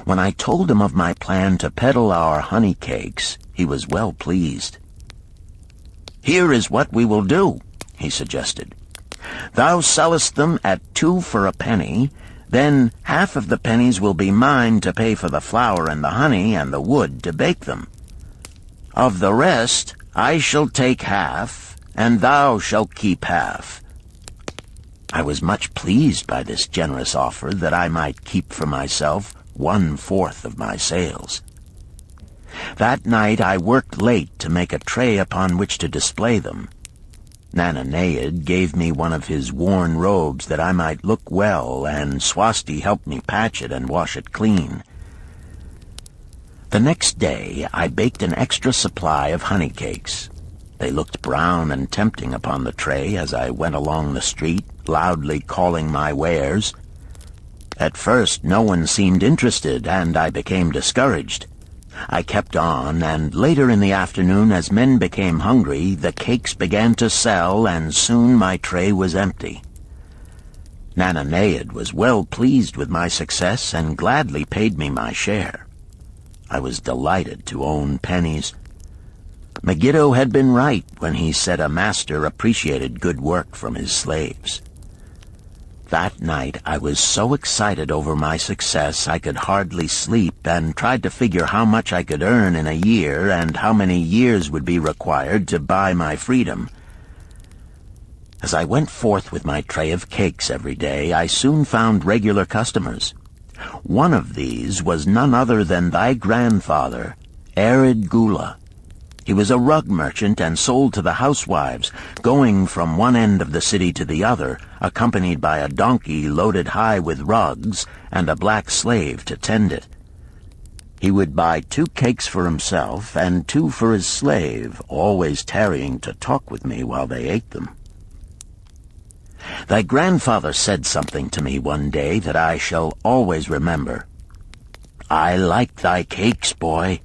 Speaker 1: When I told him of my plan to peddle our honey cakes, he was well pleased. "Here is what we will do," he suggested. "Thou sellest them at 2 for a penny, then half of the pennies will be mine to pay for the flour and the honey and the wood to bake them. Of the rest I shall take half, and thou shalt keep half." I was much pleased by this generous offer that I might keep for myself 1/4 of my sales. That night I worked late to make a tray upon which to display them. Nananeid gave me one of his worn robes that I might look well, and Swasti helped me patch it and wash it clean. The next day I baked an extra supply of honey cakes. They looked brown and tempting upon the tray as I went along the street, loudly calling my wares. At first no one seemed interested, and I became discouraged. I kept on, and later in the afternoon, as men became hungry, the cakes began to sell, and soon my tray was empty. Nananeid was well pleased with my success and gladly paid me my share. I was delighted to own pennies. Megiddo had been right when he said a master appreciated good work from his slaves. That night I was so excited over my success I could hardly sleep, and tried to figure how much I could earn in a year and how many years would be required to buy my freedom. As I went forth with my tray of cakes every day, I soon found regular customers. One of these was none other than thy grandfather, Arid Gula. He was a rug merchant and sold to the housewives, going from one end of the city to the other, accompanied by a donkey loaded high with rugs and a black slave to tend it. He would buy 2 cakes for himself and 2 for his slave, always tarrying to talk with me while they ate them. Thy grandfather said something to me one day that I shall always remember. "I like thy cakes, boy.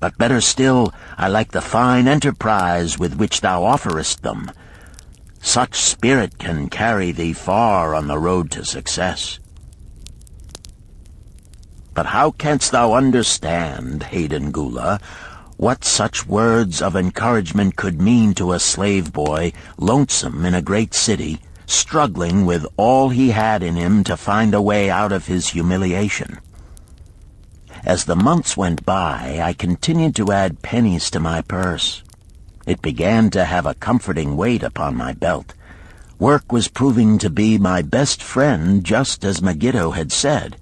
Speaker 1: But better still, I like the fine enterprise with which thou offerest them. Such spirit can carry thee far on the road to success." But how canst thou understand, Hayden Gula, what such words of encouragement could mean to a slave boy, lonesome in a great city, struggling with all he had in him to find a way out of his humiliation? As the months went by, I continued to add pennies to my purse. It began to have a comforting weight upon my belt. Work was proving to be my best friend, just as Megiddo had said.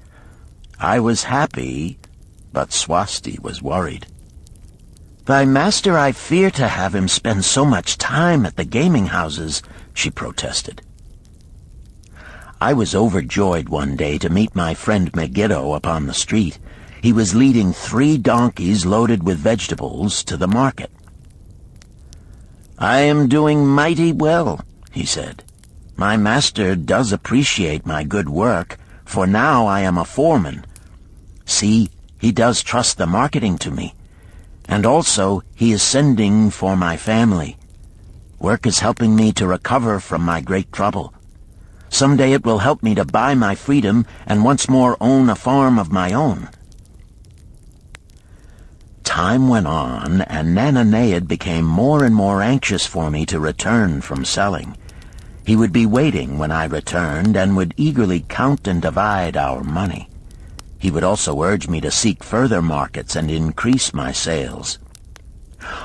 Speaker 1: I was happy, but Swasti was worried. "Thy master, I fear to have him spend so much time at the gaming houses," she protested. I was overjoyed one day to meet my friend Megiddo upon the street. He was leading 3 donkeys loaded with vegetables to the market. "I am doing mighty well," he said. "My master does appreciate my good work, for now I am a foreman. See, he does trust the marketing to me. And also, he is sending for my family. Work is helping me to recover from my great trouble. Someday it will help me to buy my freedom and once more own a farm of my own." Time went on, and Nananead became more and more anxious for me to return from selling. He would be waiting when I returned, and would eagerly count and divide our money. He would also urge me to seek further markets and increase my sales.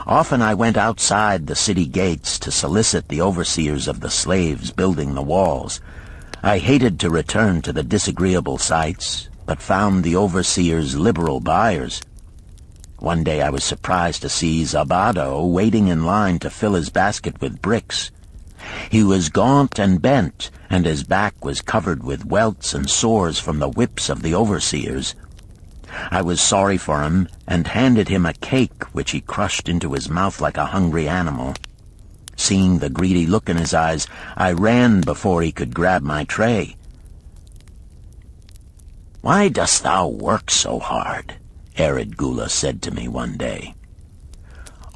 Speaker 1: Often I went outside the city gates to solicit the overseers of the slaves building the walls. I hated to return to the disagreeable sights, but found the overseers liberal buyers. One day I was surprised to see Zabado waiting in line to fill his basket with bricks. He was gaunt and bent, and his back was covered with welts and sores from the whips of the overseers. I was sorry for him, and handed him a cake which he crushed into his mouth like a hungry animal. Seeing the greedy look in his eyes, I ran before he could grab my tray. "Why dost thou work so hard?" Arid Gula said to me one day.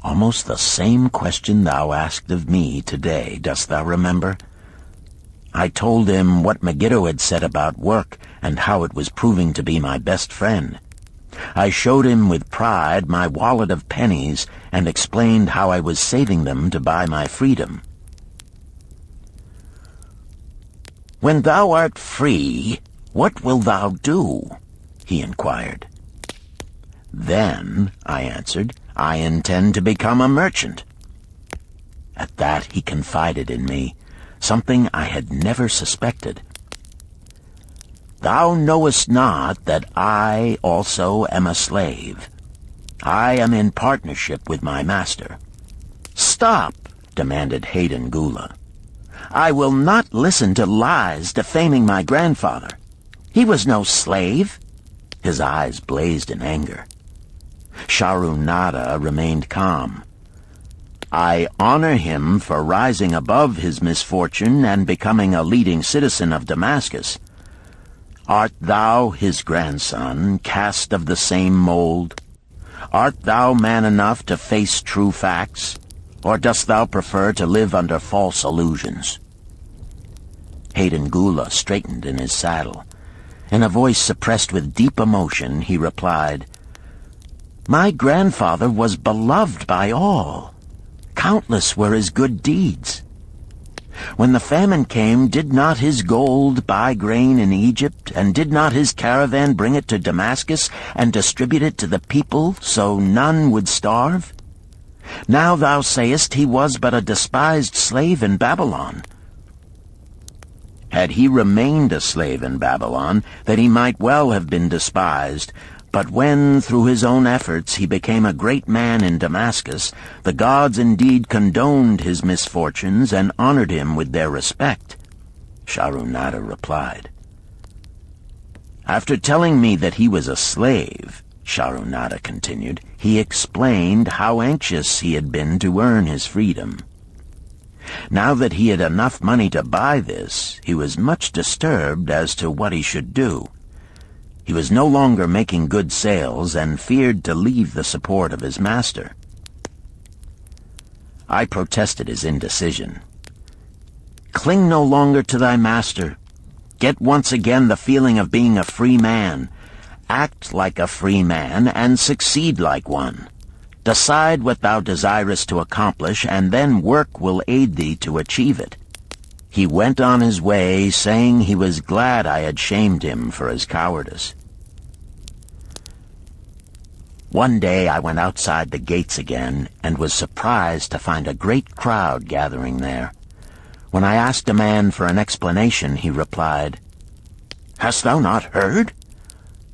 Speaker 1: "Almost the same question thou asked of me today, dost thou remember?" I told him what Megiddo had said about work and how it was proving to be my best friend. I showed him with pride my wallet of pennies and explained how I was saving them to buy my freedom. "When thou art free, what wilt thou do?" he inquired. "Then," I answered, "I intend to become a merchant." At that he confided in me, something I had never suspected. "Thou knowest not that I also am a slave. I am in partnership with my master." "Stop," demanded Hayden Gula. "I will not listen to lies defaming my grandfather. He was no slave." His eyes blazed in anger. Sharunada remained calm. "I honor him for rising above his misfortune and becoming a leading citizen of Damascus. Art thou his grandson, cast of the same mold? Art thou man enough to face true facts, or dost thou prefer to live under false illusions?" Hayden Gula straightened in his saddle. In a voice suppressed with deep emotion, he replied, "My grandfather was beloved by all. Countless were his good deeds. When the famine came, did not his gold buy grain in Egypt, and did not his caravan bring it to Damascus, and distribute it to the people, so none would starve? Now thou sayest he was but a despised slave in Babylon. Had he remained a slave in Babylon, that he might well have been despised, but when, through his own efforts, he became a great man in Damascus, the gods indeed condoned his misfortunes and honored him with their respect. Sharonada replied. After telling me that he was a slave, Sharonada continued, he explained how anxious he had been to earn his freedom. Now that he had enough money to buy this, he was much disturbed as to what he should do. He was no longer making good sales and feared to leave the support of his master. I protested his indecision. Cling no longer to thy master. Get once again the feeling of being a free man. Act like a free man and succeed like one. Decide what thou desirest to accomplish, and then work will aid thee to achieve it. He went on his way, saying he was glad I had shamed him for his cowardice. One day I went outside the gates again, and was surprised to find a great crowd gathering there. When I asked a man for an explanation, he replied, "Hast thou not heard?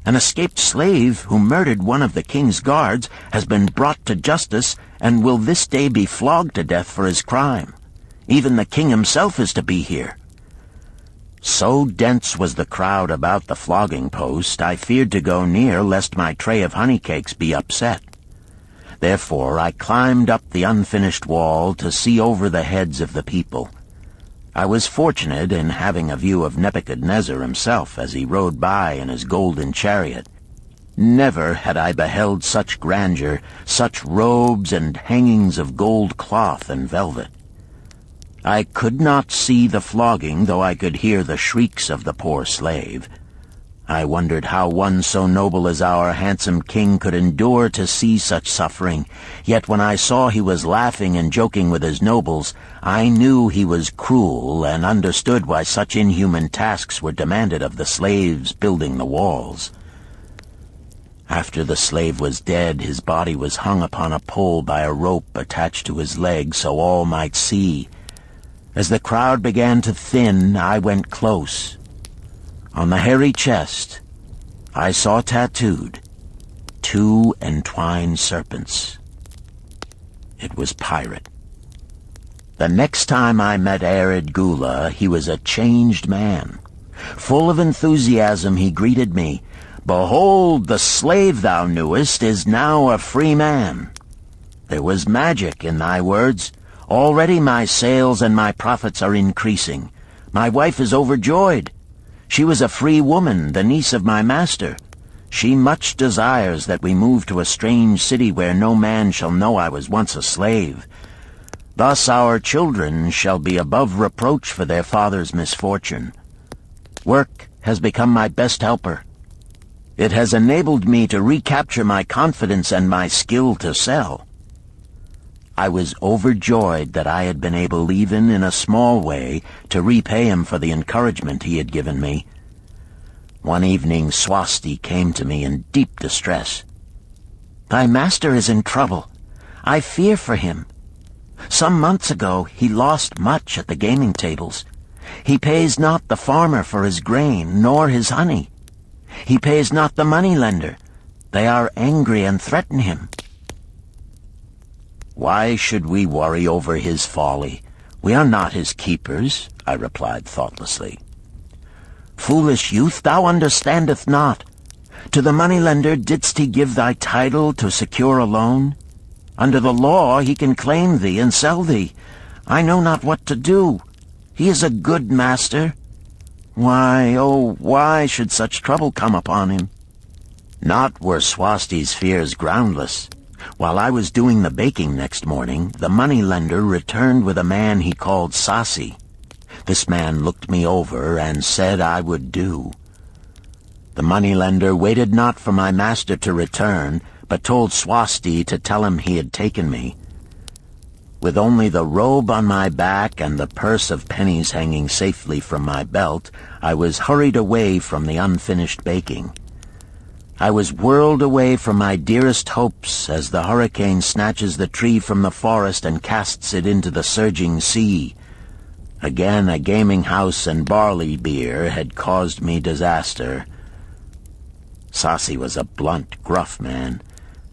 Speaker 1: An escaped slave who murdered one of the king's guards has been brought to justice and will this day be flogged to death for his crime. Even the king himself is to be here." So dense was the crowd about the flogging post, I feared to go near lest my tray of honey cakes be upset. Therefore I climbed up the unfinished wall to see over the heads of the people. I was fortunate in having a view of Nebuchadnezzar himself as he rode by in his golden chariot. Never had I beheld such grandeur, such robes and hangings of gold cloth and velvet. I could not see the flogging, though I could hear the shrieks of the poor slave. I wondered how one so noble as our handsome king could endure to see such suffering, yet when I saw he was laughing and joking with his nobles, I knew he was cruel and understood why such inhuman tasks were demanded of the slaves building the walls. After the slave was dead, his body was hung upon a pole by a rope attached to his leg so all might see. As the crowd began to thin, I went close. On the hairy chest, I saw tattooed 2 entwined serpents. It was Pirate. The next time I met Arid Gula, he was a changed man. Full of enthusiasm, he greeted me. "Behold, the slave thou knewest is now a free man. There was magic in thy words. Already my sales and my profits are increasing. My wife is overjoyed. She was a free woman, the niece of my master. She much desires that we move to a strange city where no man shall know I was once a slave. Thus our children shall be above reproach for their father's misfortune. Work has become my best helper. It has enabled me to recapture my confidence and my skill to sell." I was overjoyed that I had been able, even in a small way, to repay him for the encouragement he had given me. One evening Swasti came to me in deep distress. "Thy master is in trouble. I fear for him. Some months ago he lost much at the gaming tables. He pays not the farmer for his grain, nor his honey. He pays not the moneylender. They are angry and threaten him." "Why should we worry over his folly? We are not his keepers," I replied thoughtlessly. "Foolish youth, thou understandest not. To the moneylender didst he give thy title to secure a loan? Under the law he can claim thee and sell thee. I know not what to do. He is a good master. Why, oh, why should such trouble come upon him?" Not were Swasti's fears groundless. While I was doing the baking next morning, the moneylender returned with a man he called Sasi. This man looked me over and said I would do. The moneylender waited not for my master to return, but told Swasti to tell him he had taken me. With only the robe on my back and the purse of pennies hanging safely from my belt, I was hurried away from the unfinished baking. I was whirled away from my dearest hopes as the hurricane snatches the tree from the forest and casts it into the surging sea. Again, a gaming house and barley beer had caused me disaster. Sasi was a blunt, gruff man.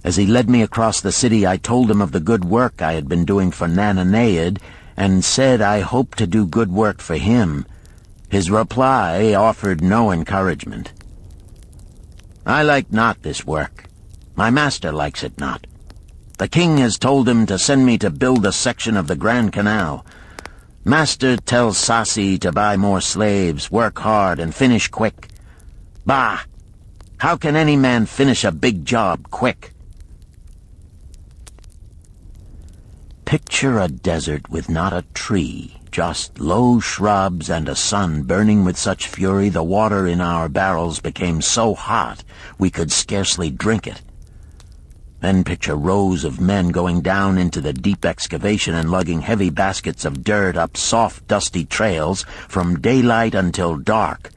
Speaker 1: As he led me across the city, I told him of the good work I had been doing for Nananeid, and said I hoped to do good work for him. His reply offered no encouragement. "I like not this work. My master likes it not. The king has told him to send me to build a section of the Grand Canal. Master tells Sasi to buy more slaves, work hard, and finish quick. Bah! How can any man finish a big job quick?" Picture a desert with not a tree, just low shrubs and a sun burning with such fury the water in our barrels became so hot we could scarcely drink it. Then picture rows of men going down into the deep excavation and lugging heavy baskets of dirt up soft, dusty trails from daylight until dark.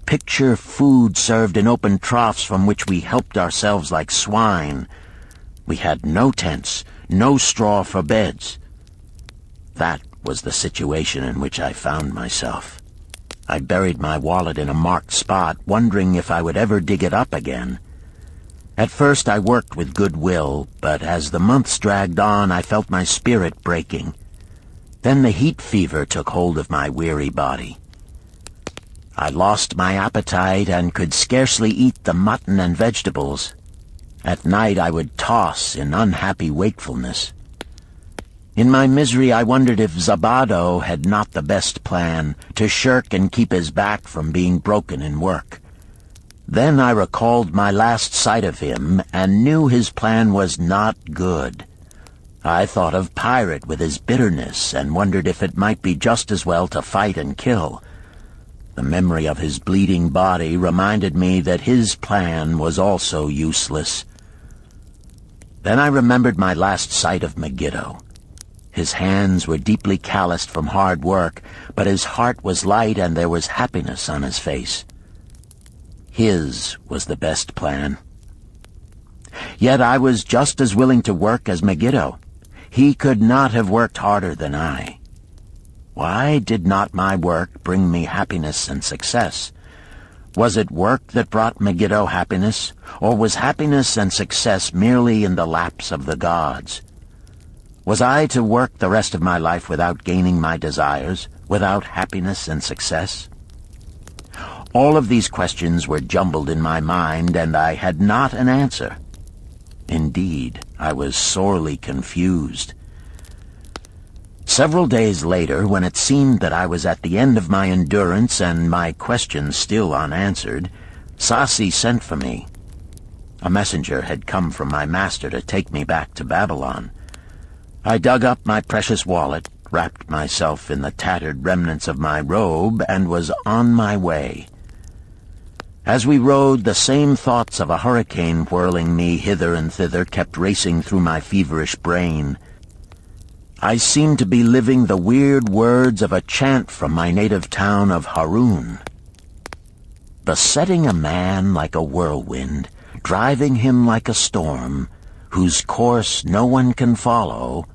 Speaker 1: Picture food served in open troughs from which we helped ourselves like swine. We had no tents, no straw for beds. That was the situation in which I found myself. I buried my wallet in a marked spot, wondering if I would ever dig it up again. At first I worked with good will, but as the months dragged on I felt my spirit breaking. Then the heat fever took hold of my weary body. I lost my appetite and could scarcely eat the mutton and vegetables. At night I would toss in unhappy wakefulness. In my misery I wondered if Zabado had not the best plan, to shirk and keep his back from being broken in work. Then I recalled my last sight of him and knew his plan was not good. I thought of Pirate with his bitterness and wondered if it might be just as well to fight and kill. The memory of his bleeding body reminded me that his plan was also useless. Then I remembered my last sight of Megiddo. His hands were deeply calloused from hard work, but his heart was light and there was happiness on his face. His was the best plan. Yet I was just as willing to work as Megiddo. He could not have worked harder than I. Why did not my work bring me happiness and success? Was it work that brought Megiddo happiness, or was happiness and success merely in the laps of the gods? Was I to work the rest of my life without gaining my desires, without happiness and success? All of these questions were jumbled in my mind, and I had not an answer. Indeed, I was sorely confused. Several days later, when it seemed that I was at the end of my endurance and my questions still unanswered, Sasi sent for me. A messenger had come from my master to take me back to Babylon. I dug up my precious wallet, wrapped myself in the tattered remnants of my robe, and was on my way. As we rode, the same thoughts of a hurricane whirling me hither and thither kept racing through my feverish brain. I seemed to be living the weird words of a chant from my native town of Harun. Besetting a man like a whirlwind, driving him like a storm, whose course no one can follow,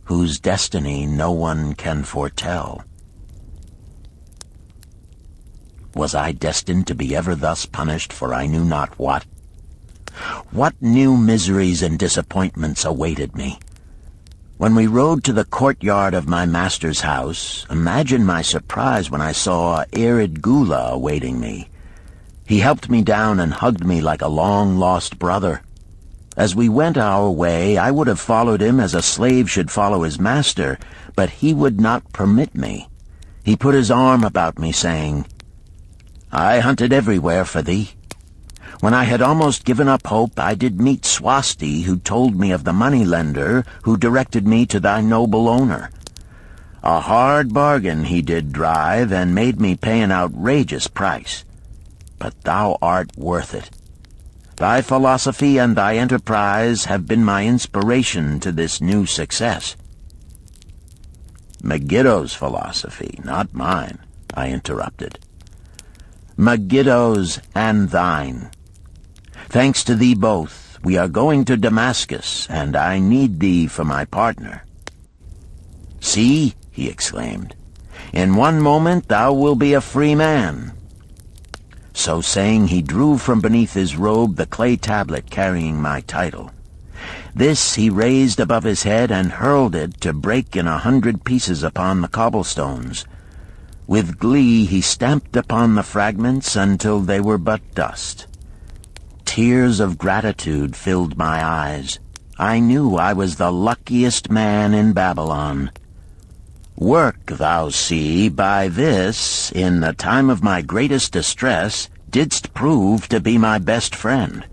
Speaker 1: whose destiny no one can foretell. Was I destined to be ever thus punished for I knew not what? What new miseries and disappointments awaited me? When we rode to the courtyard of my master's house, imagine my surprise when I saw Arid Gula awaiting me. He helped me down and hugged me like a long-lost brother. As we went our way, I would have followed him as a slave should follow his master, but he would not permit me. He put his arm about me, saying, "I hunted everywhere for thee. When I had almost given up hope, I did meet Swasti, who told me of the money-lender who directed me to thy noble owner. A hard bargain he did drive, and made me pay an outrageous price. But thou art worth it. Thy philosophy and thy enterprise have been my inspiration to this new success. Megiddo's philosophy, not mine, I interrupted. Megiddo's and thine. Thanks to thee both, we are going to Damascus, and I need thee for my partner. See, he exclaimed, in one moment thou wilt be a free man. So saying, he drew from beneath his robe the clay tablet carrying my title. This he raised above his head and hurled it to break in 100 pieces upon the cobblestones. With glee he stamped upon the fragments until they were but dust. Tears of gratitude filled my eyes. I knew I was the luckiest man in Babylon. Work, thou see, by this, in the time of my greatest distress, didst prove to be my best friend.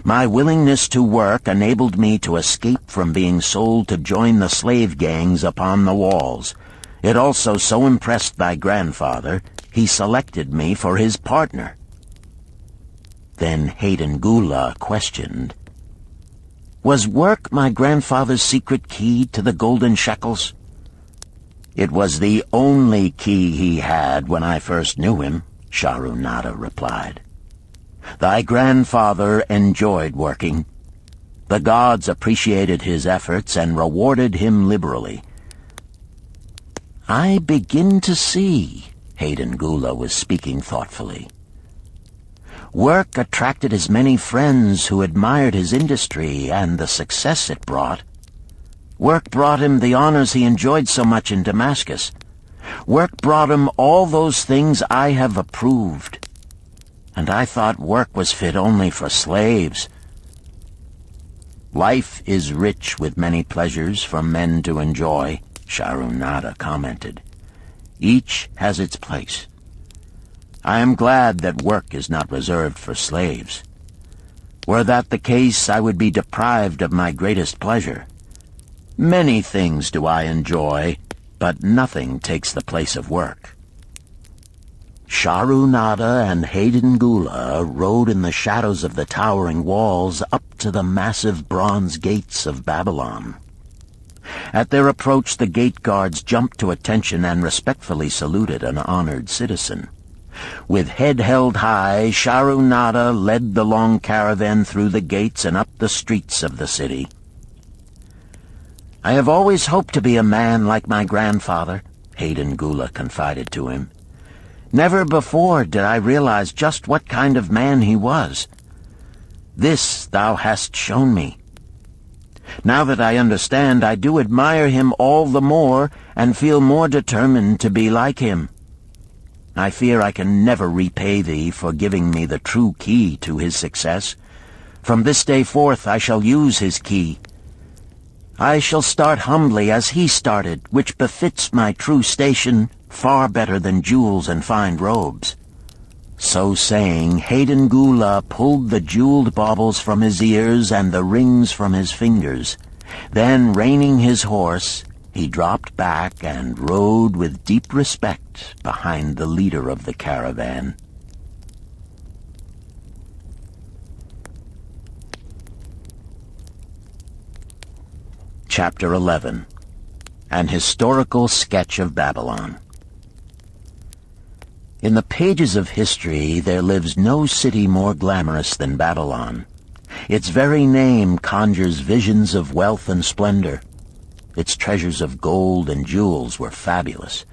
Speaker 1: My willingness to work enabled me to escape from being sold to join the slave gangs upon the walls. It also so impressed thy grandfather, he selected me for his partner. Then Hayden Gula questioned, was work my grandfather's secret key to the golden shekels? It was the only key he had when I first knew him, Sharunada replied. Thy grandfather enjoyed working. The gods appreciated his efforts and rewarded him liberally. I begin to see, Hayden Gula was speaking thoughtfully. Work attracted as many friends who admired his industry and the success it brought. Work brought him the honors he enjoyed so much in Damascus. Work brought him all those things I have approved. And I thought work was fit only for slaves. Life is rich with many pleasures for men to enjoy, Sharunada commented. Each has its place. I am glad that work is not reserved for slaves. Were that the case, I would be deprived of my greatest pleasure. Many things do I enjoy, but nothing takes the place of work. Sharunada and Hayden Gula rode in the shadows of the towering walls up to the massive bronze gates of Babylon. At their approach, the gate guards jumped to attention and respectfully saluted an honored citizen. With head held high, Sharunada led the long caravan through the gates and up the streets of the city. I have always hoped to be a man like my grandfather, Hayden Gula confided to him. Never before did I realize just what kind of man he was. This thou hast shown me. Now that I understand, I do admire him all the more and feel more determined to be like him. I fear I can never repay thee for giving me the true key to his success. From this day forth I shall use his key. I shall start humbly as he started, which befits my true station far better than jewels and fine robes. So saying, Hayden Gula pulled the jeweled baubles from his ears and the rings from his fingers. Then, reining his horse, he dropped back and rode with deep respect behind the leader of the caravan. Chapter 11. An Historical Sketch of Babylon. In the pages of history there lives no city more glamorous than Babylon. Its very name conjures visions of wealth and splendor. Its treasures of gold and jewels were fabulous.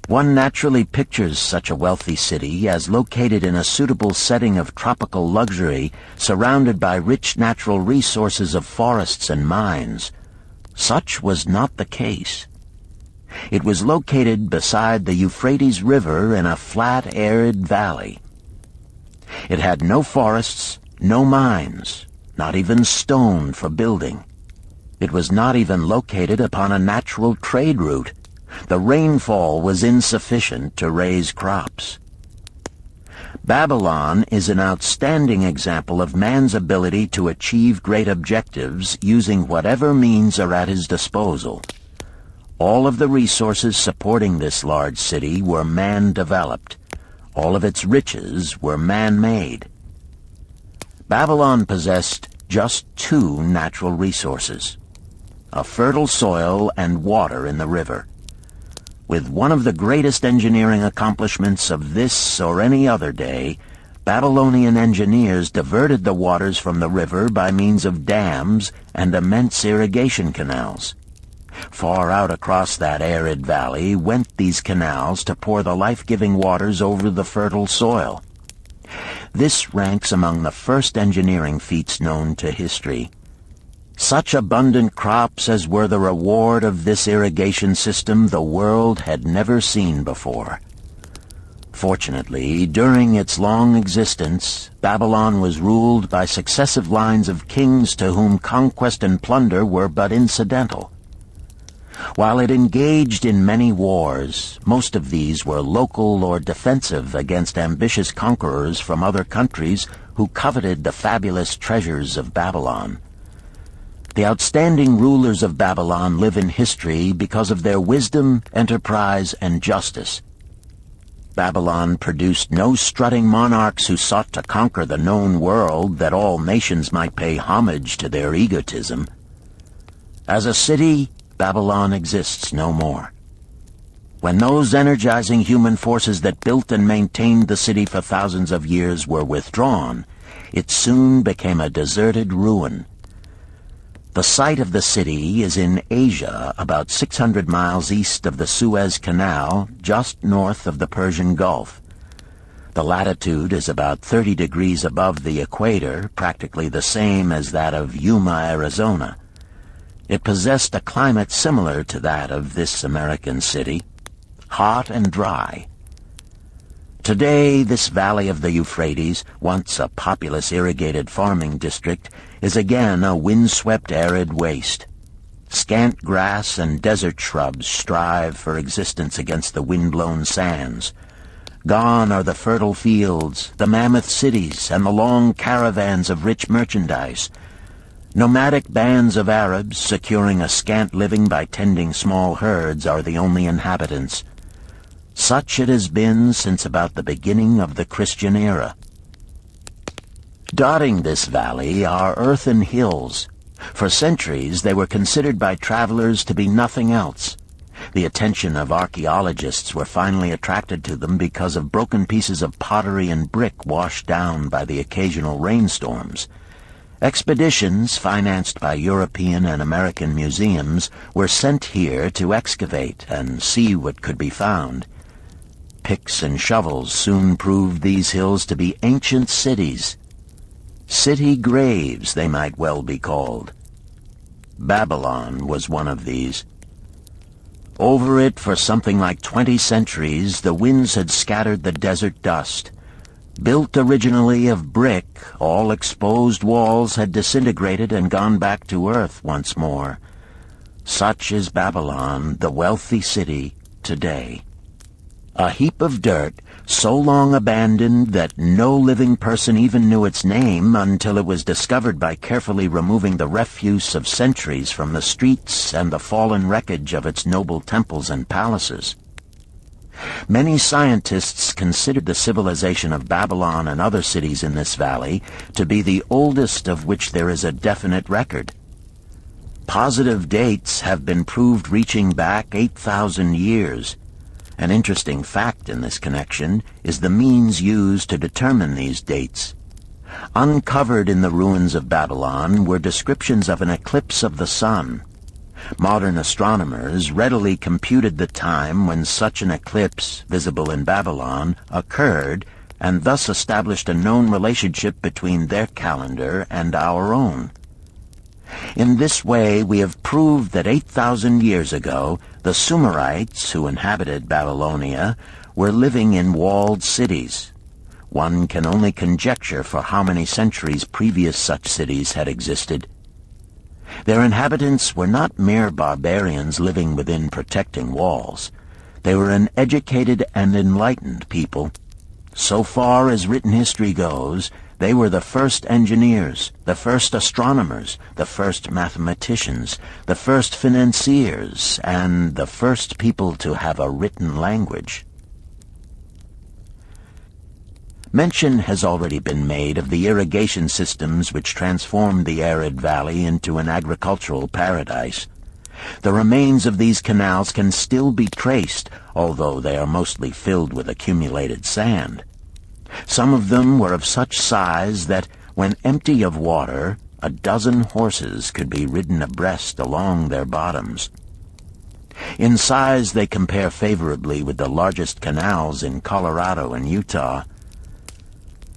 Speaker 1: One naturally pictures such a wealthy city as located in a suitable setting of tropical luxury, surrounded by rich natural resources of forests and mines. Such was not the case. It was located beside the Euphrates River in a flat, arid valley. It had no forests, no mines, not even stone for building. It was not even located upon a natural trade route. The rainfall was insufficient to raise crops. Babylon is an outstanding example of man's ability to achieve great objectives using whatever means are at his disposal. All of the resources supporting this large city were man-developed. All of its riches were man-made. Babylon possessed just two natural resources: a fertile soil and water in the river. With one of the greatest engineering accomplishments of this or any other day, Babylonian engineers diverted the waters from the river by means of dams and immense irrigation canals. Far out across that arid valley went these canals to pour the life-giving waters over the fertile soil. This ranks among the first engineering feats known to history. Such abundant crops as were the reward of this irrigation system the world had never seen before. Fortunately, during its long existence, Babylon was ruled by successive lines of kings to whom conquest and plunder were but incidental. While it engaged in many wars, most of these were local or defensive against ambitious conquerors from other countries who coveted the fabulous treasures of Babylon. The outstanding rulers of Babylon live in history because of their wisdom, enterprise, and justice. Babylon produced no strutting monarchs who sought to conquer the known world that all nations might pay homage to their egotism. As a city, Babylon exists no more. When those energizing human forces that built and maintained the city for thousands of years were withdrawn, it soon became a deserted ruin. The site of the city is in Asia, about 600 miles east of the Suez Canal, just north of the Persian Gulf. The latitude is about 30 degrees above the equator, practically the same as that of Yuma, Arizona. It possessed a climate similar to that of this American city, hot and dry. Today, this valley of the Euphrates, once a populous irrigated farming district, is again a windswept arid waste. Scant grass and desert shrubs strive for existence against the wind-blown sands. Gone are the fertile fields, the mammoth cities, and the long caravans of rich merchandise. Nomadic bands of Arabs, securing a scant living by tending small herds, are the only inhabitants. Such it has been since about the beginning of the Christian era. Dotting this valley are earthen hills. For centuries they were considered by travelers to be nothing else. The attention of archaeologists were finally attracted to them because of broken pieces of pottery and brick washed down by the occasional rainstorms. Expeditions, financed by European and American museums, were sent here to excavate and see what could be found. Picks and shovels soon proved these hills to be ancient cities. City graves, they might well be called. Babylon was one of these. Over it for something like 20 centuries, the winds had scattered the desert dust. Built originally of brick, all exposed walls had disintegrated and gone back to earth once more. Such is Babylon, the wealthy city, today. A heap of dirt, so long abandoned that no living person even knew its name until it was discovered by carefully removing the refuse of centuries from the streets and the fallen wreckage of its noble temples and palaces. Many scientists considered the civilization of Babylon and other cities in this valley to be the oldest of which there is a definite record. Positive dates have been proved reaching back 8,000 years. An interesting fact in this connection is the means used to determine these dates. Uncovered in the ruins of Babylon were descriptions of an eclipse of the sun. Modern astronomers readily computed the time when such an eclipse, visible in Babylon, occurred, and thus established a known relationship between their calendar and our own. In this way, we have proved that 8,000 years ago, the Sumerites, who inhabited Babylonia, were living in walled cities. One can only conjecture for how many centuries previous such cities had existed. Their inhabitants were not mere barbarians living within protecting walls. They were an educated and enlightened people. So far as written history goes, they were the first engineers, the first astronomers, the first mathematicians, the first financiers, and the first people to have a written language. Mention has already been made of the irrigation systems which transformed the arid valley into an agricultural paradise. The remains of these canals can still be traced, although they are mostly filled with accumulated sand. Some of them were of such size that, when empty of water, a dozen horses could be ridden abreast along their bottoms. In size they compare favorably with the largest canals in Colorado and Utah.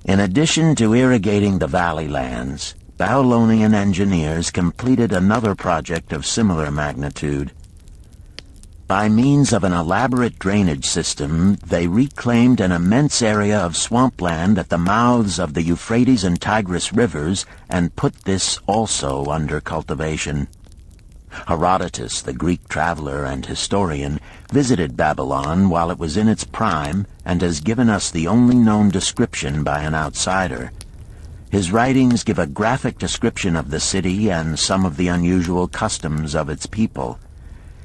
Speaker 1: In addition to irrigating the valley lands, Babylonian engineers completed another project of similar magnitude. By means of an elaborate drainage system, they reclaimed an immense area of swampland at the mouths of the Euphrates and Tigris rivers and put this also under cultivation. Herodotus, the Greek traveler and historian, visited Babylon while it was in its prime and has given us the only known description by an outsider. His writings give a graphic description of the city and some of the unusual customs of its people.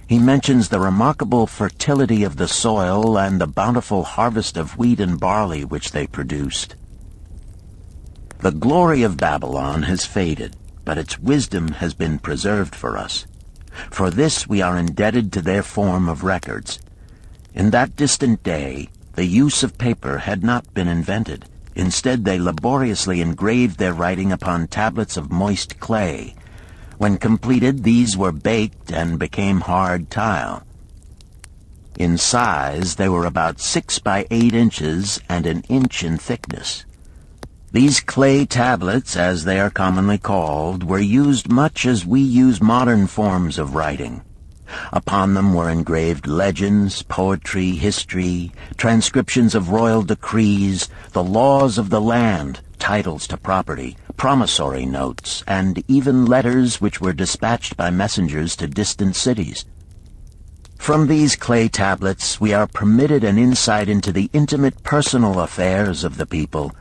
Speaker 1: He mentions the remarkable fertility of the soil and the bountiful harvest of wheat and barley which they produced. The glory of Babylon has faded, but its wisdom has been preserved for us. For this we are indebted to their form of records. In that distant day, the use of paper had not been invented. Instead, they laboriously engraved their writing upon tablets of moist clay. When completed, these were baked and became hard tile. In size, they were about 6 by 8 inches and an inch in thickness. These clay tablets, as they are commonly called, were used much as we use modern forms of writing. Upon them were engraved legends, poetry, history, transcriptions of royal decrees, the laws of the land, titles to property, promissory notes, and even letters which were dispatched by messengers to distant cities. From these clay tablets we are permitted an insight into the intimate personal affairs of the people.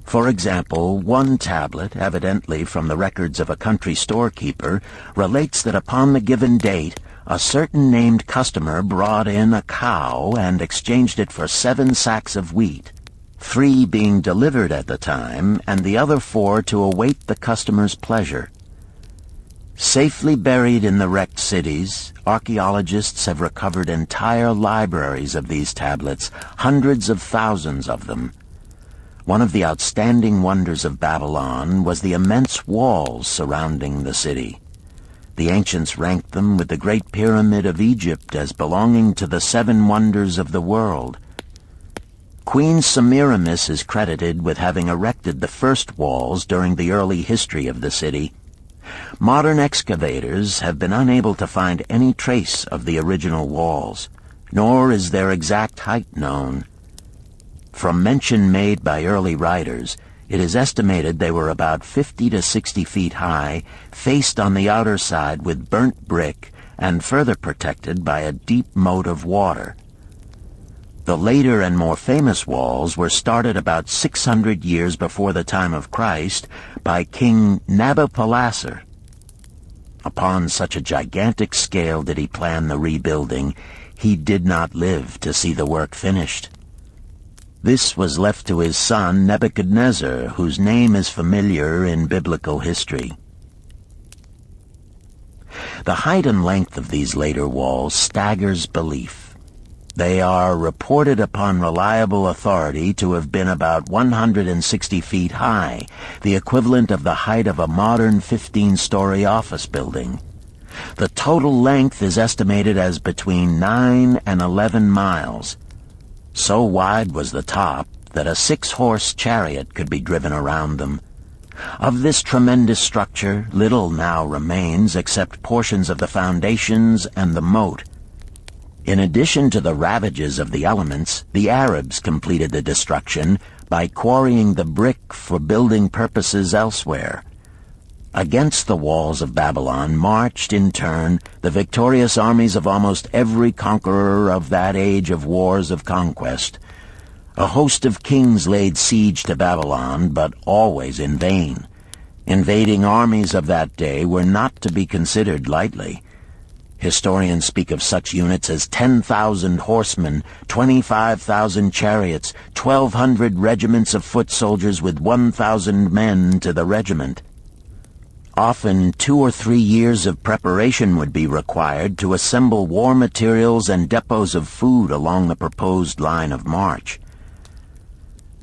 Speaker 1: For example, one tablet, evidently from the records of a country storekeeper, relates that upon the given date, a certain named customer brought in a cow and exchanged it for 7 sacks of wheat, 3 being delivered at the time, and the other 4 to await the customer's pleasure. Safely buried in the wrecked cities, archaeologists have recovered entire libraries of these tablets, hundreds of thousands of them. One of the outstanding wonders of Babylon was the immense walls surrounding the city. The ancients ranked them with the Great Pyramid of Egypt as belonging to the 7 wonders of the world. Queen Semiramis is credited with having erected the first walls during the early history of the city. Modern excavators have been unable to find any trace of the original walls, nor is their exact height known. From mention made by early writers, it is estimated they were about 50 to 60 feet high, faced on the outer side with burnt brick, and further protected by a deep moat of water. The later and more famous walls were started about 600 years before the time of Christ by King Nabopolassar. Upon such a gigantic scale did he plan the rebuilding, he did not live to see the work finished. This was left to his son Nebuchadnezzar, whose name is familiar in biblical history. The height and length of these later walls staggers belief. They are reported upon reliable authority to have been about 160 feet high, the equivalent of the height of a modern 15-story office building. The total length is estimated as between 9 and 11 miles. So wide was the top that a 6-horse chariot could be driven around them. Of this tremendous structure, little now remains except portions of the foundations and the moat. In addition to the ravages of the elements, the Arabs completed the destruction by quarrying the brick for building purposes elsewhere. Against the walls of Babylon marched, in turn, the victorious armies of almost every conqueror of that age of wars of conquest. A host of kings laid siege to Babylon, but always in vain. Invading armies of that day were not to be considered lightly. Historians speak of such units as 10,000 horsemen, 25,000 chariots, 1,200 regiments of foot soldiers with 1,000 men to the regiment. Often 2 or 3 years of preparation would be required to assemble war materials and depots of food along the proposed line of march.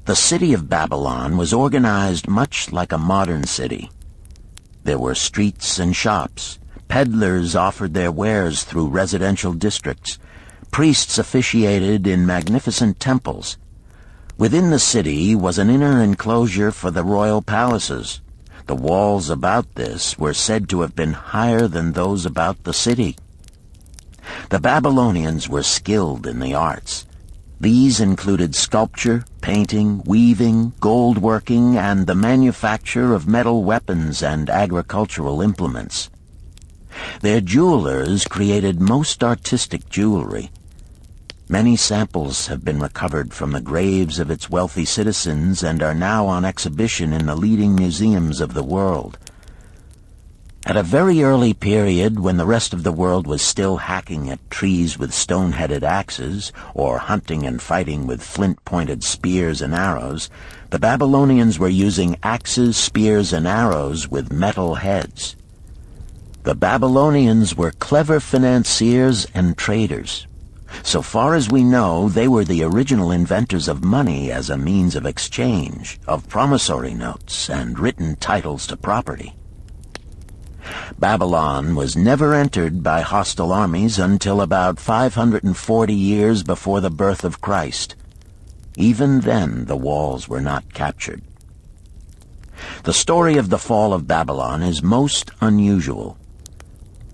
Speaker 1: The city of Babylon was organized much like a modern city. There were streets and shops. Peddlers offered their wares through residential districts. Priests officiated in magnificent temples. Within the city was an inner enclosure for the royal palaces. The walls about this were said to have been higher than those about the city. The Babylonians were skilled in the arts. These included sculpture, painting, weaving, gold working, and the manufacture of metal weapons and agricultural implements. Their jewelers created most artistic jewelry. Many samples have been recovered from the graves of its wealthy citizens and are now on exhibition in the leading museums of the world. At a very early period, when the rest of the world was still hacking at trees with stone-headed axes, or hunting and fighting with flint-pointed spears and arrows, the Babylonians were using axes, spears, and arrows with metal heads. The Babylonians were clever financiers and traders. So far as we know, they were the original inventors of money as a means of exchange, of promissory notes, and written titles to property. Babylon was never entered by hostile armies until about 540 years before the birth of Christ. Even then, the walls were not captured. The story of the fall of Babylon is most unusual.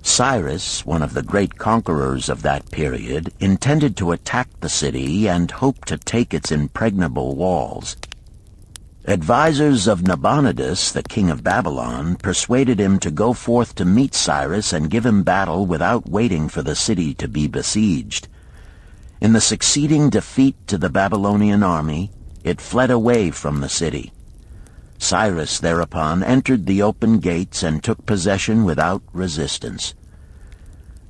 Speaker 1: Cyrus, one of the great conquerors of that period, intended to attack the city and hoped to take its impregnable walls. Advisors of Nabonidus, the king of Babylon, persuaded him to go forth to meet Cyrus and give him battle without waiting for the city to be besieged. In the succeeding defeat to the Babylonian army, it fled away from the city. Cyrus thereupon entered the open gates and took possession without resistance.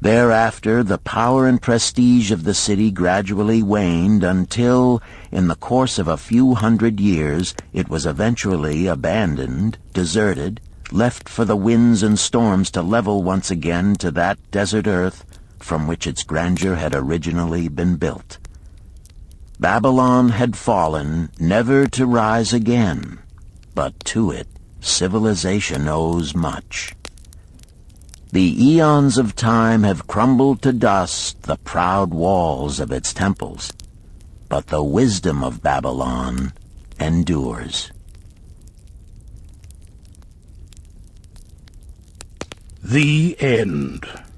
Speaker 1: Thereafter, the power and prestige of the city gradually waned until, in the course of a few hundred years, it was eventually abandoned, deserted, left for the winds and storms to level once again to that desert earth from which its grandeur had originally been built. Babylon had fallen, never to rise again, but to it civilization owes much. The eons of time have crumbled to dust the proud walls of its temples, but the wisdom of Babylon endures.
Speaker 2: The End.